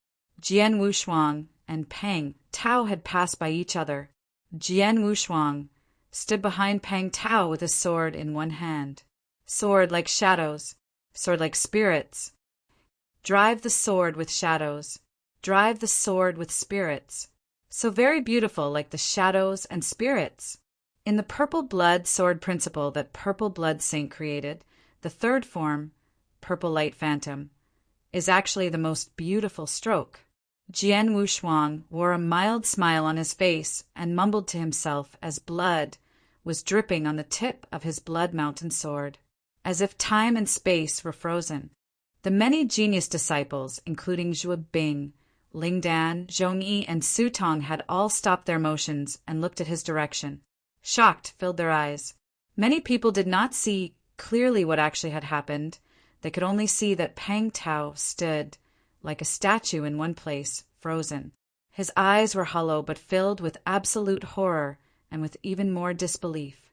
Wushuang and Pang Tao had passed by each other. Jian Wushuang stood behind Pang Tao with his sword in one hand. Sword like shadows, sword like spirits. Drive the sword with shadows, drive the sword with spirits. So very beautiful, like the shadows and spirits. In the purple blood sword principle that Purple Blood Saint created, the third form, Purple Light Phantom, is actually the most beautiful stroke. Jian Wushuang wore a mild smile on his face and mumbled to himself as blood was dripping on the tip of his Blood Mountain sword, as if time and space were frozen. The many genius disciples, including Zhuo Bing, Ling Dan, Zhong Yi, and Su Tong, had all stopped their motions and looked at his direction. Shocked filled their eyes. Many people did not see clearly what actually had happened. They could only see that Pang Tao stood like a statue in one place, frozen. His eyes were hollow but filled with absolute horror and with even more disbelief.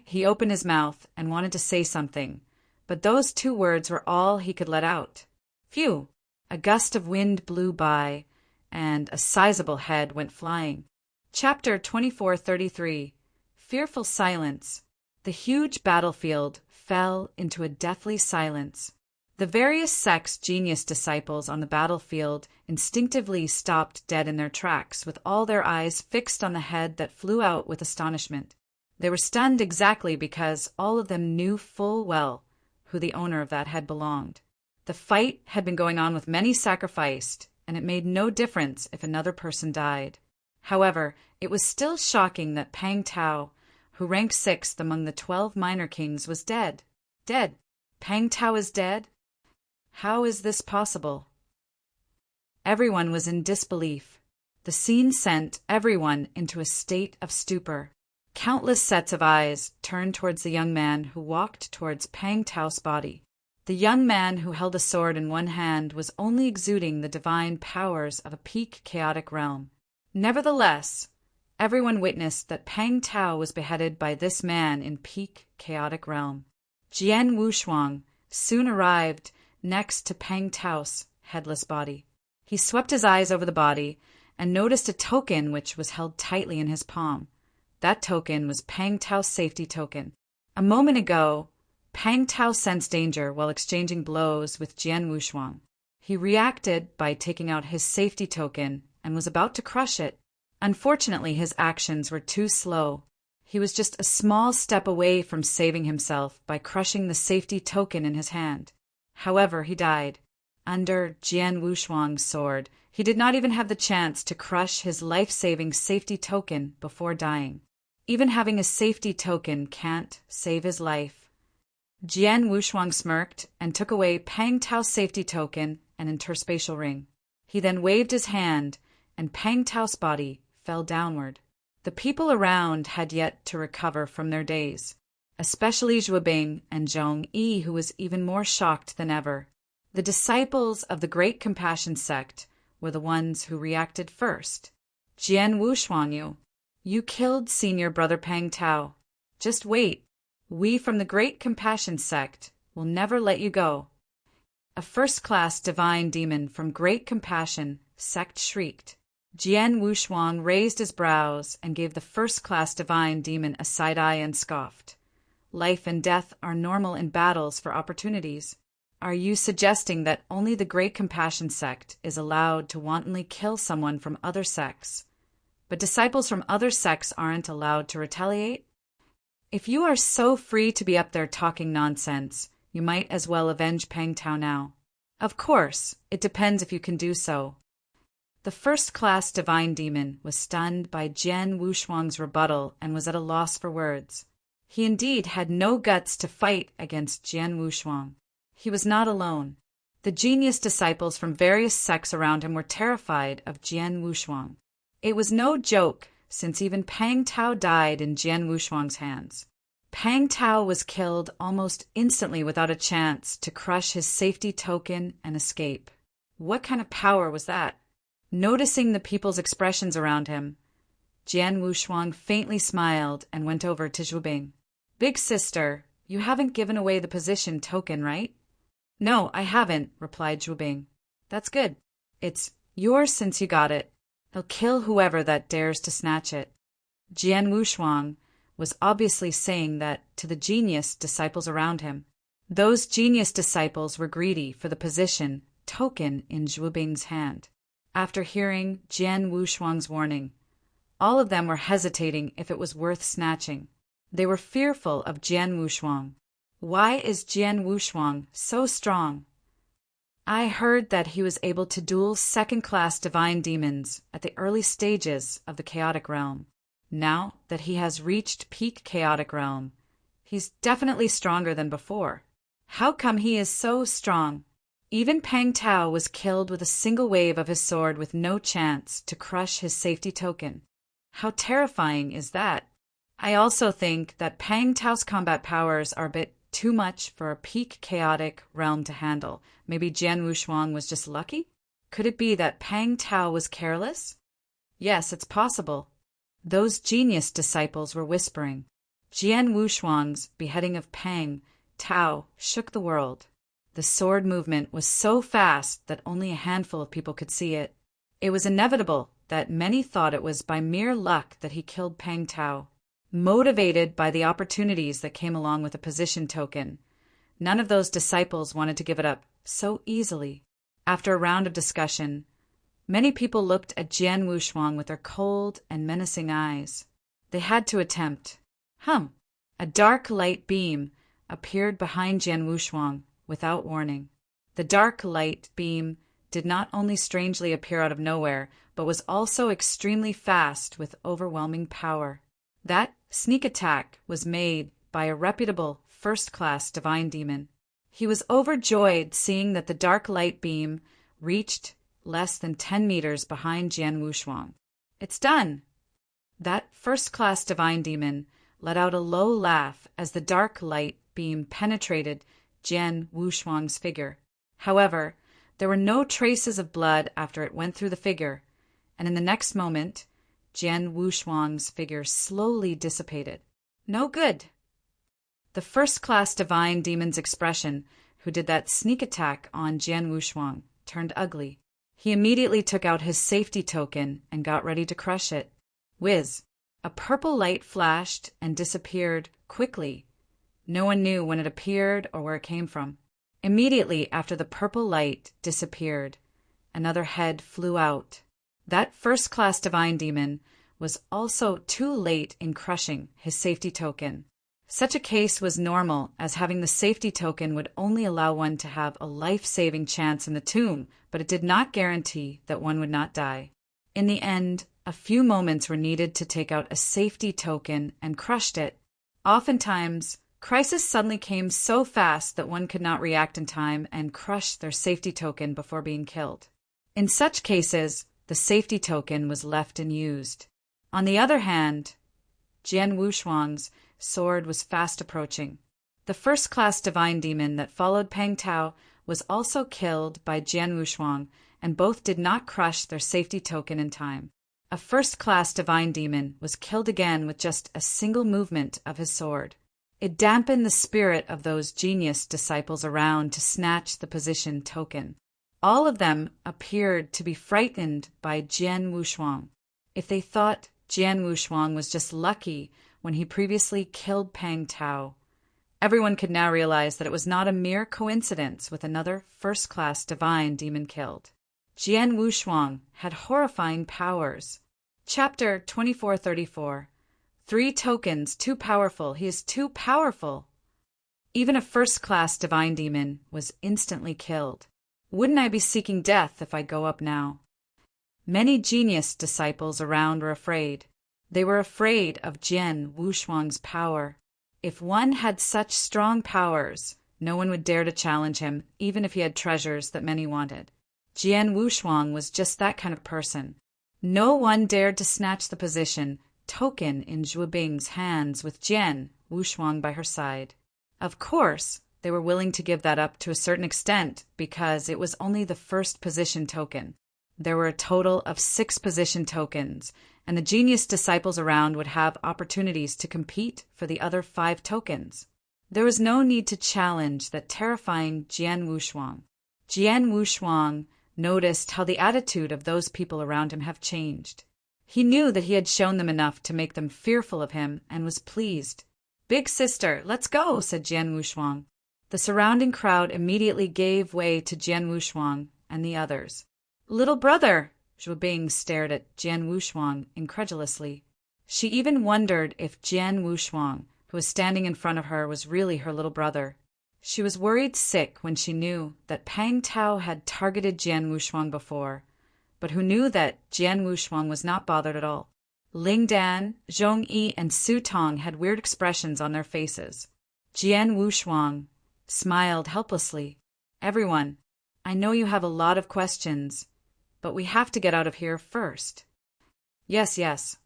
He opened his mouth and wanted to say something, but those two words were all he could let out. Phew! A gust of wind blew by, and a sizable head went flying. Chapter 2433. Fearful Silence. The huge battlefield fell into a deathly silence. The various sects' genius disciples on the battlefield instinctively stopped dead in their tracks, with all their eyes fixed on the head that flew out with astonishment. They were stunned exactly because all of them knew full well who the owner of that head belonged. The fight had been going on with many sacrificed, and it made no difference if another person died. However, it was still shocking that Pang Tao, who ranked 6th among the 12 minor kings, was dead. Dead. Pang Tao is dead? How is this possible? Everyone was in disbelief. The scene sent everyone into a state of stupor. Countless sets of eyes turned towards the young man who walked towards Pang Tao's body. The young man who held a sword in one hand was only exuding the divine powers of a peak chaotic realm. Nevertheless, everyone witnessed that Pang Tao was beheaded by this man in peak chaotic realm. Jian Wushuang soon arrived next to Pang Tao's headless body. He swept his eyes over the body and noticed a token which was held tightly in his palm. That token was Pang Tao's safety token. A moment ago, Pang Tao sensed danger while exchanging blows with Jian Wushuang. He reacted by taking out his safety token and was about to crush it. Unfortunately, his actions were too slow. He was just a small step away from saving himself by crushing the safety token in his hand. However, he died. Under Jian Wushuang's sword, he did not even have the chance to crush his life-saving safety token before dying. Even having a safety token can't save his life. Jian Wushuang smirked and took away Pang Tao's safety token and interspatial ring. He then waved his hand, and Pang Tao's body fell downward. The people around had yet to recover from their daze, especially Zhuo Bing and Zhong Yi, who was even more shocked than ever. The disciples of the Great Compassion sect were the ones who reacted first. Jian Wushuang, you killed senior brother Pang Tao. Just wait. We from the Great Compassion sect will never let you go. A first-class divine demon from Great Compassion sect shrieked. Jian Wushuang raised his brows and gave the first-class divine demon a side-eye and scoffed. Life and death are normal in battles for opportunities. Are you suggesting that only the Great Compassion sect is allowed to wantonly kill someone from other sects, but disciples from other sects aren't allowed to retaliate? If you are so free to be up there talking nonsense, you might as well avenge Pang Tao now. Of course, it depends if you can do so. The first-class divine demon was stunned by Jian Wushuang's rebuttal and was at a loss for words. He indeed had no guts to fight against Jian Wushuang. He was not alone. The genius disciples from various sects around him were terrified of Jian Wushuang. It was no joke, since even Pang Tao died in Jian Wushuang's hands. Pang Tao was killed almost instantly without a chance to crush his safety token and escape. What kind of power was that? Noticing the people's expressions around him, Jian Wushuang faintly smiled and went over to Zhubing. "Big sister, you haven't given away the position token, right?" "No, I haven't," replied Zhubing. "That's good. It's yours since you got it. I'll kill whoever that dares to snatch it." Jian Wushuang was obviously saying that to the genius disciples around him. Those genius disciples were greedy for the position token in Zhubing's hand. After hearing Jian Wushuang's warning, all of them were hesitating if it was worth snatching. They were fearful of Jian Wushuang. Why is Jian Wushuang so strong? I heard that he was able to duel second-class divine demons at the early stages of the chaotic realm. Now that he has reached peak chaotic realm, he's definitely stronger than before. How come he is so strong? Even Pang Tao was killed with a single wave of his sword with no chance to crush his safety token. How terrifying is that? I also think that Pang Tao's combat powers are a bit too much for a peak chaotic realm to handle. Maybe Jian Wushuang was just lucky? Could it be that Pang Tao was careless? Yes, it's possible. Those genius disciples were whispering. Jian Wushuang's beheading of Pang Tao shook the world. The sword movement was so fast that only a handful of people could see it. It was inevitable that many thought it was by mere luck that he killed Pang Tao. Motivated by the opportunities that came along with a position token, none of those disciples wanted to give it up so easily. After a round of discussion, many people looked at Jian Wushuang with their cold and menacing eyes. They had to attempt. A dark light beam appeared behind Jian Wushuang without warning. The dark light beam did not only strangely appear out of nowhere, but was also extremely fast with overwhelming power. That sneak attack was made by a reputable first-class divine demon. He was overjoyed seeing that the dark light beam reached less than 10 meters behind Jian Wushuang. "It's done!" That first-class divine demon let out a low laugh as the dark light beam penetrated Jian Wushuang's figure. However, there were no traces of blood after it went through the figure, and in the next moment, Jian Wushuang's figure slowly dissipated. No good! The first-class divine demon's expression, who did that sneak attack on Jian Wushuang, turned ugly. He immediately took out his safety token and got ready to crush it. Whiz! A purple light flashed and disappeared quickly. No one knew when it appeared or where it came from. Immediately after the purple light disappeared, another head flew out. That first-class divine demon was also too late in crushing his safety token. Such a case was normal, as having the safety token would only allow one to have a life-saving chance in the tomb, but it did not guarantee that one would not die. In the end, a few moments were needed to take out a safety token and crushed it. Oftentimes, crisis suddenly came so fast that one could not react in time and crush their safety token before being killed. In such cases, the safety token was left unused. On the other hand, Jian Wushuang's sword was fast approaching. The first-class divine demon that followed Pang Tao was also killed by Jian Wushuang, and both did not crush their safety token in time. A first-class divine demon was killed again with just a single movement of his sword. It dampened the spirit of those genius disciples around to snatch the position token. All of them appeared to be frightened by Jian Wushuang. If they thought Jian Wushuang was just lucky when he previously killed Pang Tao, everyone could now realize that it was not a mere coincidence with another first-class divine demon killed. Jian Wushuang had horrifying powers. Chapter 2434. 3 tokens, too powerful. He is too powerful. Even a first-class divine demon was instantly killed. Wouldn't I be seeking death if I go up now? Many genius disciples around were afraid. They were afraid of Jian Wushuang's power. If one had such strong powers, no one would dare to challenge him, even if he had treasures that many wanted. Jian Wushuang was just that kind of person. No one dared to snatch the position token in Zhu Bing's hands with Jian Wushuang by her side. Of course, they were willing to give that up to a certain extent because it was only the first position token. There were a total of 6 position tokens, and the genius disciples around would have opportunities to compete for the other 5 tokens. There was no need to challenge that terrifying Jian Wushuang. Jian Wushuang noticed how the attitude of those people around him have changed. He knew that he had shown them enough to make them fearful of him and was pleased. "Big sister, let's go," said Jian Wushuang. The surrounding crowd immediately gave way to Jian Wushuang and the others. "Little brother!" Zhu Bing stared at Jian Wushuang incredulously. She even wondered if Jian Wushuang, who was standing in front of her, was really her little brother. She was worried sick when she knew that Pang Tao had targeted Jian Wushuang before, but who knew that Jian Wushuang was not bothered at all. Ling Dan, Zhong Yi, and Su Tong had weird expressions on their faces. Jian Wushuang smiled helplessly. "Everyone, I know you have a lot of questions, but we have to get out of here first." Yes.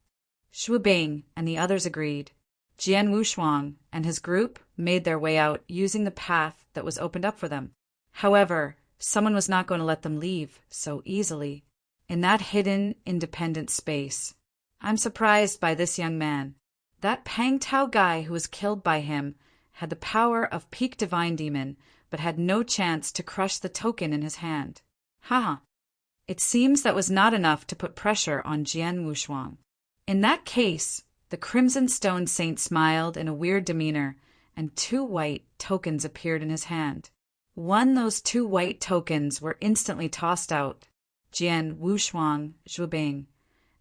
Zhu Bing and the others agreed. Jian Wushuang and his group made their way out using the path that was opened up for them. However, someone was not going to let them leave so easily. In that hidden, independent space, I'm surprised by this young man. That Pang Tao guy who was killed by him had the power of peak divine demon, but had no chance to crush the token in his hand. It seems that was not enough to put pressure on Jian Wushuang. In that case, the Crimson Stone Saint smiled in a weird demeanor, and 2 white tokens appeared in his hand. Those 2 white tokens were instantly tossed out. Jian Wushuang, Zhu Bing,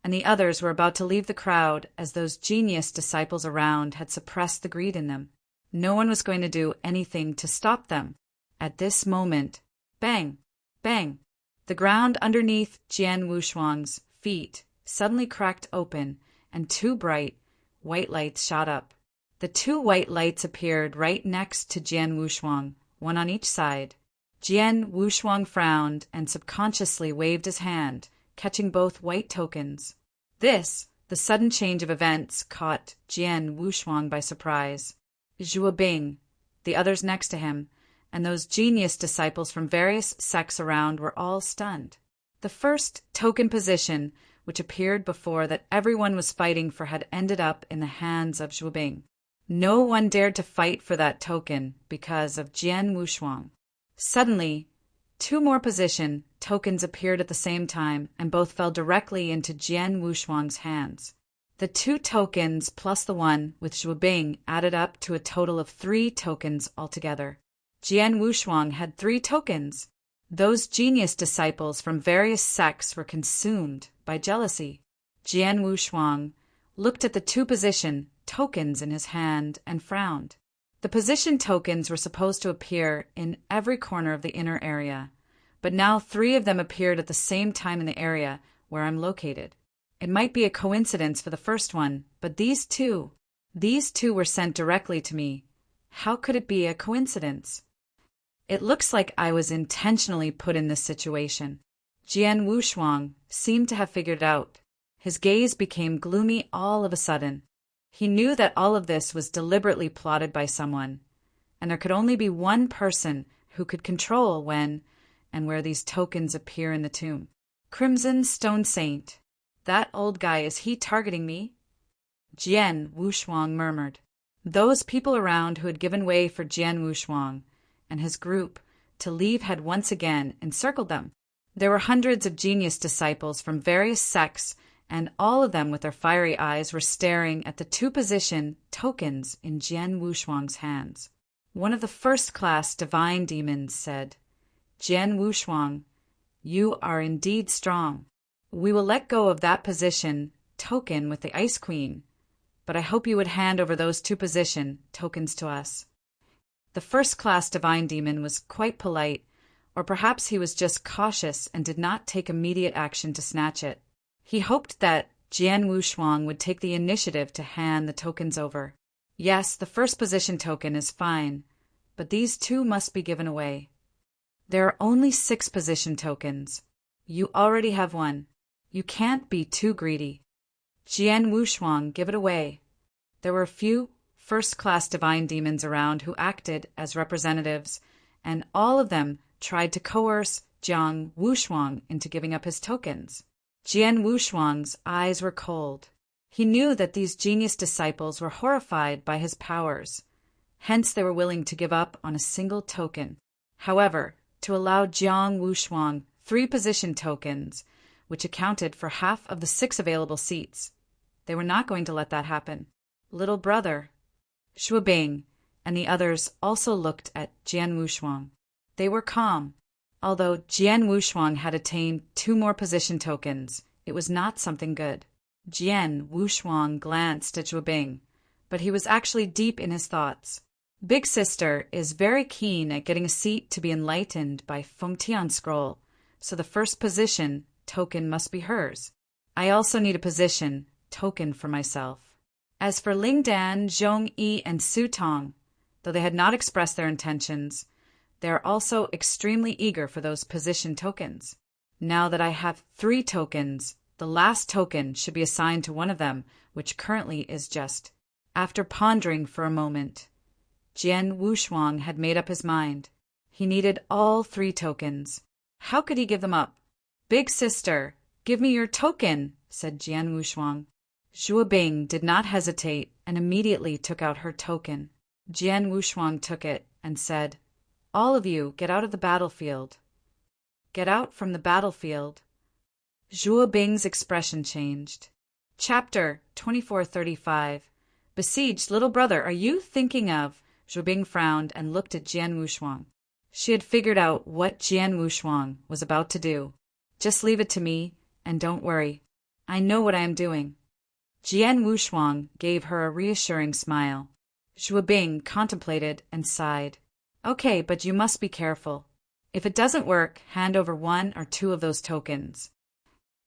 and the others were about to leave the crowd as those genius disciples around had suppressed the greed in them. No one was going to do anything to stop them. At this moment, bang, bang, the ground underneath Jian Wushuang's feet suddenly cracked open, and 2 bright, white lights shot up. The 2 white lights appeared right next to Jian Wushuang, one on each side. Jian Wushuang frowned and subconsciously waved his hand, catching both white tokens. The sudden change of events, caught Jian Wushuang by surprise. Zhu Bing, the others next to him, and those genius disciples from various sects around were all stunned. The first token position, which appeared before that everyone was fighting for, had ended up in the hands of Zhu Bing. No one dared to fight for that token because of Jian Wushuang. Suddenly, 2 more position tokens appeared at the same time, and both fell directly into Jian Wushuang's hands. The 2 tokens plus the one with Zhu Bing added up to a total of 3 tokens altogether. Jian Wushuang had 3 tokens. Those genius disciples from various sects were consumed by jealousy. Jian Wushuang looked at the 2 position tokens in his hand and frowned. The position tokens were supposed to appear in every corner of the inner area, but now 3 of them appeared at the same time in the area where I'm located. It might be a coincidence for the first one, but these two were sent directly to me. How could it be a coincidence? It looks like I was intentionally put in this situation. Jian Wushuang seemed to have figured it out. His gaze became gloomy all of a sudden. He knew that all of this was deliberately plotted by someone, and there could only be one person who could control when and where these tokens appear in the tomb. Crimson Stone Saint. That old guy, is he targeting me? Jian Wushuang murmured. Those people around who had given way for Jian Wushuang and his group to leave had once again encircled them. There were hundreds of genius disciples from various sects, and all of them with their fiery eyes were staring at the two position tokens in Jian Wushuang's hands. One of the first-class divine demons said, "Jian Wushuang, you are indeed strong. We will let go of that position token with the Ice Queen, but I hope you would hand over those two position tokens to us." The first-class divine demon was quite polite, or perhaps he was just cautious and did not take immediate action to snatch it. He hoped that Jian Wushuang would take the initiative to hand the tokens over. Yes, the first position token is fine, but these two must be given away. There are only 6 position tokens. You already have one. You can't be too greedy. Jian Wushuang, give it away. There were a few first-class divine demons around who acted as representatives, and all of them tried to coerce Jian Wushuang into giving up his tokens. Jian Wushuang's eyes were cold. He knew that these genius disciples were horrified by his powers. Hence they were willing to give up on a single token. However, to allow Jian Wushuang 3 position tokens, which accounted for half of the 6 available seats, they were not going to let that happen. Little brother, Shuo Bing, and the others also looked at Jian Wushuang. They were calm. Although Jian Wushuang had attained 2 more position tokens, it was not something good. Jian Wushuang glanced at Shuo Bing, but he was actually deep in his thoughts. Big sister is very keen at getting a seat to be enlightened by Fengtian scroll, so the first position token must be hers. I also need a position token for myself. As for Ling Dan, Zhong Yi, and Su Tong, though they had not expressed their intentions, they are also extremely eager for those position tokens. Now that I have 3 tokens, the last token should be assigned to one of them, which currently is just. After pondering for a moment, Jian Wushuang had made up his mind. He needed all 3 tokens. How could he give them up? Big sister, give me your token, said Jian Wushuang. Shuo Bing did not hesitate and immediately took out her token. Jian Wushuang took it and said, "All of you, get out of the battlefield." Get out from the battlefield. Shuo Bing's expression changed. Chapter 2435. Besieged little brother, are you thinking of? Shuo Bing frowned and looked at Jian Wushuang. She had figured out what Jian Wushuang was about to do. Just leave it to me, and don't worry. I know what I am doing. Jian Wushuang gave her a reassuring smile. Shuo Bing contemplated and sighed. Okay, but you must be careful. If it doesn't work, hand over 1 or 2 of those tokens.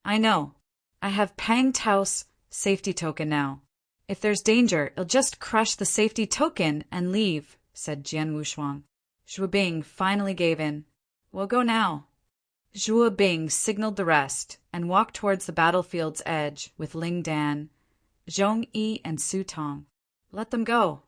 I know. I have Pang Tao's safety token now. If there's danger, it'll just crush the safety token and leave, said Jian Wushuang. Shuo Bing finally gave in. We'll go now. Shuo Bing signaled the rest and walked towards the battlefield's edge with Ling Dan, Zhong Yi, and Su Tong. Let them go.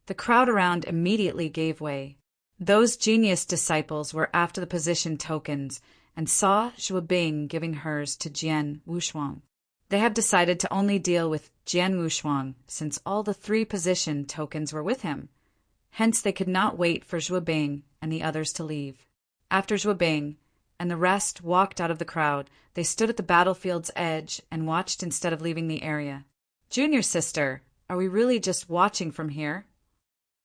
The crowd around immediately gave way. Those genius disciples were after the position tokens and saw Shuo Bing giving hers to Jian Wushuang. They have decided to only deal with Jian Wushuang since all the 3 position tokens were with him. Hence they could not wait for Shuo Bing and the others to leave. After Shuo Bing and the rest walked out of the crowd, they stood at the battlefield's edge and watched instead of leaving the area. Junior sister, are we really just watching from here?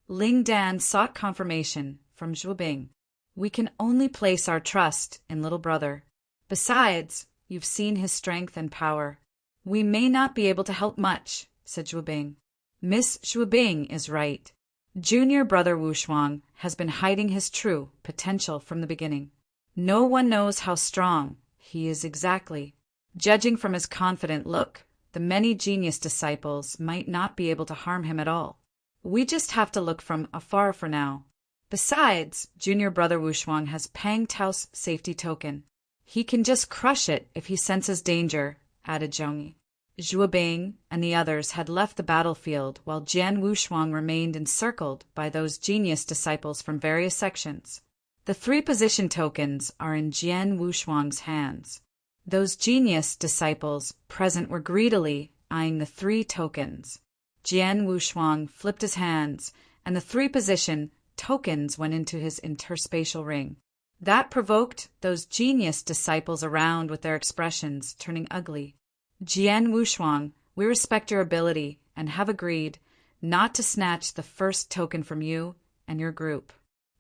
Ling Dan sought confirmation from Shuo Bing. We can only place our trust in little brother. Besides, you've seen his strength and power. We may not be able to help much, said Shuo Bing. Miss Shuo Bing is right. Junior brother Wushuang has been hiding his true potential from the beginning. No one knows how strong he is exactly. Judging from his confident look, the many genius disciples might not be able to harm him at all. We just have to look from afar for now. Besides, junior brother Wushuang has Pang Tao's safety token. He can just crush it if he senses danger, added Zhongyi. Shuo Bing and the others had left the battlefield while Jian Wushuang remained encircled by those genius disciples from various sections. The 3 position tokens are in Jian Wushuang's hands. Those genius disciples present were greedily eyeing the 3 tokens. Jian Wushuang flipped his hands, and the 3 position tokens went into his interspatial ring. That provoked those genius disciples around with their expressions turning ugly. Jian Wushuang, we respect your ability and have agreed not to snatch the first token from you and your group.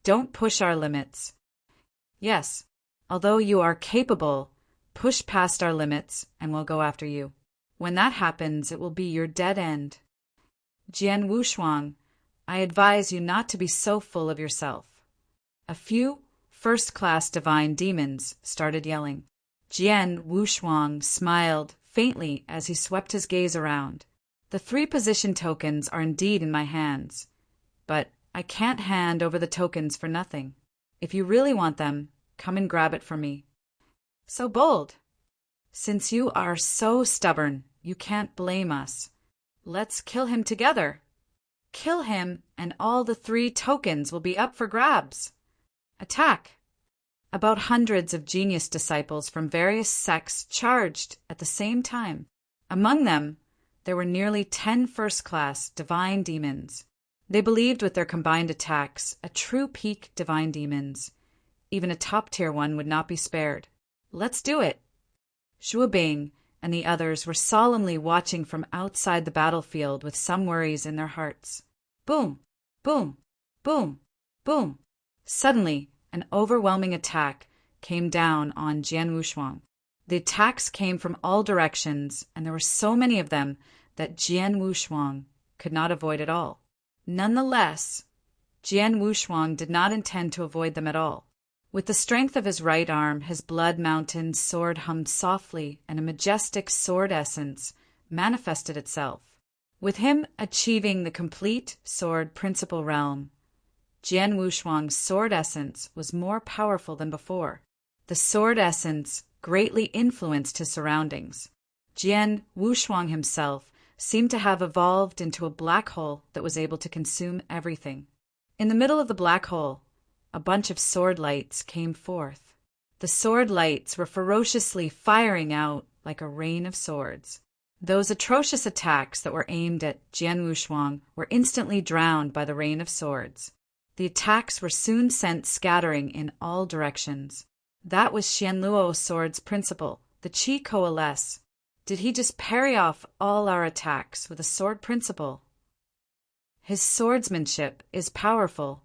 Don't push our limits. Yes, although you are capable, push past our limits and we'll go after you. When that happens, it will be your dead end. Jian Wushuang, I advise you not to be so full of yourself. A few first-class divine demons started yelling. Jian Wushuang smiled faintly as he swept his gaze around. The 3 position tokens are indeed in my hands, but I can't hand over the tokens for nothing. If you really want them, come and grab it for me. So bold. Since you are so stubborn, you can't blame us. Let's kill him together. Kill him, and all the 3 tokens will be up for grabs. Attack! About hundreds of genius disciples from various sects charged at the same time. Among them, there were nearly 10 first-class divine demons. They believed with their combined attacks, a true peak divine demons. Even a top-tier one would not be spared. Let's do it! Shuabing and the others were solemnly watching from outside the battlefield with some worries in their hearts. Boom! Boom! Boom! Boom! Suddenly, an overwhelming attack came down on Jian Wushuang. The attacks came from all directions, and there were so many of them that Jian Wushuang could not avoid at all. Nonetheless, Jian Wushuang did not intend to avoid them at all. With the strength of his right arm, his blood mountain sword hummed softly, and a majestic sword essence manifested itself. With him achieving the complete sword principal realm, Jian Wushuang's sword essence was more powerful than before. The sword essence greatly influenced his surroundings. Jian Wushuang himself seemed to have evolved into a black hole that was able to consume everything. In the middle of the black hole, a bunch of sword lights came forth. The sword lights were ferociously firing out like a rain of swords. Those atrocious attacks that were aimed at Jian Wushuang were instantly drowned by the rain of swords. The attacks were soon sent scattering in all directions. That was Xianluo's sword's principle, the Qi coalesce. Did he just parry off all our attacks with a sword principle? His swordsmanship is powerful.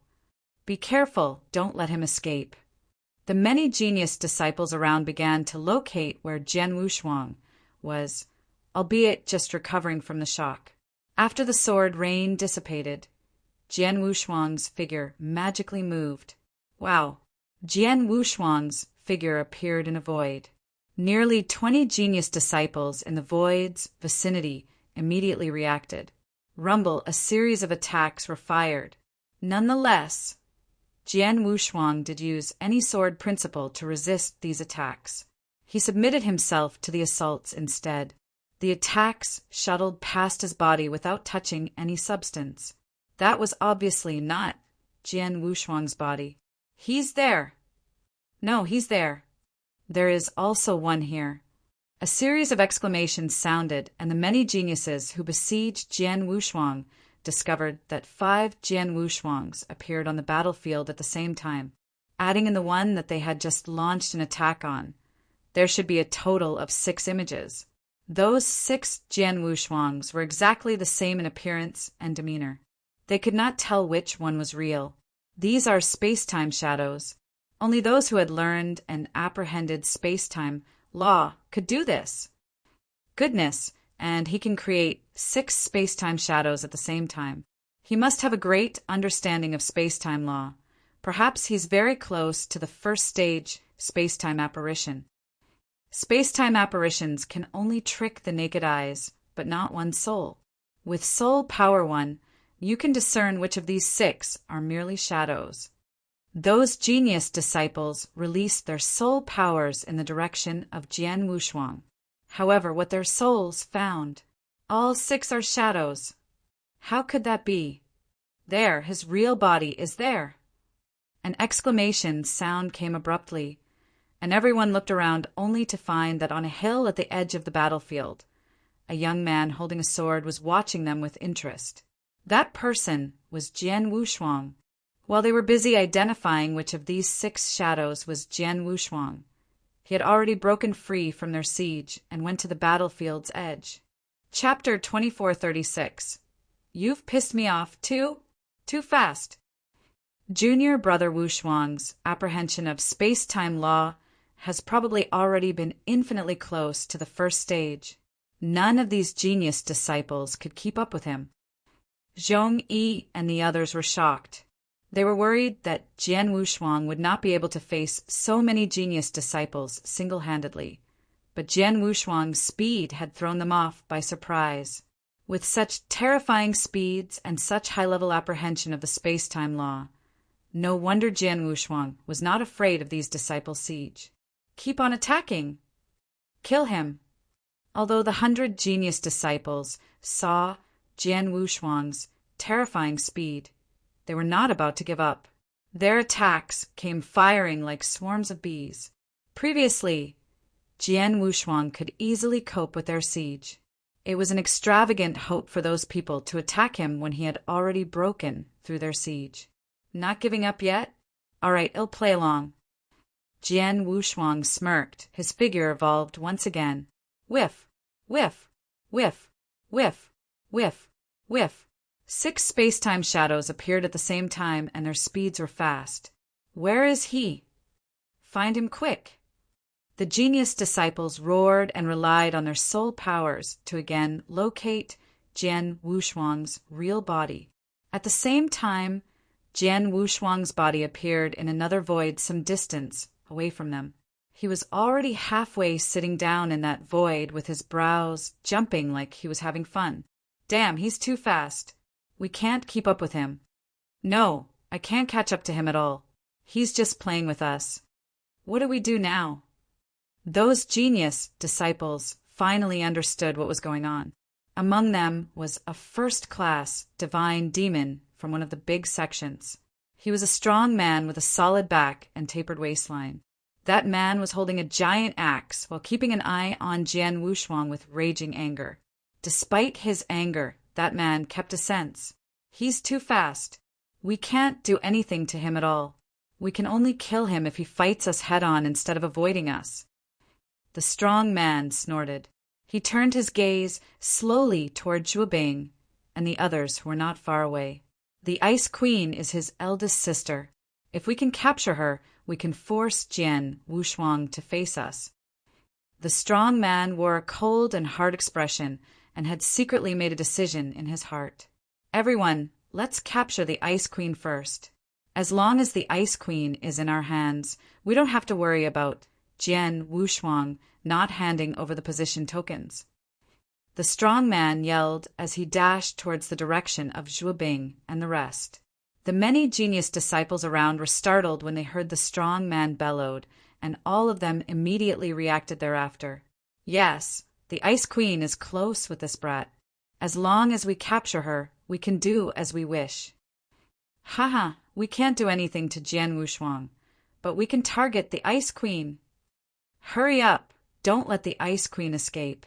Be careful, don't let him escape. The many genius disciples around began to locate where Jian Wushuang was, albeit just recovering from the shock. After the sword rain dissipated, Jian Wushuang's figure magically moved. Wow! Jian Wushuang's figure appeared in a void. Nearly 20 genius disciples in the void's vicinity immediately reacted. Rumble, a series of attacks were fired. Nonetheless, Jian Wushuang did use any sword principle to resist these attacks. He submitted himself to the assaults instead. The attacks shuttled past his body without touching any substance. That was obviously not Jian Wushuang's body. He's there. No, he's there. There is also one here. A series of exclamations sounded, and the many geniuses who besieged Jian Wushuang discovered that 5 Jian Wushuangs appeared on the battlefield at the same time, adding in the one that they had just launched an attack on. There should be a total of 6 images. Those 6 Jian Wushuangs were exactly the same in appearance and demeanor. They could not tell which one was real. These are space-time shadows. Only those who had learned and apprehended space-time law could do this. Goodness, and he can create 6 space-time shadows at the same time. He must have a great understanding of space-time law. Perhaps he's very close to the first stage space-time apparition. Space-time apparitions can only trick the naked eyes, but not one's soul. With Soul Power 1, you can discern which of these 6 are merely shadows. Those genius disciples released their soul powers in the direction of Jian Wushuang. However, what their souls found, all 6 are shadows. How could that be? There, his real body is there. An exclamation sound came abruptly, and everyone looked around only to find that on a hill at the edge of the battlefield, a young man holding a sword was watching them with interest. That person was Jian Wushuang. While they were busy identifying which of these 6 shadows was Jian Wushuang, he had already broken free from their siege and went to the battlefield's edge. Chapter 2436. You've pissed me off too fast. Junior brother Wushuang's apprehension of space-time law has probably already been infinitely close to the first stage. None of these genius disciples could keep up with him. Zhong Yi and the others were shocked. They were worried that Jian Wushuang would not be able to face so many genius disciples single-handedly, but Jian Wushuang's speed had thrown them off by surprise. With such terrifying speeds and such high-level apprehension of the space-time law, no wonder Jian Wushuang was not afraid of these disciples' siege. Keep on attacking! Kill him! Although the 100 genius disciples saw Jian Wushuang's terrifying speed, they were not about to give up. Their attacks came firing like swarms of bees. Previously, Jian Wushuang could easily cope with their siege. It was an extravagant hope for those people to attack him when he had already broken through their siege. Not giving up yet? All right, I'll play along. Jian Wushuang smirked. His figure evolved once again. Whiff, whiff, whiff, whiff, whiff, whiff. 6 space-time shadows appeared at the same time, and their speeds were fast. Where is he? Find him quick. The genius disciples roared and relied on their soul powers to again locate Jian Wushuang's real body. At the same time, Jian Wushuang's body appeared in another void some distance away from them. He was already halfway sitting down in that void with his brows jumping like he was having fun. Damn, he's too fast. We can't keep up with him. No, I can't catch up to him at all. He's just playing with us. What do we do now? Those genius disciples finally understood what was going on. Among them was a first-class divine demon from one of the big sections. He was a strong man with a solid back and tapered waistline. That man was holding a giant axe while keeping an eye on Jian Wushuang with raging anger. Despite his anger, that man kept a sense. He's too fast. We can't do anything to him at all. We can only kill him if he fights us head-on instead of avoiding us. The strong man snorted. He turned his gaze slowly toward Zhuobing and the others who were not far away. The Ice Queen is his eldest sister. If we can capture her, we can force Jian Wushuang to face us. The strong man wore a cold and hard expression and had secretly made a decision in his heart. Everyone, let's capture the Ice Queen first. As long as the Ice Queen is in our hands, we don't have to worry about Jian Wushuang not handing over the position tokens. The strong man yelled as he dashed towards the direction of Zhuobing and the rest. The many genius disciples around were startled when they heard the strong man bellowed, and all of them immediately reacted thereafter. Yes, the Ice Queen is close with this brat. As long as we capture her, we can do as we wish. Haha, we can't do anything to Jian Wushuang, but we can target the Ice Queen. Hurry up! Don't let the Ice Queen escape.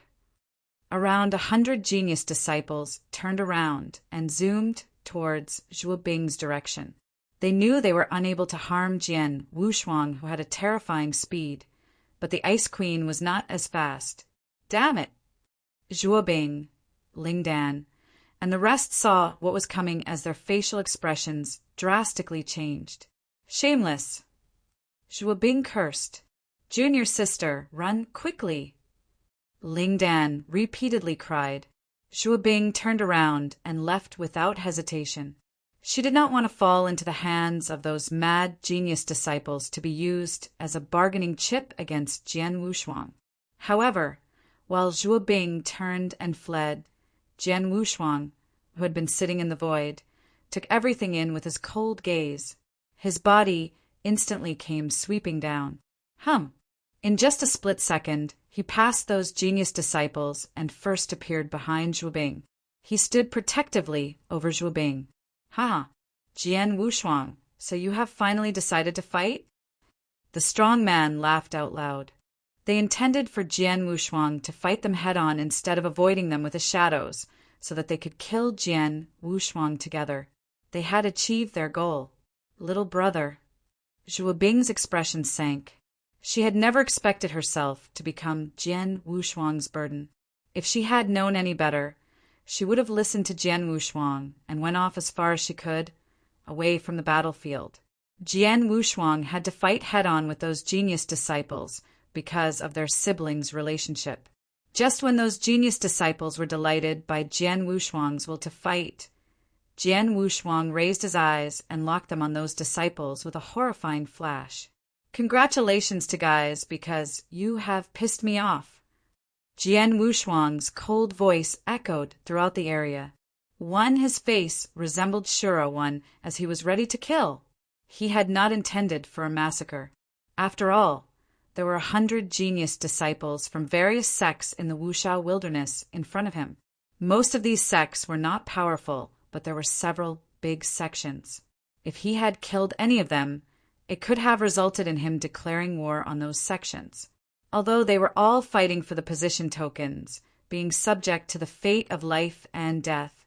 Around 100 genius disciples turned around and zoomed towards Zhuobing's direction. They knew they were unable to harm Jian Wushuang, who had a terrifying speed, but the Ice Queen was not as fast. Damn it! Zhuobing, Lingdan, and the rest saw what was coming as their facial expressions drastically changed. Shameless! Zhuobing cursed. Junior sister, run quickly! Lingdan repeatedly cried. Zhuobing turned around and left without hesitation. She did not want to fall into the hands of those mad genius disciples to be used as a bargaining chip against Jian Wushuang. However, while Zhuobing turned and fled, Jian Wushuang, who had been sitting in the void, took everything in with his cold gaze. His body instantly came sweeping down. In just a split second, he passed those genius disciples and first appeared behind Zhuobing. He stood protectively over Zhuobing. Jian Wushuang, so you have finally decided to fight? The strong man laughed out loud. They intended for Jian Wushuang to fight them head-on instead of avoiding them with the shadows, so that they could kill Jian Wushuang together. They had achieved their goal. Little brother. Zhuo Bing's expression sank. She had never expected herself to become Jian Wushuang's burden. If she had known any better, she would have listened to Jian Wushuang and went off as far as she could, away from the battlefield. Jian Wushuang had to fight head-on with those genius disciples because of their siblings' relationship. Just when those genius disciples were delighted by Jian Wushuang's will to fight, Jian Wushuang raised his eyes and locked them on those disciples with a horrifying flash. Congratulations to guys, because you have pissed me off. Jian Wushuang's cold voice echoed throughout the area. His face resembled Shuro one as he was ready to kill. He had not intended for a massacre. After all, there were 100 genius disciples from various sects in the Wushao wilderness in front of him. Most of these sects were not powerful, but there were several big sections. If he had killed any of them, it could have resulted in him declaring war on those sections. Although they were all fighting for the position tokens, being subject to the fate of life and death,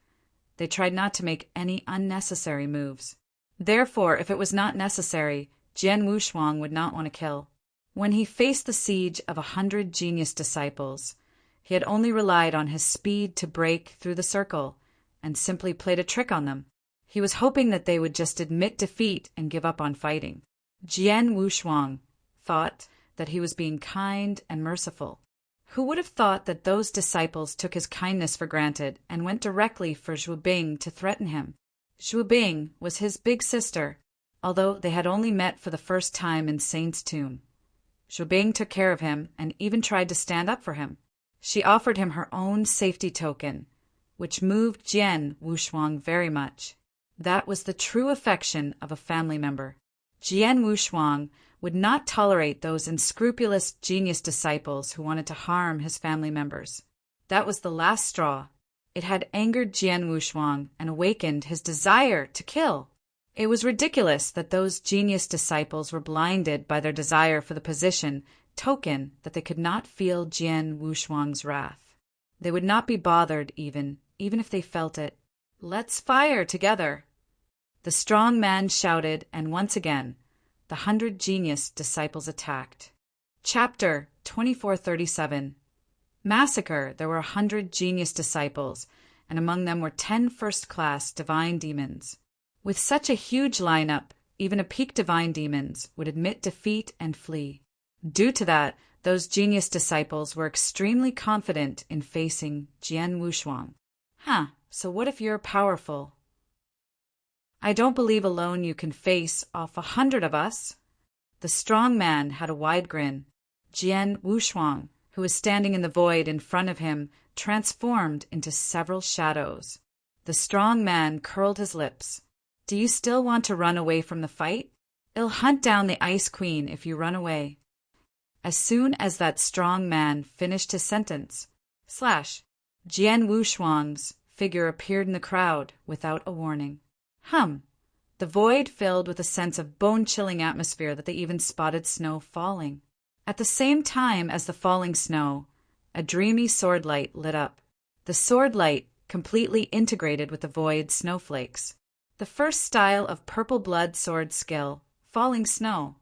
they tried not to make any unnecessary moves. Therefore, if it was not necessary, Jian Wushuang would not want to kill. When he faced the siege of 100 genius disciples, he had only relied on his speed to break through the circle and simply played a trick on them. He was hoping that they would just admit defeat and give up on fighting. Jian Wushuang thought that he was being kind and merciful. Who would have thought that those disciples took his kindness for granted and went directly for Zhuo Bing to threaten him? Zhuo Bing was his big sister, although they had only met for the first time in Saint's Tomb. Zhuo Bing took care of him and even tried to stand up for him. She offered him her own safety token, which moved Jian Wushuang very much. That was the true affection of a family member. Jian Wushuang would not tolerate those unscrupulous genius disciples who wanted to harm his family members. That was the last straw. It had angered Jian Wushuang and awakened his desire to kill. It was ridiculous that those genius disciples were blinded by their desire for the position token that they could not feel Jian Wushuang's wrath. They would not be bothered even if they felt it. Let's fire together. The strong man shouted, and once again, the 100 genius disciples attacked. Chapter 2437. Massacre. There were 100 genius disciples, and among them were 10 first-class divine demons. With such a huge lineup, even a peak divine demons would admit defeat and flee. Due to that, those genius disciples were extremely confident in facing Jian Wushuang. So what if you're powerful? I don't believe alone you can face off 100 of us. The strong man had a wide grin. Jian Wushuang, who was standing in the void in front of him, transformed into several shadows. The strong man curled his lips. Do you still want to run away from the fight? I'll hunt down the Ice Queen if you run away. As soon as that strong man finished his sentence, Jian Wushuang's figure appeared in the crowd without a warning. The void filled with a sense of bone-chilling atmosphere that they even spotted snow falling. At the same time as the falling snow, a dreamy sword light lit up. The sword light completely integrated with the void's snowflakes. The first style of purple blood sword skill, falling snow.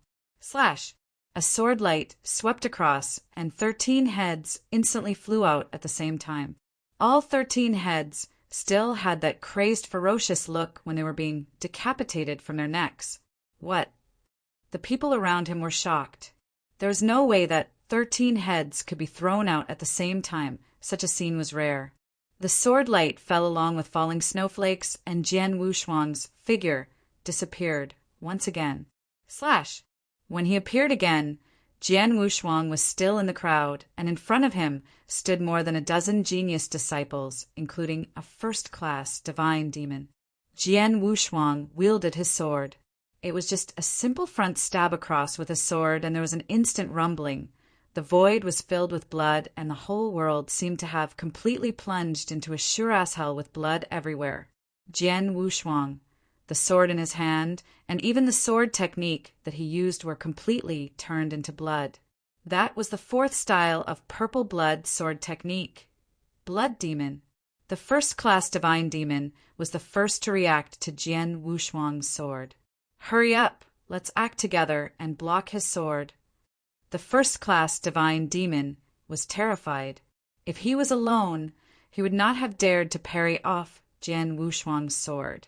A sword light swept across, and 13 heads instantly flew out at the same time. All 13 heads still had that crazed, ferocious look when they were being decapitated from their necks. What? The people around him were shocked. There was no way that 13 heads could be thrown out at the same time. Such a scene was rare. The sword light fell along with falling snowflakes, and Jian Wushuang's figure disappeared once again. When he appeared again, Jian Wushuang was still in the crowd, and in front of him stood more than a dozen genius disciples, including a first-class divine demon. Jian Wushuang wielded his sword. It was just a simple front stab across with a sword, and there was an instant rumbling. The void was filled with blood, and the whole world seemed to have completely plunged into a sure-ass hell with blood everywhere. Jian Wushuang, the sword in his hand, and even the sword technique that he used were completely turned into blood. That was the 4th style of purple blood sword technique. Blood Demon. The first-class divine demon was the first to react to Jian Wushuang's sword. Hurry up, let's act together and block his sword. The first-class divine demon was terrified. If he was alone, he would not have dared to parry off Jian Wushuang's sword.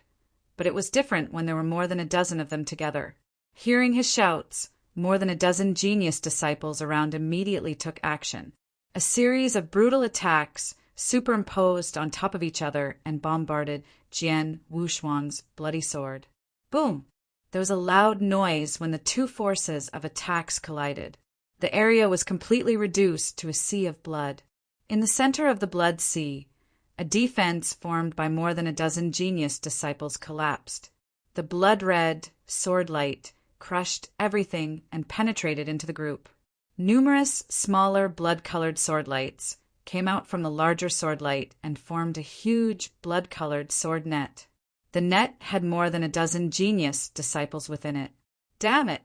But it was different when there were more than a dozen of them together. Hearing his shouts, more than a dozen genius disciples around immediately took action. A series of brutal attacks superimposed on top of each other and bombarded Jian Wushuang's bloody sword. Boom! There was a loud noise when the two forces of attacks collided. The area was completely reduced to a sea of blood. In the center of the blood sea, a defense formed by more than a dozen genius disciples collapsed. The blood-red sword light crushed everything and penetrated into the group. Numerous smaller blood-colored sword lights came out from the larger sword light and formed a huge blood-colored sword net. The net had more than a dozen genius disciples within it. Damn it!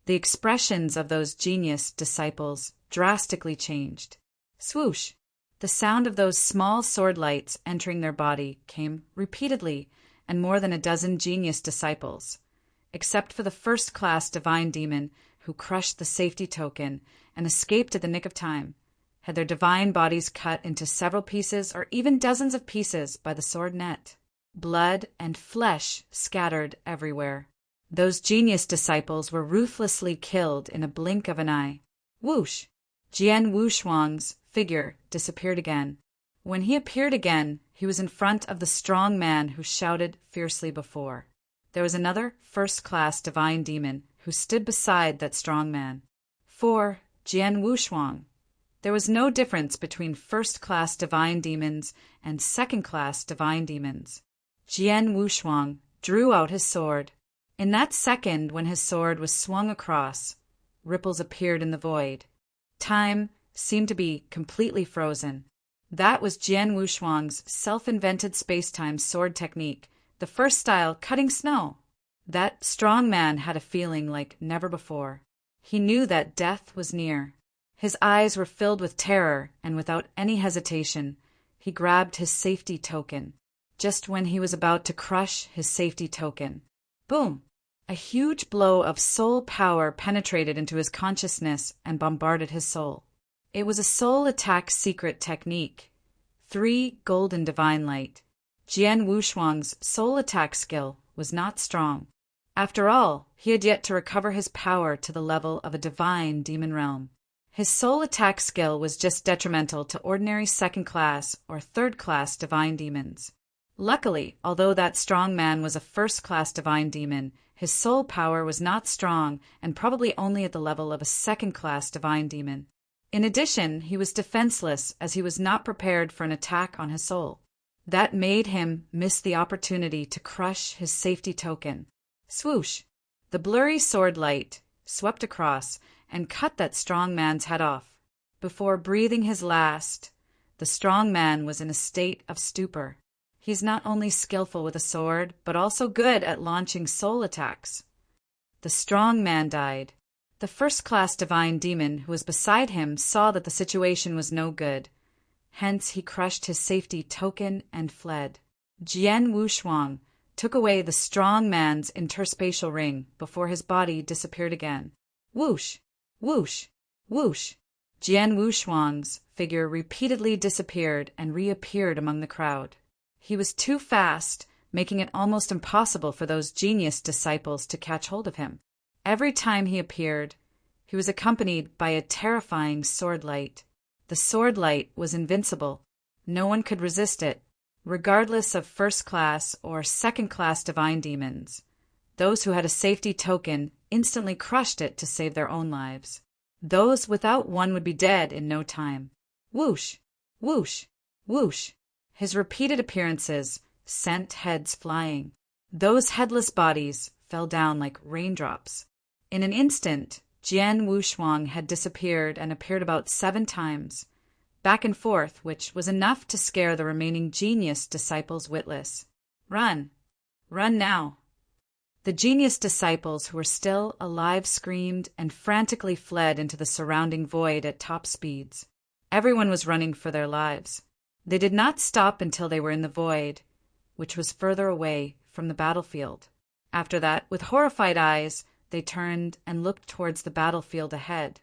The expressions of those genius disciples drastically changed. Swoosh! The sound of those small sword lights entering their body came repeatedly, and more than a dozen genius disciples, except for the first-class divine demon who crushed the safety token and escaped at the nick of time, had their divine bodies cut into several pieces or even dozens of pieces by the sword net. Blood and flesh scattered everywhere. Those genius disciples were ruthlessly killed in a blink of an eye. Whoosh! Jian Wushuang's figure disappeared again. When he appeared again, he was in front of the strong man who shouted fiercely before. There was another first-class divine demon who stood beside that strong man. For Jian Wushuang, there was no difference between first-class divine demons and second-class divine demons. Jian Wushuang drew out his sword. In that second when his sword was swung across, ripples appeared in the void. Time seemed to be completely frozen. That was Jian Wushuang's self-invented space-time sword technique, the first style cutting snow. That strong man had a feeling like never before. He knew that death was near. His eyes were filled with terror, and without any hesitation, he grabbed his safety token. Just when he was about to crush his safety token, boom! A huge blow of soul power penetrated into his consciousness and bombarded his soul. It was a soul attack secret technique. 3 golden divine light. Jian Wushuang's soul attack skill was not strong. After all, he had yet to recover his power to the level of a divine demon realm. His soul attack skill was just detrimental to ordinary second-class or third-class divine demons. Luckily, although that strong man was a first-class divine demon, his soul power was not strong and probably only at the level of a second-class divine demon. In addition, he was defenseless as he was not prepared for an attack on his soul. That made him miss the opportunity to crush his safety token. Swoosh! The blurry sword light swept across and cut that strong man's head off. Before breathing his last, the strong man was in a state of stupor. He's not only skillful with a sword, but also good at launching soul attacks. The strong man died. The first-class divine demon who was beside him saw that the situation was no good. Hence he crushed his safety token and fled. Jian Wushuang took away the strong man's interspatial ring before his body disappeared again. Whoosh! Whoosh! Whoosh! Jian Wushuang's figure repeatedly disappeared and reappeared among the crowd. He was too fast, making it almost impossible for those genius disciples to catch hold of him. Every time he appeared, he was accompanied by a terrifying sword light. The sword light was invincible. No one could resist it, regardless of first-class or second-class divine demons. Those who had a safety token instantly crushed it to save their own lives. Those without one would be dead in no time. Whoosh! Whoosh! Whoosh! His repeated appearances sent heads flying. Those headless bodies fell down like raindrops. In an instant, Jian Wushuang had disappeared and appeared about 7 times, back and forth, which was enough to scare the remaining genius disciples witless. Run! Run now! The genius disciples who were still alive screamed and frantically fled into the surrounding void at top speeds. Everyone was running for their lives. They did not stop until they were in the void, which was further away from the battlefield. After that, with horrified eyes, they turned and looked towards the battlefield ahead.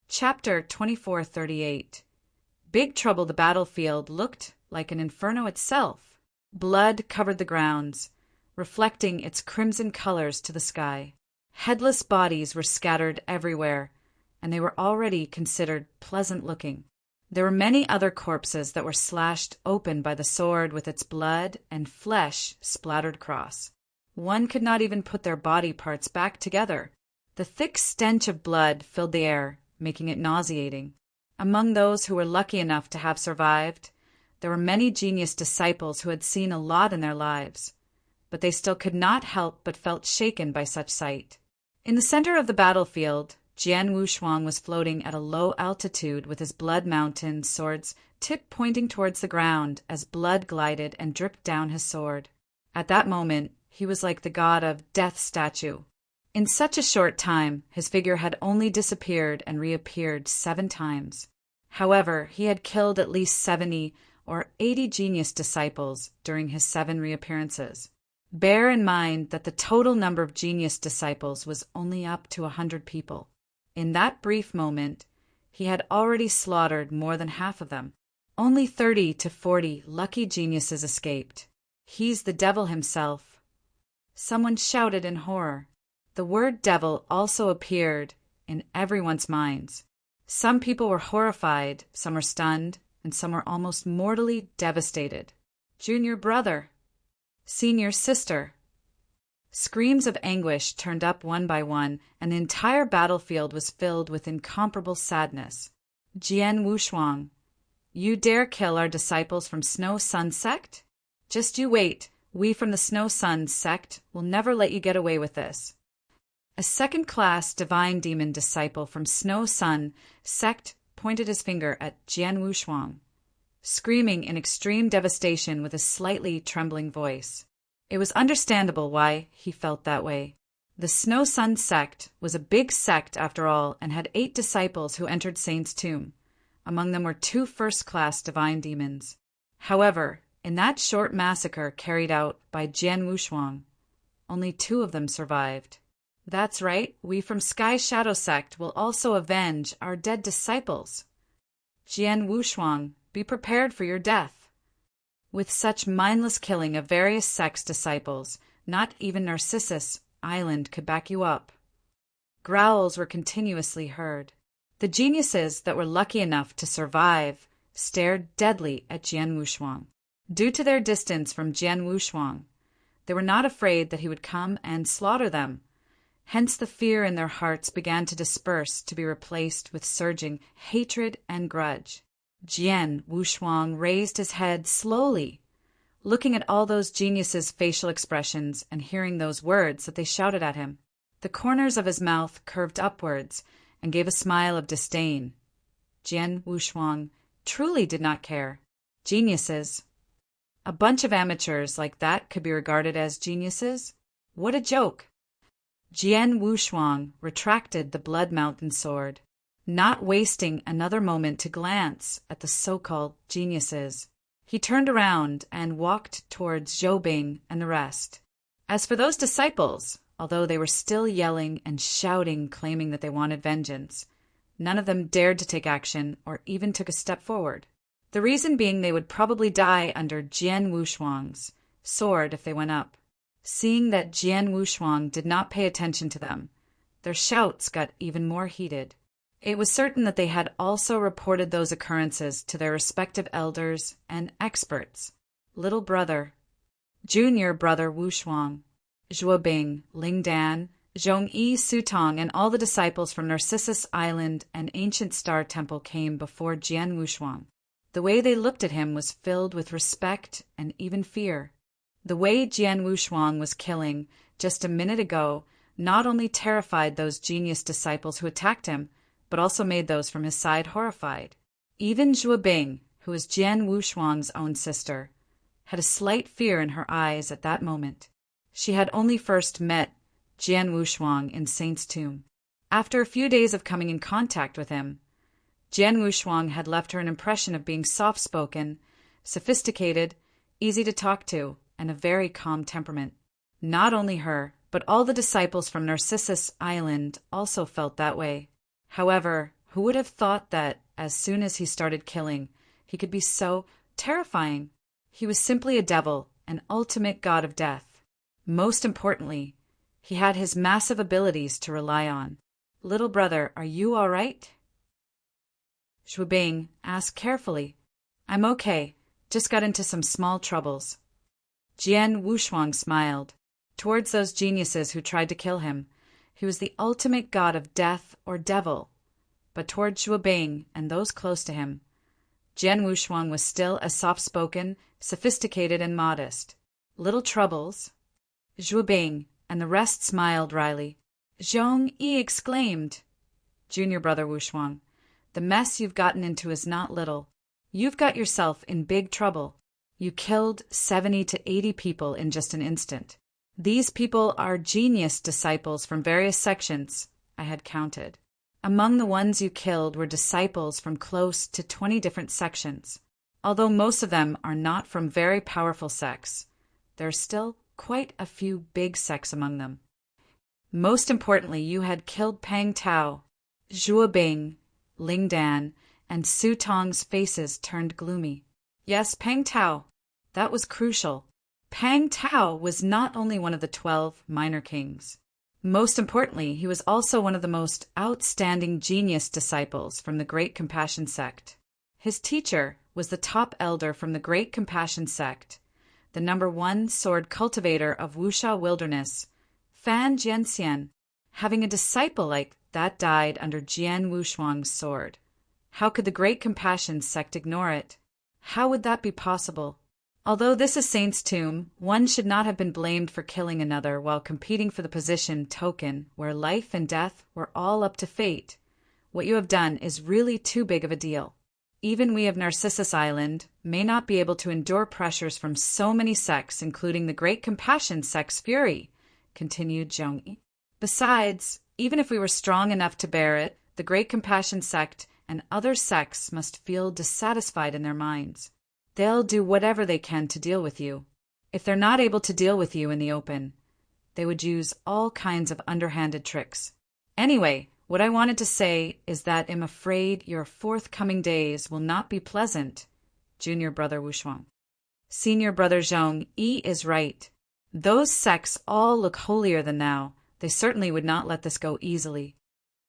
Chapter 2438. Big Trouble the battlefield looked like an inferno itself. Blood covered the grounds, reflecting its crimson colors to the sky. Headless bodies were scattered everywhere, and they were already considered pleasant-looking. There were many other corpses that were slashed open by the sword with its blood and flesh splattered across. One could not even put their body parts back together. The thick stench of blood filled the air, making it nauseating. Among those who were lucky enough to have survived, there were many genius disciples who had seen a lot in their lives, but they still could not help but felt shaken by such sight. In the center of the battlefield, Jian Wushuang was floating at a low altitude with his blood mountain sword's tip pointing towards the ground as blood glided and dripped down his sword. At that moment, he was like the god of death statue. In such a short time, his figure had only disappeared and reappeared 7 times. However, he had killed at least 70 or 80 genius disciples during his 7 reappearances. Bear in mind that the total number of genius disciples was only up to 100 people. In that brief moment, he had already slaughtered more than half of them. Only 30 to 40 lucky geniuses escaped. He's the devil himself. Someone shouted in horror. The word devil also appeared in everyone's minds. Some people were horrified, some were stunned, and some were almost mortally devastated. Junior brother. Senior sister. Screams of anguish turned up one by one, and the entire battlefield was filled with incomparable sadness. Jian Wushuang, you dare kill our disciples from Snow Sun Sect? Just you wait. We from the Snow Sun Sect will never let you get away with this. A second-class divine demon disciple from Snow Sun Sect pointed his finger at Jian Wushuang, screaming in extreme devastation with a slightly trembling voice. It was understandable why he felt that way. The Snow Sun Sect was a big sect after all and had 8 disciples who entered Saint's tomb. Among them were 2 first-class divine demons. However, in that short massacre carried out by Jian Wushuang, only 2 of them survived. That's right, we from Sky Shadow Sect will also avenge our dead disciples. Jian Wushuang, be prepared for your death. With such mindless killing of various sects' disciples, not even Narcissus Island could back you up. Growls were continuously heard. The geniuses that were lucky enough to survive stared deadly at Jian Wushuang. Due to their distance from Jian Wushuang, they were not afraid that he would come and slaughter them. Hence the fear in their hearts began to disperse to be replaced with surging hatred and grudge. Jian Wushuang raised his head slowly, looking at all those geniuses' facial expressions and hearing those words that they shouted at him. The corners of his mouth curved upwards and gave a smile of disdain. Jian Wushuang truly did not care. Geniuses. A bunch of amateurs like that could be regarded as geniuses? What a joke! Jian Wushuang retracted the Blood Mountain sword, not wasting another moment to glance at the so-called geniuses. He turned around and walked towards Zhou Bing and the rest. As for those disciples, although they were still yelling and shouting, claiming that they wanted vengeance, none of them dared to take action or even took a step forward. The reason being they would probably die under Jian Wushuang's sword if they went up. Seeing that Jian Wushuang did not pay attention to them, their shouts got even more heated. It was certain that they had also reported those occurrences to their respective elders and experts. Little brother, junior brother Wushuang, Zhuobing, Lingdan, Zhongyi, Sutong, and all the disciples from Narcissus Island and Ancient Star Temple came before Jian Wushuang. The way they looked at him was filled with respect and even fear. The way Jian Wushuang was killing just a minute ago not only terrified those genius disciples who attacked him, but also made those from his side horrified. Even Zhuobing, who was Jian Wushuang's own sister, had a slight fear in her eyes at that moment. She had only first met Jian Wushuang in Saint's tomb. After a few days of coming in contact with him, Jian Wushuang had left her an impression of being soft-spoken, sophisticated, easy to talk to, and a very calm temperament. Not only her, But all the disciples from Narcissus Island also felt that way. However, who would have thought that, as soon as he started killing, he could be so terrifying? He was simply a devil, an ultimate god of death. Most importantly, he had his massive abilities to rely on. "Little brother, are you all right?" Zhuobing asked carefully. "I'm okay, just got into some small troubles." Jian Wushuang smiled. Towards those geniuses who tried to kill him, he was the ultimate god of death or devil. But toward Zhuobing and those close to him, Jian Wushuang was still as soft-spoken, sophisticated, and modest. "Little troubles?" Zhuobing and the rest smiled wryly. Zhong Yi exclaimed, "Junior brother Wushuang, the mess you've gotten into is not little. You've got yourself in big trouble. You killed 70 to 80 people in just an instant. These people are genius disciples from various sections," I had counted. "Among the ones you killed were disciples from close to 20 different sections. Although most of them are not from very powerful sects, there are still quite a few big sects among them. Most importantly, you had killed Pang Tao." Zhuobing, Ling Dan, and Su Tong's faces turned gloomy. Yes, Pang Tao. That was crucial. Pang Tao was not only one of the 12 minor kings. Most importantly, he was also one of the most outstanding genius disciples from the Great Compassion Sect. His teacher was the top elder from the Great Compassion Sect, the #1 sword cultivator of Wuxia Wilderness, Fan Jianxian. Having a disciple like that died under Jian Wushuang's sword. How could the Great Compassion Sect ignore it? How would that be possible? Although this is Saint's tomb, one should not have been blamed for killing another while competing for the position token where life and death were all up to fate. What you have done is really too big of a deal. Even we of Narcissus Island may not be able to endure pressures from so many sects, including the Great Compassion Sect's fury," continued Zhongyi. "Besides, even if we were strong enough to bear it, the Great Compassion Sect and other sects must feel dissatisfied in their minds. They'll do whatever they can to deal with you. If they're not able to deal with you in the open, they would use all kinds of underhanded tricks. Anyway, what I wanted to say is that I'm afraid your forthcoming days will not be pleasant, Junior Brother Wushuang. Senior Brother Zhong Yi is right. Those sects all look holier than thou. They certainly would not let this go easily."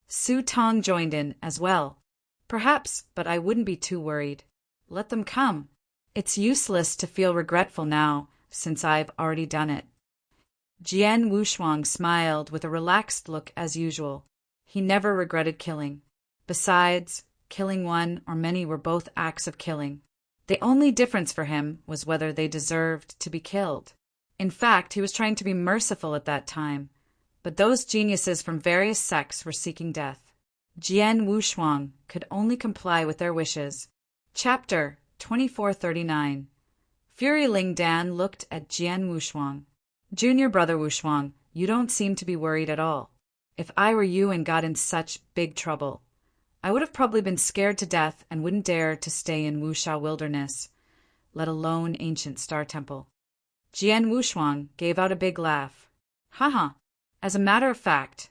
Su Tong joined in as well. "Perhaps, but I wouldn't be too worried. Let them come. It's useless to feel regretful now, since I've already done it." Jian Wushuang smiled with a relaxed look as usual. He never regretted killing. Besides, killing one or many were both acts of killing. The only difference for him was whether they deserved to be killed. In fact, he was trying to be merciful at that time. But those geniuses from various sects were seeking death. Jian Wushuang could only comply with their wishes. Chapter 2439. Fury Ling Dan looked at Jian Wushuang. "Junior Brother Wushuang, you don't seem to be worried at all. If I were you and got in such big trouble, I would have probably been scared to death and wouldn't dare to stay in Wuxia Wilderness, let alone Ancient Star Temple." Jian Wushuang gave out a big laugh. "Haha, as a matter of fact,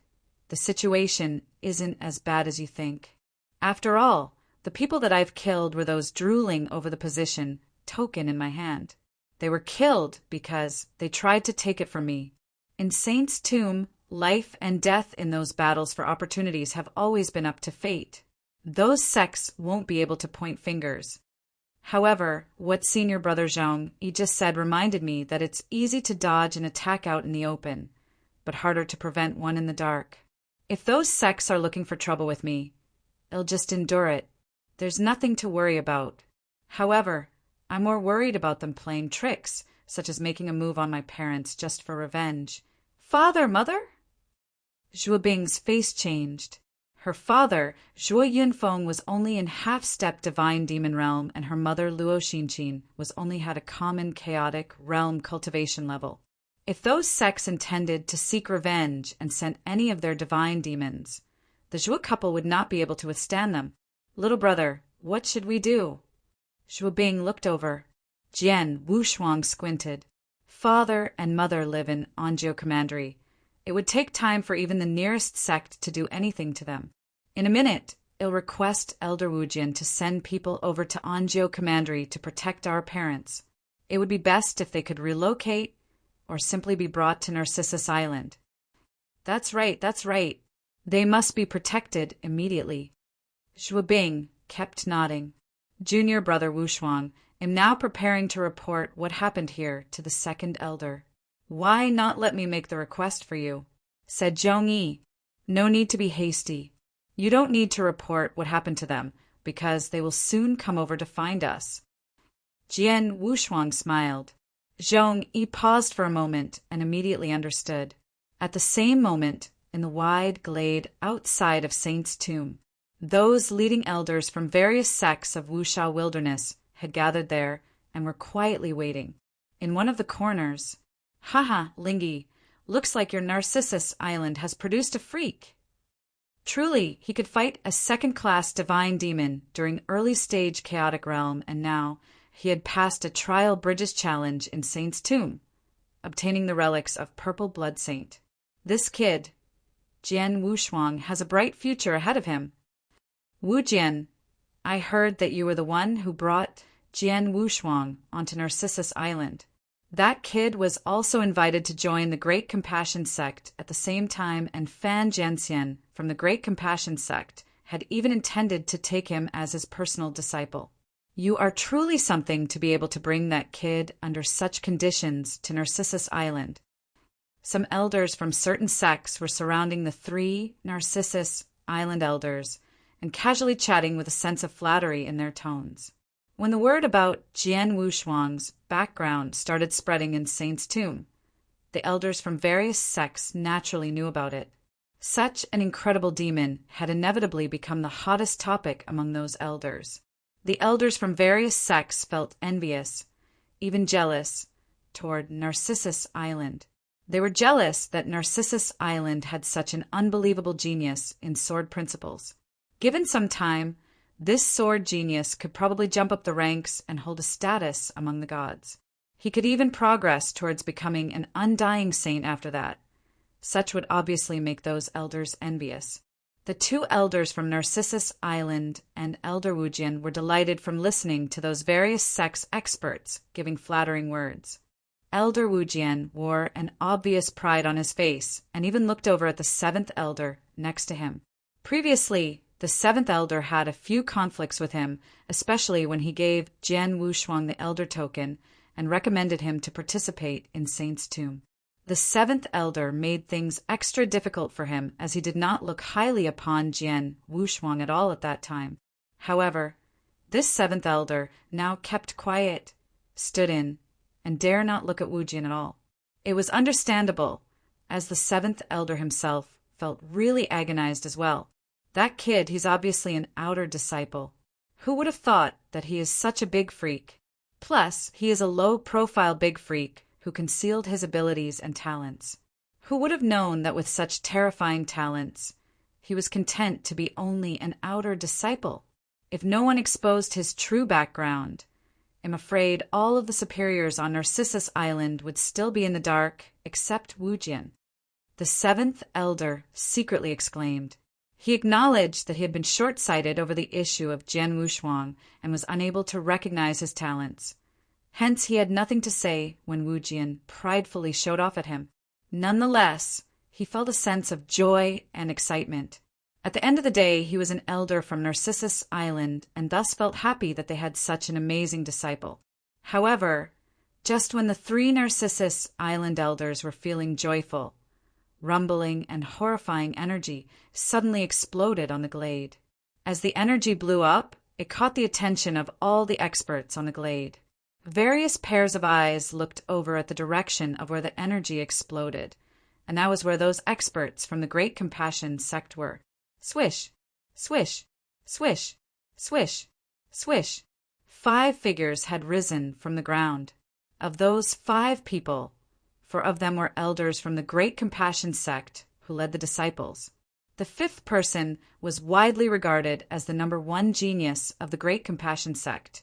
the situation isn't as bad as you think. After all, the people that I've killed were those drooling over the position token in my hand. They were killed because they tried to take it from me. In Saint's tomb, life and death in those battles for opportunities have always been up to fate. Those sects won't be able to point fingers. However, what Senior Brother Zhong Yi just said reminded me that it's easy to dodge an attack out in the open, but harder to prevent one in the dark. If those sects are looking for trouble with me, I'll just endure it. There's nothing to worry about. However, I'm more worried about them playing tricks, such as making a move on my parents just for revenge." "Father, mother?" Zhuobing's face changed. Her father, Zhuo Yunfeng, was only in half-step divine demon realm, and her mother, Luo Xinqin, was only had a common chaotic realm cultivation level. If those sects intended to seek revenge and sent any of their divine demons, the Zhuo couple would not be able to withstand them. "Little brother, what should we do?" Zhuobing looked over. Jian Wushuang squinted. "Father and mother live in Anzhou Commandery. It would take time for even the nearest sect to do anything to them. In a minute, I'll request Elder Wujian to send people over to Anjou Commandery to protect our parents. It would be best if they could relocate or simply be brought to Narcissus Island. That's right. They must be protected immediately. Zhuobing kept nodding. Junior brother Wushuang, am now preparing to report what happened here to the second elder. Why not let me make the request for you? Said Zhongyi. No need to be hasty. You don't need to report what happened to them, because they will soon come over to find us. Jian Wushuang smiled. Zhongyi paused for a moment and immediately understood. At the same moment, in the wide glade outside of Saint's tomb, those leading elders from various sects of Wushao wilderness had gathered there and were quietly waiting. In one of the corners, "Haha, Lingi, looks like your Narcissus Island has produced a freak." Truly, he could fight a second-class divine demon during early-stage chaotic realm, and now he had passed a trial bridges challenge in Saint's tomb, obtaining the relics of Purple Blood Saint. This kid, Jian Wushuang, has a bright future ahead of him. Wu Jian, I heard that you were the one who brought Jian Wushuang onto Narcissus Island. That kid was also invited to join the Great Compassion Sect at the same time, and Fan Jianxian from the Great Compassion Sect had even intended to take him as his personal disciple. You are truly something to be able to bring that kid under such conditions to Narcissus Island. Some elders from certain sects were surrounding the 3 Narcissus Island elders and casually chatting with a sense of flattery in their tones. When the word about Jian Wushuang's background started spreading in Saint's tomb, the elders from various sects naturally knew about it. Such an incredible demon had inevitably become the hottest topic among those elders. The elders from various sects felt envious, even jealous, toward Narcissus Island. They were jealous that Narcissus Island had such an unbelievable genius in sword principles. Given some time, this sword genius could probably jump up the ranks and hold a status among the gods. He could even progress towards becoming an undying saint after that. Such would obviously make those elders envious. The 2 elders from Narcissus Island and Elder Wujian were delighted from listening to those various sects experts giving flattering words. Elder Wujian wore an obvious pride on his face and even looked over at the 7th elder next to him. Previously, the 7th elder had a few conflicts with him, especially when he gave Jian Wushuang the elder token and recommended him to participate in Saint's tomb. The 7th elder made things extra difficult for him, as he did not look highly upon Jian Wushuang at all at that time. However, this 7th elder now kept quiet, stood in, and dare not look at Wu Jian at all. It was understandable, as the 7th elder himself felt really agonized as well. That kid, he's obviously an outer disciple. Who would have thought that he is such a big freak? Plus, he is a low-profile big freak who concealed his abilities and talents. Who would have known that with such terrifying talents, he was content to be only an outer disciple? If no one exposed his true background, I'm afraid all of the superiors on Narcissus Island would still be in the dark, except Wu Jian. The 7th elder secretly exclaimed. He acknowledged that he had been short-sighted over the issue of Jian Wushuang and was unable to recognize his talents. Hence, he had nothing to say when Wu Jian pridefully showed off at him. Nonetheless, he felt a sense of joy and excitement. At the end of the day, he was an elder from Narcissus Island and thus felt happy that they had such an amazing disciple. However, just when the 3 Narcissus Island elders were feeling joyful, rumbling and horrifying energy suddenly exploded on the glade. As the energy blew up, it caught the attention of all the experts on the glade. Various pairs of eyes looked over at the direction of where the energy exploded, and that was where those experts from the Great Compassion sect were. Swish, swish, swish, swish, swish. 5 figures had risen from the ground. Of those 5 people, 4 of them were elders from the Great Compassion sect who led the disciples. The 5th person was widely regarded as the number 1 genius of the Great Compassion sect,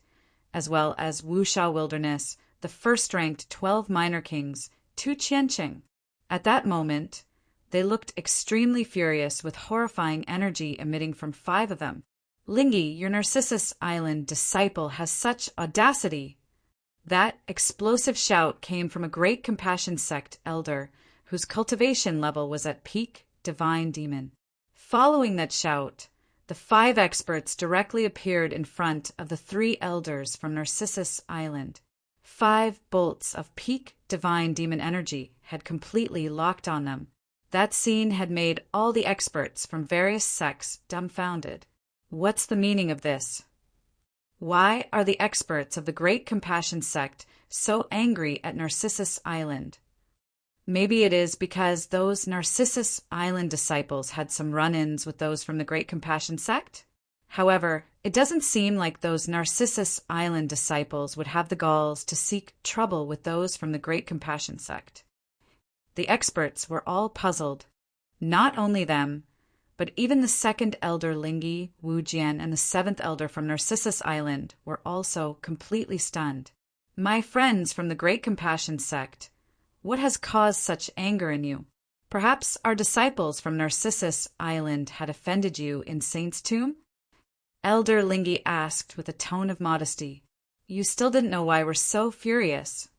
as well as Wushao Wilderness, the first-ranked 12 minor kings, Tu Qianqing. At that moment, They looked extremely furious, with horrifying energy emitting from 5 of them. "Lingi, your Narcissus Island disciple has such audacity!" That explosive shout came from a Great Compassion sect elder whose cultivation level was at peak divine demon. Following that shout, the 5 experts directly appeared in front of the 3 elders from Narcissus Island. 5 bolts of peak divine demon energy had completely locked on them. That scene had made all the experts from various sects dumbfounded. What's the meaning of this? Why are the experts of the Great Compassion sect so angry at Narcissus Island? Maybe it is because those Narcissus Island disciples had some run-ins with those from the Great Compassion sect? However, it doesn't seem like those Narcissus Island disciples would have the galls to seek trouble with those from the Great Compassion sect. The experts were all puzzled. Not only them, but even the 2nd elder Lingi, Wu Jian, and the 7th elder from Narcissus Island were also completely stunned. "My friends from the Great Compassion sect, what has caused such anger in you? Perhaps our disciples from Narcissus Island had offended you in Saint's Tomb?" Elder Lingi asked with a tone of modesty. "You still didn't know why we're so furious."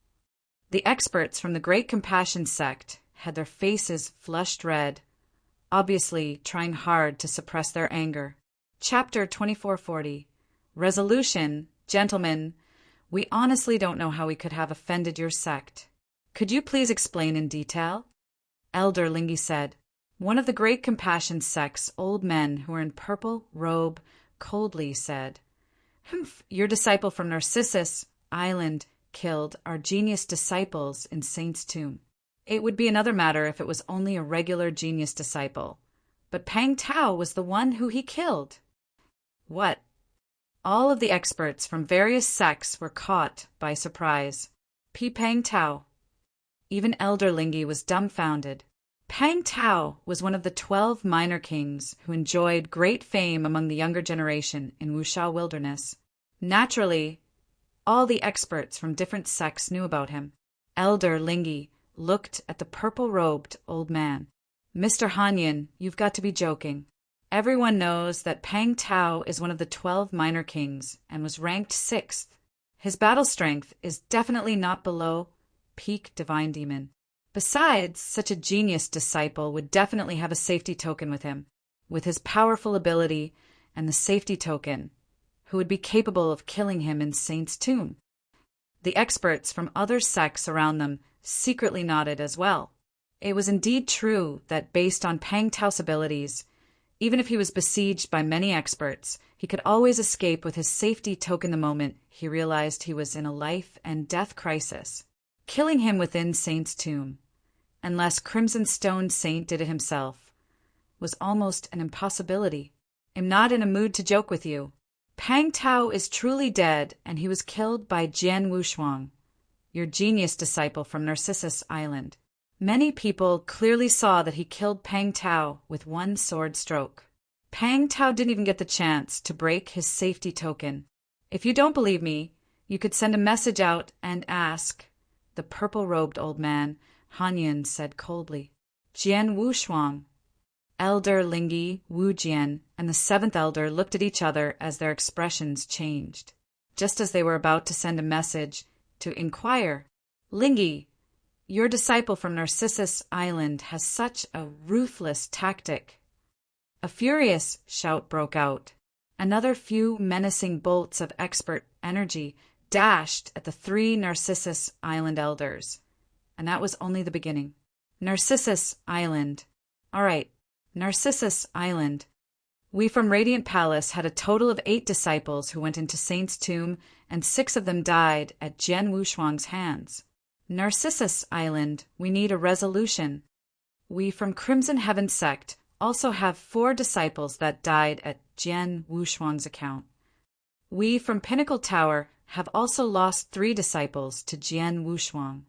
The experts from the Great Compassion sect had their faces flushed red, obviously trying hard to suppress their anger. Chapter 2440. Resolution. Gentlemen, we honestly don't know how we could have offended your sect. Could you please explain in detail? Elder Lingi said. One of the Great Compassion sect's old men who were in purple robe coldly said, "Humph, your disciple from Narcissus Island killed our genius disciples in Saint's Tomb. It would be another matter if it was only a regular genius disciple. But Pang Tao was the one who he killed." What? All of the experts from various sects were caught by surprise. Pang Tao. Even Elder Lingi was dumbfounded. Pang Tao was one of the 12 minor kings who enjoyed great fame among the younger generation in Wushao Wilderness. Naturally, all the experts from different sects knew about him. Elder Lingi looked at the purple-robed old man. "Mr. Hanyin, you've got to be joking. Everyone knows that Pang Tao is one of the 12 minor kings and was ranked 6th. His battle strength is definitely not below peak divine demon. Besides, such a genius disciple would definitely have a safety token with him, with his powerful ability and the safety token, who would be capable of killing him in Saint's Tomb." The experts from other sects around them secretly nodded as well. It was indeed true that based on Pang Tao's abilities, even if he was besieged by many experts, he could always escape with his safety token the moment he realized he was in a life and death crisis. Killing him within Saint's Tomb, unless Crimson Stone Saint did it himself, was almost an impossibility. "I'm not in a mood to joke with you. Pang Tao is truly dead, and he was killed by Jian Wushuang, your genius disciple from Narcissus Island. Many people clearly saw that he killed Pang Tao with one sword stroke. Pang Tao didn't even get the chance to break his safety token. If you don't believe me, you could send a message out and ask," the purple-robed old man, Hanyin, said coldly. "Jian Wushuang." Elder Lingi, Wu Jian, and the 7th elder looked at each other as their expressions changed. Just as they were about to send a message to inquire, "Lingi, your disciple from Narcissus Island has such a ruthless tactic." A furious shout broke out. Another few menacing bolts of expert energy dashed at the 3 Narcissus Island elders. And that was only the beginning. Narcissus Island. All right, Narcissus Island. We from Radiant Palace had a total of 8 disciples who went into Saint's Tomb, and 6 of them died at Jian Wushuang's hands. Narcissus Island, we need a resolution. We from Crimson Heaven Sect also have 4 disciples that died at Jian Wushuang's account. We from Pinnacle Tower have also lost 3 disciples to Jian Wushuang.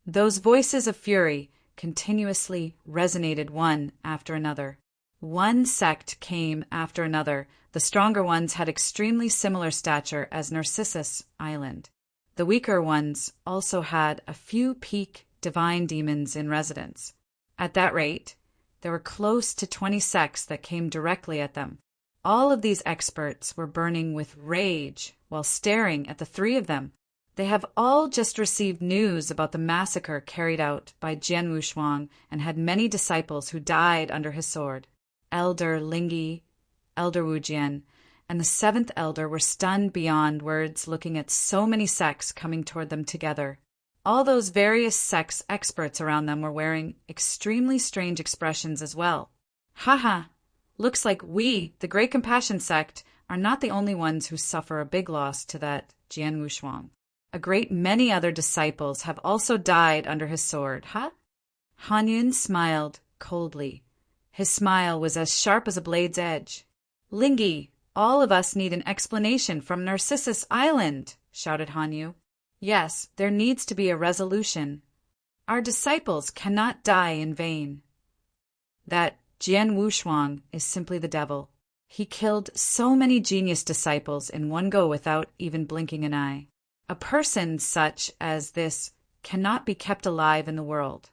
Those voices of fury continuously resonated one after another. One sect came after another. The stronger ones had extremely similar stature as Narcissus Island. The weaker ones also had a few peak divine demons in residence. At that rate, there were close to 20 sects that came directly at them. All of these experts were burning with rage while staring at the three of them. They have all just received news about the massacre carried out by Jian Wushuang and had many disciples who died under his sword. Elder Lingyi, Elder Wujian, and the seventh elder were stunned beyond words looking at so many sects coming toward them together. All those various sects experts around them were wearing extremely strange expressions as well. Haha, looks like we, the Great Compassion sect, are not the only ones who suffer a big loss to that Jian Wushuang. A great many other disciples have also died under his sword, huh? Han Yun smiled coldly. His smile was as sharp as a blade's edge. Lingyi, all of us need an explanation from Narcissus Island, shouted Han Yu. Yes, there needs to be a resolution. Our disciples cannot die in vain. That Jian Wushuang is simply the devil. He killed so many genius disciples in one go without even blinking an eye. A person such as this cannot be kept alive in the world.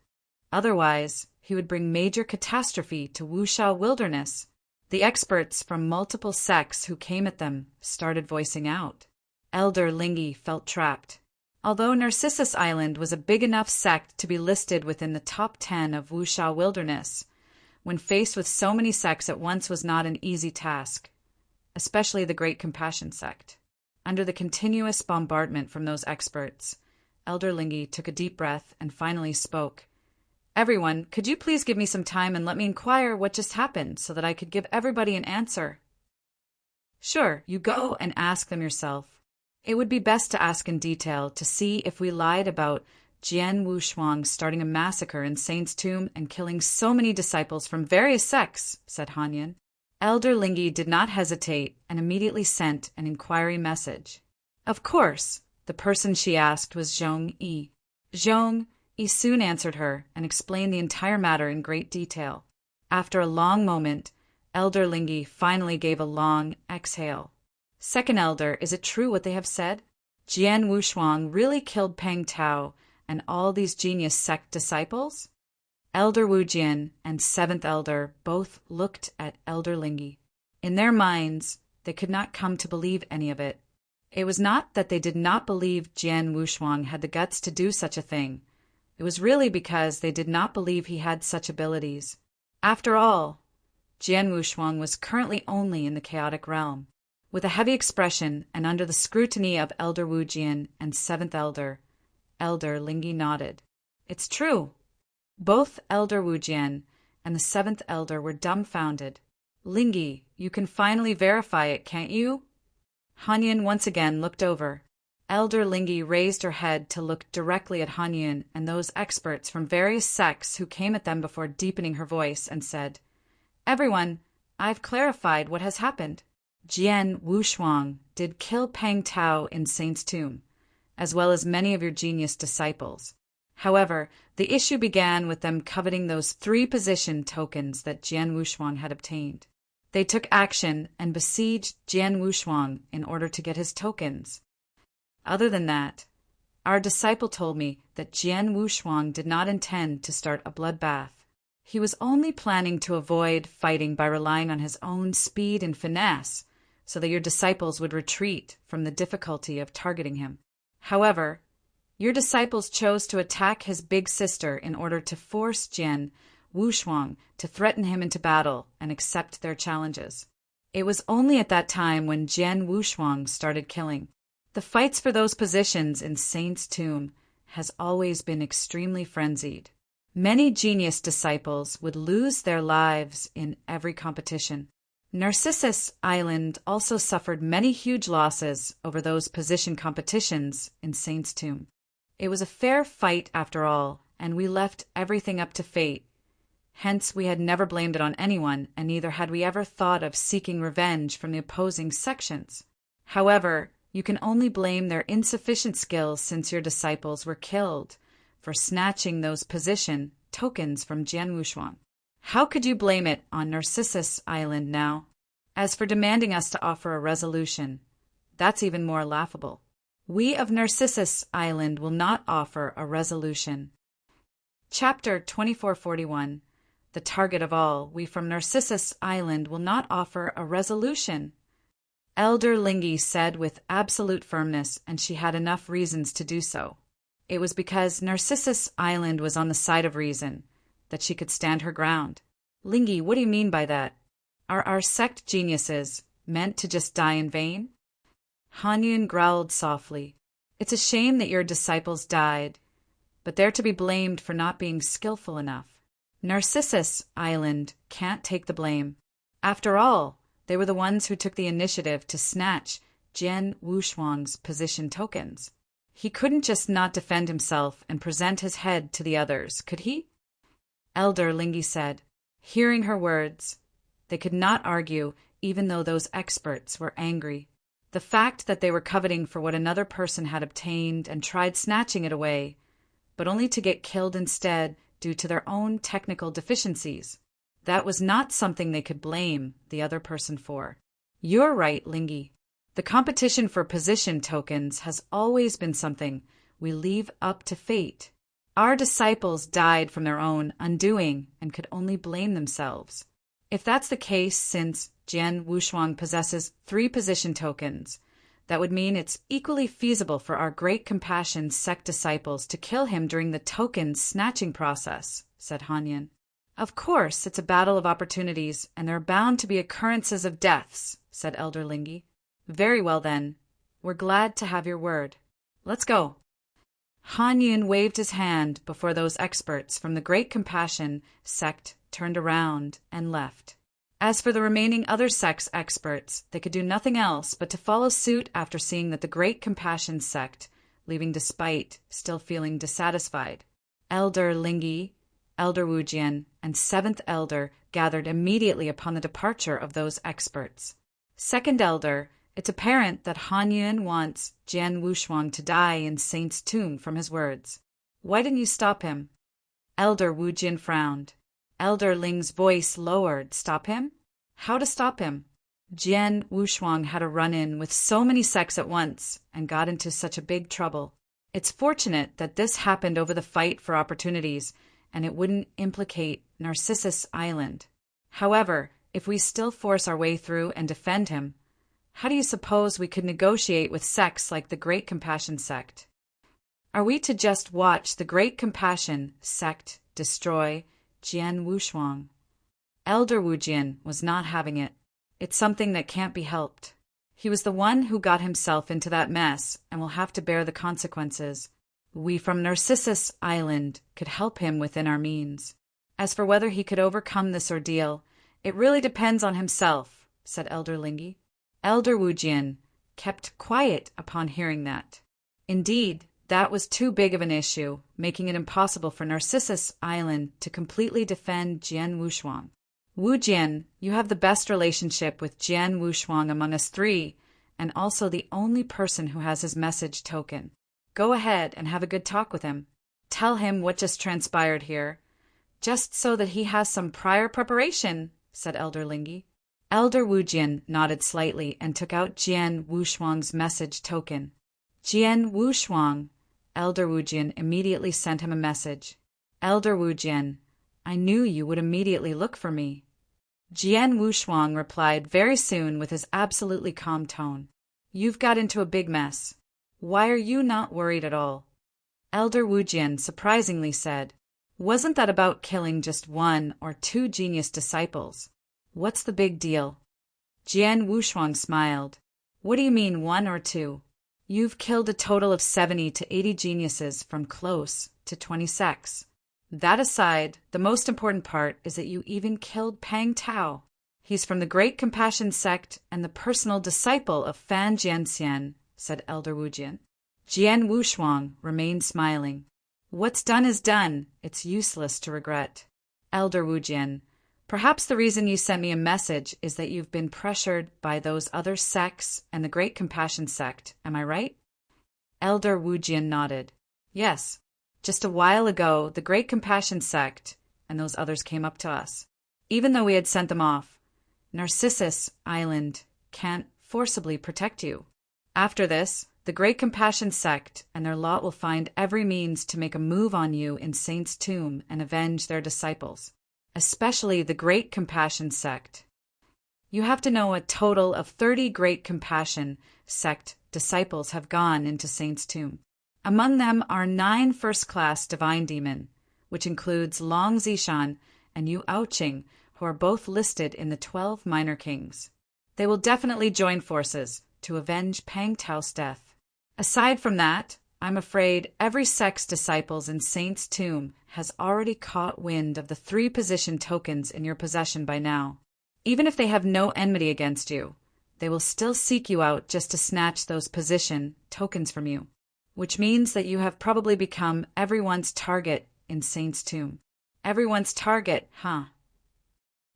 Otherwise, he would bring major catastrophe to Wushao wilderness. The experts from multiple sects who came at them started voicing out. Elder Lingyi felt trapped. Although Narcissus Island was a big enough sect to be listed within the top 10 of Wushao wilderness, when faced with so many sects at once was not an easy task, especially the Great Compassion sect. Under the continuous bombardment from those experts, Elder Lingyi took a deep breath and finally spoke. Everyone, could you please give me some time and let me inquire what just happened so that I could give everybody an answer? Sure, you go and ask them yourself. It would be best to ask in detail to see if we lied about Jian Wushuang starting a massacre in Saint's Tomb and killing so many disciples from various sects, said Han Yun. Elder Lingyi did not hesitate and immediately sent an inquiry message. Of course, the person she asked was Zhong Yi. Zhong Yi soon answered her and explained the entire matter in great detail. After a long moment, Elder Lingyi finally gave a long exhale. Second Elder, is it true what they have said? Jian Wushuang really killed Peng Tao and all these genius sect disciples? Elder Wujian and seventh elder both looked at Elder Lingyi. In their minds, they could not come to believe any of it. It was not that they did not believe Jian Wushuang had the guts to do such a thing. It was really because they did not believe he had such abilities. After all, Jian Wushuang was currently only in the chaotic realm. With a heavy expression and under the scrutiny of Elder Wujian and seventh elder, Elder Lingyi nodded. It's true. Both Elder Wujian and the seventh elder were dumbfounded. Lingyi, you can finally verify it, can't you? Han Yun once again looked over. Elder Lingyi raised her head to look directly at Han Yun and those experts from various sects who came at them before deepening her voice and said, Everyone, I've clarified what has happened. Jian Wushuang did kill Peng Tao in Saint's Tomb, as well as many of your genius disciples. However, the issue began with them coveting those 3 position tokens that Jian Wushuang had obtained. They took action and besieged Jian Wushuang in order to get his tokens. Other than that, our disciple told me that Jian Wushuang did not intend to start a bloodbath. He was only planning to avoid fighting by relying on his own speed and finesse, so that your disciples would retreat from the difficulty of targeting him. However, your disciples chose to attack his big sister in order to force Jian Wushuang to threaten him into battle and accept their challenges. It was only at that time when Jian Wushuang started killing. The fights for those positions in Saint's Tomb has always been extremely frenzied. Many genius disciples would lose their lives in every competition. Narcissus Island also suffered many huge losses over those position competitions in Saint's Tomb. It was a fair fight after all, and we left everything up to fate. Hence, we had never blamed it on anyone, and neither had we ever thought of seeking revenge from the opposing sections. However, you can only blame their insufficient skills since your disciples were killed for snatching those position tokens from Jian Wushuang. How could you blame it on Narcissus Island now? As for demanding us to offer a resolution, that's even more laughable. We of Narcissus Island will not offer a resolution. Chapter 2441. The target of all, we from Narcissus Island will not offer a resolution. Elder Lingy said with absolute firmness, and she had enough reasons to do so. It was because Narcissus Island was on the side of reason that she could stand her ground. Lingy, what do you mean by that? Are our sect geniuses meant to just die in vain? Hanyun growled softly. It's a shame that your disciples died, but they're to be blamed for not being skillful enough. Narcissus Island can't take the blame. After all, they were the ones who took the initiative to snatch Jian Wushuang's position tokens. He couldn't just not defend himself and present his head to the others, could he? Elder Lingy said. Hearing her words, they could not argue even though those experts were angry. The fact that they were coveting for what another person had obtained and tried snatching it away, but only to get killed instead due to their own technical deficiencies. That was not something they could blame the other person for. You're right, Lingy. The competition for position tokens has always been something we leave up to fate. Our disciples died from their own undoing and could only blame themselves. If that's the case, since Jian Wushuang possesses 3 position tokens, that would mean it's equally feasible for our Great Compassion sect disciples to kill him during the token snatching process, said Hanyun. Of course, it's a battle of opportunities, and there are bound to be occurrences of deaths, said Elder Lingy. Very well then. We're glad to have your word. Let's go. Hanyun waved his hand before those experts from the Great Compassion sect turned around and left. As for the remaining other sects experts, they could do nothing else but to follow suit after seeing that the Great Compassion sect, leaving despite still feeling dissatisfied. Elder Lingy, Elder Wujian, and 7th Elder gathered immediately upon the departure of those experts. 2nd Elder, it's apparent that Hanyun wants Jian Wushuang to die in Saint's tomb from his words. Why didn't you stop him? Elder Wujian frowned. Elder Ling's voice lowered. Stop him? How to stop him? Jian Wushuang had a run-in with so many sects at once and got into such a big trouble. It's fortunate that this happened over the fight for opportunities, and it wouldn't implicate Narcissus Island. However, if we still force our way through and defend him, how do you suppose we could negotiate with sects like the Great Compassion sect? Are we to just watch the Great Compassion sect destroy Jian Wushuang? Elder Wujian was not having it. It's something that can't be helped. He was the one who got himself into that mess and will have to bear the consequences. We from Narcissus Island could help him within our means. As for whether he could overcome this ordeal, it really depends on himself, said Elder Lingy. Elder Wujian kept quiet upon hearing that. Indeed, that was too big of an issue, making it impossible for Narcissus Island to completely defend Jian Wushuang. Wujian, you have the best relationship with Jian Wushuang among us 3, and also the only person who has his message token. Go ahead and have a good talk with him. Tell him what just transpired here, just so that he has some prior preparation, said Elder Lingy. Elder Wujian nodded slightly and took out Jian Wushuang's message token. Jian Wushuang, Elder Wujian immediately sent him a message. Elder Wujian, I knew you would immediately look for me. Jian Wushuang replied very soon with his absolutely calm tone. You've got into a big mess. Why are you not worried at all? Elder Wujian surprisingly said, Wasn't that about killing just 1 or 2 genius disciples? What's the big deal? Jian Wushuang smiled. What do you mean 1 or 2? You've killed a total of 70 to 80 geniuses from close to 20 sects. That aside, the most important part is that you even killed Pang Tao. He's from the Great Compassion sect and the personal disciple of Fan Jianxian, said Elder Wujian. Jian Wushuang remained smiling. What's done is done. It's useless to regret. Elder Wujian, perhaps the reason you sent me a message is that you've been pressured by those other sects and the Great Compassion sect, am I right? Elder Wujian nodded. Yes. Just a while ago, the Great Compassion sect and those others came up to us. Even though we had sent them off, Narcissus Island can't forcibly protect you. After this, The Great Compassion sect and their lot will find every means to make a move on you in Saint's tomb and avenge their disciples, especially the Great Compassion sect. You have to know a total of 30 Great Compassion sect disciples have gone into Saint's tomb. Among them are 9 first-class divine demon, which includes Long Zishan and Yu Aoqing, who are both listed in the 12 minor kings. They will definitely join forces to avenge Pang Tao's death. Aside from that, I'm afraid every sect's disciples in Saint's tomb has already caught wind of the 3 position tokens in your possession by now. Even if they have no enmity against you, they will still seek you out just to snatch those position tokens from you, which means that you have probably become everyone's target in Saint's tomb. Everyone's target, huh?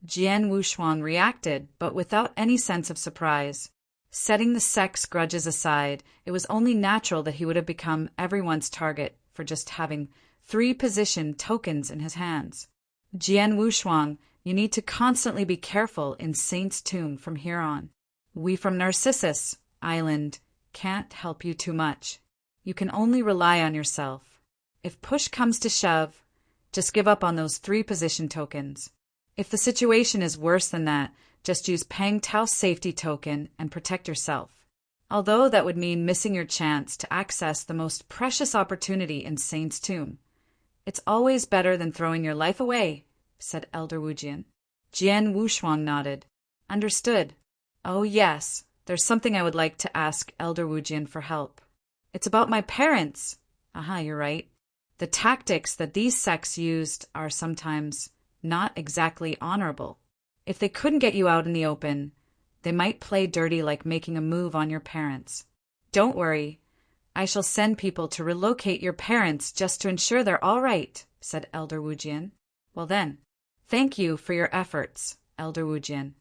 Jian Wushuang reacted, but without any sense of surprise. Setting the sect's grudges aside, it was only natural that he would have become everyone's target for just having 3 position tokens in his hands. Jian Wushuang, you need to constantly be careful in Saint's tomb from here on. We from Narcissus Island can't help you too much. You can only rely on yourself. If push comes to shove, just give up on those 3 position tokens. If the situation is worse than that, just use Pang Tao's safety token and protect yourself. Although that would mean missing your chance to access the most precious opportunity in Saint's tomb. It's always better than throwing your life away, said Elder Wujian. Jian Wushuang nodded. Understood. Oh yes, there's something I would like to ask Elder Wujian for help. It's about my parents. Aha, you're right. The tactics that these sects used are sometimes not exactly honorable. If they couldn't get you out in the open, they might play dirty like making a move on your parents. Don't worry. I shall send people to relocate your parents just to ensure they're all right, said Elder Wujian. Well then, thank you for your efforts, Elder Wujian.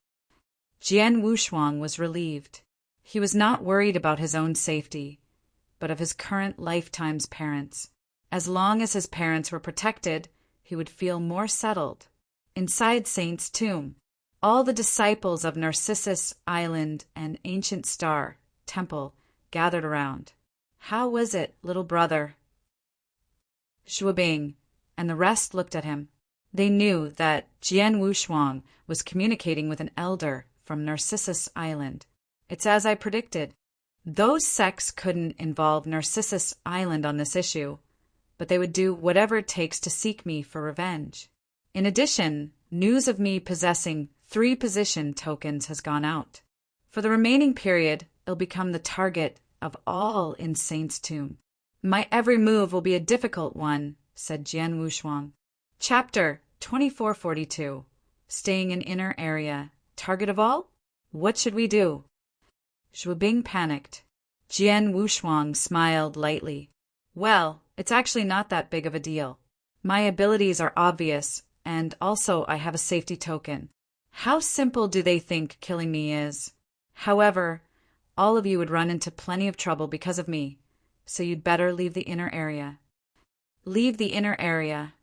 Jian Wushuang was relieved. He was not worried about his own safety, but of his current lifetime's parents. As long as his parents were protected, he would feel more settled. Inside Saint's tomb, all the disciples of Narcissus Island and Ancient Star Temple gathered around. How was it, little brother? Shuabing and the rest looked at him. They knew that Jian Wushuang was communicating with an elder from Narcissus Island. It's as I predicted. Those sects couldn't involve Narcissus Island on this issue, but they would do whatever it takes to seek me for revenge. In addition, news of me possessing 3 position tokens has gone out. For the remaining period, it'll become the target of all in Saint's tomb. My every move will be a difficult one, said Jian Wushuang. Chapter 2442. Staying in inner area. Target of all? What should we do? Shuabing panicked. Jian Wushuang smiled lightly. Well, it's actually not that big of a deal. My abilities are obvious, and also I have a safety token. How simple do they think killing me is? However, all of you would run into plenty of trouble because of me, so you'd better leave the inner area. Leave the inner area.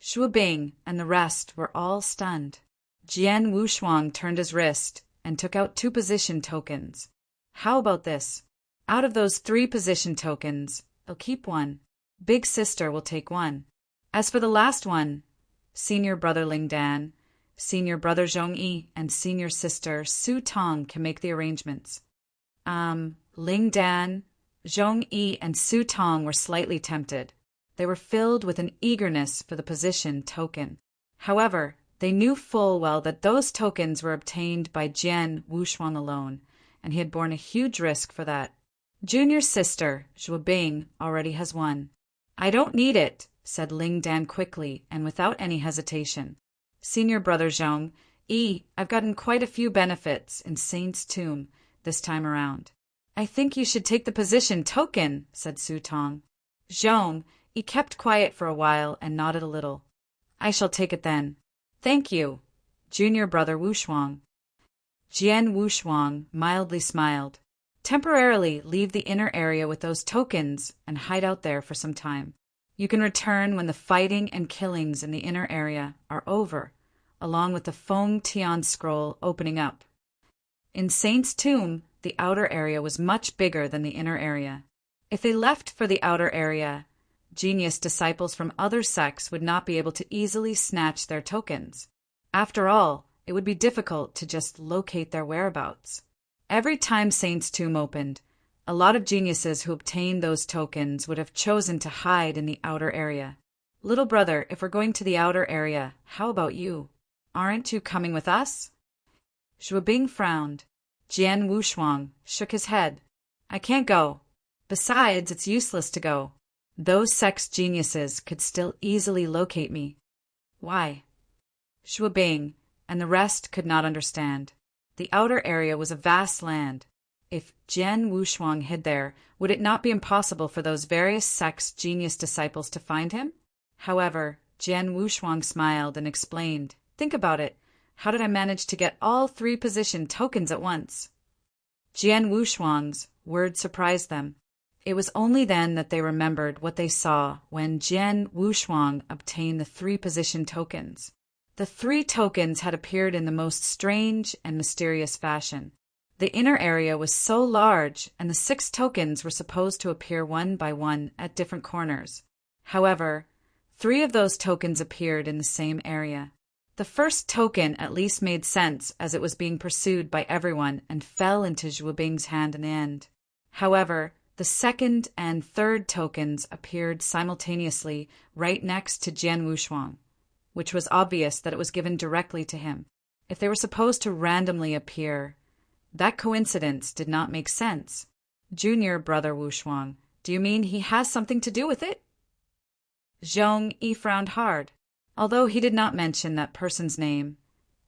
Shuabing and the rest were all stunned. Jian Wushuang turned his wrist and took out 2 position tokens. How about this? Out of those 3 position tokens, I'll keep 1. Big sister will take 1. As for the last one, senior brother Ling Dan, senior brother Zhong Yi, and senior sister Su Tong can make the arrangements. Ling Dan, Zhong Yi, and Su Tong were slightly tempted. They were filled with an eagerness for the position token. However, they knew full well that those tokens were obtained by Jian Wushuang alone, and he had borne a huge risk for that. Junior sister, Shuabing, already has 1. I don't need it, said Ling Dan quickly and without any hesitation. Senior brother Zhong Yi, I've gotten quite a few benefits in Saint's tomb this time around. I think you should take the position token, said Su Tong. Zhong Yi kept quiet for a while and nodded a little. I shall take it then. Thank you, junior brother Wushuang. Jian Wushuang mildly smiled. Temporarily leave the inner area with those tokens and hide out there for some time. You can return when the fighting and killings in the inner area are over, along with the Feng Tian scroll opening up. In Saint's tomb, the outer area was much bigger than the inner area. If they left for the outer area, genius disciples from other sects would not be able to easily snatch their tokens. After all, it would be difficult to just locate their whereabouts. Every time Saint's tomb opened, a lot of geniuses who obtained those tokens would have chosen to hide in the outer area. Little brother, if we're going to the outer area, how about you? Aren't you coming with us? Zhuo Bing frowned. Jian Wushuang shook his head. I can't go. Besides, it's useless to go. Those sex geniuses could still easily locate me. Why? Zhuo Bing and the rest could not understand. The outer area was a vast land. If Jian Wushuang hid there, would it not be impossible for those various sex genius disciples to find him? However, Jian Wushuang smiled and explained, Think about it. How did I manage to get all 3 position tokens at once? Jian Wushuang's words surprised them. It was only then that they remembered what they saw when Jian Wushuang obtained the 3 position tokens. The 3 tokens had appeared in the most strange and mysterious fashion. The inner area was so large, and the 6 tokens were supposed to appear one by one at different corners. However, 3 of those tokens appeared in the same area. The first token at least made sense as it was being pursued by everyone and fell into Zhuo Bing's hand in the end. However, the second and third tokens appeared simultaneously right next to Jian Wushuang, which was obvious that it was given directly to him. If they were supposed to randomly appear, that coincidence did not make sense. Junior brother Wushuang, do you mean he has something to do with it? Zhong Yi frowned hard. Although he did not mention that person's name,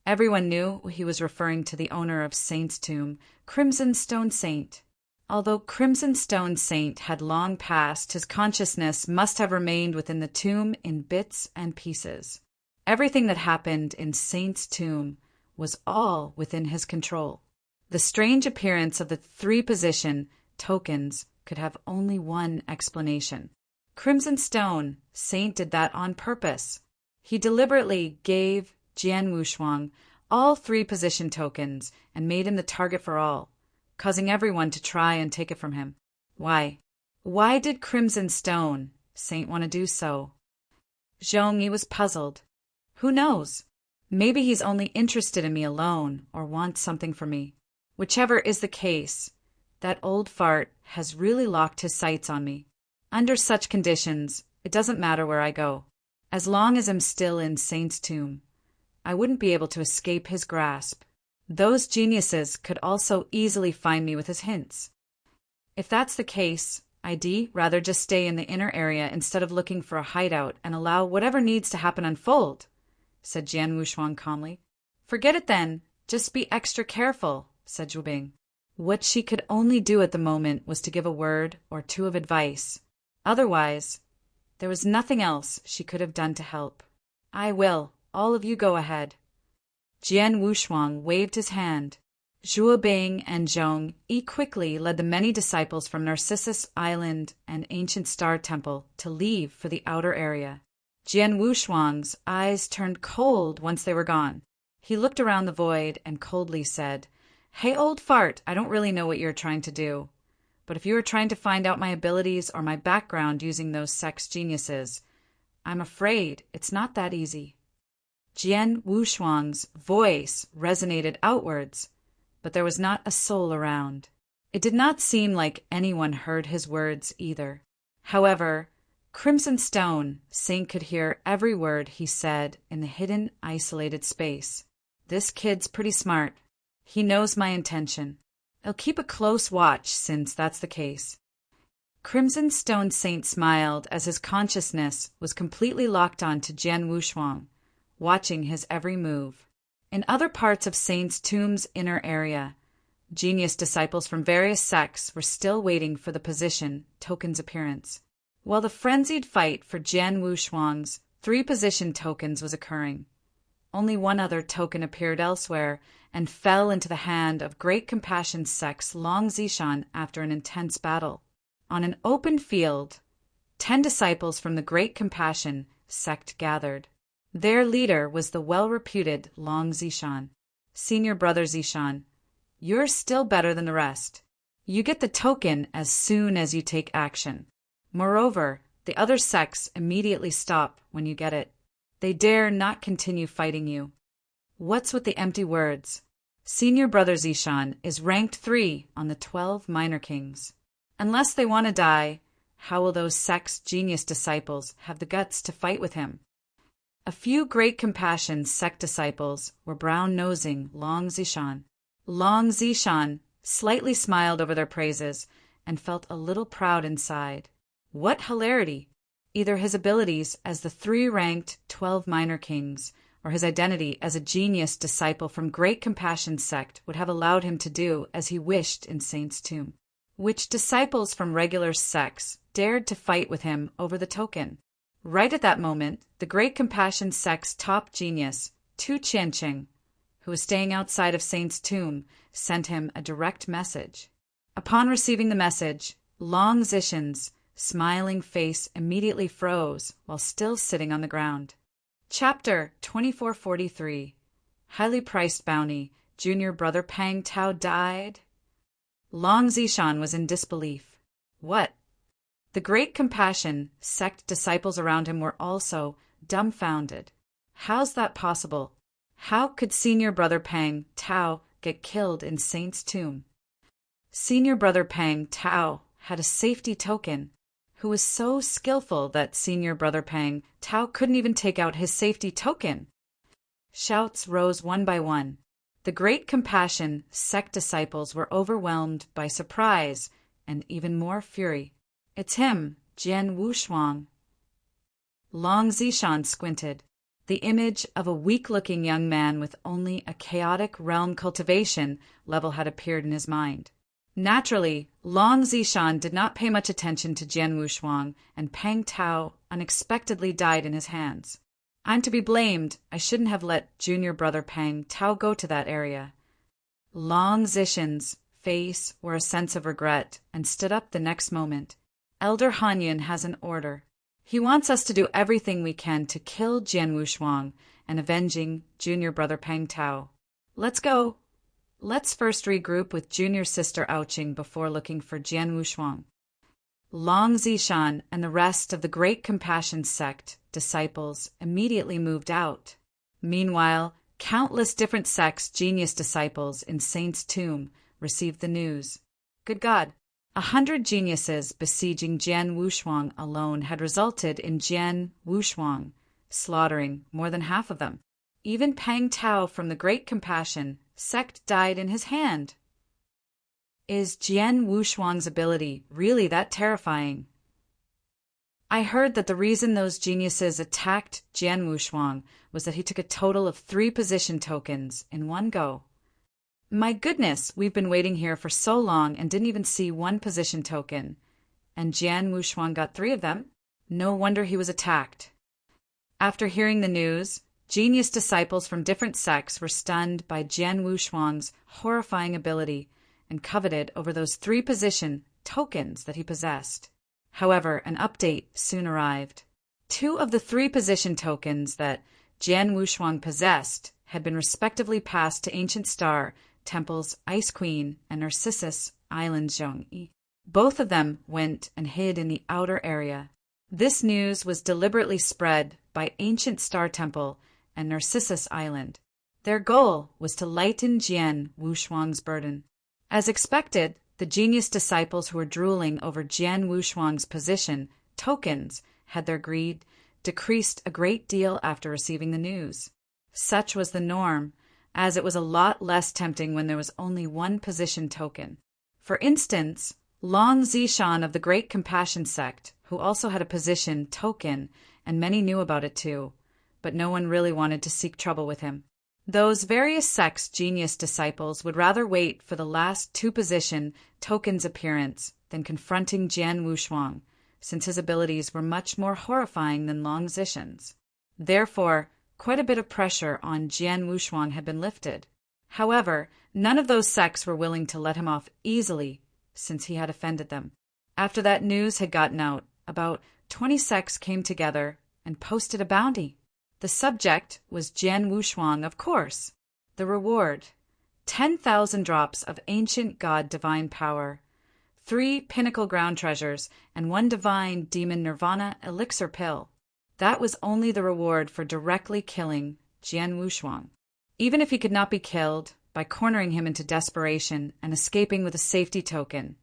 everyone knew he was referring to the owner of Saint's tomb, Crimson Stone Saint. Although Crimson Stone Saint had long passed, his consciousness must have remained within the tomb in bits and pieces. Everything that happened in Saint's tomb was all within his control. The strange appearance of the 3 position tokens could have only one explanation. Crimson Stone Saint did that on purpose. He deliberately gave Jian Wushuang all 3 position tokens and made him the target for all, causing everyone to try and take it from him. Why? Why did Crimson Stone Saint want to do so? Zhong Yi was puzzled. Who knows? Maybe he's only interested in me alone or wants something from me. Whichever is the case, that old fart has really locked his sights on me. Under such conditions, it doesn't matter where I go. As long as I'm still in Saint's tomb, I wouldn't be able to escape his grasp. Those geniuses could also easily find me with his hints. If that's the case, I'd rather just stay in the inner area instead of looking for a hideout and allow whatever needs to happen unfold, said Jian Wushuang calmly. Forget it then. Just be extra careful, said Zhuo Bing. What she could only do at the moment was to give a word or 2 of advice. Otherwise, there was nothing else she could have done to help. I will. All of you go ahead. Jian Wushuang waved his hand. Zhuo Bing and Zhong Yi quickly led the many disciples from Narcissus Island and Ancient Star Temple to leave for the outer area. Jian Wushuang's eyes turned cold once they were gone. He looked around the void and coldly said, Hey, old fart, I don't really know what you're trying to do. But if you are trying to find out my abilities or my background using those sex geniuses, I'm afraid it's not that easy. Jian Wushuang's voice resonated outwards, but there was not a soul around. It did not seem like anyone heard his words either. However, Crimson Stone Saint could hear every word he said in the hidden, isolated space. This kid's pretty smart. He knows my intention. I'll keep a close watch since that's the case. Crimson Stone Saint smiled as his consciousness was completely locked on to Jian Wushuang, watching his every move. In other parts of Saint's tomb's inner area, genius disciples from various sects were still waiting for the position token's appearance. While the frenzied fight for Jian Wushuang's 3 position tokens was occurring, only one other token appeared elsewhere and fell into the hand of Great Compassion sect's Long Zishan after an intense battle. On an open field, 10 disciples from the Great Compassion sect gathered. Their leader was the well-reputed Long Zishan. Senior brother Zishan, you're still better than the rest. You get the token as soon as you take action. Moreover, the other sects immediately stop when you get it. They dare not continue fighting you. What's with the empty words? Senior Brother Zishan is ranked 3 on the 12 minor kings. Unless they want to die, how will those sect's genius disciples have the guts to fight with him? A few Great Compassion sect disciples were brown-nosing Long Zishan. Long Zishan slightly smiled over their praises and felt a little proud inside. What hilarity! Either his abilities as the 3-ranked 12 minor kings or his identity as a genius disciple from Great Compassion sect would have allowed him to do as he wished in Saint's Tomb. Which disciples from regular sects dared to fight with him over the token? Right at that moment, the Great Compassion sect's top genius, Tu Qianqing, who was staying outside of Saint's Tomb, sent him a direct message. Upon receiving the message, Long Zishan's smiling face immediately froze while still sitting on the ground. Chapter 2443. Highly Priced Bounty. Junior Brother Pang Tao died? Long Zishan was in disbelief. What? The Great Compassion sect disciples around him were also dumbfounded. How's that possible? How could Senior Brother Pang Tao get killed in Saint's Tomb? Senior Brother Pang Tao had a safety token, who was so skillful that Senior Brother Pang Tao couldn't even take out his safety token. Shouts rose one by one. The Great Compassion sect disciples were overwhelmed by surprise and even more fury. It's him, Jian Wushuang. Long Zishan squinted. The image of a weak-looking young man with only a chaotic realm cultivation level had appeared in his mind. Naturally, Long Zishan did not pay much attention to Jian Wushuang, and Pang Tao unexpectedly died in his hands. I'm to be blamed. I shouldn't have let Junior Brother Pang Tao go to that area. Long Zishan's face wore a sense of regret and stood up the next moment. Elder Hanyan has an order. He wants us to do everything we can to kill Jian Wushuang and avenging Junior Brother Pang Tao. Let's go. Let's first regroup with Junior Sister Ouching before looking for Jian Wushuang. Long Zishan and the rest of the Great Compassion sect disciples immediately moved out. Meanwhile, countless different sects' genius disciples in Saint's Tomb received the news. Good God! 100 geniuses besieging Jian Wushuang alone had resulted in Jian Wushuang slaughtering more than half of them. Even Pang Tao from the Great Compassion sect died in his hand. Is Jian Wushuang's ability really that terrifying? I heard that the reason those geniuses attacked Jian Wushuang was that he took a total of 3 position tokens in one go. My goodness, we've been waiting here for so long and didn't even see 1 position token. And Jian Wushuang got 3 of them? No wonder he was attacked. After hearing the news, genius disciples from different sects were stunned by Jian Wushuang's horrifying ability and coveted over those 3 position tokens that he possessed. However, an update soon arrived. 2 of the 3 position tokens that Jian Wushuang possessed had been respectively passed to Ancient Star Temple's Ice Queen and Narcissus Island Zhongyi. Both of them went and hid in the outer area. This news was deliberately spread by Ancient Star Temple and Narcissus Island. Their goal was to lighten Jian Wushuang's burden. As expected, the genius disciples who were drooling over Jian Wushuang's position tokens had their greed decreased a great deal after receiving the news. Such was the norm, as it was a lot less tempting when there was only 1 position token. For instance, Long Zishan of the Great Compassion sect, who also had a position token, and many knew about it too, but no one really wanted to seek trouble with him. Those various sects' genius disciples would rather wait for the last 2 position tokens' appearance than confronting Jian Wushuang, since his abilities were much more horrifying than Long Zishan's. Therefore, quite a bit of pressure on Jian Wushuang had been lifted. However, none of those sects were willing to let him off easily, since he had offended them. After that news had gotten out, about 20 sects came together and posted a bounty. The subject was Jian Wushuang, of course. The reward, 10,000 drops of ancient god divine power, 3 pinnacle ground treasures, and 1 divine demon nirvana elixir pill. That was only the reward for directly killing Jian Wushuang. Even if he could not be killed, by cornering him into desperation and escaping with a safety token,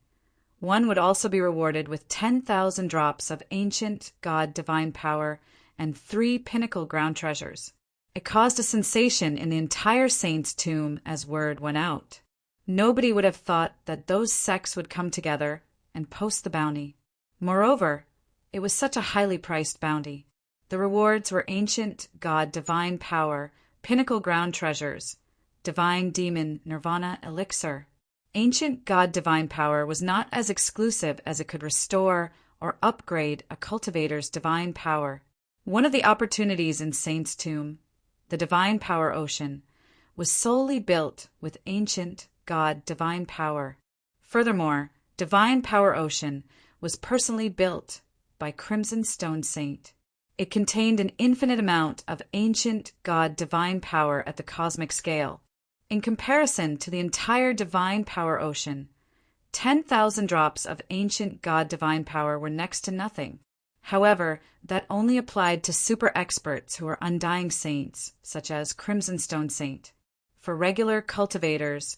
one would also be rewarded with 10,000 drops of ancient god divine power and 3 pinnacle ground treasures. It caused a sensation in the entire saint's tomb as word went out. Nobody would have thought that those sects would come together and post the bounty. Moreover, it was such a highly priced bounty. The rewards were ancient god divine power, pinnacle ground treasures, divine demon nirvana elixir. Ancient god divine power was not as exclusive as it could restore or upgrade a cultivator's divine power. One of the opportunities in Saint's Tomb, the divine power ocean, was solely built with ancient god divine power. Furthermore, divine power ocean was personally built by Crimson Stone Saint. It contained an infinite amount of ancient god divine power at the cosmic scale. In comparison to the entire divine power ocean, 10,000 drops of ancient god divine power were next to nothing. However, that only applied to super experts who were undying saints, such as Crimson Stone Saint. For regular cultivators,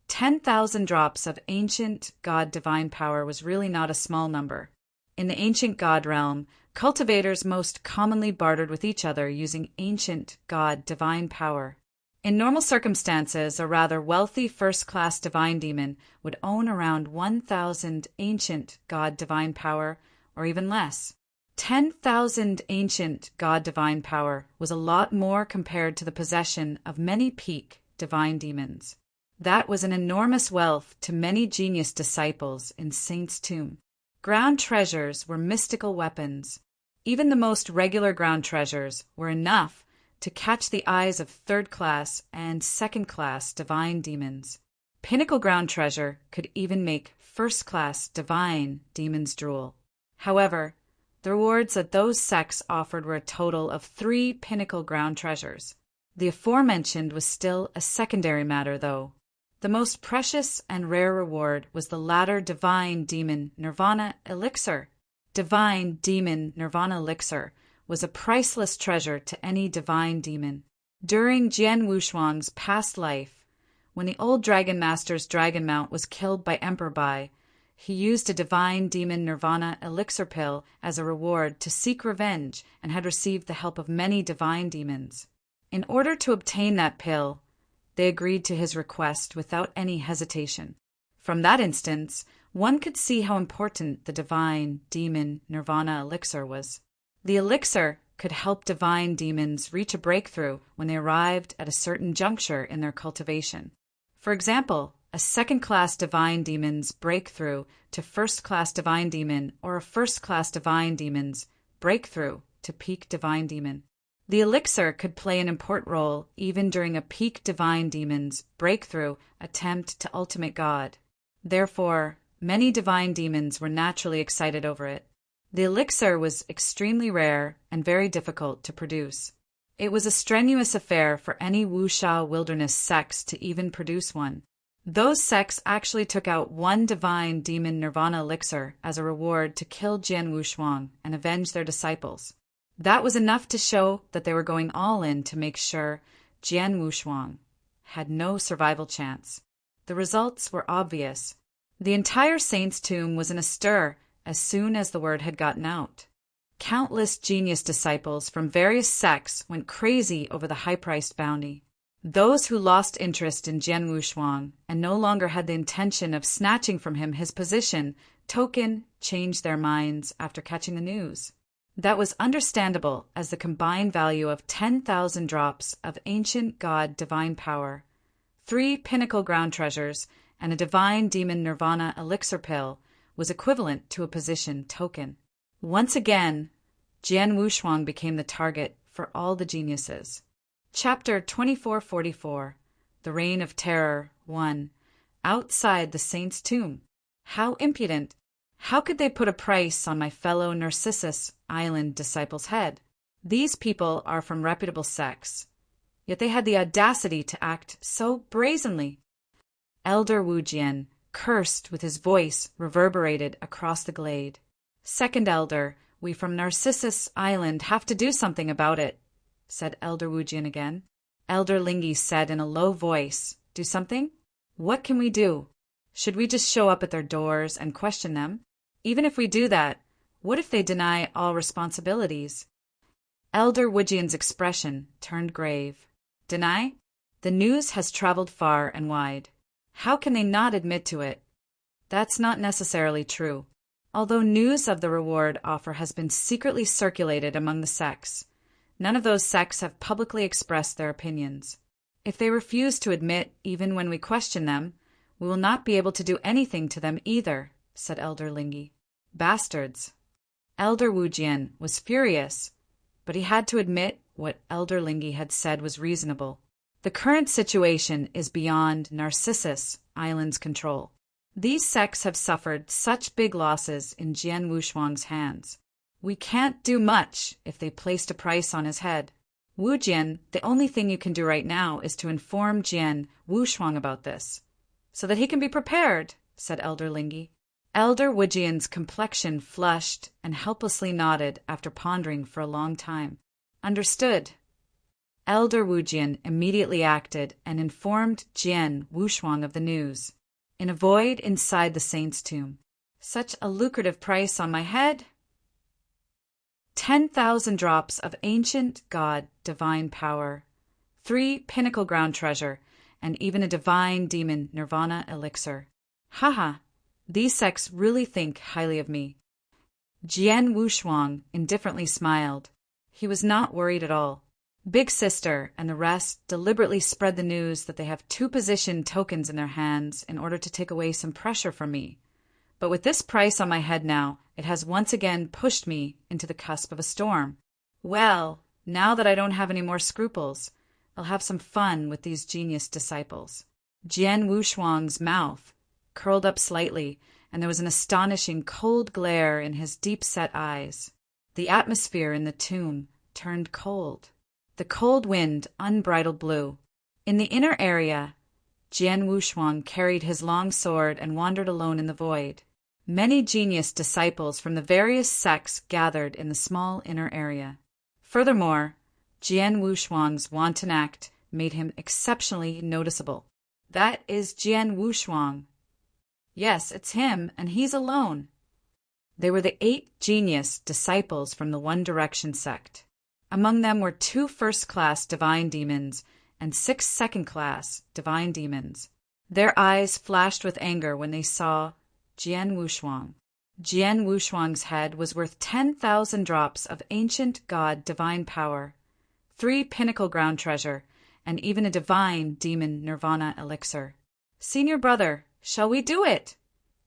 10,000 drops of ancient god divine power was really not a small number. In the ancient god realm, cultivators most commonly bartered with each other using ancient god divine power. In normal circumstances, a rather wealthy first-class divine demon would own around 1,000 ancient god divine power, or even less. 10,000 ancient god divine power was a lot more compared to the possession of many peak divine demons. That was an enormous wealth to many genius disciples in Saint's Tomb. Ground treasures were mystical weapons. Even the most regular ground treasures were enough to catch the eyes of third-class and second-class divine demons. Pinnacle ground treasure could even make first-class divine demons drool. However, the rewards that those sects offered were a total of 3 pinnacle ground treasures. The aforementioned was still a secondary matter, though. The most precious and rare reward was the latter divine demon nirvana elixir. Divine demon nirvana elixir was a priceless treasure to any divine demon. During Jian Wushuang's past life, when the old Dragon Master's dragon mount was killed by Emperor Bai, he used a divine demon nirvana elixir pill as a reward to seek revenge and had received the help of many divine demons. In order to obtain that pill, they agreed to his request without any hesitation. From that instance, one could see how important the divine demon nirvana elixir was. The elixir could help divine demons reach a breakthrough when they arrived at a certain juncture in their cultivation. For example, a second-class divine demon's breakthrough to first-class divine demon, or a first-class divine demon's breakthrough to peak divine demon. The elixir could play an important role even during a peak divine demon's breakthrough attempt to ultimate God. Therefore, many divine demons were naturally excited over it. The elixir was extremely rare and very difficult to produce. It was a strenuous affair for any Wuxia wilderness sects to even produce one. Those sects actually took out 1 divine demon nirvana elixir as a reward to kill Jian Wushuang and avenge their disciples. That was enough to show that they were going all in to make sure Jian Wushuang had no survival chance. The results were obvious. The entire saint's tomb was in a stir as soon as the word had gotten out. Countless genius disciples from various sects went crazy over the high-priced bounty. Those who lost interest in Jian Wushuang and no longer had the intention of snatching from him his position, token, changed their minds after catching the news. That was understandable, as the combined value of 10,000 drops of ancient god divine power, 3 pinnacle ground treasures, and a divine demon nirvana elixir pill was equivalent to a position token. Once again, Jian Wushuang became the target for all the geniuses. Chapter 2444, The Reign of Terror 1. Outside the Saint's Tomb. How impudent! How could they put a price on my fellow Narcissus Island disciple's head? These people are from reputable sects, yet they had the audacity to act so brazenly. Elder Wujian cursed with his voice reverberated across the glade. Second elder, we from Narcissus Island have to do something about it, said Elder Wujian again. Elder Lingi said in a low voice, do something? What can we do? Should we just show up at their doors and question them? Even if we do that, what if they deny all responsibilities? Elder Wujian's expression turned grave. Deny? The news has traveled far and wide. How can they not admit to it? That's not necessarily true. Although news of the reward offer has been secretly circulated among the sects, none of those sects have publicly expressed their opinions. If they refuse to admit even when we question them, we will not be able to do anything to them either, said Elder Lingi. Bastards. Elder Wujian was furious, but he had to admit what Elder Lingi had said was reasonable. The current situation is beyond Narcissus Island's control. These sects have suffered such big losses in Jian Wushuang's hands. We can't do much if they placed a price on his head. Wujian, the only thing you can do right now is to inform Jian Wushuang about this, so that he can be prepared, said Elder Lingi. Elder Wujian's complexion flushed and helplessly nodded after pondering for a long time. Understood. Elder Wujian immediately acted and informed Jian Wushuang of the news. In a void inside the saint's tomb. Such a lucrative price on my head? 10,000 drops of ancient god divine power, 3 pinnacle ground treasure, and even a divine demon nirvana elixir. Haha, these sects really think highly of me. Jian Wushuang indifferently smiled. He was not worried at all. Big Sister and the rest deliberately spread the news that they have 2 position tokens in their hands in order to take away some pressure from me. But with this price on my head now, it has once again pushed me into the cusp of a storm. Well, now that I don't have any more scruples, I'll have some fun with these genius disciples. Jian Wushuang's mouth curled up slightly, and there was an astonishing cold glare in his deep-set eyes. The atmosphere in the tomb turned cold. The cold wind unbridled blew. In the inner area, Jian Wushuang carried his long sword and wandered alone in the void. Many genius disciples from the various sects gathered in the small inner area. Furthermore, Jian Wushuang's wanton act made him exceptionally noticeable. That is Jian Wushuang. Yes, it's him, and he's alone. They were the 8 genius disciples from the One Direction sect. Among them were 2 first-class divine demons and 6 second-class divine demons. Their eyes flashed with anger when they saw Jian Wushuang. Jian Wushuang's head was worth 10,000 drops of ancient god divine power, 3 pinnacle ground treasure, and even a divine demon nirvana elixir. Senior brother, shall we do it?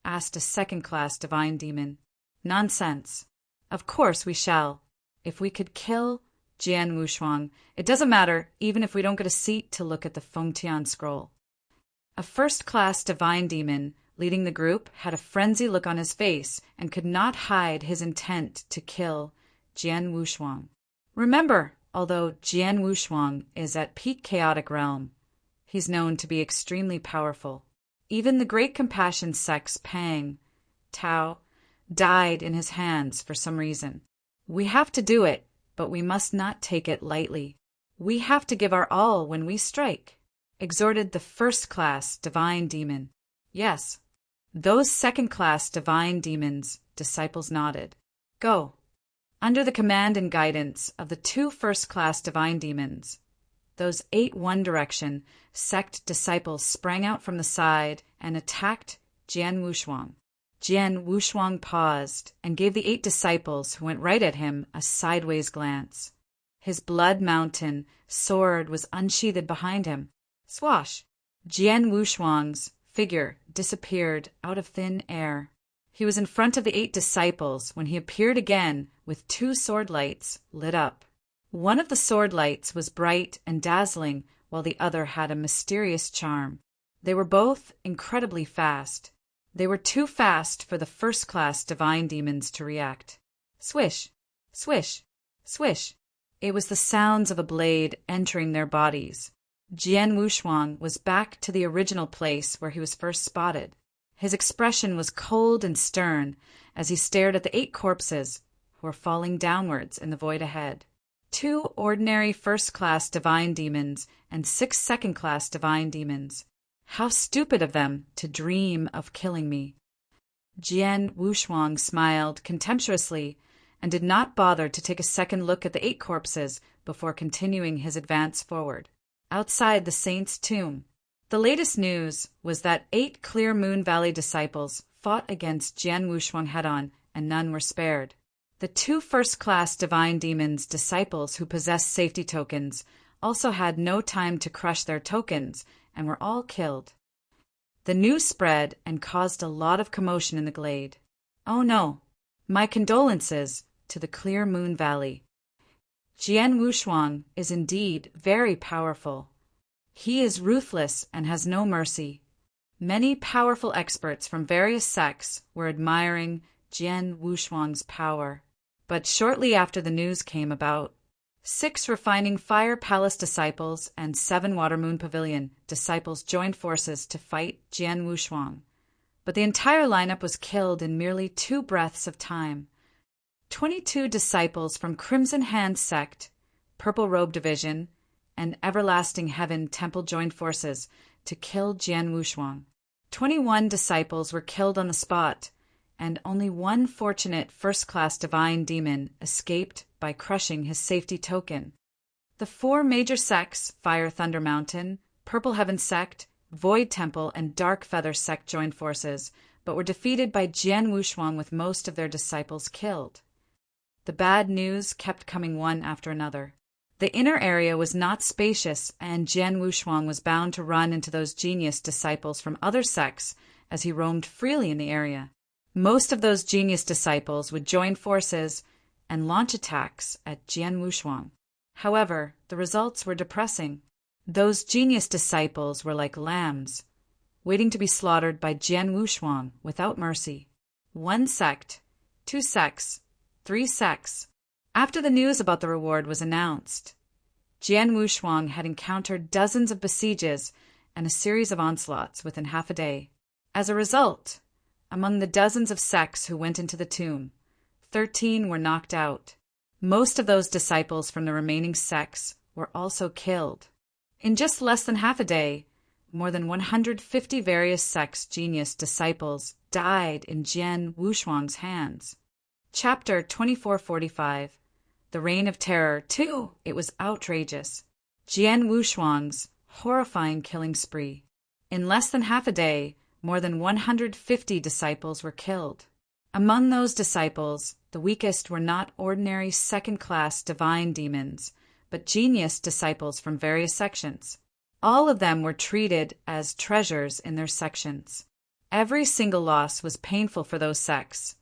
Asked a second-class divine demon. Nonsense. Of course we shall. If we could kill Jian Wushuang, it doesn't matter even if we don't get a seat to look at the Fengtian scroll. A first-class divine demon leading the group had a frenzied look on his face and could not hide his intent to kill Jian Wushuang. Remember, although Jian Wushuang is at peak chaotic realm, he's known to be extremely powerful. Even the Great Compassion sect's Pang, Tao, died in his hands for some reason. We have to do it, but we must not take it lightly. We have to give our all when we strike, exhorted the first-class divine demon. Yes, those second-class divine demons, disciples nodded. Go. Under the command and guidance of the 2 first-class divine demons, those 8 One Direction sect disciples sprang out from the side and attacked Jian Wushuang. Jian Wushuang paused and gave the 8 disciples who went right at him a sideways glance. His blood mountain sword was unsheathed behind him. Swash! Jian Wushuang's figure disappeared out of thin air. He was in front of the 8 disciples when he appeared again with 2 sword lights lit up. One of the sword lights was bright and dazzling, while the other had a mysterious charm. They were both incredibly fast. They were too fast for the first-class divine demons to react. Swish, swish, swish. It was the sounds of a blade entering their bodies. Jian Wushuang was back to the original place where he was first spotted. His expression was cold and stern as he stared at the 8 corpses who were falling downwards in the void ahead. 2 ordinary first-class divine demons and 6 second-class divine demons. How stupid of them to dream of killing me. Jian Wushuang smiled contemptuously and did not bother to take a second look at the 8 corpses before continuing his advance forward. Outside the saint's tomb, the latest news was that 8 Clear Moon Valley disciples fought against Jian Wushuang head-on, and none were spared. The 2 first-class divine demons' disciples who possessed safety tokens also had no time to crush their tokens and were all killed. The news spread and caused a lot of commotion in the glade. Oh no, my condolences to the Clear Moon Valley. Jian Wushuang is indeed very powerful. He is ruthless and has no mercy. Many powerful experts from various sects were admiring Jian Wushuang's power. But shortly after the news came about, 6 Refining Fire Palace disciples and 7 Water Moon Pavilion disciples joined forces to fight Jian Wushuang. But the entire lineup was killed in merely 2 breaths of time. 22 disciples from Crimson Hand Sect, Purple Robe Division, and Everlasting Heaven Temple joined forces to kill Jian Wushuang. 21 disciples were killed on the spot, and only 1 fortunate first-class divine demon escaped by crushing his safety token. The 4 major sects, Fire Thunder Mountain, Purple Heaven Sect, Void Temple, and Dark Feather Sect joined forces, but were defeated by Jian Wushuang with most of their disciples killed. The bad news kept coming one after another. The inner area was not spacious, and Jian Wushuang was bound to run into those genius disciples from other sects as he roamed freely in the area. Most of those genius disciples would join forces and launch attacks at Jian Wushuang. However, the results were depressing. Those genius disciples were like lambs, waiting to be slaughtered by Jian Wushuang without mercy. 1 sect, 2 sects, 3 sects. After the news about the reward was announced, Jian Wushuang had encountered dozens of besieges and a series of onslaughts within half a day. As a result, among the dozens of sects who went into the tomb, 13 were knocked out. Most of those disciples from the remaining sects were also killed. In just less than half a day, more than 150 various sects' genius disciples died in Jian Wushuang's hands. Chapter 2445. The Reign of Terror 2. It was outrageous. Jian Wushuang's horrifying killing spree. In less than half a day, more than 150 disciples were killed. Among those disciples, the weakest were not ordinary second-class divine demons, but genius disciples from various sections. All of them were treated as treasures in their sections. Every single loss was painful for those sects,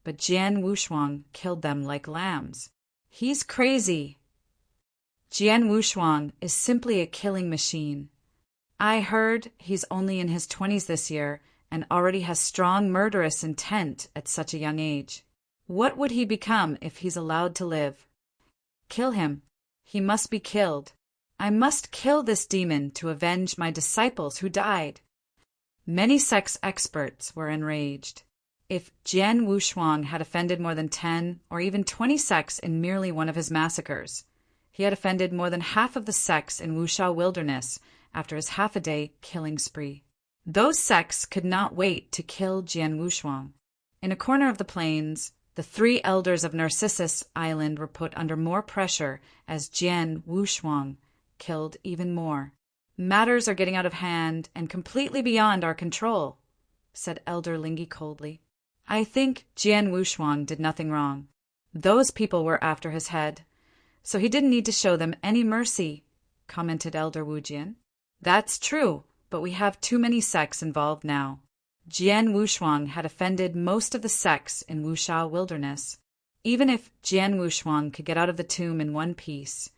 but Jian Wushuang killed them like lambs. He's crazy. Jian Wushuang is simply a killing machine. I heard he's only in his 20s this year and already has strong murderous intent at such a young age. What would he become if he's allowed to live? Kill him. He must be killed. I must kill this demon to avenge my disciples who died. Many sex experts were enraged. If Jian Wushuang had offended more than 10 or even 20 sects in merely one of his massacres, he had offended more than half of the sects in Wushao Wilderness after his half-a-day killing spree. Those sects could not wait to kill Jian Wushuang. In a corner of the plains, the 3 elders of Narcissus Island were put under more pressure as Jian Wushuang killed even more. Matters are getting out of hand and completely beyond our control, said Elder Lingi coldly. I think Jian Wushuang did nothing wrong. Those people were after his head, so he didn't need to show them any mercy, commented Elder Wujian. That's true, but we have too many sects involved now. Jian Wushuang had offended most of the sects in Wushao Wilderness. Even if Jian Wushuang could get out of the tomb in one piece,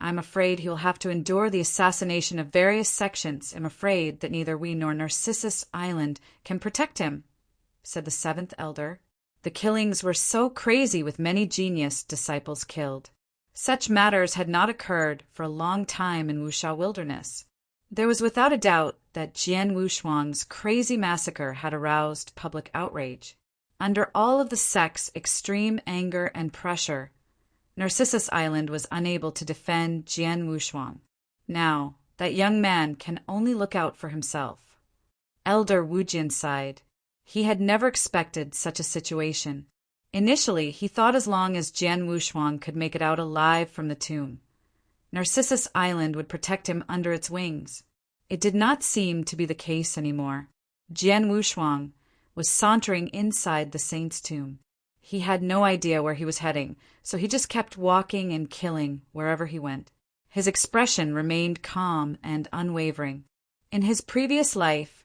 I'm afraid he'll have to endure the assassination of various sections. I'm afraid that neither we nor Narcissus Island can protect him, said the 7th elder. The killings were so crazy with many genius disciples killed. Such matters had not occurred for a long time in Wuxia Wilderness. There was without a doubt that Jian Wushuang's crazy massacre had aroused public outrage. Under all of the sect's extreme anger and pressure, Narcissus Island was unable to defend Jian Wushuang. Now, that young man can only look out for himself. Elder Wu Jin sighed. He had never expected such a situation. Initially, he thought as long as Jian Wushuang could make it out alive from the tomb, Narcissus Island would protect him under its wings. It did not seem to be the case anymore. Jian Wushuang was sauntering inside the saint's tomb. He had no idea where he was heading, so he just kept walking and killing wherever he went. His expression remained calm and unwavering. In his previous life,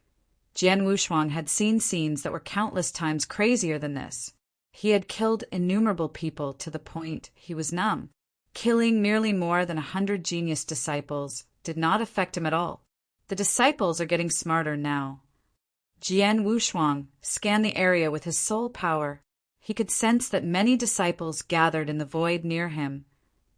Jian Wushuang had seen scenes that were countless times crazier than this. He had killed innumerable people to the point he was numb. Killing merely more than 100 genius disciples did not affect him at all. The disciples are getting smarter now. Jian Wushuang scanned the area with his soul power. He could sense that many disciples gathered in the void near him,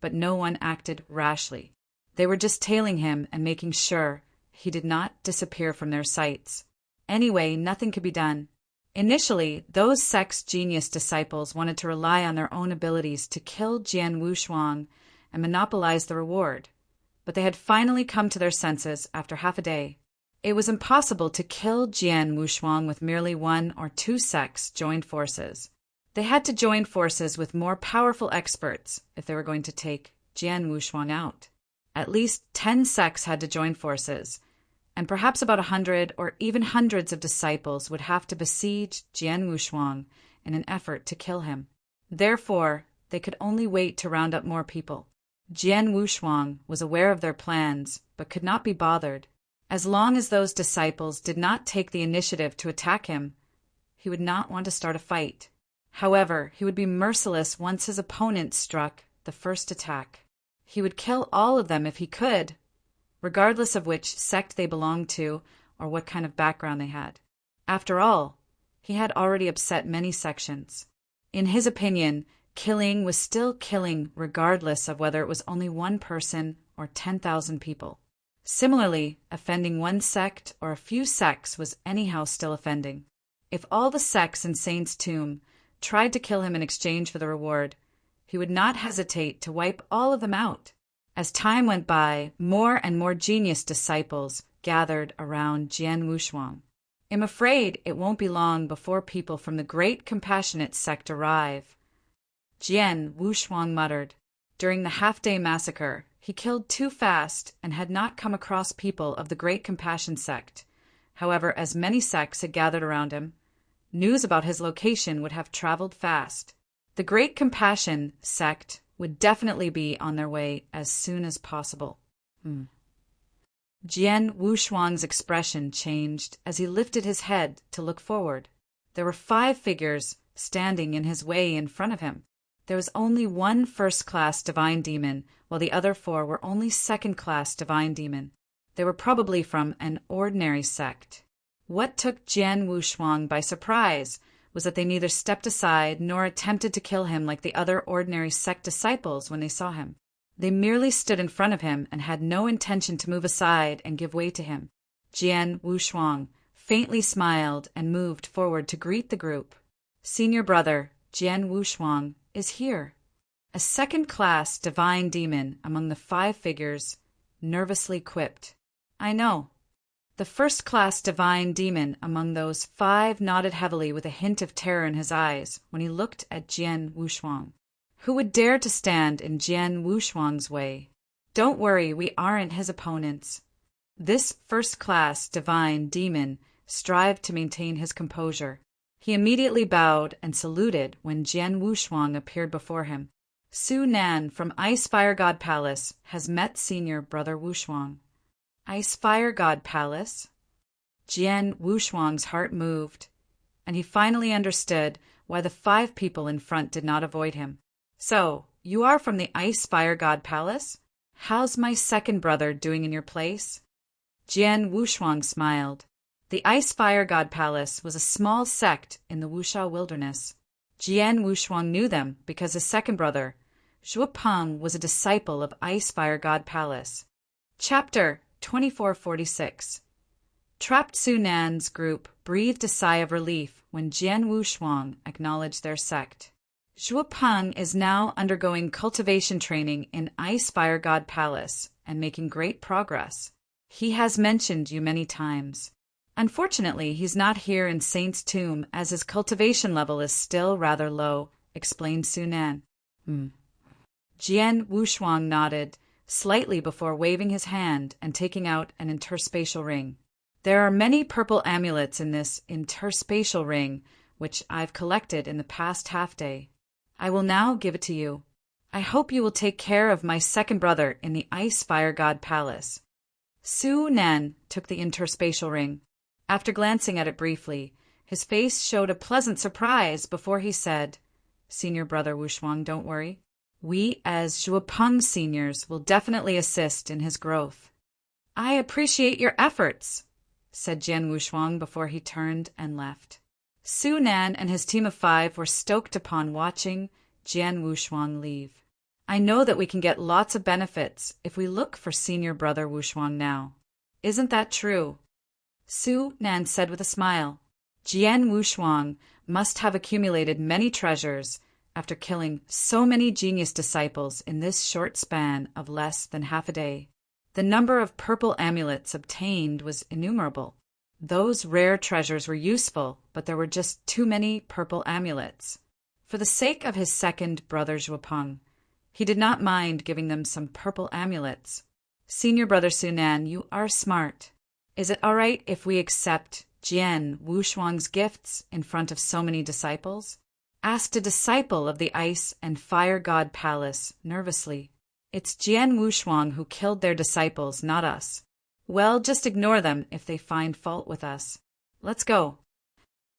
but no one acted rashly. They were just tailing him and making sure he did not disappear from their sights. Anyway, nothing could be done. Initially, those sect's genius disciples wanted to rely on their own abilities to kill Jian Wushuang and monopolize the reward, but they had finally come to their senses after half a day. It was impossible to kill Jian Wushuang with merely 1 or 2 sects joined forces. They had to join forces with more powerful experts if they were going to take Jian Wushuang out. At least 10 sects had to join forces, and perhaps about 100 or even hundreds of disciples would have to besiege Jian Wushuang in an effort to kill him. Therefore, they could only wait to round up more people. Jian Wushuang was aware of their plans, but could not be bothered. As long as those disciples did not take the initiative to attack him, he would not want to start a fight. However, he would be merciless once his opponents struck the first attack. He would kill all of them if he could, regardless of which sect they belonged to or what kind of background they had. After all, he had already upset many sections. In his opinion, killing was still killing regardless of whether it was only 1 person or 10,000 people. Similarly, offending 1 sect or a few sects was anyhow still offending. If all the sects in Saint's tomb tried to kill him in exchange for the reward, he would not hesitate to wipe all of them out. As time went by, more and more genius disciples gathered around Jian Wushuang. I'm afraid it won't be long before people from the Great Compassionate sect arrive. Jian Wushuang muttered. During the half-day massacre, he killed too fast and had not come across people of the Great Compassion sect. However, as many sects had gathered around him, news about his location would have traveled fast. The Great Compassion sect would definitely be on their way as soon as possible. Jian Wushuang's expression changed as he lifted his head to look forward. There were 5 figures standing in his way in front of him. There was only 1 first-class divine demon, while the other 4 were only second-class divine demon. They were probably from an ordinary sect. What took Jian Wushuang by surprise was that they neither stepped aside nor attempted to kill him like the other ordinary sect disciples when they saw him. They merely stood in front of him and had no intention to move aside and give way to him. Jian Wushuang faintly smiled and moved forward to greet the group. Senior brother, Jian Wushuang, is here. A second-class divine demon among the 5 figures nervously quipped. I know. The first-class divine demon among those 5 nodded heavily with a hint of terror in his eyes when he looked at Jian Wushuang. Who would dare to stand in Jian Wushuang's way? Don't worry, we aren't his opponents. This first-class divine demon strived to maintain his composure. He immediately bowed and saluted when Jian Wushuang appeared before him. Su Nan from Ice Fire God Palace has met senior brother Wushuang. Ice Fire God Palace? Jian Wushuang's heart moved, and he finally understood why the 5 people in front did not avoid him. So, you are from the Ice Fire God Palace? How's my second brother doing in your place? Jian Wushuang smiled. The Ice Fire God Palace was a small sect in the Wuxia Wilderness. Jian Wushuang knew them because his second brother, Zhuopeng was a disciple of Ice Fire God Palace. Chapter 2446. Trapped Sunan's group breathed a sigh of relief when Jian Wushuang acknowledged their sect. Zhuopeng is now undergoing cultivation training in Ice Fire God Palace and making great progress. He has mentioned you many times. Unfortunately, he's not here in Saint's Tomb as his cultivation level is still rather low, explained Sunan. Jian Wushuang nodded slightly before waving his hand and taking out an interspatial ring. There are many purple amulets in this interspatial ring, which I've collected in the past half-day. I will now give it to you. I hope you will take care of my second brother in the Ice Fire God Palace. Su Nan took the interspatial ring. After glancing at it briefly, his face showed a pleasant surprise before he said, Senior Brother Wushuang, don't worry. We, as Zhuopeng seniors, will definitely assist in his growth. I appreciate your efforts, said Jian Wushuang before he turned and left. Su Nan and his team of 5 were stoked upon watching Jian Wushuang leave. I know that we can get lots of benefits if we look for Senior Brother Wushuang now. Isn't that true? Su Nan said with a smile. Jian Wushuang must have accumulated many treasures after killing so many genius disciples in this short span of less than half a day. The number of purple amulets obtained was innumerable. Those rare treasures were useful, but there were just too many purple amulets. For the sake of his second brother Zhuopeng, he did not mind giving them some purple amulets. Senior Brother Sunan, you are smart. Is it all right if we accept Jian Wushuang's gifts in front of so many disciples? Asked a disciple of the Ice and Fire God Palace nervously. It's Jian Wushuang who killed their disciples, not us. Well, just ignore them if they find fault with us. Let's go.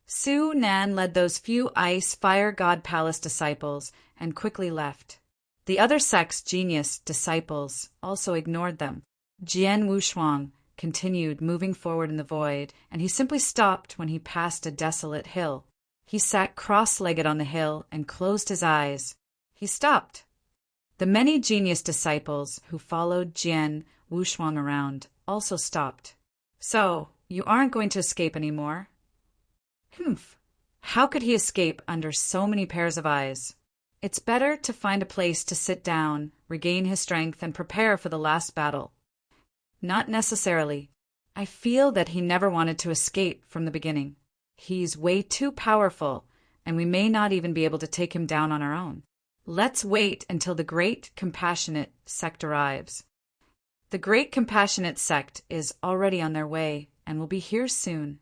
Su Nan led those few Ice Fire God Palace disciples and quickly left. The other sect's genius disciples also ignored them. Jian Wushuang continued moving forward in the void, and he simply stopped when he passed a desolate hill. He sat cross-legged on the hill and closed his eyes. He stopped. The many genius disciples who followed Jian Wushuang around also stopped. So, you aren't going to escape anymore? Humph. How could he escape under so many pairs of eyes? It's better to find a place to sit down, regain his strength, and prepare for the last battle. Not necessarily. I feel that he never wanted to escape from the beginning. He's way too powerful, and we may not even be able to take him down on our own. Let's wait until the Great Compassionate Sect arrives. The Great Compassionate Sect is already on their way and will be here soon.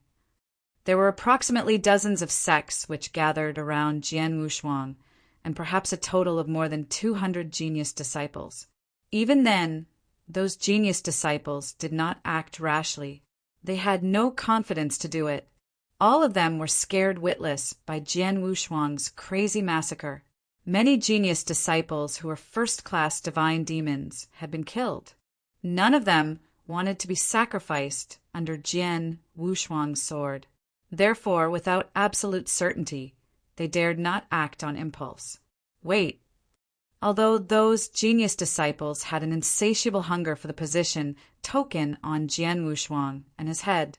There were approximately dozens of sects which gathered around Jian Wushuang, and perhaps a total of more than 200 genius disciples. Even then, those genius disciples did not act rashly. They had no confidence to do it. All of them were scared witless by Jian Wushuang's crazy massacre. Many genius disciples who were first-class divine demons had been killed. None of them wanted to be sacrificed under Jian Wushuang's sword. Therefore, without absolute certainty, they dared not act on impulse. Wait. Although those genius disciples had an insatiable hunger for the position token on Jian Wushuang and his head,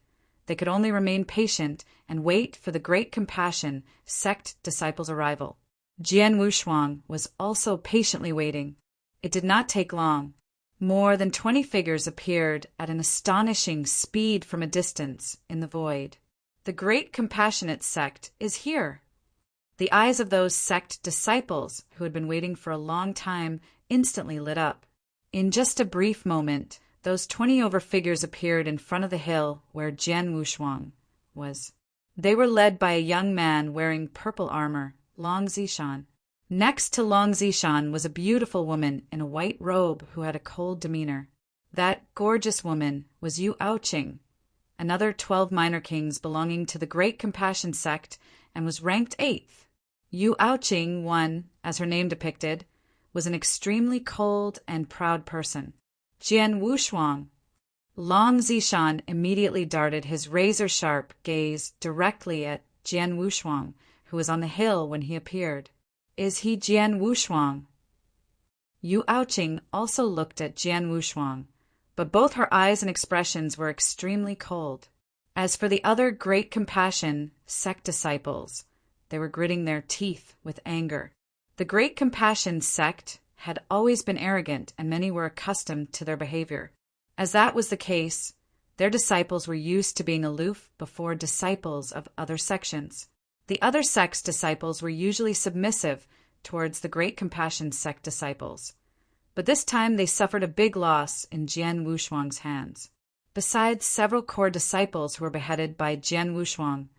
they could only remain patient and wait for the Great Compassion Sect disciples' arrival. Jian Wushuang was also patiently waiting. It did not take long. More than 20 figures appeared at an astonishing speed from a distance in the void. The Great Compassionate Sect is here. The eyes of those sect disciples who had been waiting for a long time instantly lit up. In just a brief moment, those 20 figures appeared in front of the hill where Jian Wushuang was. They were led by a young man wearing purple armor, Long Zishan. Next to Long Zishan was a beautiful woman in a white robe who had a cold demeanor. That gorgeous woman was Yu Aoqing, another 12 minor kings belonging to the Great Compassion Sect, and was ranked 8th. Yu Aoqing, one, as her name depicted, was an extremely cold and proud person. Jian Wushuang. Long Zishan immediately darted his razor-sharp gaze directly at Jian Wushuang, who was on the hill when he appeared. Is he Jian Wushuang? Yu Aoqing also looked at Jian Wushuang, but both her eyes and expressions were extremely cold. As for the other Great Compassion sect disciples, they were gritting their teeth with anger. The Great Compassion sect had always been arrogant, and many were accustomed to their behavior. As that was the case, their disciples were used to being aloof before disciples of other sections. The other sects' disciples were usually submissive towards the Great Compassion sect disciples, but this time they suffered a big loss in Jian Wushuang's hands. Besides several core disciples who were beheaded by Jian Wushuang,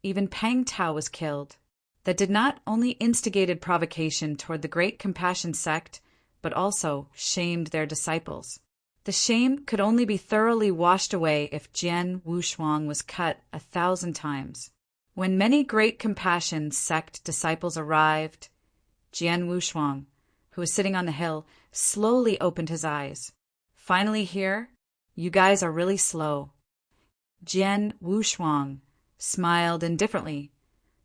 even Pang Tao was killed. That did not only instigated provocation toward the Great Compassion sect, but also shamed their disciples. The shame could only be thoroughly washed away if Jian Wushuang was cut 1,000 times. When many Great Compassion sect disciples arrived, Jian Wushuang, who was sitting on the hill, slowly opened his eyes. Finally here, you guys are really slow. Jian Wushuang smiled indifferently,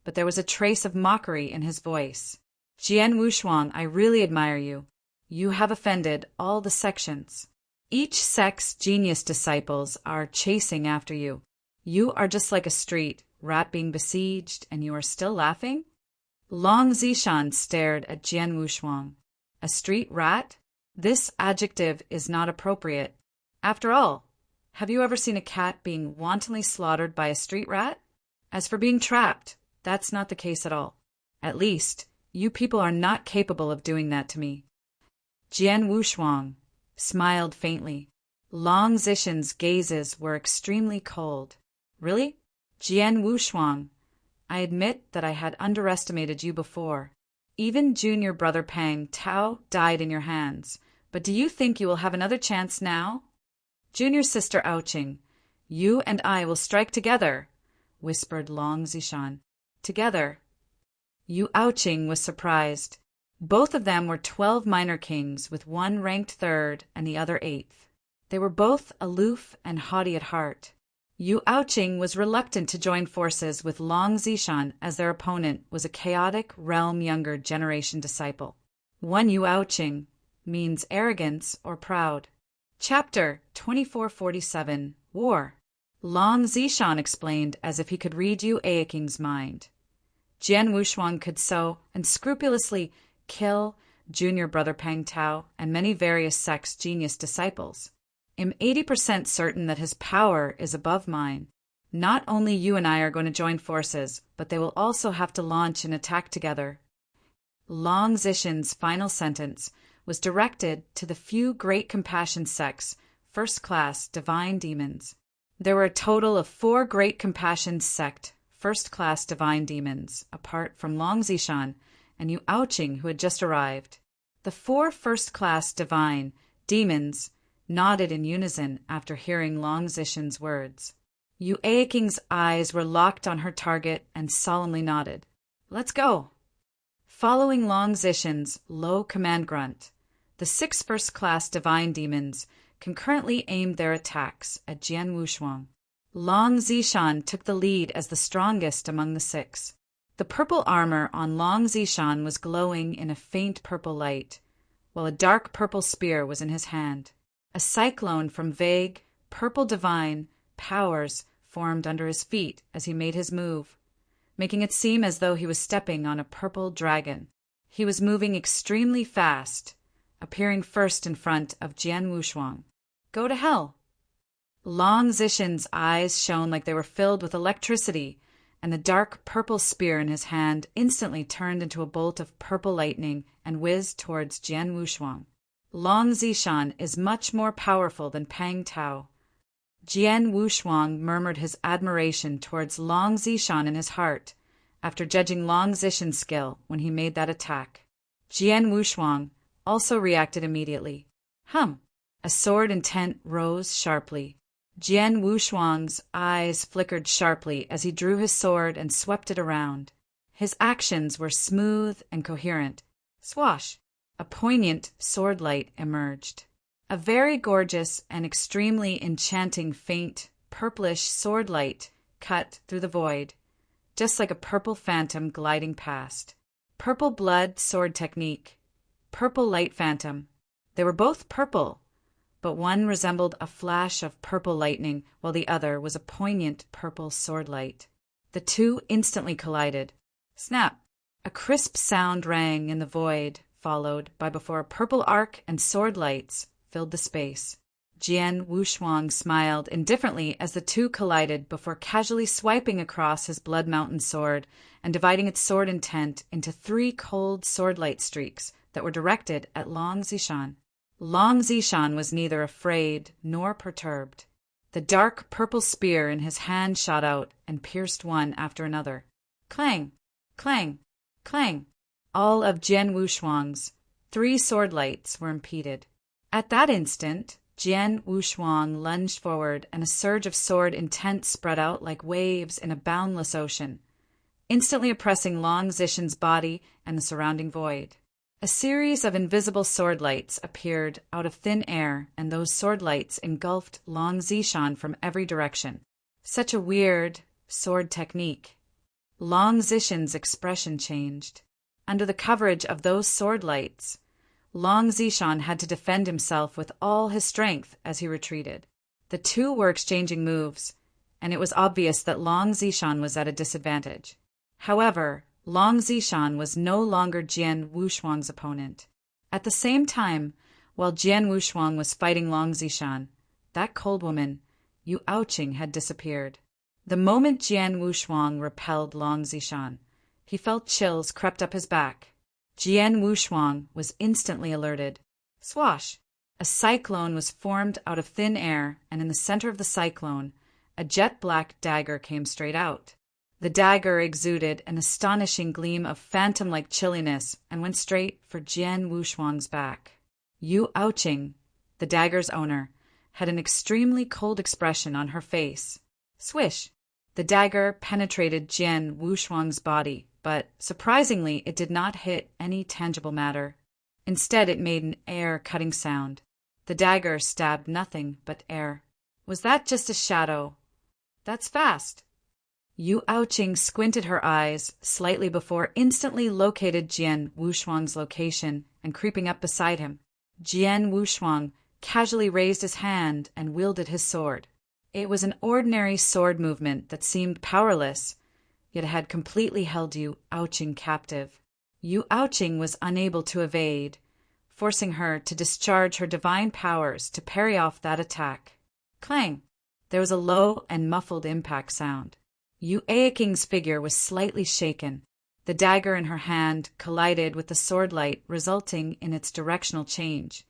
but there was a trace of mockery in his voice. Jian Wushuang, I really admire you. You have offended all the sections. Each sect's genius disciples are chasing after you. You are just like a street rat being besieged, and you are still laughing? Long Zishan stared at Jian Wushuang. A street rat? This adjective is not appropriate. After all, have you ever seen a cat being wantonly slaughtered by a street rat? As for being trapped, that's not the case at all. At least, you people are not capable of doing that to me. Jian Wushuang smiled faintly. Long Zishan's gazes were extremely cold. Really? Jian Wushuang, I admit that I had underestimated you before. Even junior brother Pang Tao died in your hands, but do you think you will have another chance now? Junior sister Aoqing, you and I will strike together, whispered Long Zishan. Together. Yu Aoqing was surprised. Both of them were 12 minor kings, with one ranked 3rd and the other 8th. They were both aloof and haughty at heart. Yu Aoqing was reluctant to join forces with Long Zishan, as their opponent was a chaotic realm younger generation disciple. One Yu Aoqing means arrogance or proud. Chapter 2447 War. Long Zishan explained as if he could read Yu Aoqing's mind. Jian Wushuang could so unscrupulously kill junior brother Pang Tao and many various sects' genius disciples. I'm 80% certain that his power is above mine. Not only you and I are going to join forces, but they will also have to launch an attack together. Long Zishan's final sentence was directed to the few Great Compassion sects, first-class divine demons. There were a total of 4 Great Compassion sect, first-class divine demons, apart from Long Zishan and Yu Aoqing, who had just arrived. The 4 first-class divine demons nodded in unison after hearing Long Zishan's words. Yu Aoqing's eyes were locked on her target and solemnly nodded. Let's go. Following Long Zishan's low command grunt, the 6 first-class divine demons concurrently aimed their attacks at Jian Wushuang. Long Zishan took the lead as the strongest among the 6. The purple armor on Long Zishan was glowing in a faint purple light, while a dark purple spear was in his hand. A cyclone from vague, purple divine powers formed under his feet as he made his move, making it seem as though he was stepping on a purple dragon. He was moving extremely fast, appearing first in front of Jian Wushuang. Go to hell! Long Zishan's eyes shone like they were filled with electricity, and the dark purple spear in his hand instantly turned into a bolt of purple lightning and whizzed towards Jian Wushuang. Long Zishan is much more powerful than Pang Tao. Jian Wushuang murmured his admiration towards Long Zishan in his heart after judging Long Zishan's skill when he made that attack. Jian Wushuang also reacted immediately. A sword intent rose sharply. Jian Wushuang's eyes flickered sharply as he drew his sword and swept it around. His actions were smooth and coherent. Swash! A poignant sword light emerged. A very gorgeous and extremely enchanting faint, purplish sword light cut through the void, just like a purple phantom gliding past. Purple blood sword technique. purple light phantom. They were both purple, but one resembled a flash of purple lightning, while the other was a poignant purple sword light. The two instantly collided. Snap! A crisp sound rang in the void, followed by before a purple arc and sword lights filled the space. Jian Wushuang smiled indifferently as the two collided before casually swiping across his Blood Mountain sword and dividing its sword intent into 3 cold sword light streaks that were directed at Long Zishan. Long Zishan was neither afraid nor perturbed. The dark purple spear in his hand shot out and pierced one after another. Clang! Clang! Clang! All of Jian Wushuang's 3 sword lights were impeded. At that instant, Jian Wushuang lunged forward, and a surge of sword intent spread out like waves in a boundless ocean, instantly oppressing Long Zishan's body and the surrounding void. A series of invisible sword lights appeared out of thin air, and those sword lights engulfed Long Zishan from every direction. Such a weird sword technique. Long Zishan's expression changed. Under the coverage of those sword lights, Long Zishan had to defend himself with all his strength as he retreated. The two were exchanging moves, and it was obvious that Long Zishan was at a disadvantage. However, Long Zishan was no longer Jian Wushuang's opponent. At the same time, while Jian Wushuang was fighting Long Zishan, that cold woman, Yu Aoqing, had disappeared. The moment Jian Wushuang repelled Long Zishan, he felt chills crept up his back. Jian Wushuang was instantly alerted. Swash! A cyclone was formed out of thin air, and in the center of the cyclone, a jet-black dagger came straight out. The dagger exuded an astonishing gleam of phantom-like chilliness and went straight for Jian Wushuang's back. Yu Aoqing, the dagger's owner, had an extremely cold expression on her face. Swish! The dagger penetrated Jian Wushuang's body, but surprisingly it did not hit any tangible matter. Instead it made an air-cutting sound. The dagger stabbed nothing but air. Was that just a shadow? That's fast! Yu Aoqing squinted her eyes slightly before instantly located Jian Wushuang's location and creeping up beside him. Jian Wushuang casually raised his hand and wielded his sword. It was an ordinary sword movement that seemed powerless, yet it had completely held Yu Aoqing captive. Yu Aoqing was unable to evade, forcing her to discharge her divine powers to parry off that attack. Clang! There was a low and muffled impact sound. Yu Aoqing's figure was slightly shaken. The dagger in her hand collided with the sword light, resulting in its directional change,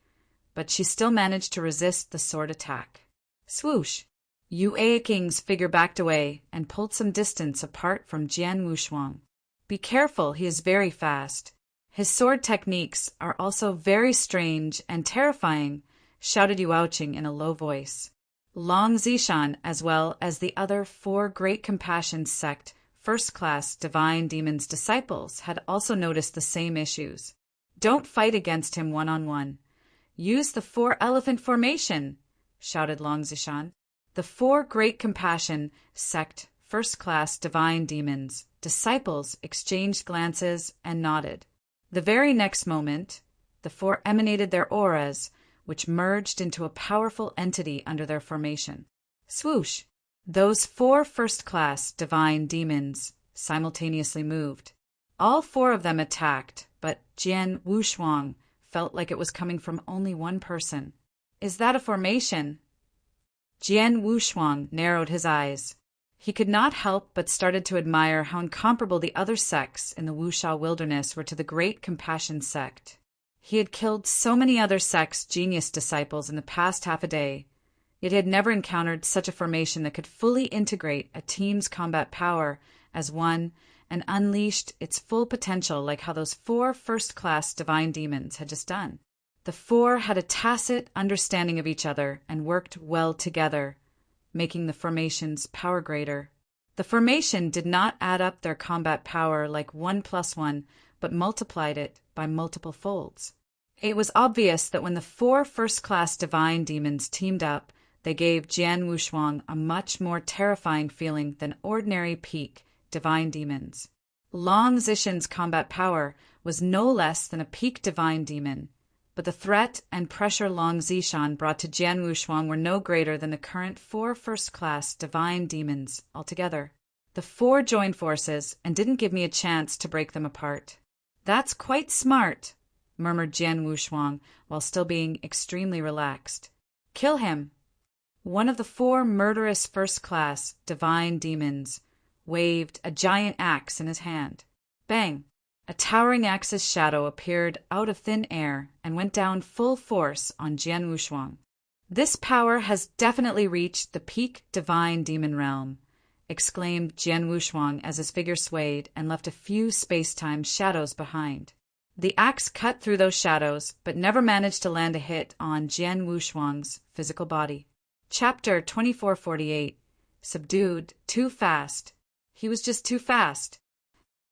but she still managed to resist the sword attack. Swoosh! Yu Aoqing's figure backed away and pulled some distance apart from Jian Wushuang. Be careful, he is very fast. His sword techniques are also very strange and terrifying, shouted Yu Aoqing in a low voice. Long Zishan, as well as the other 4 Great Compassion Sect first-class Divine Demon's disciples, had also noticed the same issues. Don't fight against him one-on-one. Use the 4-elephant formation, shouted Long Zishan. The 4 Great Compassion Sect first-class Divine Demons disciples exchanged glances and nodded. The very next moment, the 4 emanated their auras, which merged into a powerful entity under their formation. Swoosh! Those 4 first-class divine demons simultaneously moved. All 4 of them attacked, but Jian Wushuang felt like it was coming from only one person. Is that a formation? Jian Wushuang narrowed his eyes. He could not help but started to admire how incomparable the other sects in the Wuxia wilderness were to the Great Compassion Sect. He had killed so many other sects' genius disciples in the past half a day, yet he had never encountered such a formation that could fully integrate a team's combat power as one and unleashed its full potential like how those 4 first-class divine demons had just done. The 4 had a tacit understanding of each other and worked well together, making the formation's power greater. The formation did not add up their combat power like 1 + 1, but multiplied it by multiple folds. It was obvious that when the 4 first-class divine demons teamed up, they gave Jian Wushuang a much more terrifying feeling than ordinary peak divine demons. Long Zishan's combat power was no less than a peak divine demon, but the threat and pressure Long Zishan brought to Jian Wushuang were no greater than the current 4 first-class divine demons altogether. The 4 joined forces and didn't give me a chance to break them apart. That's quite smart, murmured Jian Wushuang while still being extremely relaxed. Kill him. One of the 4 murderous first-class divine demons waved a giant axe in his hand. Bang! A towering axe's shadow appeared out of thin air and went down full force on Jian Wushuang. This power has definitely reached the peak divine demon realm, exclaimed Jian Wushuang as his figure swayed and left a few space-time shadows behind. The axe cut through those shadows, but never managed to land a hit on Jian Wushuang's physical body. Chapter 2448. Subdued too fast. He was just too fast.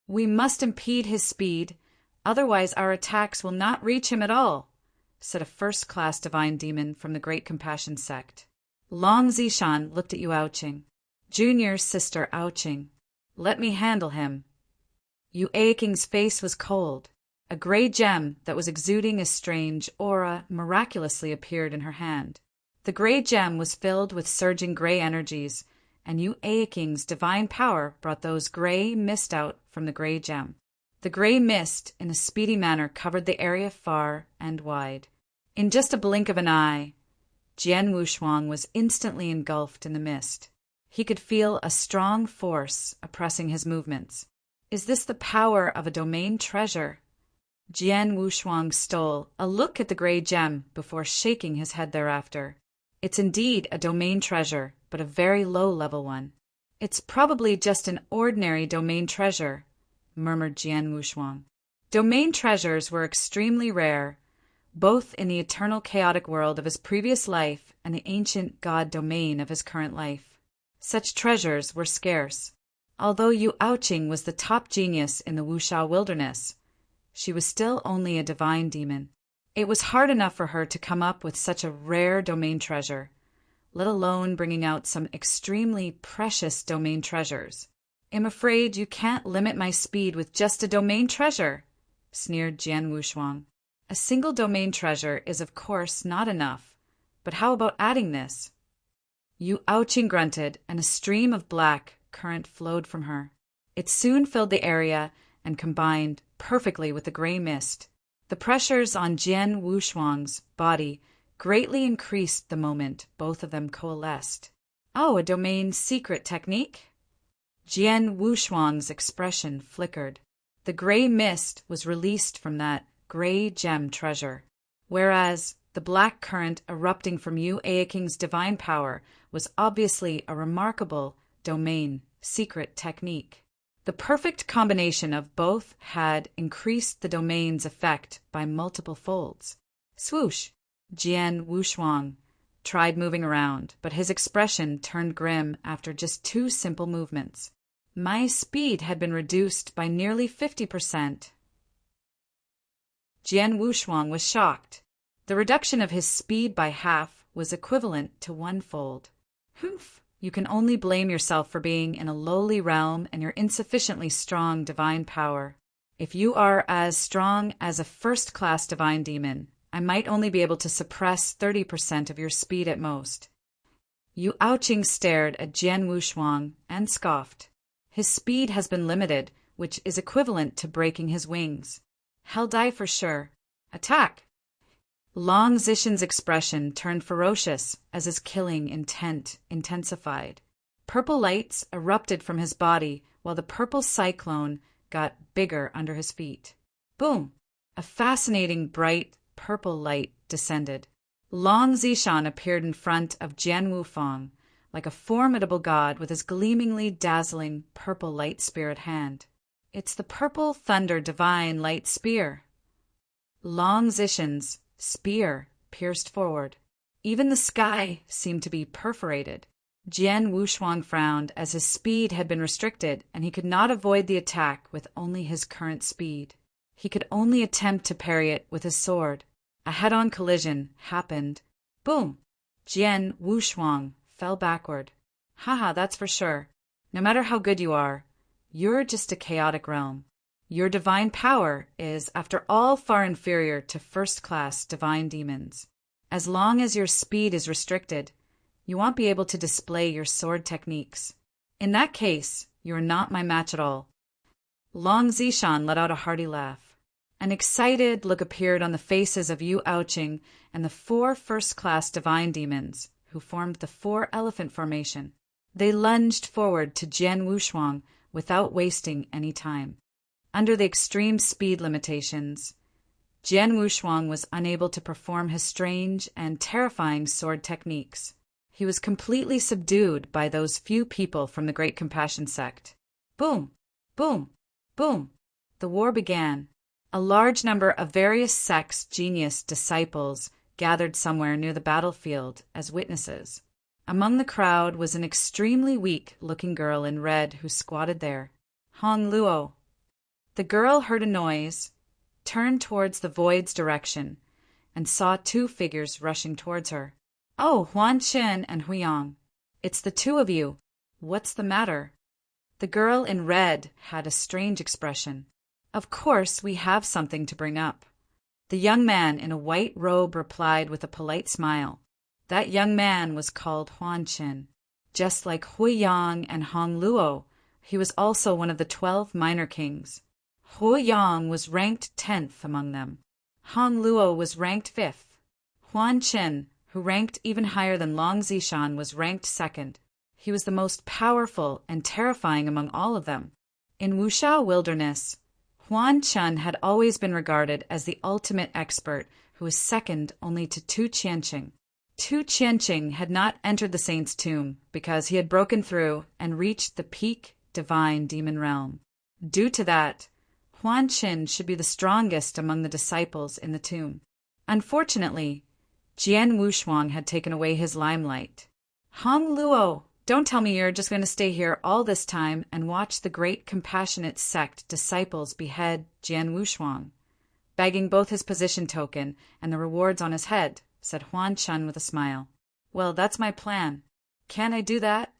We must impede his speed, otherwise our attacks will not reach him at all, said a first-class divine demon from the Great Compassion sect. Long Zishan looked at Yu Aoqing. Junior's sister Aoqing. Let me handle him. Yu Aoqing's face was cold. A gray gem that was exuding a strange aura miraculously appeared in her hand. The gray gem was filled with surging gray energies, and Yu Aoqing's divine power brought those gray mist out from the gray gem. The gray mist, in a speedy manner, covered the area far and wide. In just a blink of an eye, Jian Wushuang was instantly engulfed in the mist. He could feel a strong force oppressing his movements. Is this the power of a domain treasure? Jian Wushuang stole a look at the gray gem before shaking his head thereafter. It's indeed a domain treasure, but a very low-level one. It's probably just an ordinary domain treasure, murmured Jian Wushuang. Domain treasures were extremely rare, both in the eternal chaotic world of his previous life and the ancient god domain of his current life. Such treasures were scarce. Although Yu Aoqing was the top genius in the Wuxia wilderness, she was still only a divine demon. It was hard enough for her to come up with such a rare domain treasure, let alone bringing out some extremely precious domain treasures. I'm afraid you can't limit my speed with just a domain treasure, sneered Jian Wushuang. A single domain treasure is of course not enough, but how about adding this? Yu Aoqing grunted, and a stream of black current flowed from her. It soon filled the area and combined perfectly with the gray mist. The pressures on Jian Wushuang's body greatly increased the moment both of them coalesced. Oh, a domain secret technique? Jian Wushuang's expression flickered. The gray mist was released from that gray gem treasure, whereas the black current erupting from Yu Aoqing's divine power was obviously a remarkable domain secret technique. The perfect combination of both had increased the domain's effect by multiple folds. Swoosh! Jian Wushuang tried moving around, but his expression turned grim after just 2 simple movements. My speed had been reduced by nearly 50%. Jian Wushuang was shocked. The reduction of his speed by half was equivalent to 1-fold. Humph! You can only blame yourself for being in a lowly realm and your insufficiently strong divine power. If you are as strong as a first-class divine demon, I might only be able to suppress 30% of your speed at most. Yu Aoqing stared at Jian Wushuang and scoffed. His speed has been limited, which is equivalent to breaking his wings. He'll die for sure. Attack! Long Zishan's expression turned ferocious as his killing intent intensified. Purple lights erupted from his body while the purple cyclone got bigger under his feet. Boom! A fascinating bright purple light descended. Long Zishan appeared in front of Jian Wushuang like a formidable god with his gleamingly dazzling purple light spear at hand. It's the purple thunder divine light spear. Long Zishan's spear pierced forward. Even the sky seemed to be perforated. Jian Wushuang frowned as his speed had been restricted and he could not avoid the attack with only his current speed. He could only attempt to parry it with his sword. A head-on collision happened. Boom! Jian Wushuang fell backward. Haha, that's for sure. No matter how good you are, you're just a chaotic realm. Your divine power is, after all, far inferior to first-class divine demons. As long as your speed is restricted, you won't be able to display your sword techniques. In that case, you are not my match at all." Long Zishan let out a hearty laugh. An excited look appeared on the faces of Yu Aoqing and the 4 first-class divine demons, who formed the 4-elephant formation. They lunged forward to Jian Wushuang without wasting any time. Under the extreme speed limitations, Jian Wushuang was unable to perform his strange and terrifying sword techniques. He was completely subdued by those few people from the Great Compassion sect. Boom! Boom! Boom! The war began. A large number of various sects' genius disciples gathered somewhere near the battlefield as witnesses. Among the crowd was an extremely weak-looking girl in red who squatted there. Hong Luo. The girl heard a noise, turned towards the void's direction, and saw 2 figures rushing towards her. "Oh, Huan Qin and Huyang. It's the 2 of you. What's the matter?" The girl in red had a strange expression. "Of course, we have something to bring up." The young man in a white robe replied with a polite smile. That young man was called Huan Qin. Just like Huyang and Hong Luo, he was also one of the 12 minor kings. Huyang was ranked 10th among them. Hong Luo was ranked 5th. Huan Qin, who ranked even higher than Long Zishan, was ranked 2nd. He was the most powerful and terrifying among all of them. In Wushao Wilderness, Huan Qin had always been regarded as the ultimate expert who was second only to Tu Qianqing. Tu Qianqing had not entered the saint's tomb because he had broken through and reached the peak divine demon realm. Due to that, Huan Qin should be the strongest among the disciples in the tomb. Unfortunately, Jian Wushuang had taken away his limelight. "Hong Luo, don't tell me you're just going to stay here all this time and watch the great compassionate sect disciples behead Jian Wushuang, bagging both his position token and the rewards on his head," said Huan Qin with a smile. "Well, that's my plan. Can I do that?"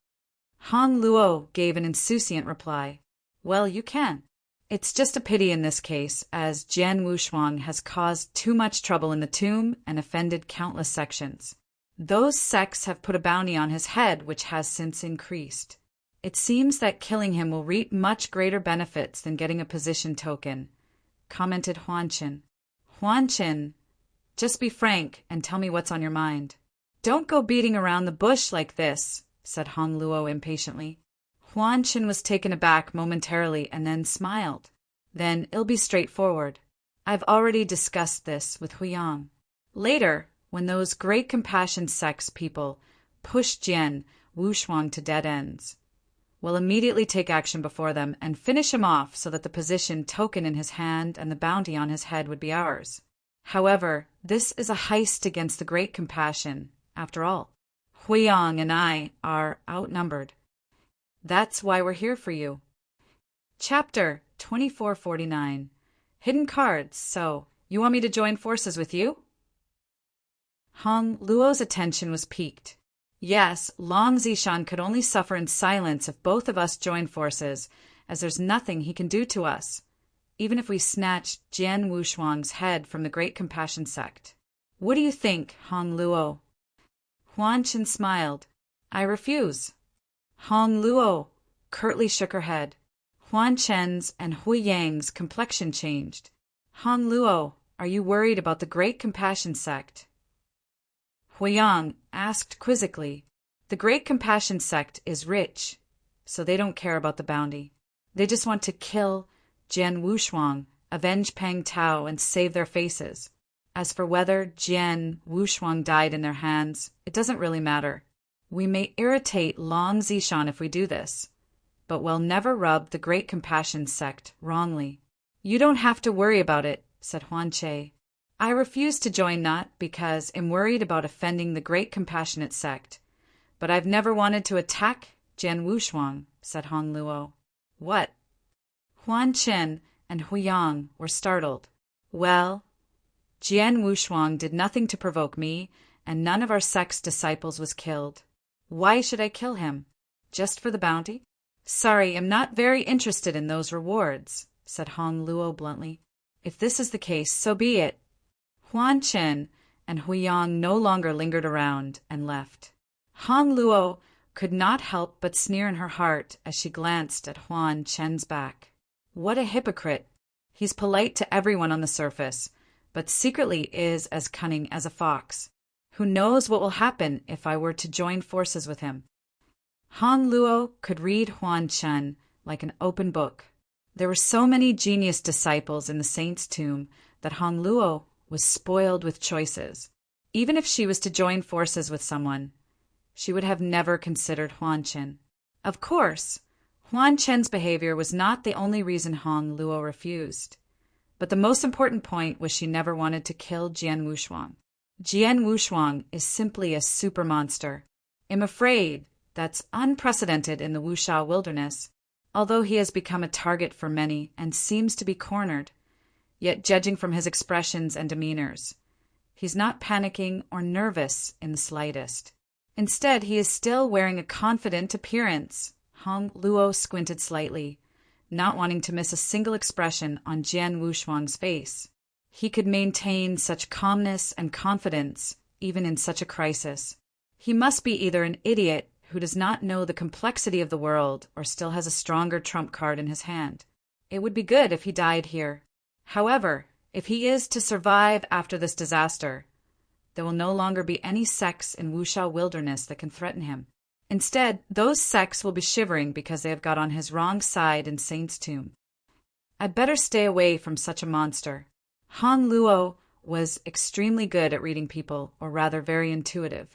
Hong Luo gave an insouciant reply. "Well, you can. It's just a pity in this case, as Jian Wushuang has caused too much trouble in the tomb and offended countless sections. Those sects have put a bounty on his head, which has since increased. It seems that killing him will reap much greater benefits than getting a position token," commented Huan Qin. "Huan Qin, just be frank and tell me what's on your mind." "Don't go beating around the bush like this," said Hong Luo impatiently. Huan Qin was taken aback momentarily and then smiled. "Then it'll be straightforward. I've already discussed this with Huyang. Later, when those great compassion sects people push Jian Wushuang to dead ends, we'll immediately take action before them and finish him off so that the position token in his hand and the bounty on his head would be ours. However, this is a heist against the great compassion, after all. Huyang and I are outnumbered. That's why we're here for you." Chapter 2449. Hidden Cards. "So, you want me to join forces with you?" Hong Luo's attention was piqued. "Yes, Long Zishan could only suffer in silence if both of us join forces, as there's nothing he can do to us, even if we snatch Jian Wushuang's head from the Great Compassion sect. What do you think, Hong Luo?" Huan Qin smiled. "I refuse." Hong Luo curtly shook her head. Huan Qin's and Huyang's complexion changed. "Hong Luo, are you worried about the Great Compassion sect?" Huyang asked quizzically. "The Great Compassion sect is rich, so they don't care about the bounty. They just want to kill Jian Wushuang, avenge Pang Tao, and save their faces. As for whether Jian Wushuang died in their hands, it doesn't really matter. We may irritate Long Zishan if we do this, but we'll never rub the Great Compassion sect wrongly." "You don't have to worry about it," said Huan Che. "I refuse to join not because I'm worried about offending the Great Compassionate sect, but I've never wanted to attack Jian Wushuang," said Hong Luo. "What?" Huan Qin and Huyang were startled. "Well, Jian Wushuang did nothing to provoke me, and none of our sect's disciples was killed. Why should I kill him? Just for the bounty?" Sorry, I'm not very interested in those rewards, said Hong Luo bluntly. If this is the case, so be it. Huan Chen and Huiyang no longer lingered around and left. Hong Luo could not help but sneer in her heart as she glanced at Huan Chen's back. What a hypocrite! He's polite to everyone on the surface, but secretly is as cunning as a fox. Who knows what will happen if I were to join forces with him? Hong Luo could read Huan Chen like an open book. There were so many genius disciples in the saint's tomb that Hong Luo was spoiled with choices. Even if she was to join forces with someone, she would have never considered Huan Chen. Of course, Huan Chen's behavior was not the only reason Hong Luo refused, but the most important point was she never wanted to kill Jian Wushuang. Jian Wushuang is simply a super monster. I'm afraid that's unprecedented in the Wuxia wilderness, although he has become a target for many and seems to be cornered. Yet judging from his expressions and demeanors, he's not panicking or nervous in the slightest. Instead, he is still wearing a confident appearance. Hong Luo squinted slightly, not wanting to miss a single expression on Jian Wushuang's face. He could maintain such calmness and confidence even in such a crisis. He must be either an idiot who does not know the complexity of the world or still has a stronger trump card in his hand. It would be good if he died here. However, if he is to survive after this disaster, there will no longer be any sects in Wuxia wilderness that can threaten him. Instead, those sects will be shivering because they have got on his wrong side in Saint's tomb. I'd better stay away from such a monster. Hong Luo was extremely good at reading people, or rather very intuitive.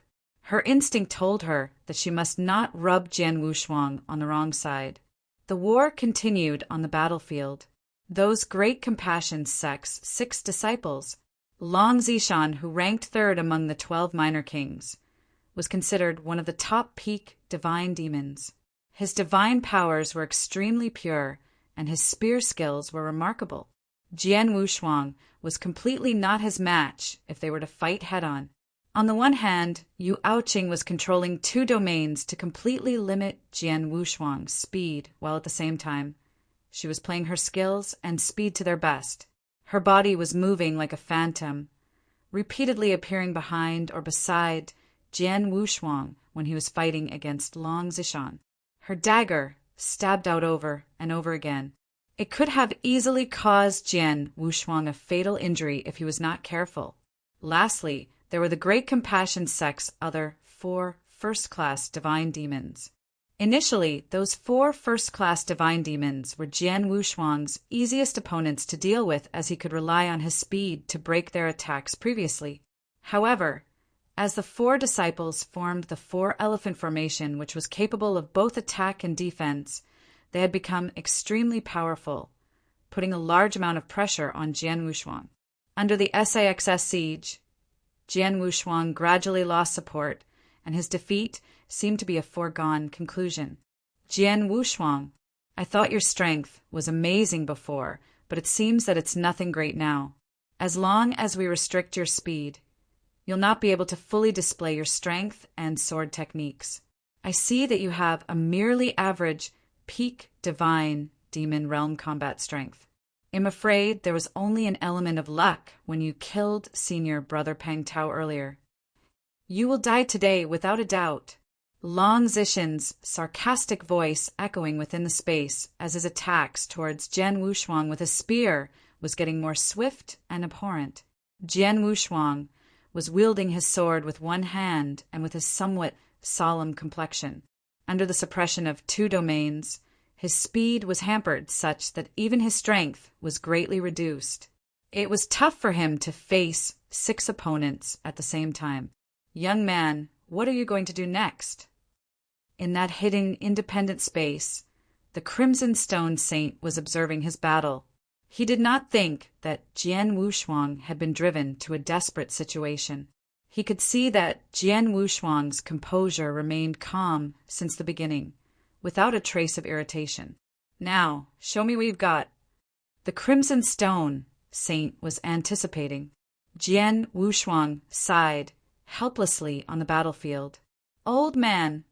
Her instinct told her that she must not rub Jian Wushuang on the wrong side. The war continued on the battlefield. Those great compassion sect's 6 disciples, Long Zishan, who ranked 3rd among the 12 minor kings, was considered one of the top peak divine demons. His divine powers were extremely pure, and his spear skills were remarkable. Jian Wushuang was completely not his match if they were to fight head-on. On the one hand, Yu Aoqing was controlling 2 domains to completely limit Jian Wushuang's speed, while at the same time, she was playing her skills and speed to their best. Her body was moving like a phantom, repeatedly appearing behind or beside Jian Wushuang when he was fighting against Long Zishan. Her dagger stabbed out over and over again. It could have easily caused Jian Wushuang a fatal injury if he was not careful. Lastly, there were the Great Compassion sect's other 4 first-class divine demons. Initially, those 4 first-class divine demons were Jian Wushuang's easiest opponents to deal with, as he could rely on his speed to break their attacks previously. However, as the 4 disciples formed the 4-elephant formation, which was capable of both attack and defense, they had become extremely powerful, putting a large amount of pressure on Jian Wushuang. Under the SAXS siege, Jian Wushuang gradually lost support, and his defeat seemed to be a foregone conclusion. Jian Wushuang, I thought your strength was amazing before, but it seems that it's nothing great now. As long as we restrict your speed, you'll not be able to fully display your strength and sword techniques. I see that you have a merely average peak divine demon realm combat strength. I'm afraid there was only an element of luck when you killed Senior Brother Peng Tao earlier. You will die today without a doubt. Long Zishan's sarcastic voice echoing within the space as his attacks towards Jian Wushuang with a spear was getting more swift and abhorrent. Jian Wushuang was wielding his sword with one hand and with his somewhat solemn complexion. Under the suppression of 2 domains, his speed was hampered such that even his strength was greatly reduced. It was tough for him to face 6 opponents at the same time. Young man, what are you going to do next? In that hidden, independent space, the Crimson Stone Saint was observing his battle. He did not think that Jian Wushuang had been driven to a desperate situation. He could see that Jian Wushuang's composure remained calm since the beginning, without a trace of irritation. Now, show me what you've got. The Crimson Stone Saint was anticipating. Jian Wushuang sighed helplessly on the battlefield. Old man,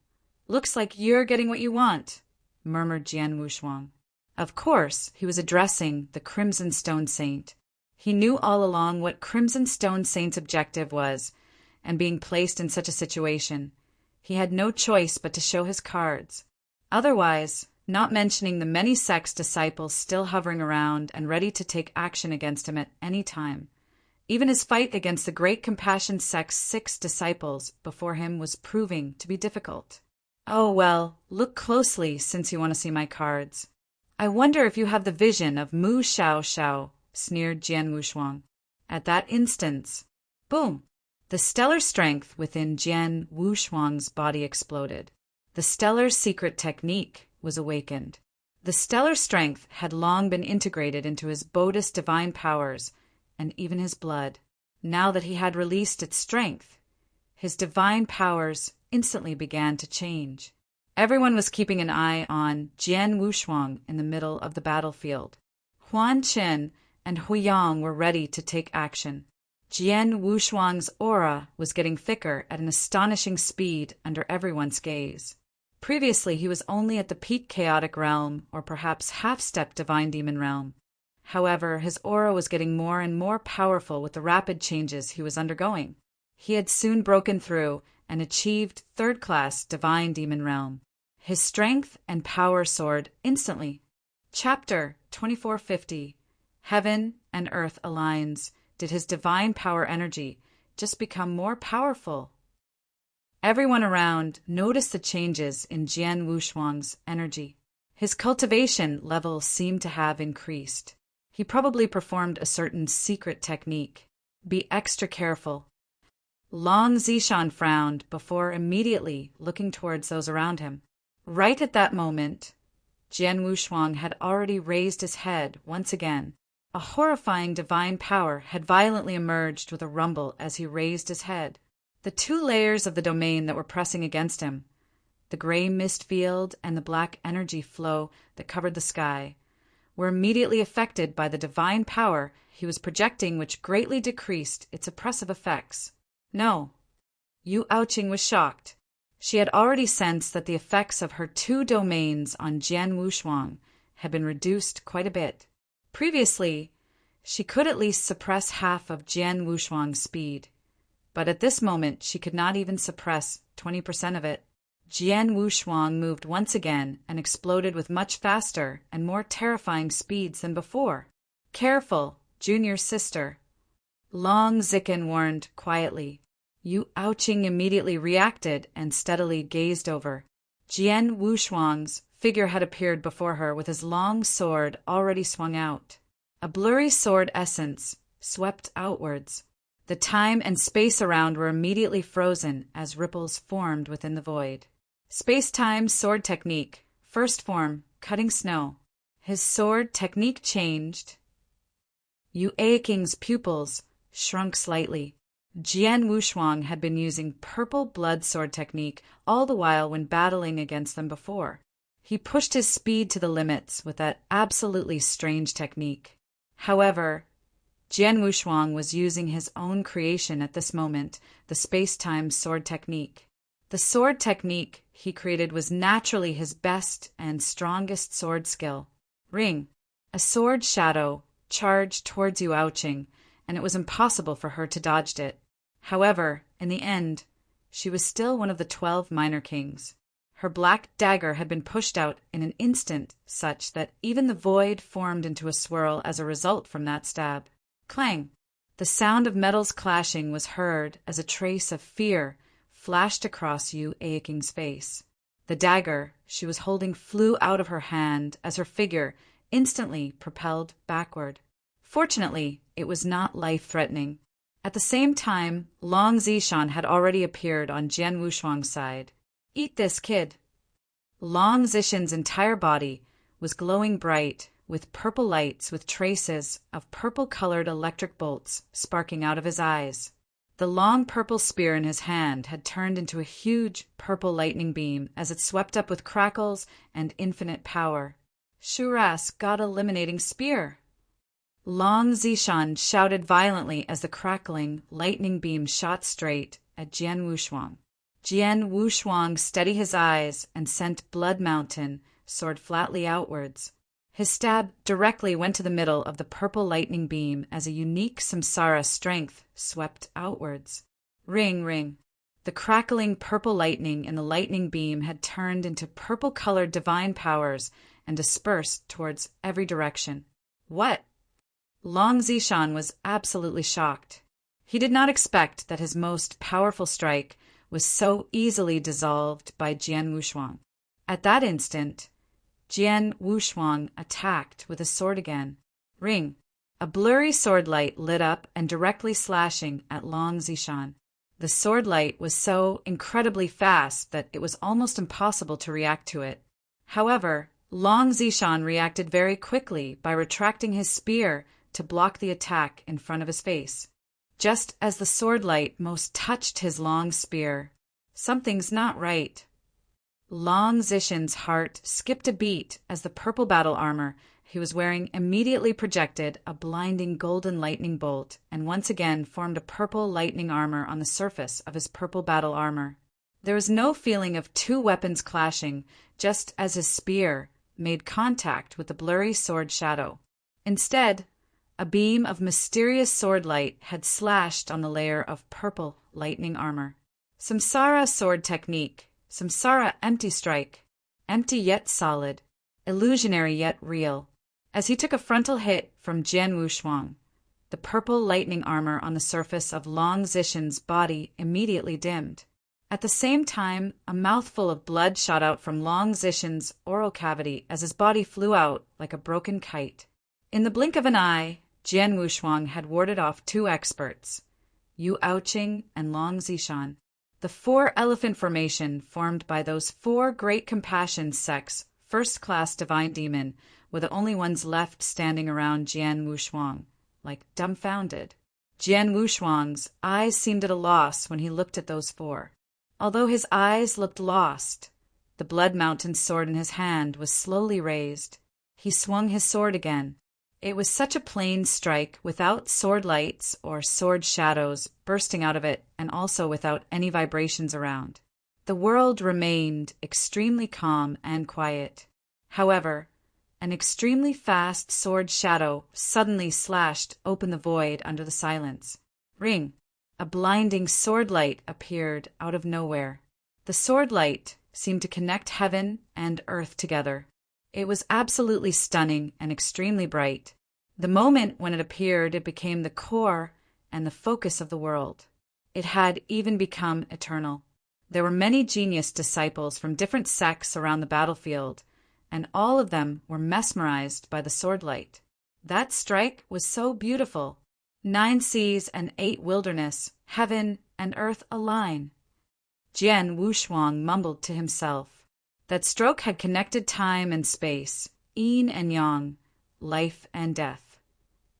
looks like you're getting what you want. murmured Jian Wushuang. Of course, he was addressing the Crimson Stone Saint. He knew all along what Crimson Stone Saint's objective was, and being placed in such a situation, he had no choice but to show his cards. Otherwise, not mentioning the many sect's disciples still hovering around and ready to take action against him at any time. Even his fight against the Great Compassion sect's 6 disciples before him was proving to be difficult. Oh well, look closely since you want to see my cards. I wonder if you have the vision of Mu Xiao Xiao, sneered Jian Wushuang. At that instant, boom! The stellar strength within Jian Wushuang's body exploded. The stellar secret technique was awakened. The stellar strength had long been integrated into his Buddhist divine powers and even his blood. Now that he had released its strength, his divine powers instantly began to change. Everyone was keeping an eye on Jian Wushuang in the middle of the battlefield. Huan Qin and Huyang were ready to take action. Jian Wushuang's aura was getting thicker at an astonishing speed under everyone's gaze. Previously, he was only at the peak chaotic realm, or perhaps half-step divine demon realm. However, his aura was getting more and more powerful with the rapid changes he was undergoing. He had soon broken through and achieved 3rd-class divine demon realm. His strength and power soared instantly. Chapter 2450. Heaven and Earth aligns. Did his divine power energy just become more powerful? Everyone around noticed the changes in Jian Wushuang's energy. His cultivation level seemed to have increased. He probably performed a certain secret technique. Be extra careful. Long Zishan frowned before immediately looking towards those around him. Right at that moment, Jian Wushuang had already raised his head once again. A horrifying divine power had violently emerged with a rumble as he raised his head. The 2 layers of the domain that were pressing against him, the gray mist field and the black energy flow that covered the sky, were immediately affected by the divine power he was projecting, which greatly decreased its oppressive effects. No. Yu Aoqing was shocked. She had already sensed that the effects of her 2 domains on Jian Wushuang had been reduced quite a bit. Previously, she could at least suppress half of Jian Wushuang's speed, but at this moment she could not even suppress 20% of it. Jian Wushuang moved once again and exploded with much faster and more terrifying speeds than before. Careful, junior sister. Long Zikin warned quietly. Yu Aoqing immediately reacted and steadily gazed over. Jian Wushuang's figure had appeared before her with his long sword already swung out. A blurry sword essence swept outwards. The time and space around were immediately frozen as ripples formed within the void. Space-time sword technique, first form, cutting snow. His sword technique changed. Yu Aoqing's pupils shrunk slightly. Jian Wushuang had been using purple blood sword technique all the while when battling against them before. He pushed his speed to the limits with that absolutely strange technique. However, Jian Wushuang was using his own creation at this moment, the space-time sword technique. The sword technique he created was naturally his best and strongest sword skill. Ring. A sword shadow charged towards Yu Aoqing, and it was impossible for her to dodge it. However, in the end, she was still one of the 12 minor kings. Her black dagger had been pushed out in an instant such that even the void formed into a swirl as a result from that stab. Clang! The sound of metals clashing was heard as a trace of fear flashed across Yu Aoqing's face. The dagger she was holding flew out of her hand as her figure instantly propelled backward. Fortunately, it was not life-threatening. At the same time, Long Zishan had already appeared on Jian Wushuang's side. Eat this, kid. Long Zishan's entire body was glowing bright with purple lights with traces of purple-colored electric bolts sparking out of his eyes. The long purple spear in his hand had turned into a huge purple lightning beam as it swept up with crackles and infinite power. Shuras got eliminating spear. Long Zishan shouted violently as the crackling lightning beam shot straight at Jian Wushuang. Jian Wushuang steadied his eyes and sent Blood Mountain soared flatly outwards. His stab directly went to the middle of the purple lightning beam as a unique samsara strength swept outwards. Ring, ring. The crackling purple lightning in the lightning beam had turned into purple-colored divine powers and dispersed towards every direction. What? Long Zishan was absolutely shocked. He did not expect that his most powerful strike was so easily dissolved by Jian Wushuang. At that instant, Jian Wushuang attacked with his sword again. Ring. A blurry sword light lit up and directly slashing at Long Zishan. The sword light was so incredibly fast that it was almost impossible to react to it. However, Long Zishan reacted very quickly by retracting his spear to block the attack in front of his face. Just as the sword light most touched his long spear, something's not right. Long Zishan's heart skipped a beat as the purple battle armor he was wearing immediately projected a blinding golden lightning bolt and once again formed a purple lightning armor on the surface of his purple battle armor. There was no feeling of two weapons clashing, just as his spear made contact with the blurry sword shadow. Instead, a beam of mysterious sword light had slashed on the layer of purple lightning armor. Samsara sword technique, Samsara empty strike, empty yet solid, illusionary yet real. As he took a frontal hit from Jian Wushuang, the purple lightning armor on the surface of Long Zishan's body immediately dimmed. At the same time, a mouthful of blood shot out from Long Zishan's oral cavity as his body flew out like a broken kite. In the blink of an eye, Jian Wushuang had warded off two experts, Yu Aoqing and Long Zishan. The four-elephant formation formed by those four great compassion sects, first-class divine demon, were the only ones left standing around Jian Wushuang, like dumbfounded. Jian Wushuang's eyes seemed at a loss when he looked at those four. Although his eyes looked lost, the Blood Mountain sword in his hand was slowly raised. He swung his sword again. It was such a plain strike without sword lights or sword shadows bursting out of it and also without any vibrations around. The world remained extremely calm and quiet. However, an extremely fast sword shadow suddenly slashed open the void under the silence. Ring! A blinding sword light appeared out of nowhere. The sword light seemed to connect heaven and earth together. It was absolutely stunning and extremely bright. The moment when it appeared, it became the core and the focus of the world. It had even become eternal. There were many genius disciples from different sects around the battlefield, and all of them were mesmerized by the sword light. That strike was so beautiful. 9 seas and 8 wilderness, heaven and earth align. Jian Wushuang mumbled to himself. That stroke had connected time and space, yin and yang, life and death,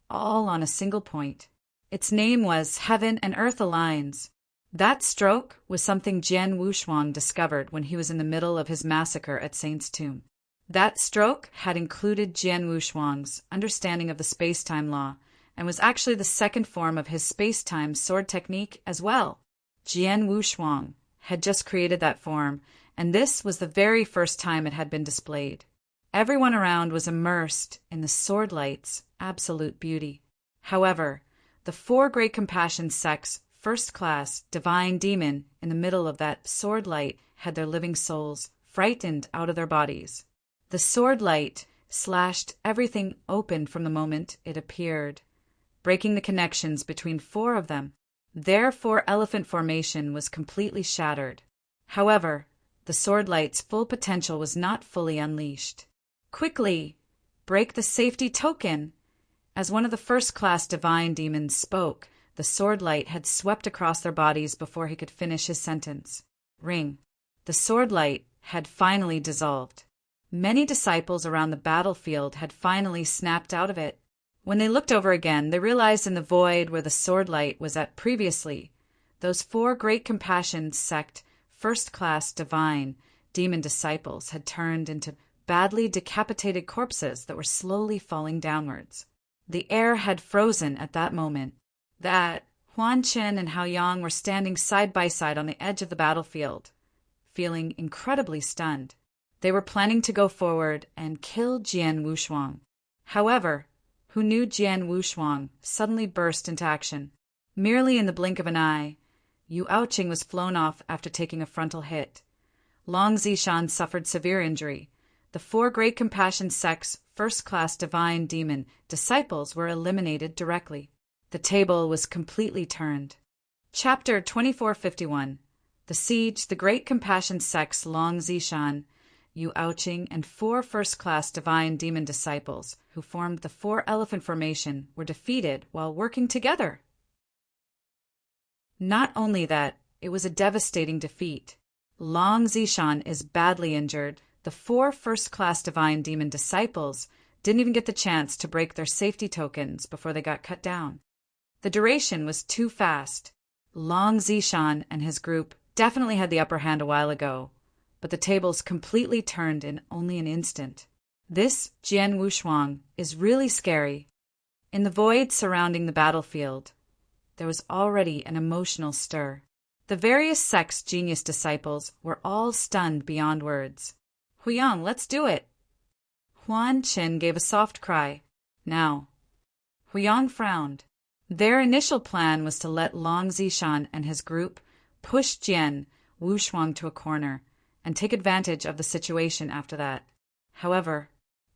all on a single point. Its name was Heaven and Earth Aligns. That stroke was something Jian Wushuang discovered when he was in the middle of his massacre at Saint's Tomb. That stroke had included Jian Wushuang's understanding of the space-time law and was actually the second form of his space-time sword technique as well. Jian Wushuang had just created that form, and this was the very first time it had been displayed. Everyone around was immersed in the sword light's absolute beauty. However, the 4 great compassion sects, first-class, divine demon, in the middle of that sword light had their living souls frightened out of their bodies. The sword light slashed everything open from the moment it appeared, breaking the connections between 4 of them. Their 4-elephant formation was completely shattered. However, the sword light's full potential was not fully unleashed. Quickly, break the safety token! As one of the first-class divine demons spoke, the sword light had swept across their bodies before he could finish his sentence. Ring. The sword light had finally dissolved. Many disciples around the battlefield had finally snapped out of it. When they looked over again, they realized in the void where the sword light was at previously, those 4 great compassion sect, first-class divine demon disciples had turned into badly decapitated corpses that were slowly falling downwards. The air had frozen at that moment. That Huan Chen and Hao Yang were standing side by side on the edge of the battlefield, feeling incredibly stunned. They were planning to go forward and kill Jian Wushuang. However, who knew Jian Wushuang suddenly burst into action. Merely in the blink of an eye, Yu Aoqing was flown off after taking a frontal hit. Long Zishan suffered severe injury. The 4 Great Compassion sect's first-class divine demon disciples were eliminated directly. The table was completely turned. Chapter 2451. The Siege, the Great Compassion sect's Long Zishan, Yu Aoqing, and 4 first-class divine demon disciples, who formed the 4-elephant formation, were defeated while working together. Not only that, it was a devastating defeat. Long Zishan is badly injured. The 4 first-class divine demon disciples didn't even get the chance to break their safety tokens before they got cut down. The duration was too fast. Long Zishan and his group definitely had the upper hand a while ago, but the tables completely turned in only an instant. This Jian Wushuang is really scary. In the void surrounding the battlefield, there was already an emotional stir. The various sect's genius disciples were all stunned beyond words. Huyang, let's do it! Huan Qin gave a soft cry. Now. Huyang frowned. Their initial plan was to let Long Zishan and his group push Jian Wushuang to a corner and take advantage of the situation after that. However,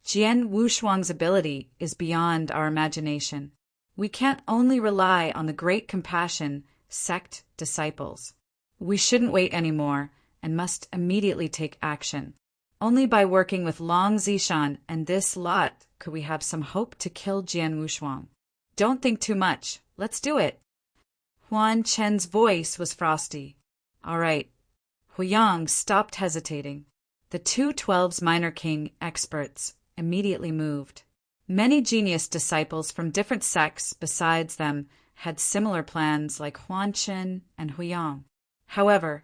Jian Wushuang's ability is beyond our imagination. We can't only rely on the Great Compassion sect disciples. We shouldn't wait anymore and must immediately take action. Only by working with Long Zishan and this lot could we have some hope to kill Jian Wushuang. Don't think too much. Let's do it. Huan Chen's voice was frosty. All right. Huyang stopped hesitating. The 212's Minor King experts immediately moved. Many genius disciples from different sects besides them had similar plans like Huan Chen and Huyang. However,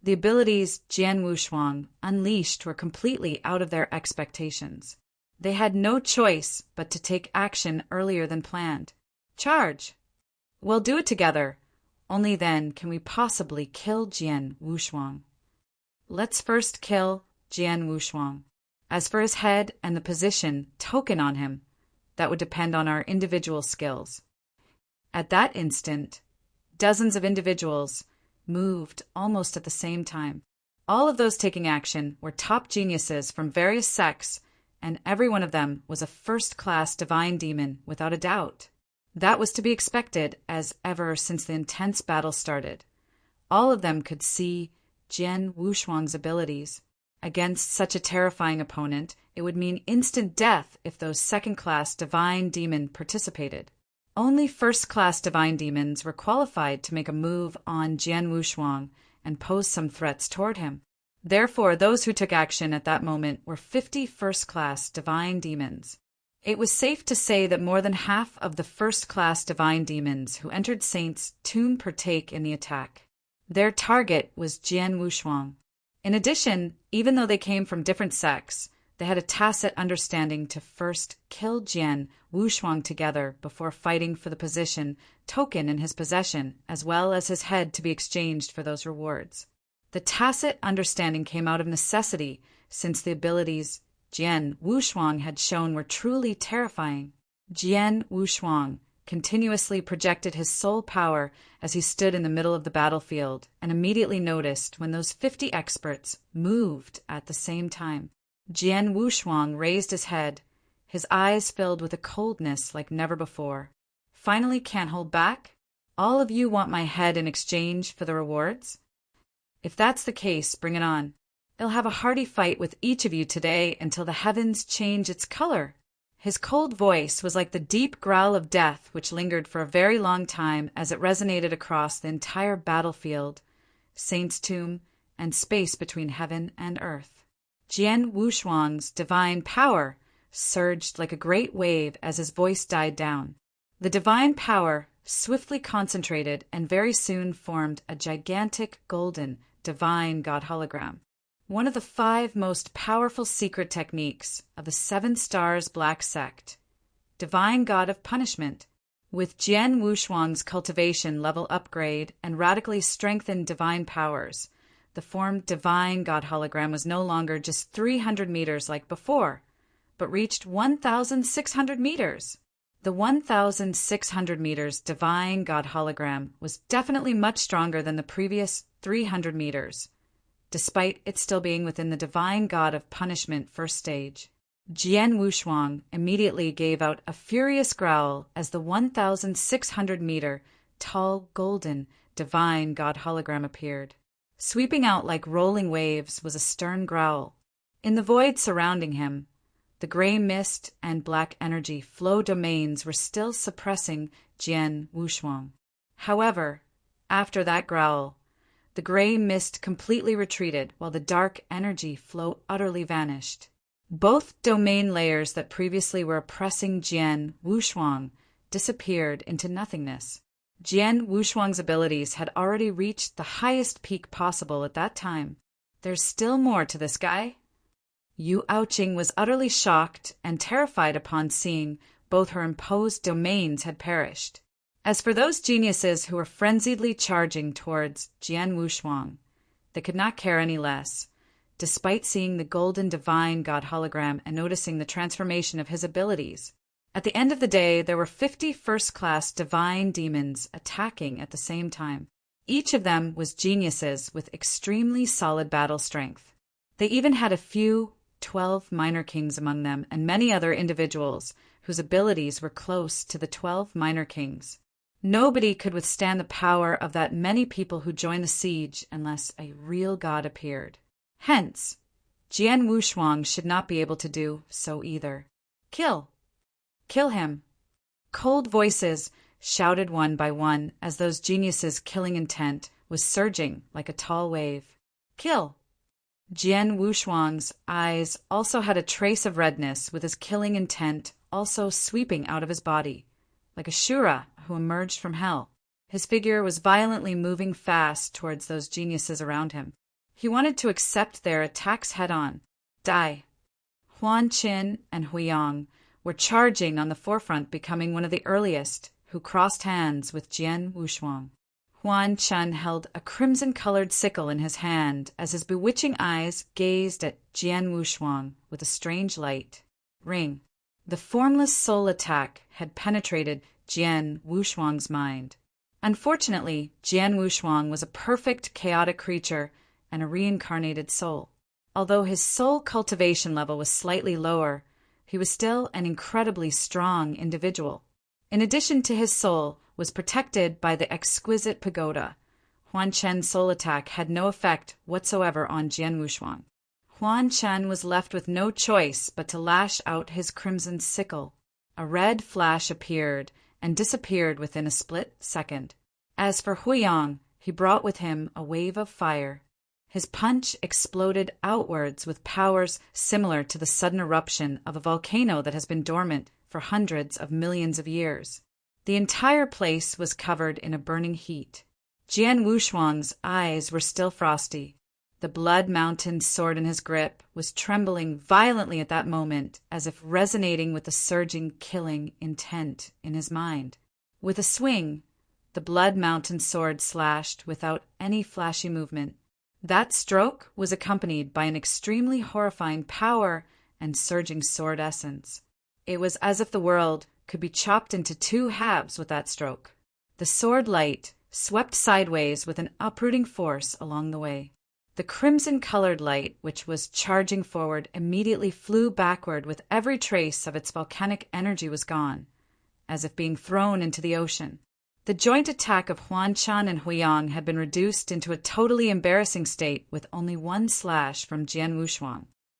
the abilities Jian Wushuang unleashed were completely out of their expectations. They had no choice but to take action earlier than planned. Charge! We'll do it together. Only then can we possibly kill Jian Wushuang. Let's first kill Jian Wushuang. As for his head and the position token on him, that would depend on our individual skills. At that instant, dozens of individuals moved almost at the same time. All of those taking action were top geniuses from various sects, and every one of them was a first-class divine demon without a doubt. That was to be expected, as ever since the intense battle started. All of them could see Jian Wushuang's abilities. Against such a terrifying opponent, it would mean instant death if those second-class divine demon participated. Only first-class divine demons were qualified to make a move on Jian Wushuang and pose some threats toward him. Therefore, those who took action at that moment were 50 first-class divine demons. It was safe to say that more than half of the first-class divine demons who entered Saint's tomb partake in the attack. Their target was Jian Wushuang. In addition, even though they came from different sects, they had a tacit understanding to first kill Jian Wushuang together before fighting for the position token in his possession, as well as his head to be exchanged for those rewards. The tacit understanding came out of necessity, since the abilities Jian Wushuang had shown were truly terrifying. Jian Wushuang continuously projected his soul power as he stood in the middle of the battlefield and immediately noticed when those 50 experts moved at the same time. Jian Wushuang raised his head, his eyes filled with a coldness like never before. Finally, can't hold back? All of you want my head in exchange for the rewards? If that's the case, bring it on. I'll have a hearty fight with each of you today until the heavens change its color. His cold voice was like the deep growl of death which lingered for a very long time as it resonated across the entire battlefield, Saint's tomb, and space between heaven and earth. Jian Wushuang's divine power surged like a great wave as his voice died down. The divine power swiftly concentrated and very soon formed a gigantic golden divine god hologram. One of the 5 most powerful secret techniques of the 7 Stars Black Sect, Divine God of Punishment. With Jian Wushuang's cultivation level upgrade and radically strengthened divine powers, The formed divine god hologram was no longer just 300 meters like before, but reached 1,600 meters. The 1,600 meters divine god hologram was definitely much stronger than the previous 300 meters, despite it still being within the divine god of punishment first stage. Jian Wushuang immediately gave out a furious growl as the 1,600-meter tall golden divine god hologram appeared. Sweeping out like rolling waves was a stern growl. In the void surrounding him, the gray mist and black energy flow domains were still suppressing Jian Wushuang. However, after that growl, the gray mist completely retreated while the dark energy flow utterly vanished. Both domain layers that previously were oppressing Jian Wushuang disappeared into nothingness. Jian Wushuang's abilities had already reached the highest peak possible at that time. There's still more to this guy. Yu Aoqing was utterly shocked and terrified upon seeing both her imposed domains had perished. As for those geniuses who were frenziedly charging towards Jian Wushuang, they could not care any less, despite seeing the golden divine god hologram and noticing the transformation of his abilities. At the end of the day, there were 50 first-class divine demons attacking at the same time. Each of them was geniuses with extremely solid battle strength. They even had a few 12 minor kings among them and many other individuals whose abilities were close to the 12 minor kings. Nobody could withstand the power of that many people who joined the siege unless a real god appeared. Hence, Jian Wushuang should not be able to do so either. Kill! Kill him! Cold voices shouted one by one as those geniuses' killing intent was surging like a tall wave. Kill! Jian Wushuang's eyes also had a trace of redness, with his killing intent also sweeping out of his body, like a Shura who emerged from hell. His figure was violently moving fast towards those geniuses around him. He wanted to accept their attacks head-on. Die! Huan Qin and Huiyang were charging on the forefront, becoming one of the earliest who crossed hands with Jian Wushuang. Huan Qin held a crimson-colored sickle in his hand as his bewitching eyes gazed at Jian Wushuang with a strange light. Ring. The formless soul attack had penetrated Jian Wushuang's mind. Unfortunately, Jian Wushuang was a perfect chaotic creature and a reincarnated soul. Although his soul cultivation level was slightly lower, he was still an incredibly strong individual. In addition to his soul was protected by the exquisite pagoda, Huan Chen's soul attack had no effect whatsoever on Jian Wushuang. Huan Chen was left with no choice but to lash out his crimson sickle. A red flash appeared and disappeared within a split second. As for Huiyang, he brought with him a wave of fire. His punch exploded outwards with powers similar to the sudden eruption of a volcano that has been dormant for hundreds of millions of years. The entire place was covered in a burning heat. Jian Wushuang's eyes were still frosty. The Blood Mountain sword in his grip was trembling violently at that moment, as if resonating with the surging, killing intent in his mind. With a swing, the Blood Mountain sword slashed without any flashy movement. That stroke was accompanied by an extremely horrifying power and surging sword essence. It was as if the world could be chopped into two halves with that stroke. The sword light swept sideways with an uprooting force along the way. The crimson-colored light, which was charging forward, immediately flew backward with every trace of its volcanic energy was gone, as if being thrown into the ocean. The joint attack of Huan Chan and Huiyang had been reduced into a totally embarrassing state with only one slash from Jian Wushuang.